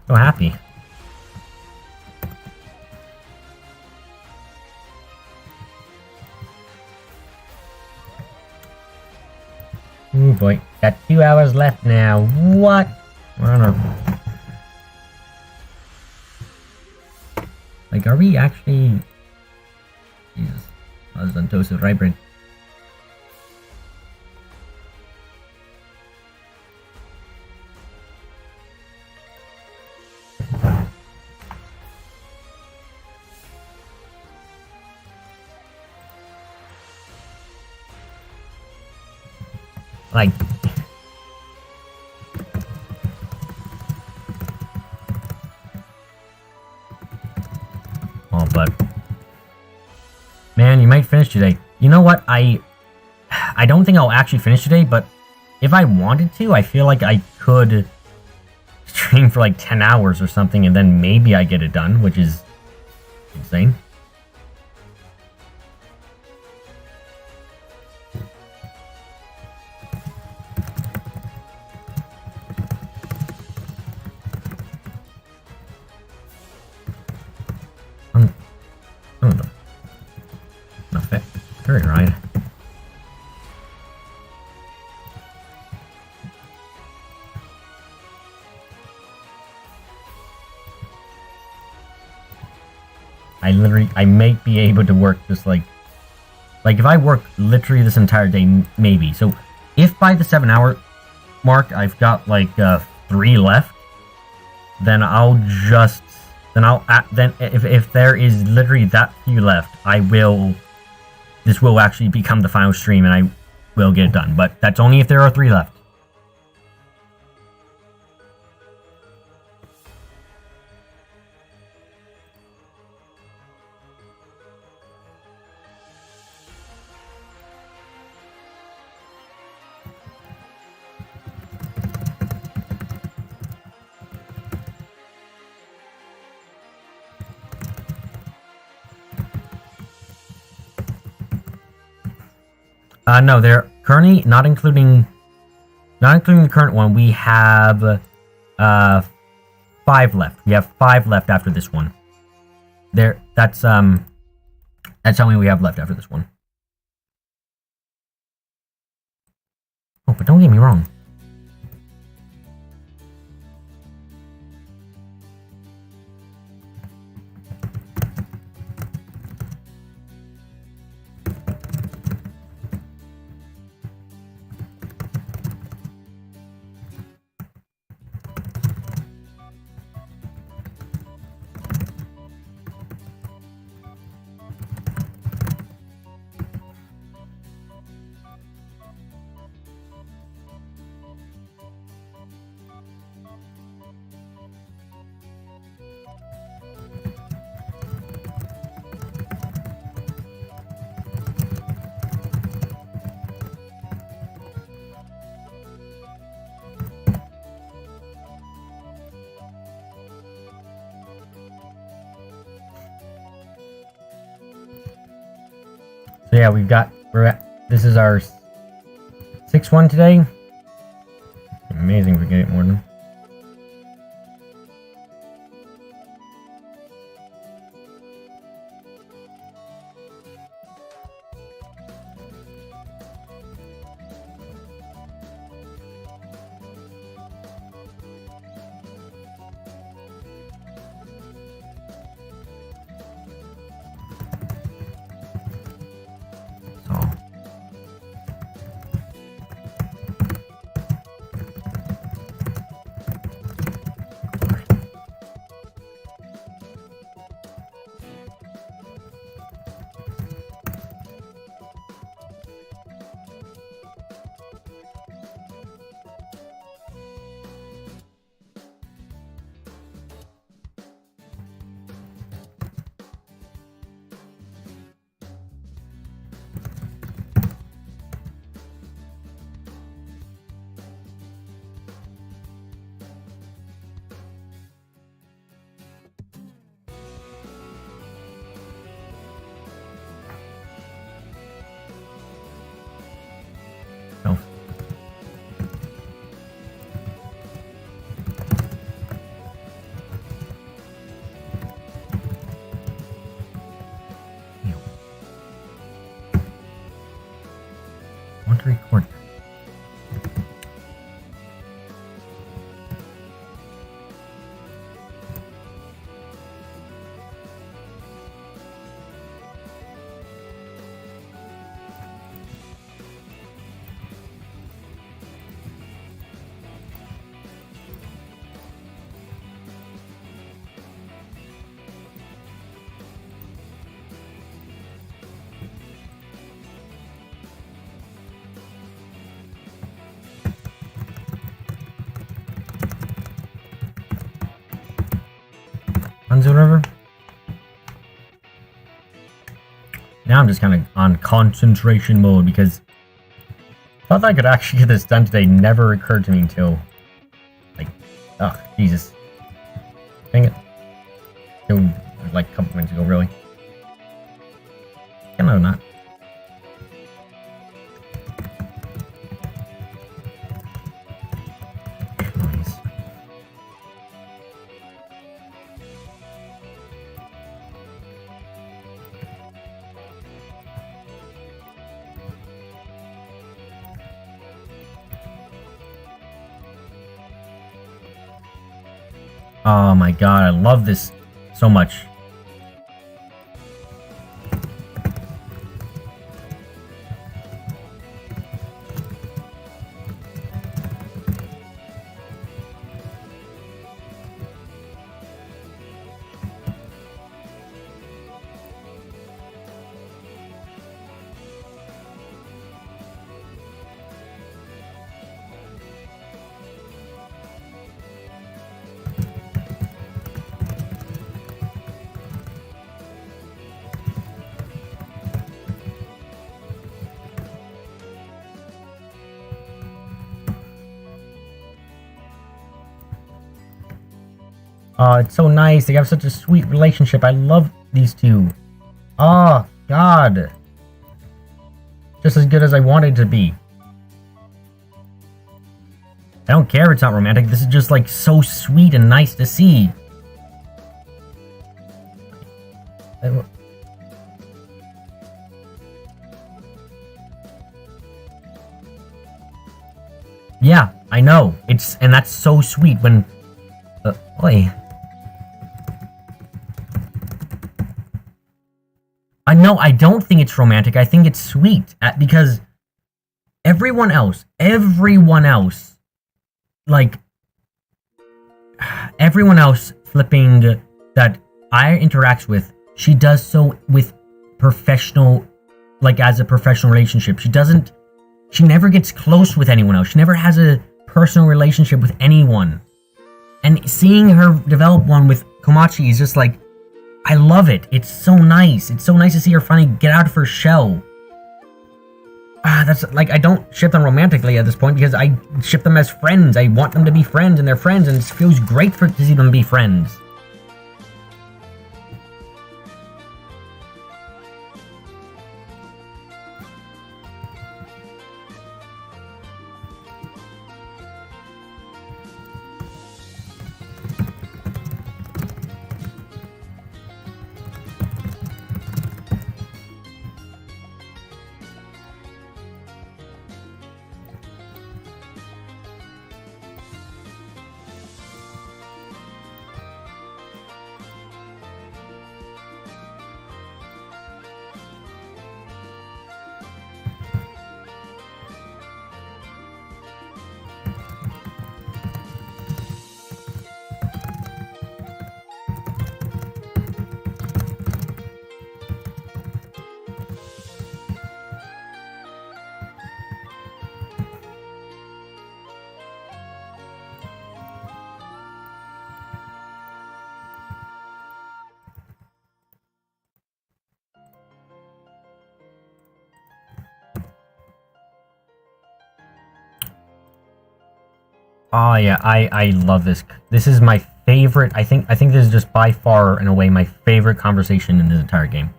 so happy? Oh boy, got 2 hours left now. What? I don't know. Like, are we actually... Jesus. I was on toast with right brain. Like... Oh, but... Man, you might finish today. You know what? I don't think I'll actually finish today, but if I wanted to, I feel like I could stream for like 10 hours or something, and then maybe I get it done, which is insane. Right. I may be able to work just like if I work literally this entire day, maybe. So if by the 7-hour mark I've got like 3 left, then if there is literally that few left, this will actually become the final stream and I will get it done. But that's only if there are 3 left. No, they're currently not including the current one. We have 5 left. We have 5 left after this one. That's how many we have left after this one. Oh, but don't get me wrong. So yeah, this is our 6th one today. Amazing if we get it more than. To record. Whatever. Now I'm just kind of on concentration mode because I thought I could actually get this done today. Never occurred to me until, like, oh Jesus, dang it! Like a couple minutes ago, really. No, not. Oh my god, I love this so much. Oh, it's so nice. They have such a sweet relationship. I love these two. Oh, God. Just as good as I wanted it to be. I don't care if it's not romantic. This is just, like, so sweet and nice to see. Yeah, I know. And that's so sweet when... Oi. No, I don't think it's romantic. I think it's sweet. Because everyone else, like, everyone else flipping that I interacts with, she does so with professional, like, as a professional relationship. She never gets close with anyone else. She never has a personal relationship with anyone. And seeing her develop one with Komachi is just like, I love it. It's so nice. It's so nice to see her finally get out of her shell. That's like, I don't ship them romantically at this point because I ship them as friends. I want them to be friends and they're friends, and it feels great to see them be friends. Oh yeah, I love this. This is my favorite. I think this is just by far in a way my favorite conversation in this entire game.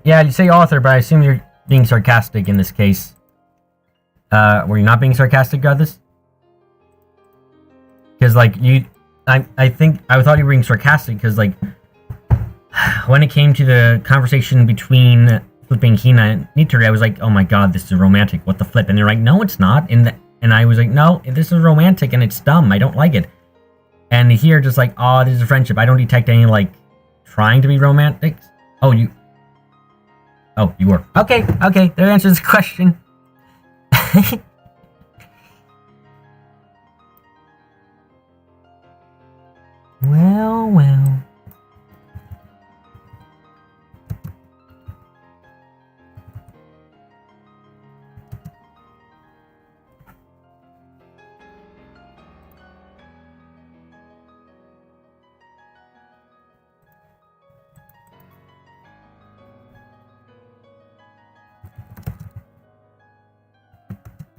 Yeah, you say author, but I assume you're being sarcastic in this case. Were you not being sarcastic about this? Because like I think I thought you were being sarcastic because like when it came to the conversation between flipping Hina and Nitori, I was like, oh my god, this is romantic, what the flip? And they're like, no, it's not. And I was like, no, this is romantic and it's dumb, I don't like it. And here, just like, oh, this is a friendship. I don't detect any, like, trying to be romantic. Oh, you were. Okay, that answers the question. Well.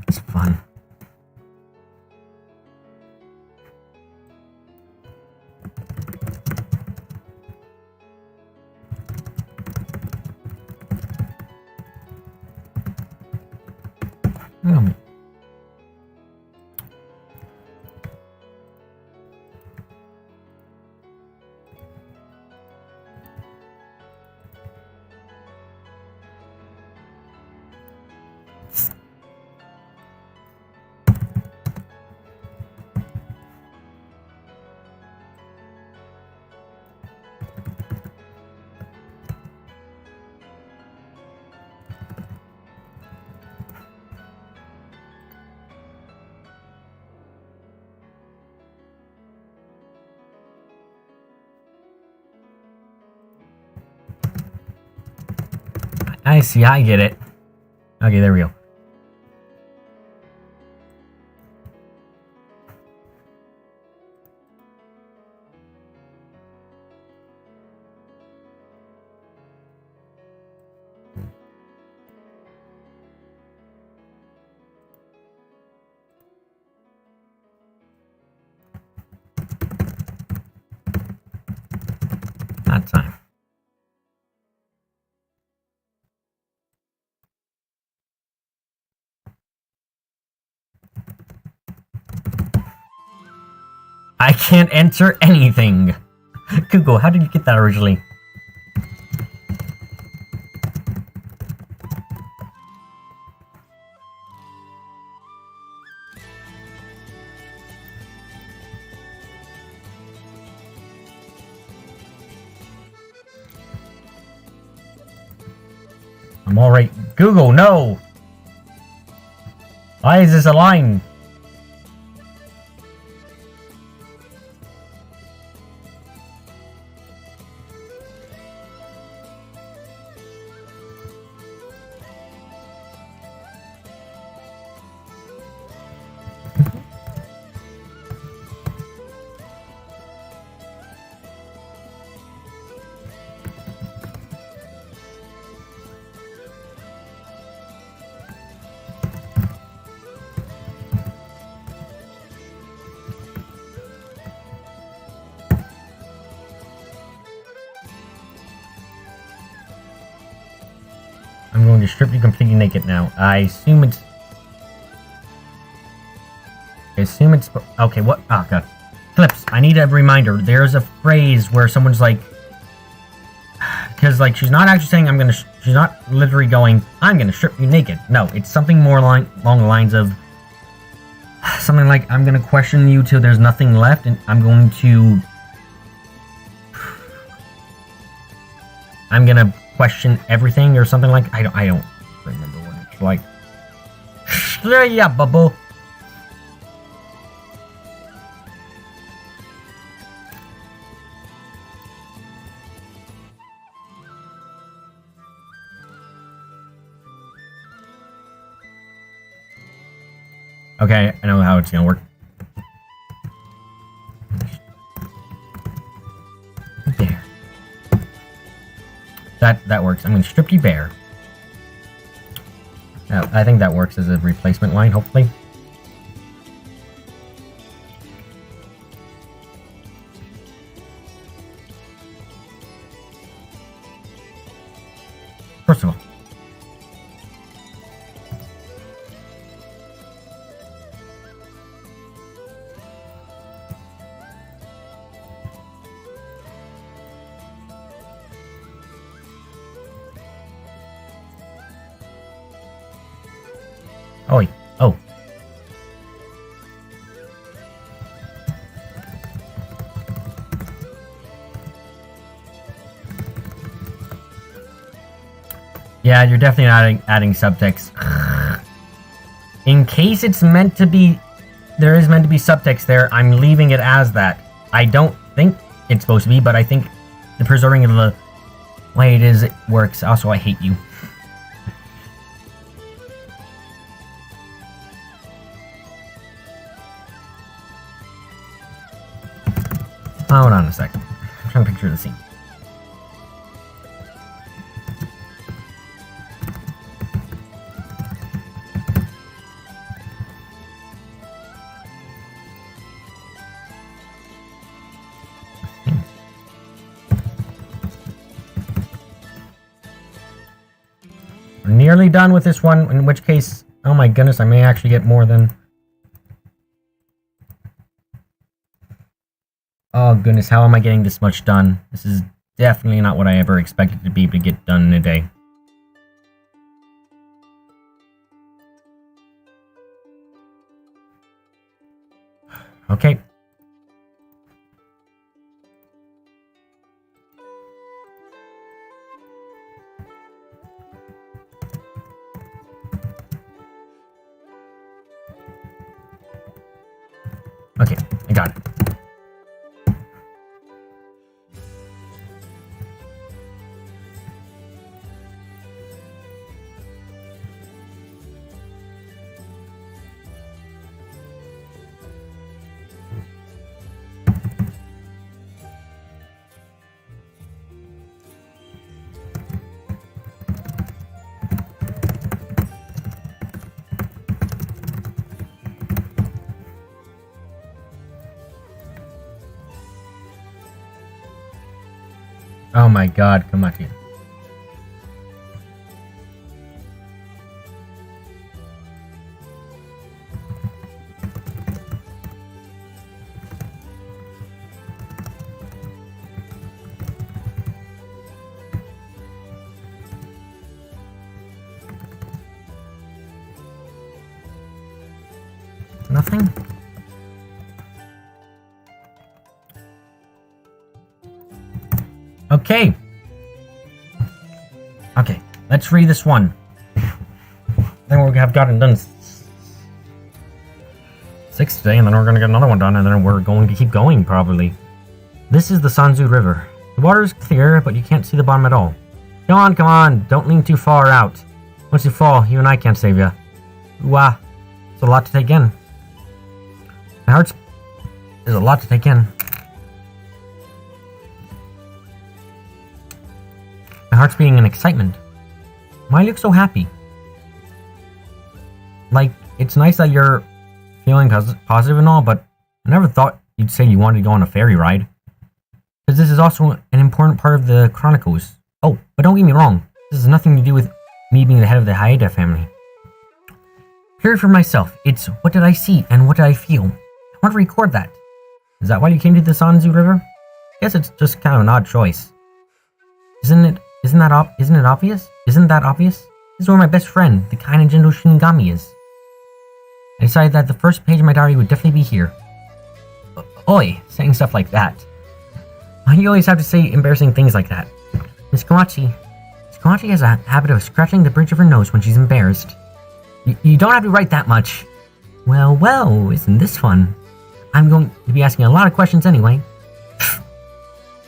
It's fun. I see, I get it. Okay, there we go. I can't enter anything. Google, how did you get that originally? I'm alright. Google, no! Why is this a line? I'm going to strip you completely naked now. I assume it's... Okay, what? Oh, God. Clips, I need a reminder. There's a phrase where someone's like... Because, like, she's not actually saying I'm gonna... She's not literally going, I'm gonna strip you naked. No, it's something more along the lines of... Something like, I'm gonna question you till there's nothing left, and I'm going to... I'm gonna question everything or something like... I don't remember what it's like. Yeah, bubble. Okay, I know how it's gonna work. There. That works. I'm gonna strip you bare. Now, I think that works as a replacement line, hopefully. First of all. Oh, oh. Yeah, you're definitely adding subtext. In case it's meant to be, there is meant to be subtext there, I'm leaving it as that. I don't think it's supposed to be, but I think the preserving of the way it is, it works. Also, I hate you. Hold on a second. I'm trying to picture the scene. We're nearly done with this one, in which case, oh my goodness, I may actually get more than... Oh goodness, how am I getting this much done? This is definitely not what I ever expected to be able to get done in a day. Okay. Okay, I got it. Oh my god, come on here. something? Okay. Okay, let's read this one. Then we'll have gotten done 6 today, and then we're going to get another one done, and then we're going to keep going, probably. This is the Sanzu River. The water is clear, but you can't see the bottom at all. Come on, don't lean too far out. Once you fall, even I can't save you. Wow, it's a lot to take in. My heart's... There's a lot to take in. My heart's beating in excitement. Why you look so happy? Like, it's nice that you're feeling positive and all, but I never thought you'd say you wanted to go on a ferry ride. Because this is also an important part of the Chronicles. Oh, but don't get me wrong. This has nothing to do with me being the head of the Haida family. Hear it for myself. It's what did I see and what did I feel. I want to record that. Is that why you came to the Sanzu River? I guess it's just kind of an odd choice. Isn't it obvious? Isn't that obvious? This is where my best friend, the kind and gentle Shinigami, is. I decided that the first page of my diary would definitely be here. Oi, saying stuff like that. Why do you always have to say embarrassing things like that? Miss Kawachi has a habit of scratching the bridge of her nose when she's embarrassed. You don't have to write that much. Well, isn't this fun? I'm going to be asking a lot of questions anyway.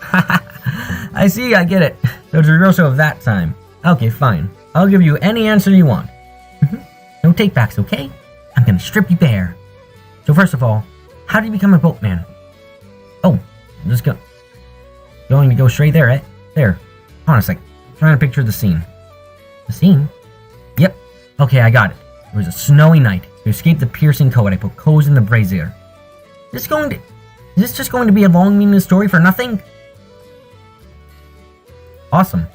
I see, I get it. So it's a reversal of that time. Okay, fine. I'll give you any answer you want. No take-backs, okay? I'm gonna strip you bare. So first of all, how did you become a boatman? Oh, I'm just going to go straight there, eh? There. Hold on a sec. I'm trying to picture the scene. The scene? Yep. Okay, I got it. It was a snowy night. To escape the piercing cold, I put coals in the brazier. Is this just going to be a long, meaningless story for nothing? Awesome.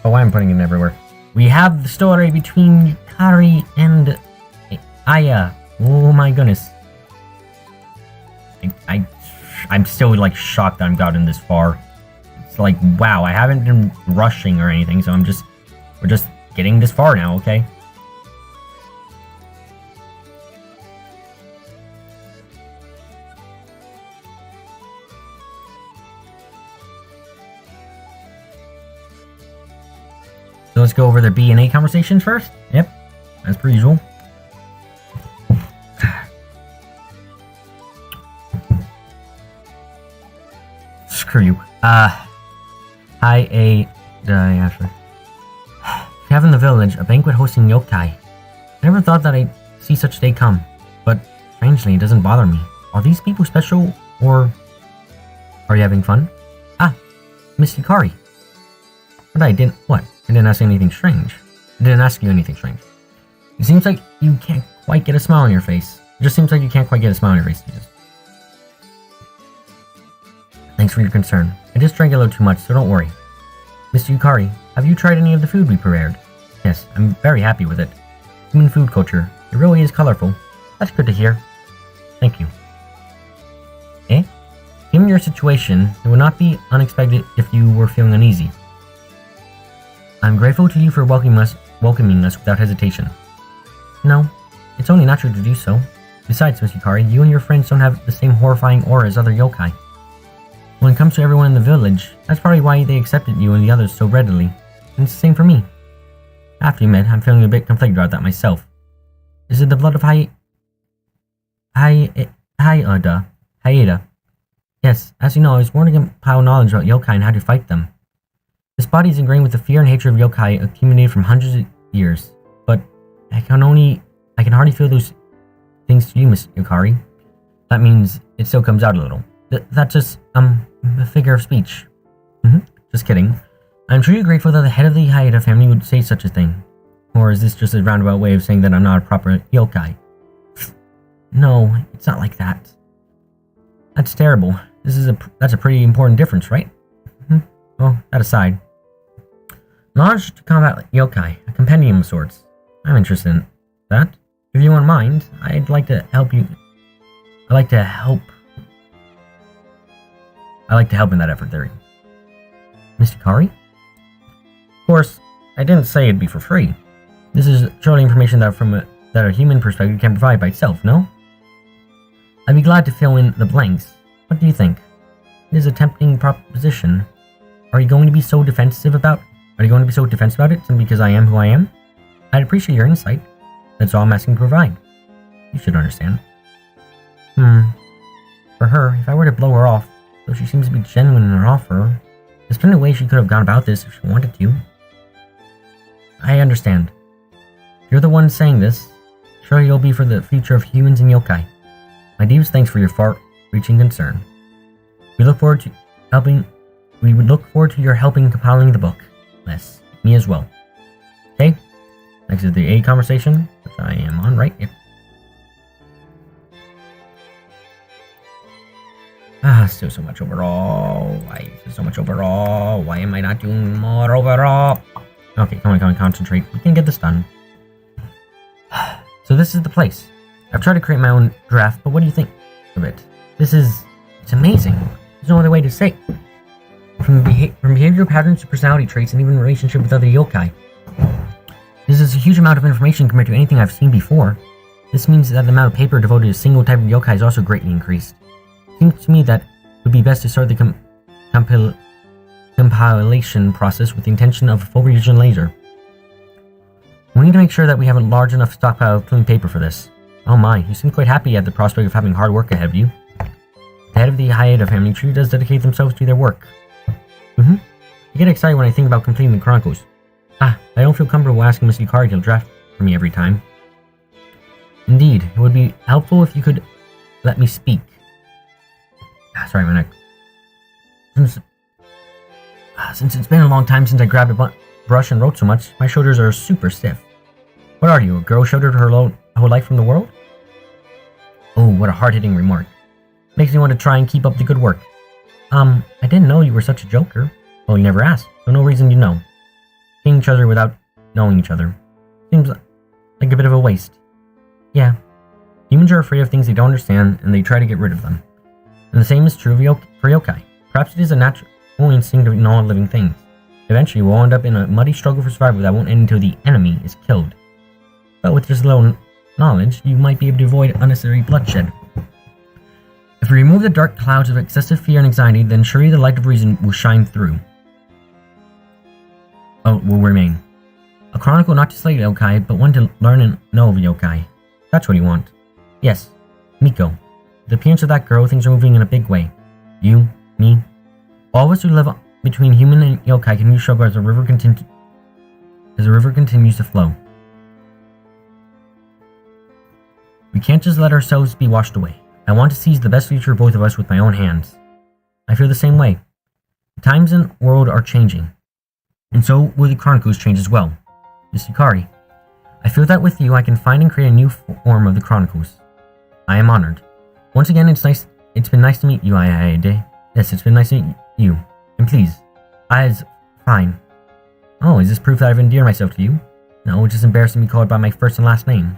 Oh, I'm putting it everywhere. We have the story between Yukari and Aya. Oh my goodness. I'm still like shocked that I've gotten this far. It's like, wow, I haven't been rushing or anything, so we're just getting this far now, okay? So let's go over the B and A conversations first. Yep, as per usual. Screw you. Hi, Asher. We have in the village a banquet hosting yokai. I never thought that I'd see such a day come, but strangely, it doesn't bother me. Are these people special, or are you having fun? Ah, Miss Yukari. But I didn't ask you anything strange. It seems like you can't quite get a smile on your face. Thanks for your concern. I just drank a little too much, so don't worry. Mr. Yukari, have you tried any of the food we prepared? Yes, I'm very happy with it. Human food culture. It really is colorful. That's good to hear. Thank you. Given your situation, it would not be unexpected if you were feeling uneasy. I'm grateful to you for welcoming us without hesitation. No, it's only natural to do so. Besides, Miss Yukari, you and your friends don't have the same horrifying aura as other yokai. When it comes to everyone in the village, that's probably why they accepted you and the others so readily. And it's the same for me. After you met, I'm feeling a bit conflicted about that myself. Is it the blood of Haida? Yes, as you know, I was born to compile knowledge about yokai and how to fight them. This body is ingrained with the fear and hatred of yokai accumulated from hundreds of years. But I can hardly feel those things to you, Miss Yukari. That means it still comes out a little. That's just, a figure of speech. Just kidding. I'm truly grateful that the head of the Haida family would say such a thing. Or is this just a roundabout way of saying that I'm not a proper yokai? No, it's not like that. That's terrible. That's a pretty important difference, right? Well, that aside. Knowledge to combat yokai, a compendium of sorts. I'm interested in that. If you won't mind, I'd like to help you I like to help. I like to help in that effort, there. Miss Yukari? Of course, I didn't say it'd be for free. This is surely information that that a human perspective can provide by itself, no? I'd be glad to fill in the blanks. What do you think? It is a tempting proposition. Are you going to be so defensive about it simply because I am who I am? I'd appreciate your insight. That's all I'm asking to provide. You should understand. For her, if I were to blow her off, though she seems to be genuine in her offer, there's plenty of ways she could have gone about this if she wanted to. I understand. If you're the one saying this, sure you'll be for the future of humans and yokai. My deepest thanks for your far-reaching concern. We would look forward to your helping compiling the book. Yes, me as well. Okay? Next is the A conversation, which I am on, right? Yep. Still so much overall. Why is so much overall? Why am I not doing more overall? Okay, come on, concentrate. We can get this done. So this is the place. I've tried to create my own draft, but what do you think of it? It's amazing. There's no other way to say. From behavioral patterns to personality traits and even relationship with other yokai. This is a huge amount of information compared to anything I've seen before. This means that the amount of paper devoted to a single type of yokai is also greatly increased. It seems to me that it would be best to start the compilation process with the intention of a full revision later. We need to make sure that we have a large enough stockpile of clean paper for this. Oh my, you seem quite happy at the prospect of having hard work ahead of you. The head of the Hayata family tree does dedicate themselves to their work. I get excited when I think about completing the Chronicles. I don't feel comfortable asking Miss Yukari to draft for me every time. Indeed, it would be helpful if you could let me speak. Sorry, my neck. Since it's been a long time since I grabbed a brush and wrote so much, my shoulders are super stiff. What are you, a girl shouldered her whole life from the world? Oh, what a hard-hitting remark. Makes me want to try and keep up the good work. I didn't know you were such a joker. Well, you never asked, so no reason you know. Seeing each other without knowing each other. Seems like a bit of a waste. Yeah. Humans are afraid of things they don't understand, and they try to get rid of them. And the same is true for yokai. Perhaps it is a natural instinct in all living things. Eventually, we'll end up in a muddy struggle for survival that won't end until the enemy is killed. But with just a little knowledge, you might be able to avoid unnecessary bloodshed. If we remove the dark clouds of excessive fear and anxiety, then surely the light of reason will shine through. Will remain. A chronicle not to slay yokai, but one to learn and know of yokai. That's what you want. Yes, Miko. With the appearance of that girl, things are moving in a big way. You, me, all of us who live between human and yokai can struggle as the river continues to flow. We can't just let ourselves be washed away. I want to seize the best future of both of us with my own hands. I feel the same way. The times and world are changing. And so will the Chronicles change as well. Miss Yukari, I feel that with you I can find and create a new form of the Chronicles. I am honored. Once again, it's been nice to meet you, Ayade. Yes, it's been nice to meet you. And please, fine. Oh, is this proof that I've endeared myself to you? No, it's just embarrassing to be called by my first and last name.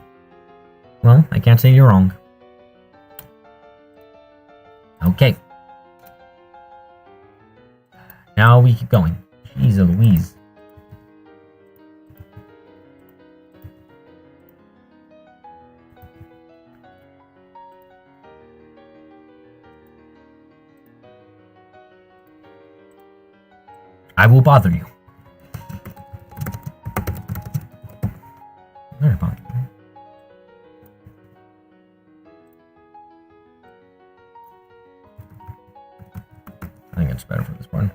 Well, I can't say you're wrong. Okay. Now we keep going. Jeez Louise. I will bother you. I think it's better for this one.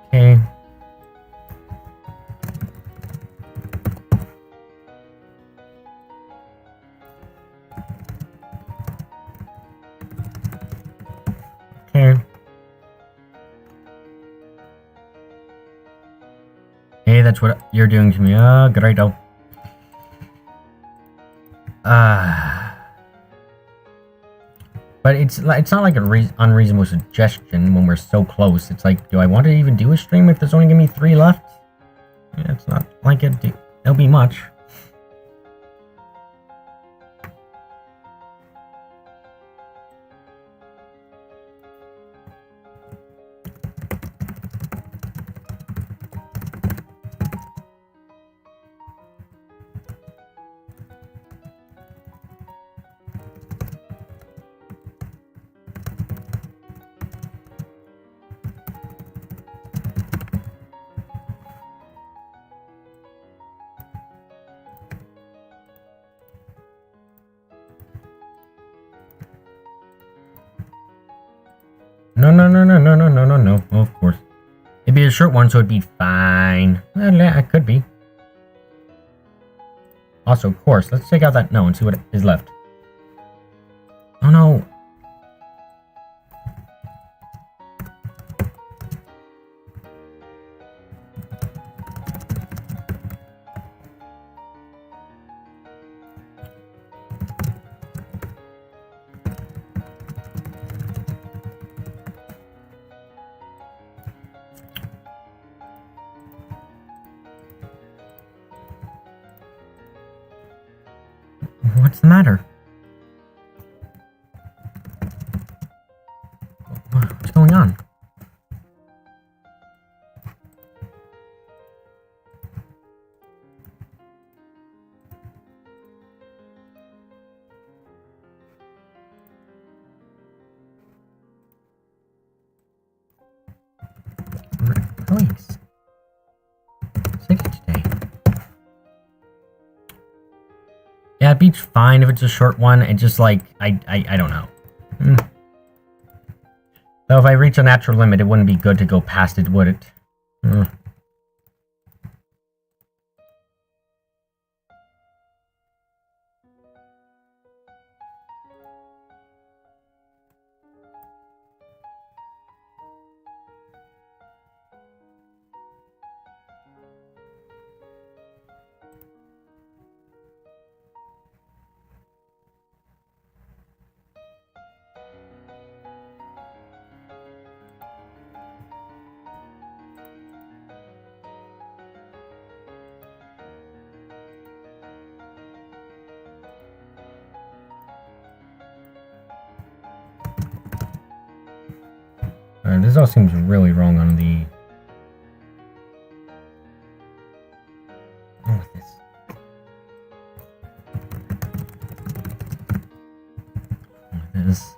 Okay. Okay. Hey, that's what you're doing to me. Great-o. But But it's not like a unreasonable suggestion when we're so close. It's like, do I want to even do a stream if there's only gonna be 3 left? Yeah, it's not like it'll be much. No, of course. It'd be a short one, so it'd be fine. Well, yeah, it could be. Also, of course, let's take out that no and see what is left. Oh no. What's the matter? What's going on? Please. Sick today. Yeah, it'd be fine if it's a short one. It's just like, I don't know. Though if I reach a natural limit, it wouldn't be good to go past it, would it? This all seems really wrong on the... What's this? This.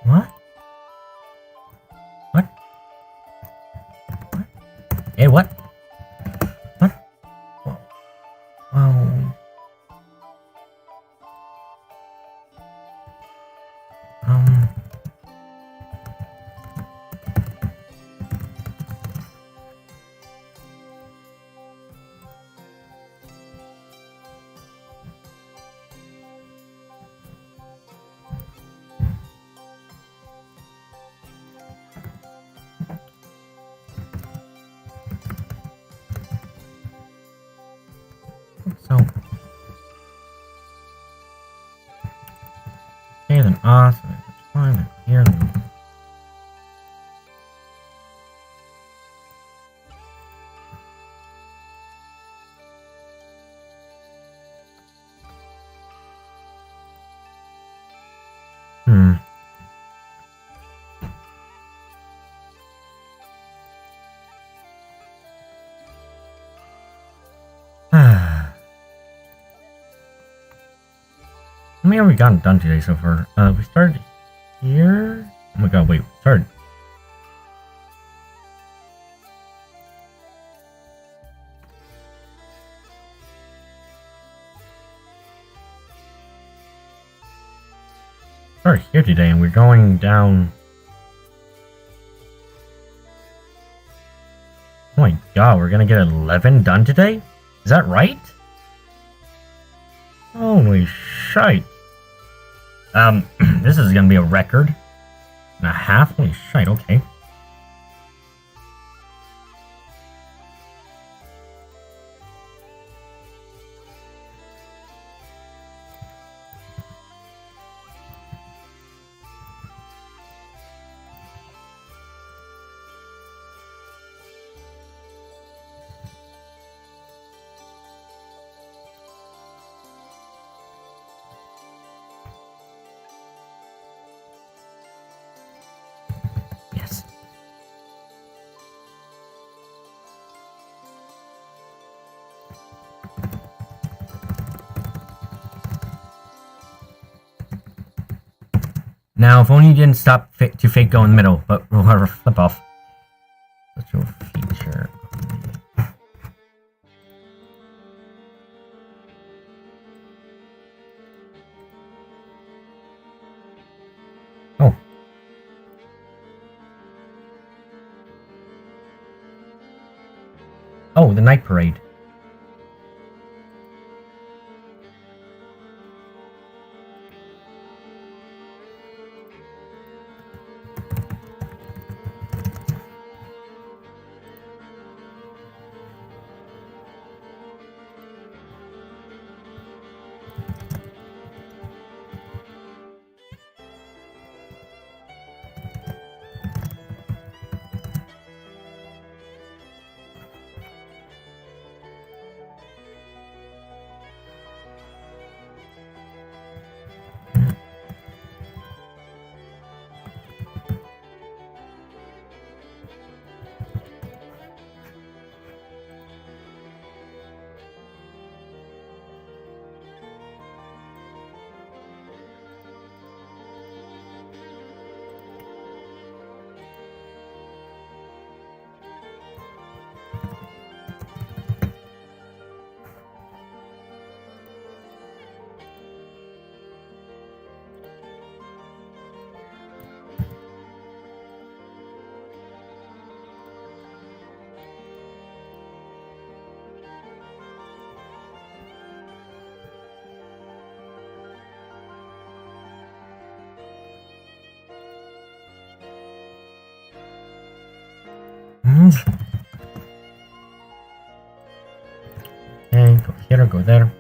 What? What? What? Hey, what? What? Wow. awesome. That's fine. Here. How many have we gotten done today so far? We started here. Oh my god, wait, we started. Started here today, and we're going down. Oh my god, we're gonna get 11 done today? Is that right? Holy shite. This is gonna be a record and a half. Holy shite, okay. Now, if only you didn't stop to fake go in the middle, but whatever, flip off. Special feature. Oh. Oh, the night parade. Okay, go here, go there.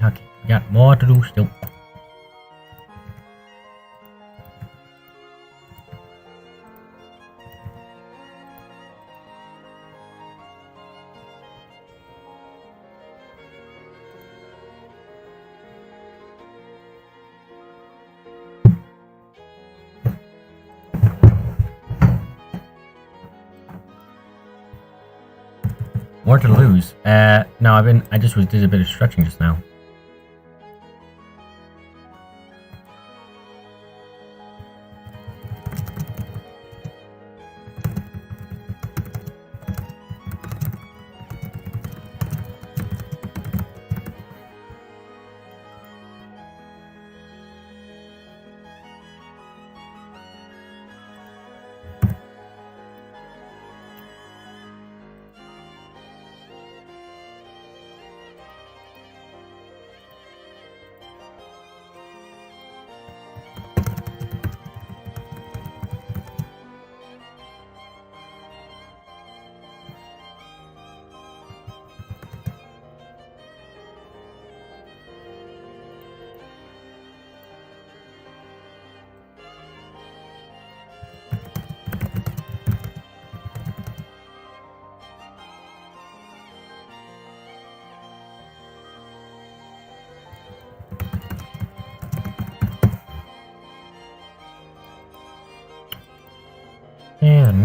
Okay, got more to do still. More to lose. No, I just did a bit of stretching just now.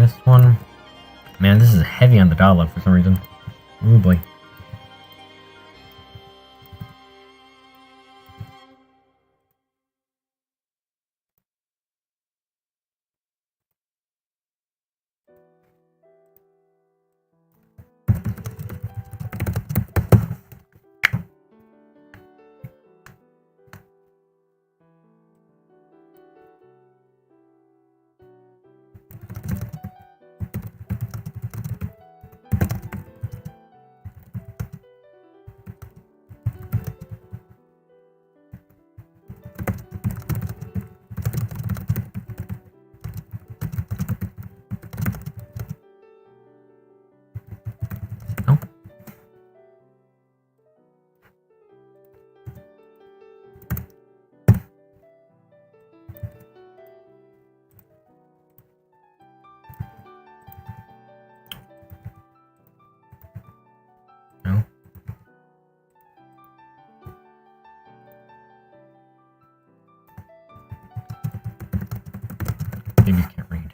this one. Man, this is heavy on the dollar for some reason. Oh boy. No. Babies can't read.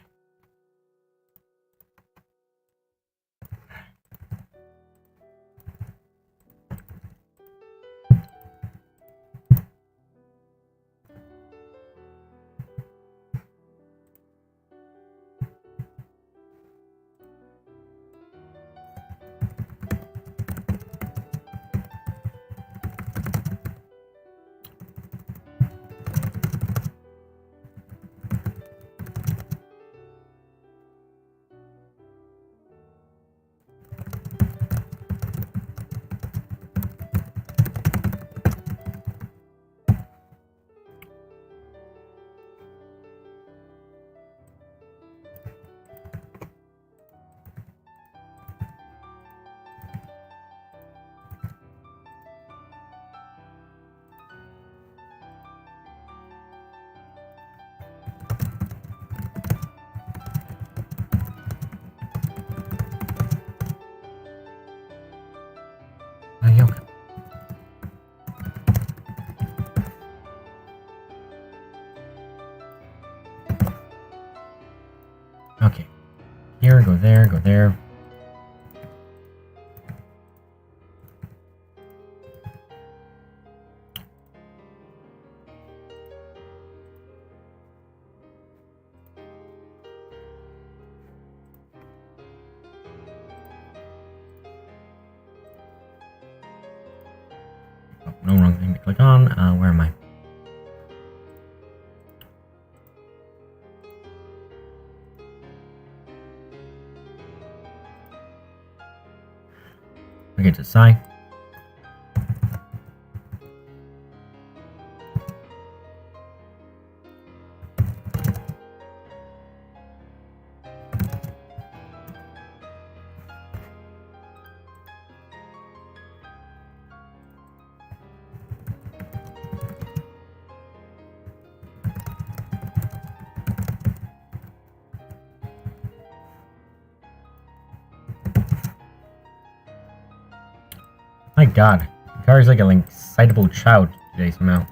Yoke. Okay. Here, go there, go there. Oh, no wrong thing to click on. Where am I? Okay, to Sai. My god, Hikari's like an excitable child today somehow.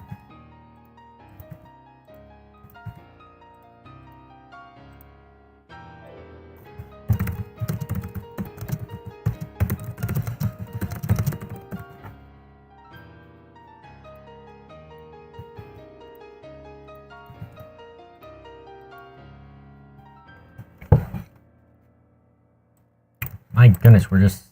My goodness, we're just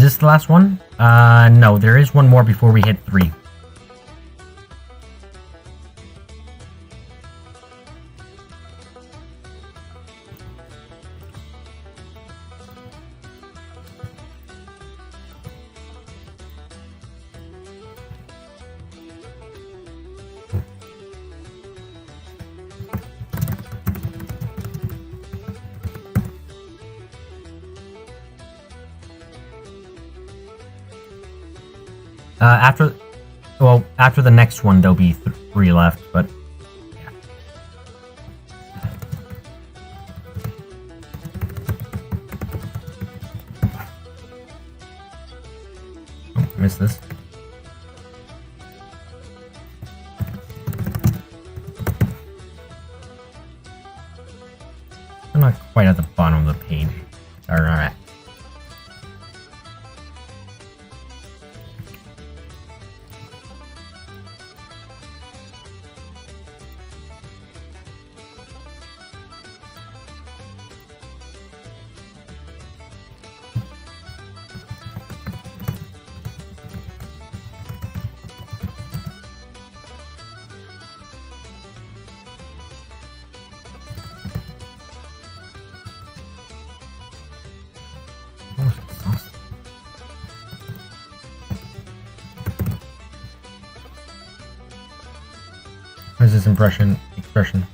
this the last one? No, there is one more before we hit 3. After the next one, there'll be 3 left, but yeah. Oh, missed this. I'm not quite at the bottom of the page. Alright. What is this expression?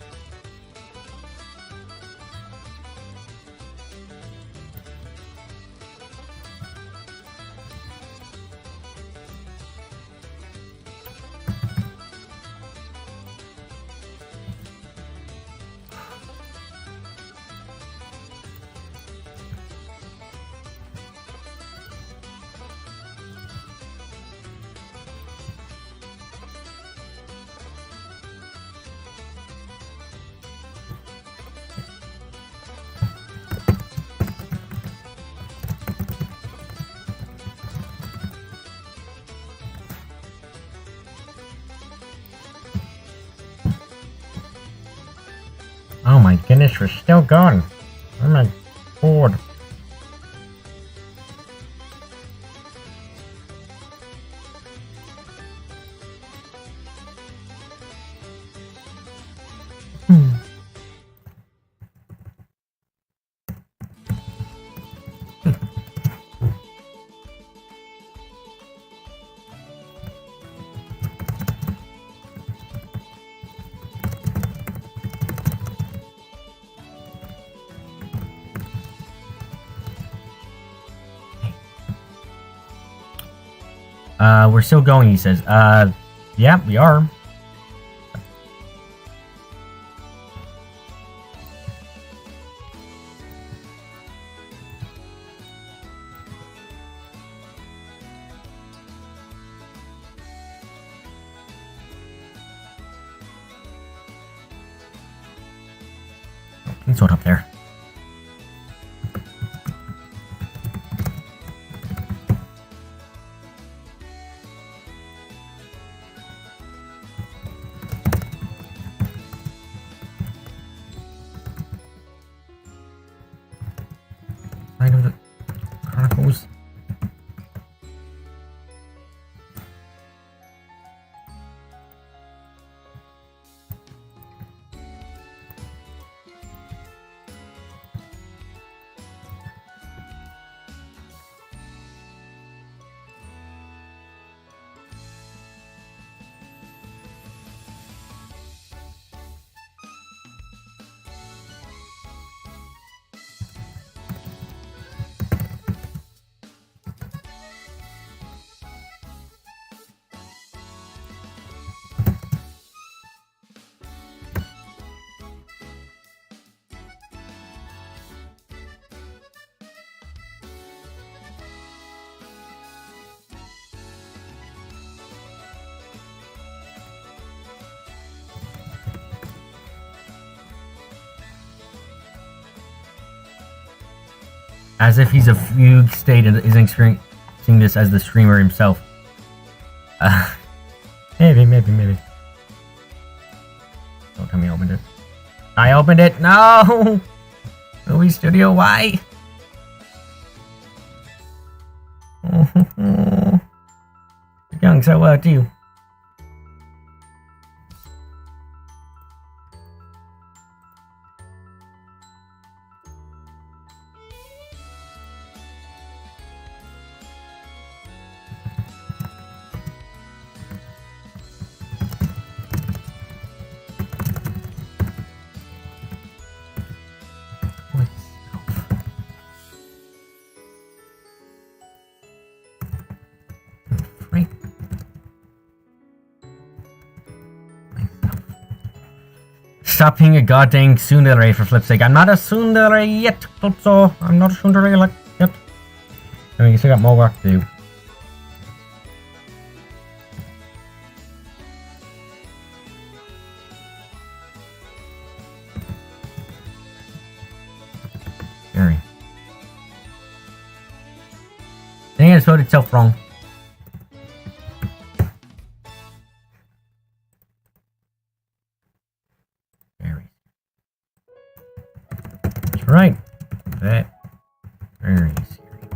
Oh my goodness, we're still going. Oh my god. We're still going, he says. Yeah, we are. Let's hold up there. Side of the Chronicles. As if he's a fugue state and is experiencing this as the streamer himself. Maybe. Don't tell me I opened it. I opened it! No! Movie Studio, why? You're going so well too. Stop being a goddamn tsundere for flip's sake. I'm not a tsundere yet, Klotso. I'm not a tsundere yet. I mean, you still got more work to do. Scary. Dang it, it spelled itself wrong. Right. That very scary.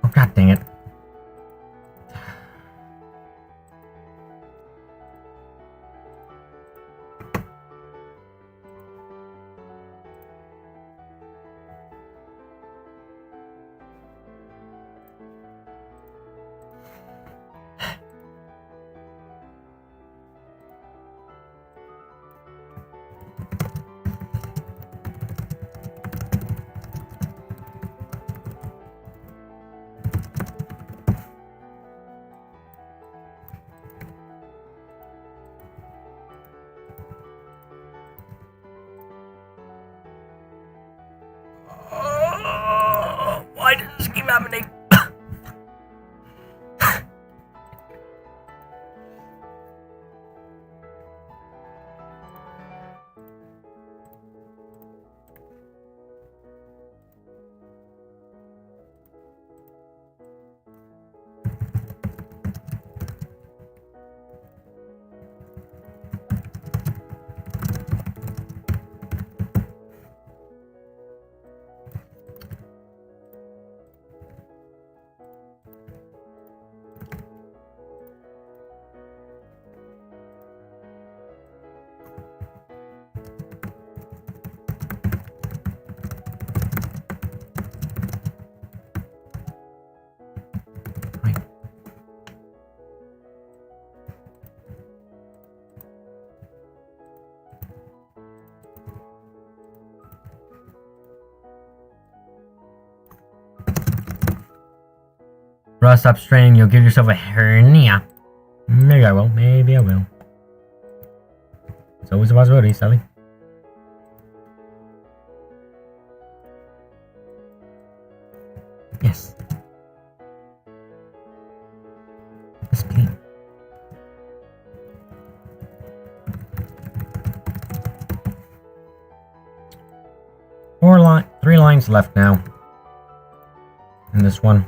Oh, god dang it. Why does this keep happening? Russ, stop straining, you'll give yourself a hernia. Maybe I will, maybe I will. It's always a possibility, Sally. Yes. It's clean. Three lines left now. In this one.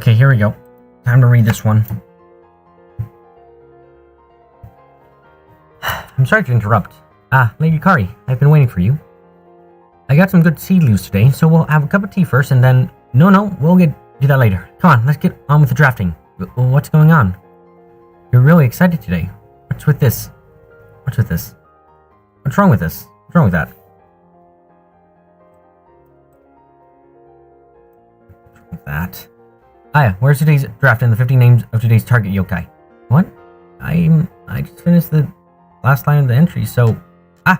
Okay, here we go. Time to read this one. I'm sorry to interrupt. Lady Kari, I've been waiting for you. I got some good seed leaves today, so we'll have a cup of tea first and then... No, we'll get to that later. Come on, let's get on with the drafting. What's going on? You're really excited today. What's with this? What's with this? What's wrong with this? What's wrong with that? What's wrong with that? Aya, where's today's draft and the 50 names of today's target yokai? What? I just finished the last line of the entry, so... I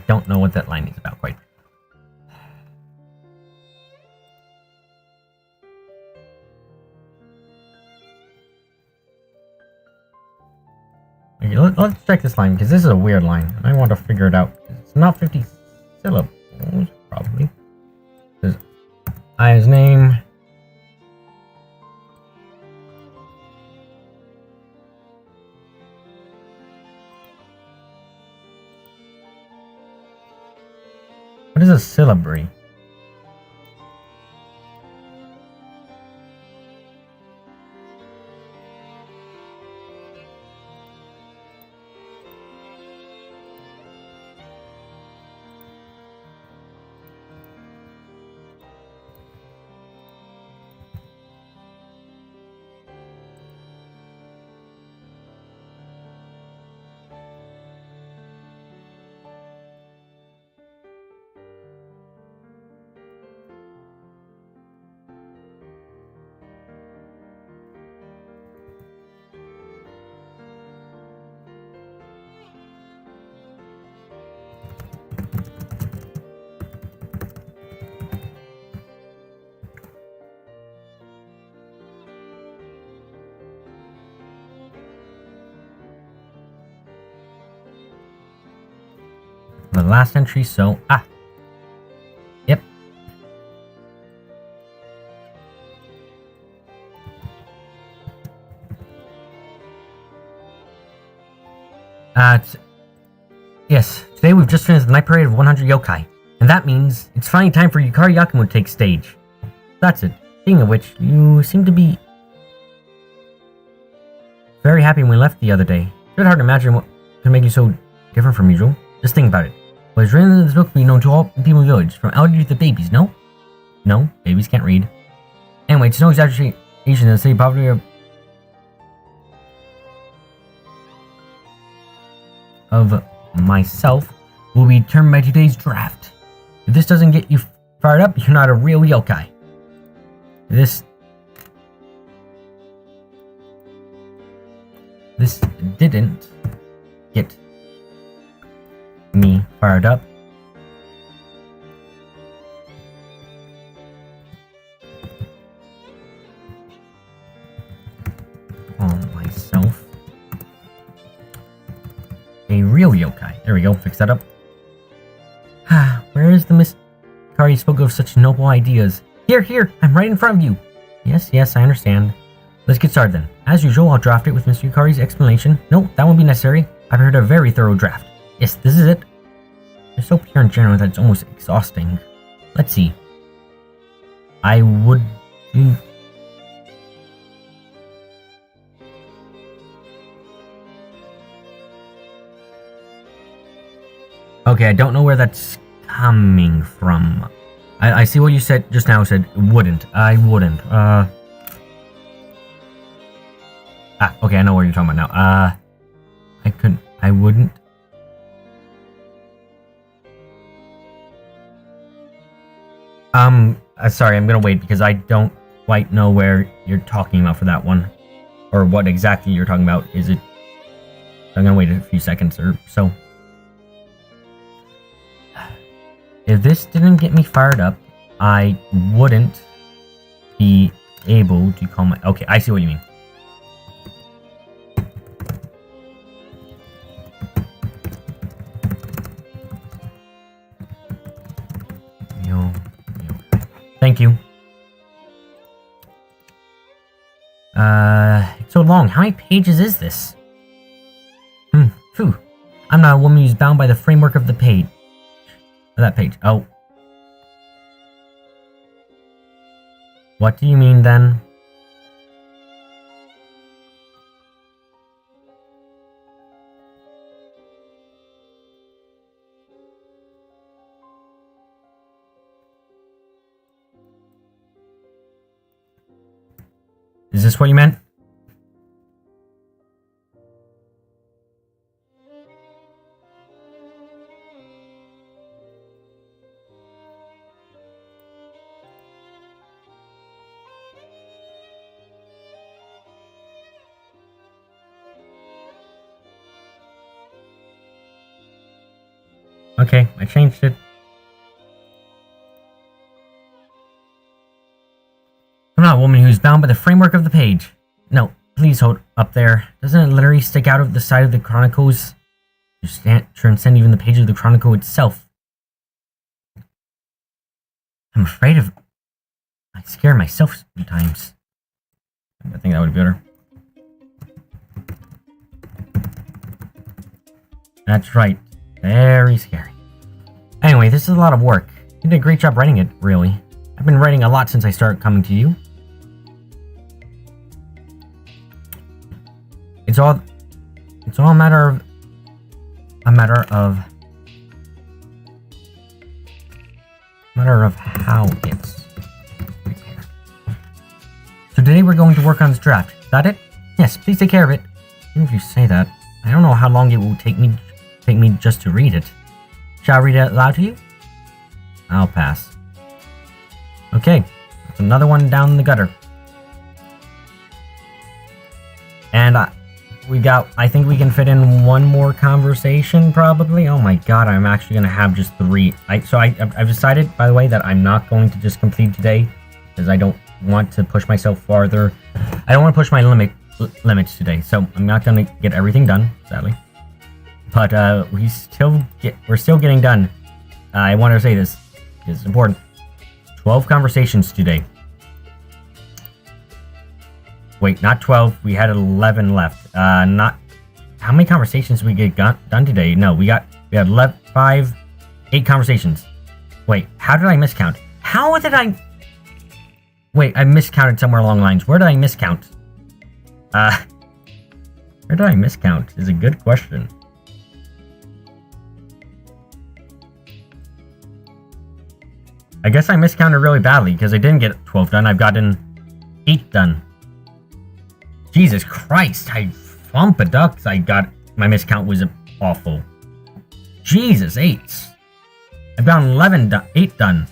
don't know what that line is about quite. Okay, let's check this line, because this is a weird line. I want to figure it out. It's not 50 syllables, probably. There's Aya's name. What is a syllabary? The last entry, so... Yep. Yes, today we've just finished the night parade of 100 yokai, and that means it's finally time for Yukari Yakumo to take stage. That's it. Speaking of which, you seem to be very happy when we left the other day. It's a bit hard to imagine what could make you so different from usual. Just think about it. What is written in this book will be known to all people in the village, from elderly to babies, no? No, babies can't read. Anyway, it's no exaggeration in the city poverty of myself will be determined by today's draft. If this doesn't get you fired up, you're not a real yokai. This didn't get me fired up. On myself. A real yokai. There we go, fix that up. Where is the Miss Kari spoke of such noble ideas? Here, I'm right in front of you. Yes, I understand. Let's get started then. As usual, I'll draft it with Mr. Yukari's explanation. No, that won't be necessary. I've prepared a very thorough draft. Yes, this is it. They're so pure and general that it's almost exhausting. Let's see. I would... Okay, I don't know where that's coming from. I see what you said just now. Said wouldn't. I wouldn't. Okay, I know what you're talking about now. I wouldn't. Sorry, I'm gonna wait because I don't quite know where you're talking about for that one. Or what exactly you're talking about. Is it... I'm gonna wait a few seconds or so. If this didn't get me fired up, I wouldn't be able to call my... Okay, I see what you mean. Thank you. so long. How many pages is this? Phew. I'm not a woman who's bound by the framework of the page. That page. Oh. What do you mean then? Is this what you meant? Okay, I changed it. I'm not a woman who's bound by the framework of the page. No, please hold up there. Doesn't it literally stick out of the side of the chronicles? You transcend even the page of the chronicle itself. I'm afraid of... I scare myself sometimes. I think that would be better. That's right. Very scary. Anyway, this is a lot of work. You did a great job writing it, really. I've been writing a lot since I started coming to you. It's all a matter of how it's prepared. So today we're going to work on this draft. Is that it? Yes, please take care of it. Even if you say that, I don't know how long it will take me just to read it. Shall I read it aloud to you? I'll pass. Okay, that's another one down the gutter. And I think we can fit in one more conversation, probably. Oh my god, I'm actually going to have just 3. I've decided, by the way, that I'm not going to just complete today, because I don't want to push myself farther. I don't want to push my limits today, so I'm not going to get everything done, sadly. But we're still getting done. I want to say this, it's important. 12 conversations today. Wait, not 12. We had 11 left. How many conversations did we get done today? No, we had 8 conversations. Wait, how did I miscount? Wait, I miscounted somewhere along the lines. Where did I miscount? Where did I miscount is a good question. I guess I miscounted really badly because I didn't get 12 done. I've gotten 8 done. Jesus Christ, I ducks. My miscount was awful. Jesus, 8. I've gotten 8 done.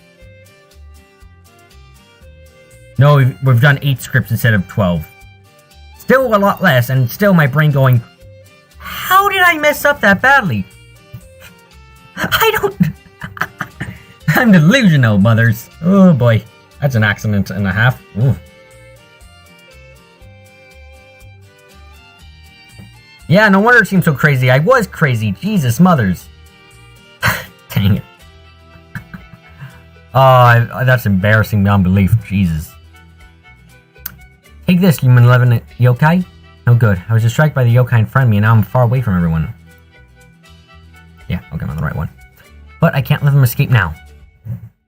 No, we've done 8 scripts instead of 12. Still a lot less, and still my brain going, how did I mess up that badly? I'm delusional, mothers. Oh boy, that's an accident and a half. Ooh. Yeah, no wonder it seems so crazy. I was crazy. Jesus, mothers. Dang it. Oh, that's embarrassing beyond belief. Jesus. Take this, you malevolent yokai. No good. I was distracted by the yokai in front of me, and now I'm far away from everyone. Yeah, okay, I'm on the right one. But I can't let them escape now.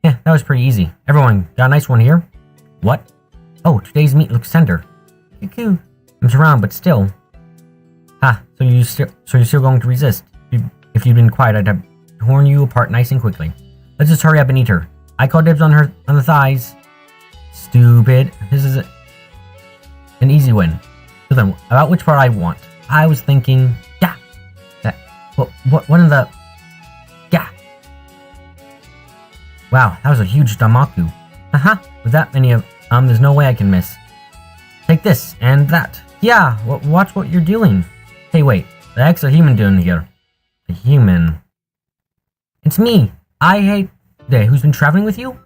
Yeah, that was pretty easy. Everyone, got a nice one here? What? Oh, today's meat looks tender. Cuckoo. I'm surrounded, but still. Ha, so you're still going to resist. If you'd been quiet, I'd have torn you apart nice and quickly. Let's just hurry up and eat her. I call dibs on the thighs. Stupid. This is an easy win. So then, about which part I want. I was thinking, yeah. What in the... Yeah. Wow, that was a huge Damaku. Haha, with that many of... there's no way I can miss. Take this, and that. Yeah, watch what you're doing. Hey, wait, the heck's a human doing here? A human. It's me. I hate... Who's been traveling with you?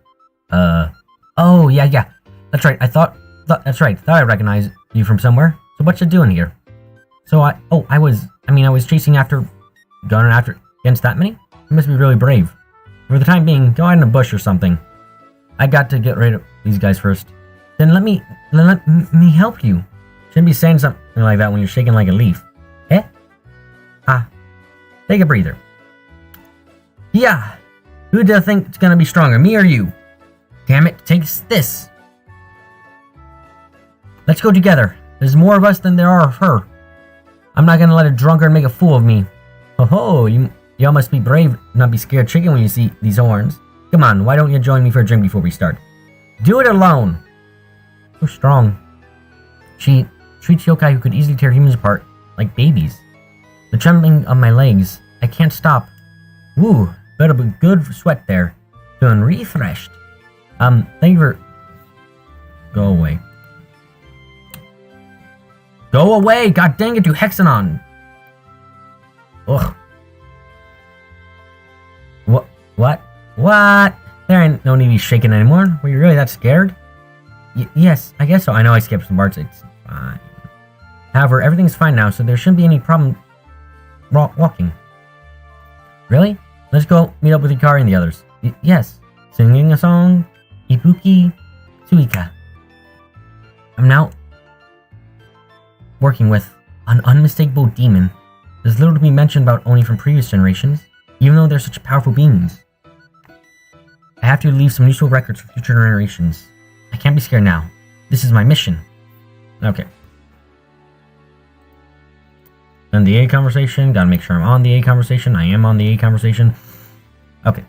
Oh, yeah. That's right, that's right, thought I recognized you from somewhere. So what you doing here? So I was chasing after... Going after... Against that many? You must be really brave. For the time being, go hide in a bush or something. I got to get rid of these guys first. Then let me help you. Shouldn't be saying something like that when you're shaking like a leaf. Eh? Ah. Take a breather. Yeah. Who do you think it's gonna be stronger, me or you? Damn it, take this. Let's go together. There's more of us than there are of her. I'm not gonna let a drunkard make a fool of me. Ho ho, you all must be brave, not be scared chicken when you see these horns. Come on, why don't you join me for a drink before we start? Do it alone. So strong. She treats yokai who could easily tear humans apart like babies. The trembling of my legs. I can't stop. Woo, bit of a good sweat there. Feeling refreshed. Thank you for... Go away. Go away! God dang it, you Hexanon! Ugh. What? What? There ain't no need to be shaking anymore. Were you really that scared? Yes, I guess so. I know I skipped some parts. It's fine. However, everything's fine now, so there shouldn't be any problem walking. Really? Let's go meet up with Ikari and the others. Yes. Singing a song. Ibuki Suika. I'm now working with an unmistakable demon. There's little to be mentioned about Oni from previous generations, even though they're such powerful beings. I have to leave some useful records for future generations. I can't be scared now. This is my mission. Okay. Then the A conversation. Gotta make sure I'm on the A conversation. I am on the A conversation. Okay.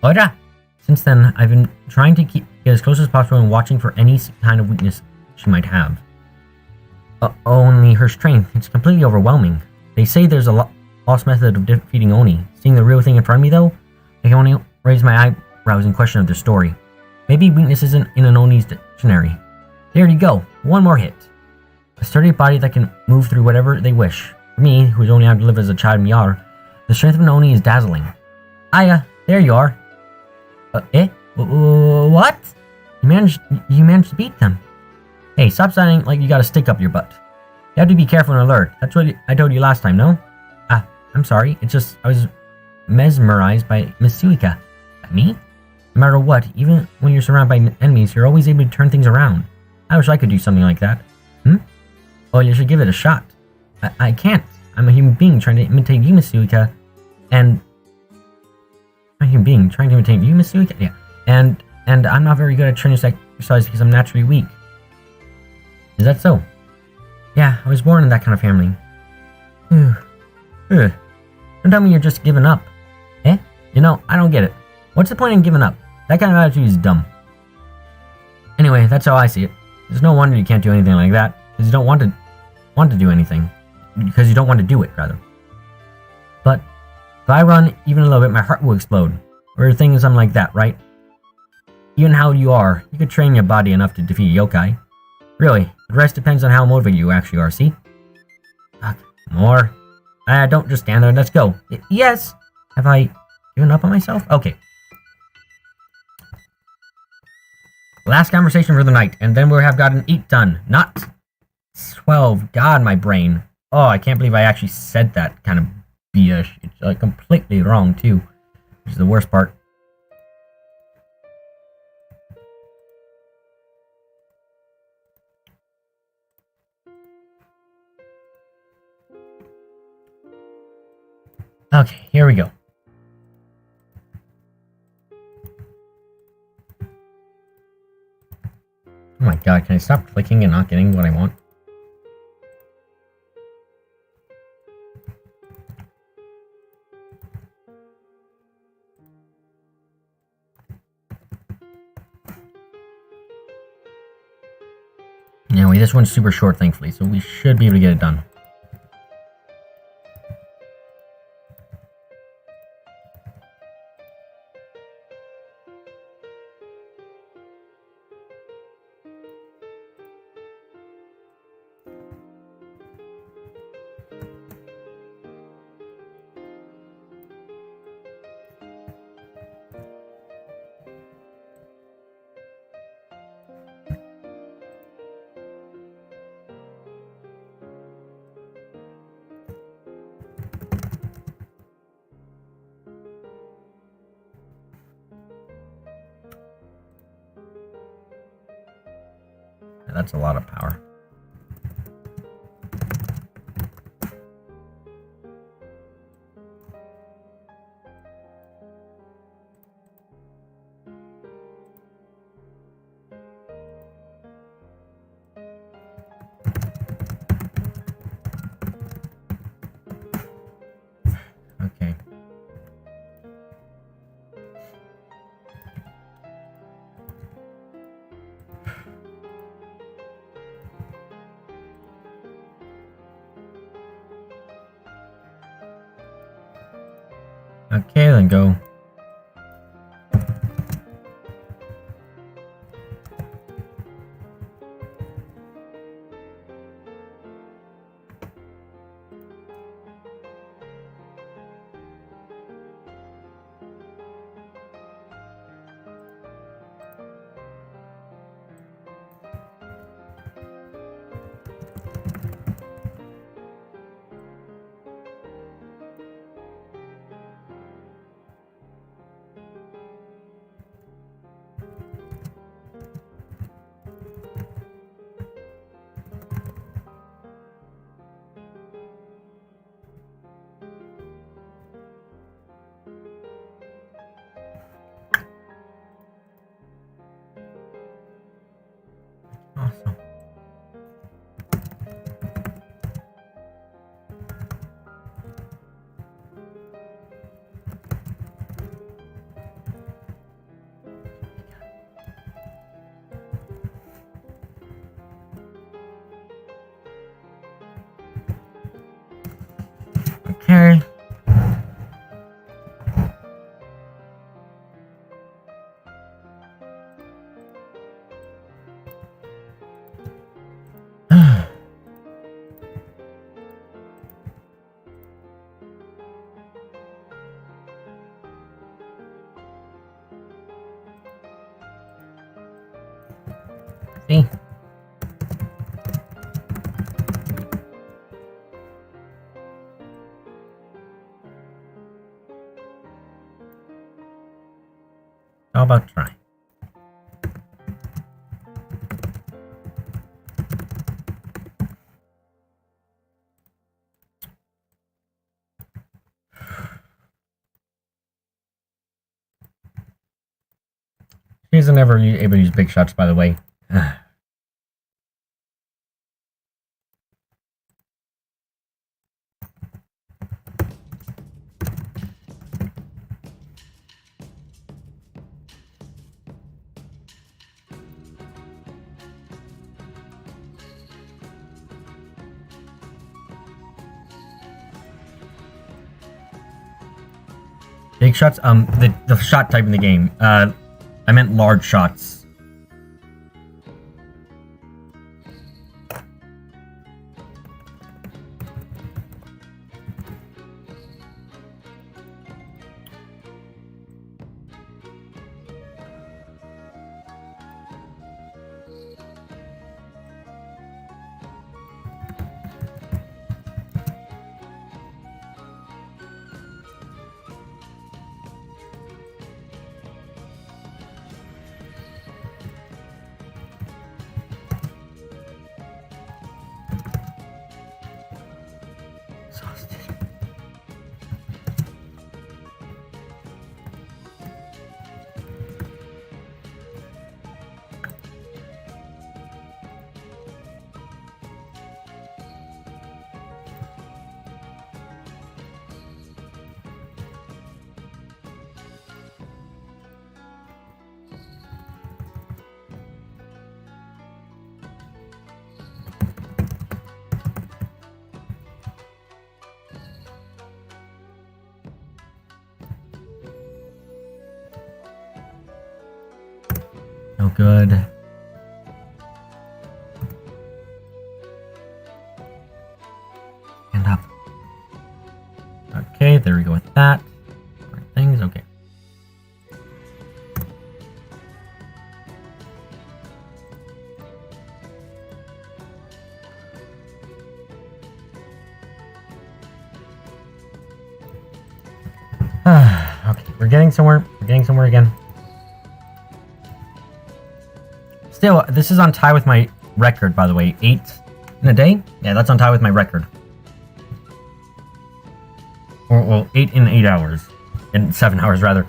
Oida! Since then, I've been trying to get as close as possible and watching for any kind of weakness she might have. Only her strength. It's completely overwhelming. They say there's a lost method of defeating Oni. Seeing the real thing in front of me, though, I can only raise my eyebrows in question of their story. Maybe weakness isn't in an Oni's dictionary. There you go. One more hit. A sturdy body that can move through whatever they wish. For me, who's only had to live as a child in Yar, the strength of an Oni is dazzling. Aya, there you are. What? You managed to beat them. Hey, stop sounding like you got a stick up your butt. You have to be careful and alert. That's what I told you last time, no? Ah, I'm sorry. It's just I was mesmerized by Miss Suika. Me? No matter what, even when you're surrounded by enemies, you're always able to turn things around. I wish I could do something like that. Oh, you should give it a shot. I can't. I'm a human being trying to imitate you, Miss Suika. And... I'm a human being trying to imitate you, Miss Suika? Yeah. And I'm not very good at strenuous exercise because I'm naturally weak. Is that so? Yeah, I was born in that kind of family. Don't tell me you're just giving up. Eh? You know, I don't get it. What's the point in giving up? That kind of attitude is dumb. Anyway, that's how I see it. There's no wonder you can't do anything like that. Because you don't want to do anything. Because you don't want to do it, rather. But if I run even a little bit, my heart will explode. Or things I'm like that, right? Even how you are, you could train your body enough to defeat yokai. Really, the rest depends on how motivated you actually are, see? Fuck, more. Don't just stand there, let's go. Yes! Have I given up on myself? Okay. Last conversation for the night, and then we'll have gotten 8 done. Not 12. God, my brain. Oh, I can't believe I actually said that kind of BS. It's completely wrong, too. Which is the worst part. Okay, here we go. Oh my god, can I stop clicking and not getting what I want? Anyway, this one's super short, thankfully, so we should be able to get it done. Yeah, that's a lot of power. Okay. Okay, then go. Awesome. Okay. See? How about try? She isn't ever able to use big shots, by the way. Big shots? The shot type in the game. I meant large shots. No good. Stand up. Okay, there we go with that. Right things, okay. Okay, we're getting somewhere. We're getting somewhere again. Still, this is on tie with my record, by the way. 8 in a day? Yeah, that's on tie with my record. Or, well, 8 in 8 hours. In 7 hours, rather.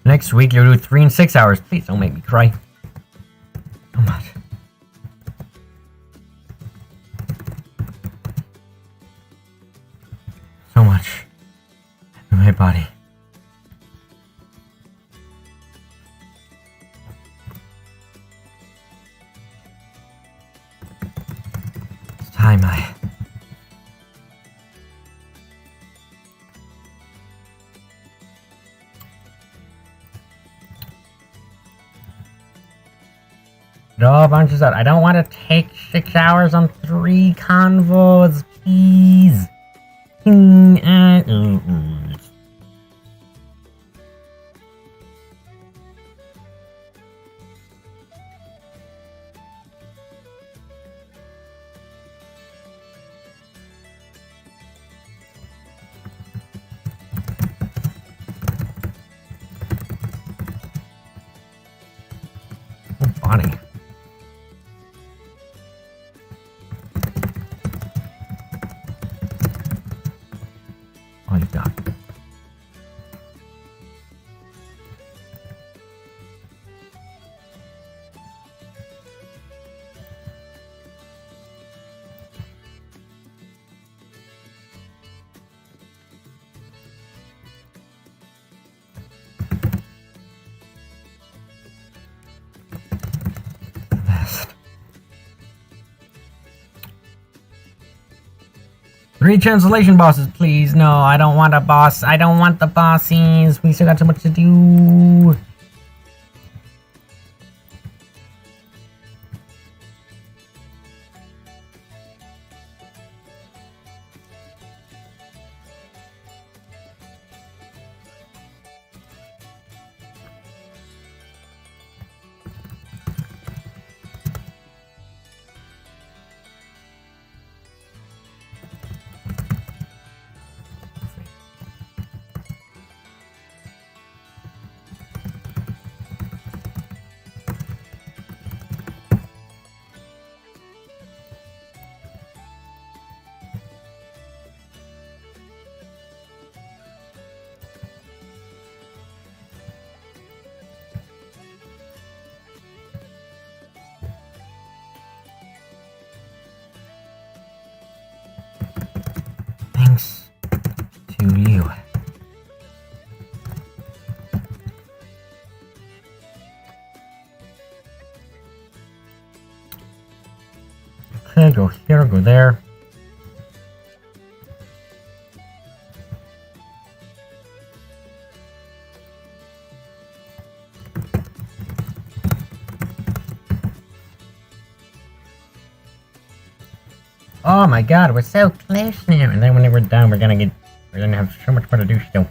Next week, you'll do 3 in 6 hours. Please don't make me cry. So much. So much. In my body. It's time I... It all bunches out. I don't want to take 6 hours on 3 convos, please. Oh, Bonnie. Oh, you got. Best. 3 translation bosses, please. No, I don't want a boss. I don't want the bossies. We still got so much to do. Thanks to you. Okay, go here, go there. Oh my god, we're so close now. And then when we're done, we're gonna have so much more to do still.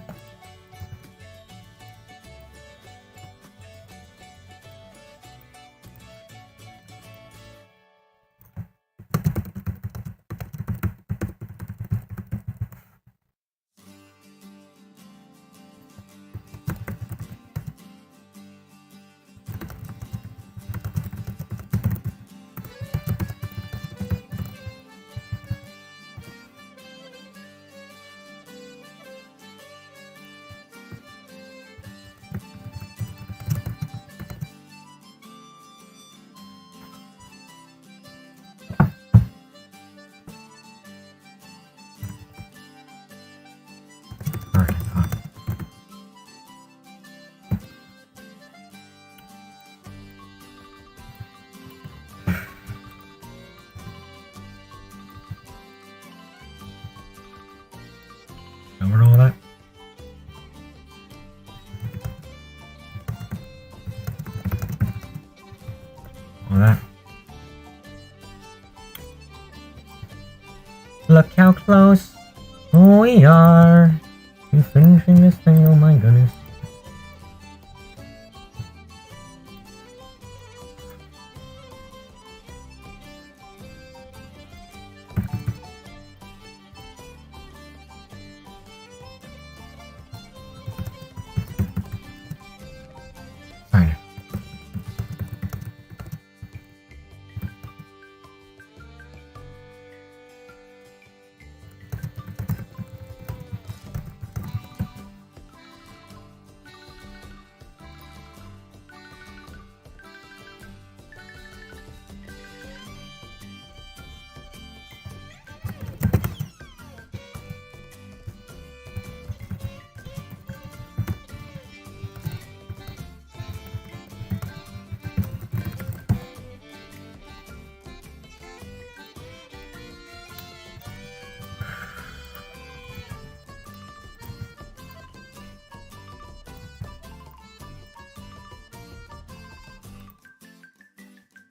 Look how close we are to finishing this thing. Oh my goodness. Fine.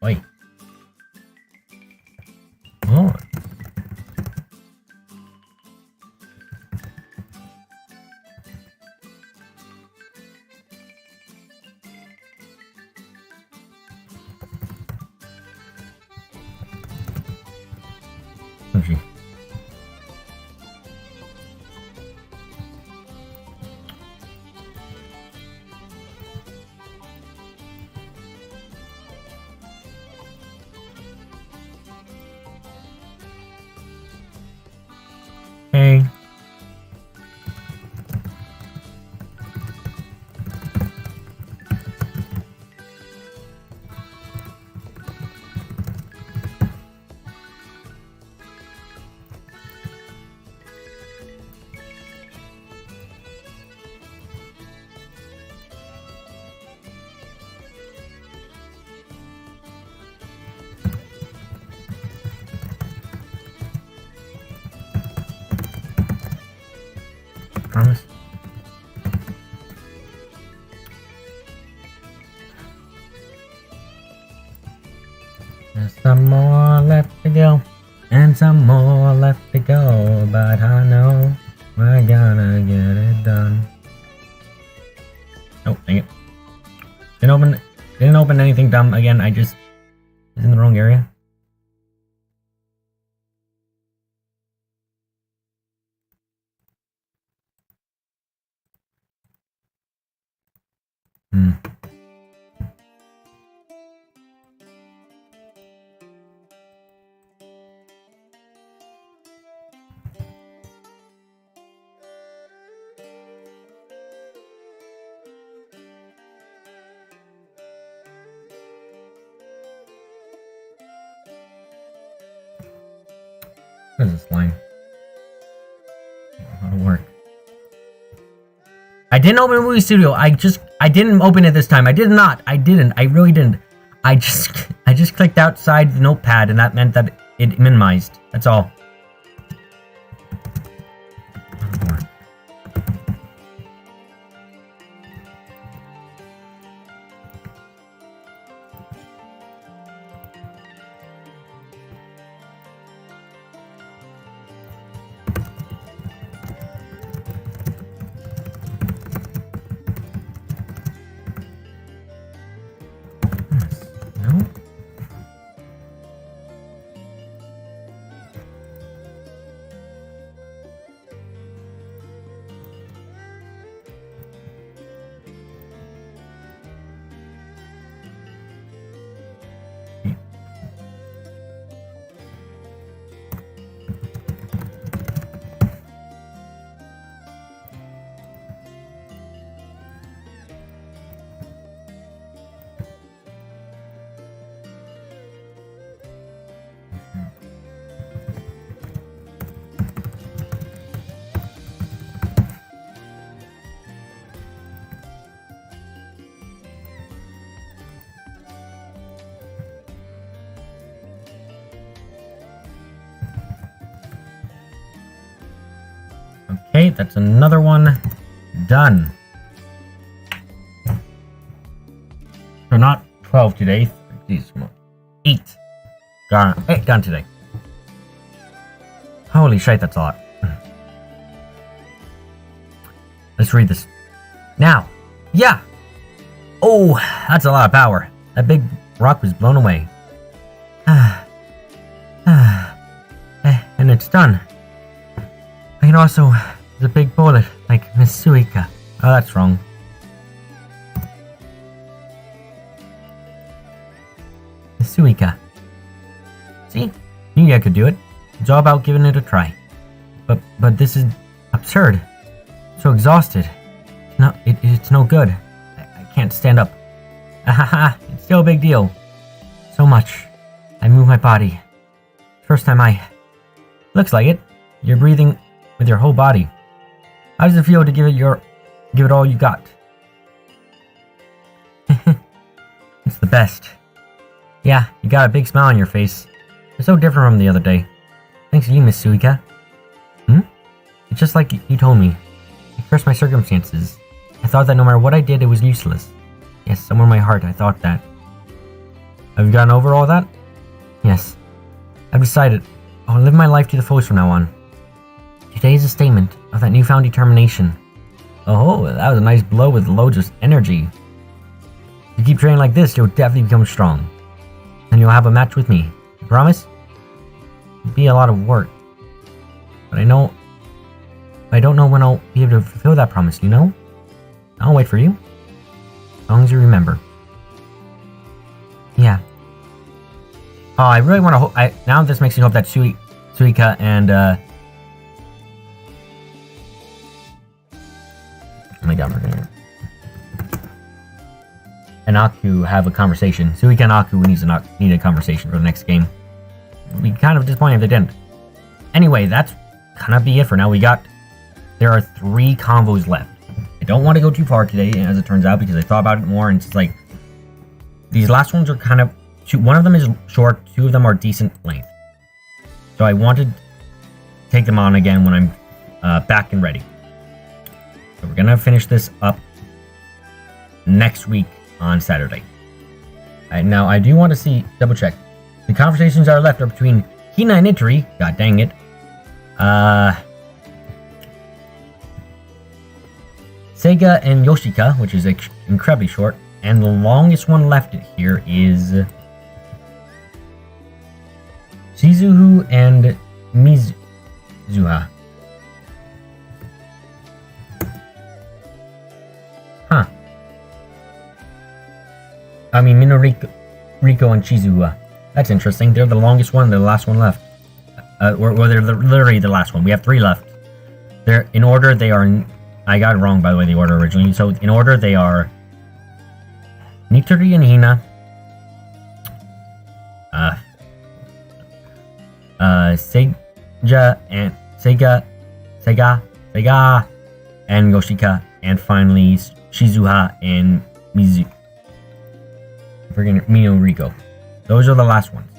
Oi. Oh. Sushi. Hey. Promise. There's some more left to go, and some more left to go, but I know we're gonna get it done. Oh, dang it. Didn't open anything dumb again, I just was in the wrong area. What is this line? How to work? I didn't open a movie studio. I didn't open it this time. I did not. I didn't. I really didn't. I just clicked outside the notepad, and that meant that it minimized. That's all. No? Okay, that's another one done. So not 12 today. Jeez, 8. Gone today. Oh, Holy shit, that's a lot. Let's read this. Now. Yeah! Oh, that's a lot of power. That big rock was blown away. And it's done. I can also... There's a big bullet, like Miss Suika. Oh, that's wrong. Miss Suika. See? Knew I could do it. It's all about giving it a try. But this is absurd. So exhausted. No, it's no good. I can't stand up. Ahaha, it's still a big deal. So much. I move my body. First time Looks like it. You're breathing with your whole body. How does it feel to give it all you got? It's the best. Yeah, you got a big smile on your face. You're so different from the other day. Thanks to you, Miss Suika. It's just like you told me. I cursed my circumstances. I thought that no matter what I did, it was useless. Yes, somewhere in my heart, I thought that. Have you gotten over all that? Yes. I've decided I'll live my life to the fullest from now on. Today is a statement of that newfound determination. Oh, that was a nice blow with loads of energy. If you keep training like this, you'll definitely become strong. And you'll have a match with me. You promise? It'll be a lot of work. But I don't know when I'll be able to fulfill that promise, you know? I'll wait for you. As long as you remember. Yeah. Oh, I really want to now this makes me hope that Suika and, oh my god, we're gonna... and Aku have a conversation. Suika and Aku need a conversation for the next game. It'd be kind of disappointing if they didn't. Anyway, that's gonna be it for now. There are 3 combos left. I don't want to go too far today, as it turns out, because I thought about it more, and it's like... These last ones are kind of... One of them is short, 2 of them are decent length. So I wanted to take them on again when I'm back and ready. So we're gonna finish this up next week on Saturday. Now, I do want to double check. The conversations that are left are between Hina and Itari. God dang it. Sega and Yoshika, which is incredibly short. And the longest one left here is Shizuhu and Mizuha. Huh. I mean, Rico and Shizuha. That's interesting. They're the longest one. They're the last one left. Or they're literally the last one. We have 3 left. In order, they are... I got it wrong, by the way, the order originally. So, in order, they are... Nitori and Hina. Sega and Yoshika. And finally, Shizuha and Rico. Those are the last ones.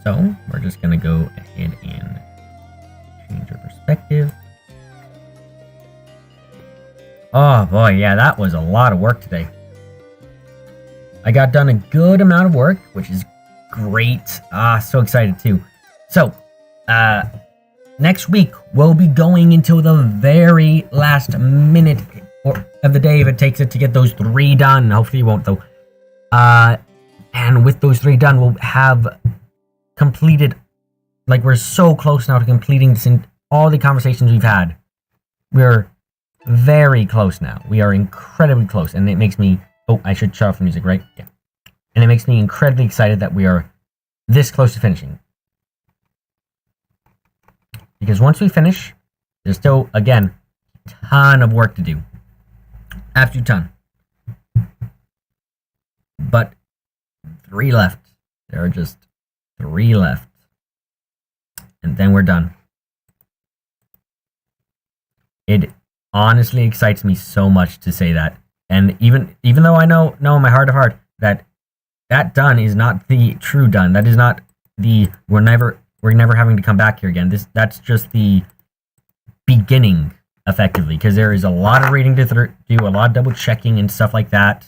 So, we're just gonna go ahead and change our perspective. Oh boy, yeah, that was a lot of work today. I got done a good amount of work, which is great. So excited too. So, next week, we'll be going until the very last minute of the day if it takes it to get those 3 done. Hopefully you won't though. And with those 3 done, we'll have completed, like we're so close now to completing all the conversations we've had. We're very close now. We are incredibly close, and it makes me... Oh, I should shut off the music, right? Yeah. And it makes me incredibly excited that we are this close to finishing. Because once we finish, there's still, again, a ton of work to do. Absolute ton. But 3 left. There are just 3 left. And then we're done. It honestly excites me so much to say that. And even though I know in my heart of heart that done is not the true done. That is not the we're never having to come back here again. That's just the beginning, effectively, because there is a lot of reading to do, a lot of double checking and stuff like that.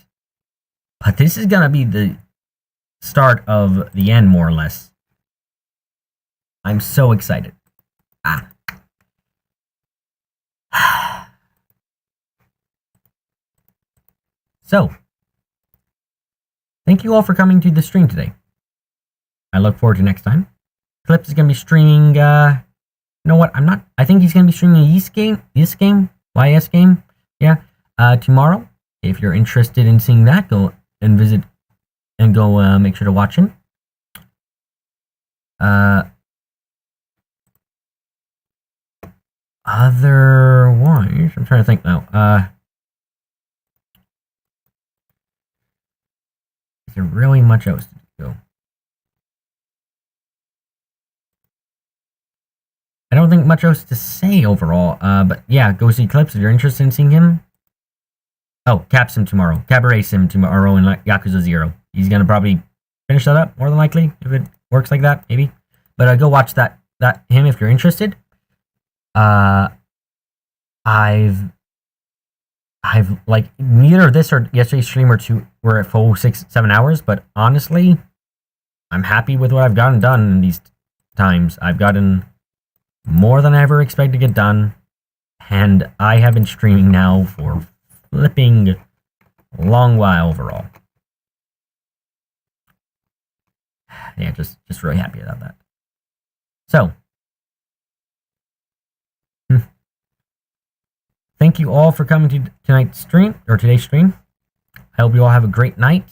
But this is gonna be the start of the end, more or less. I'm so excited. Ah. So, thank you all for coming to the stream today. I look forward to next time. Clips is going to be streaming, you know what, I think he's going to be streaming YS game, yeah, tomorrow. If you're interested in seeing that, go and visit, and go, make sure to watch him. Otherwise, I'm trying to think now, is there really much else to go? I don't think much else to say overall, but yeah, go see Clips if you're interested in seeing him. Oh, Cap Sim tomorrow. Cabaret Sim tomorrow in Yakuza 0. He's gonna probably finish that up, more than likely, if it works like that, maybe. But go watch him if you're interested. I've like, neither this or yesterday's stream were at full 6-7 hours, but honestly, I'm happy with what I've gotten done in these times. I've gotten more than I ever expected to get done, and I have been streaming now for flipping a long while overall. Yeah, just really happy about that. So, thank you all for coming to today's stream. I hope you all have a great night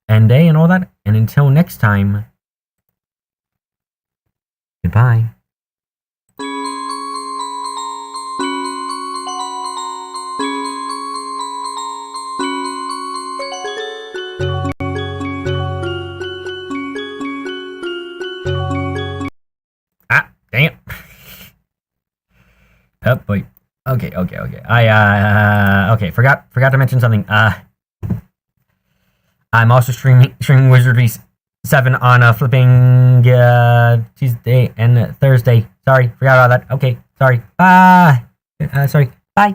and day and all that. And until next time, goodbye. Dang it. Oh, wait. Okay. Okay, forgot to mention something. I'm also streaming Wizardry 7 on flipping Tuesday and Thursday. Sorry, forgot about that. Okay, sorry. Bye. Sorry. Bye.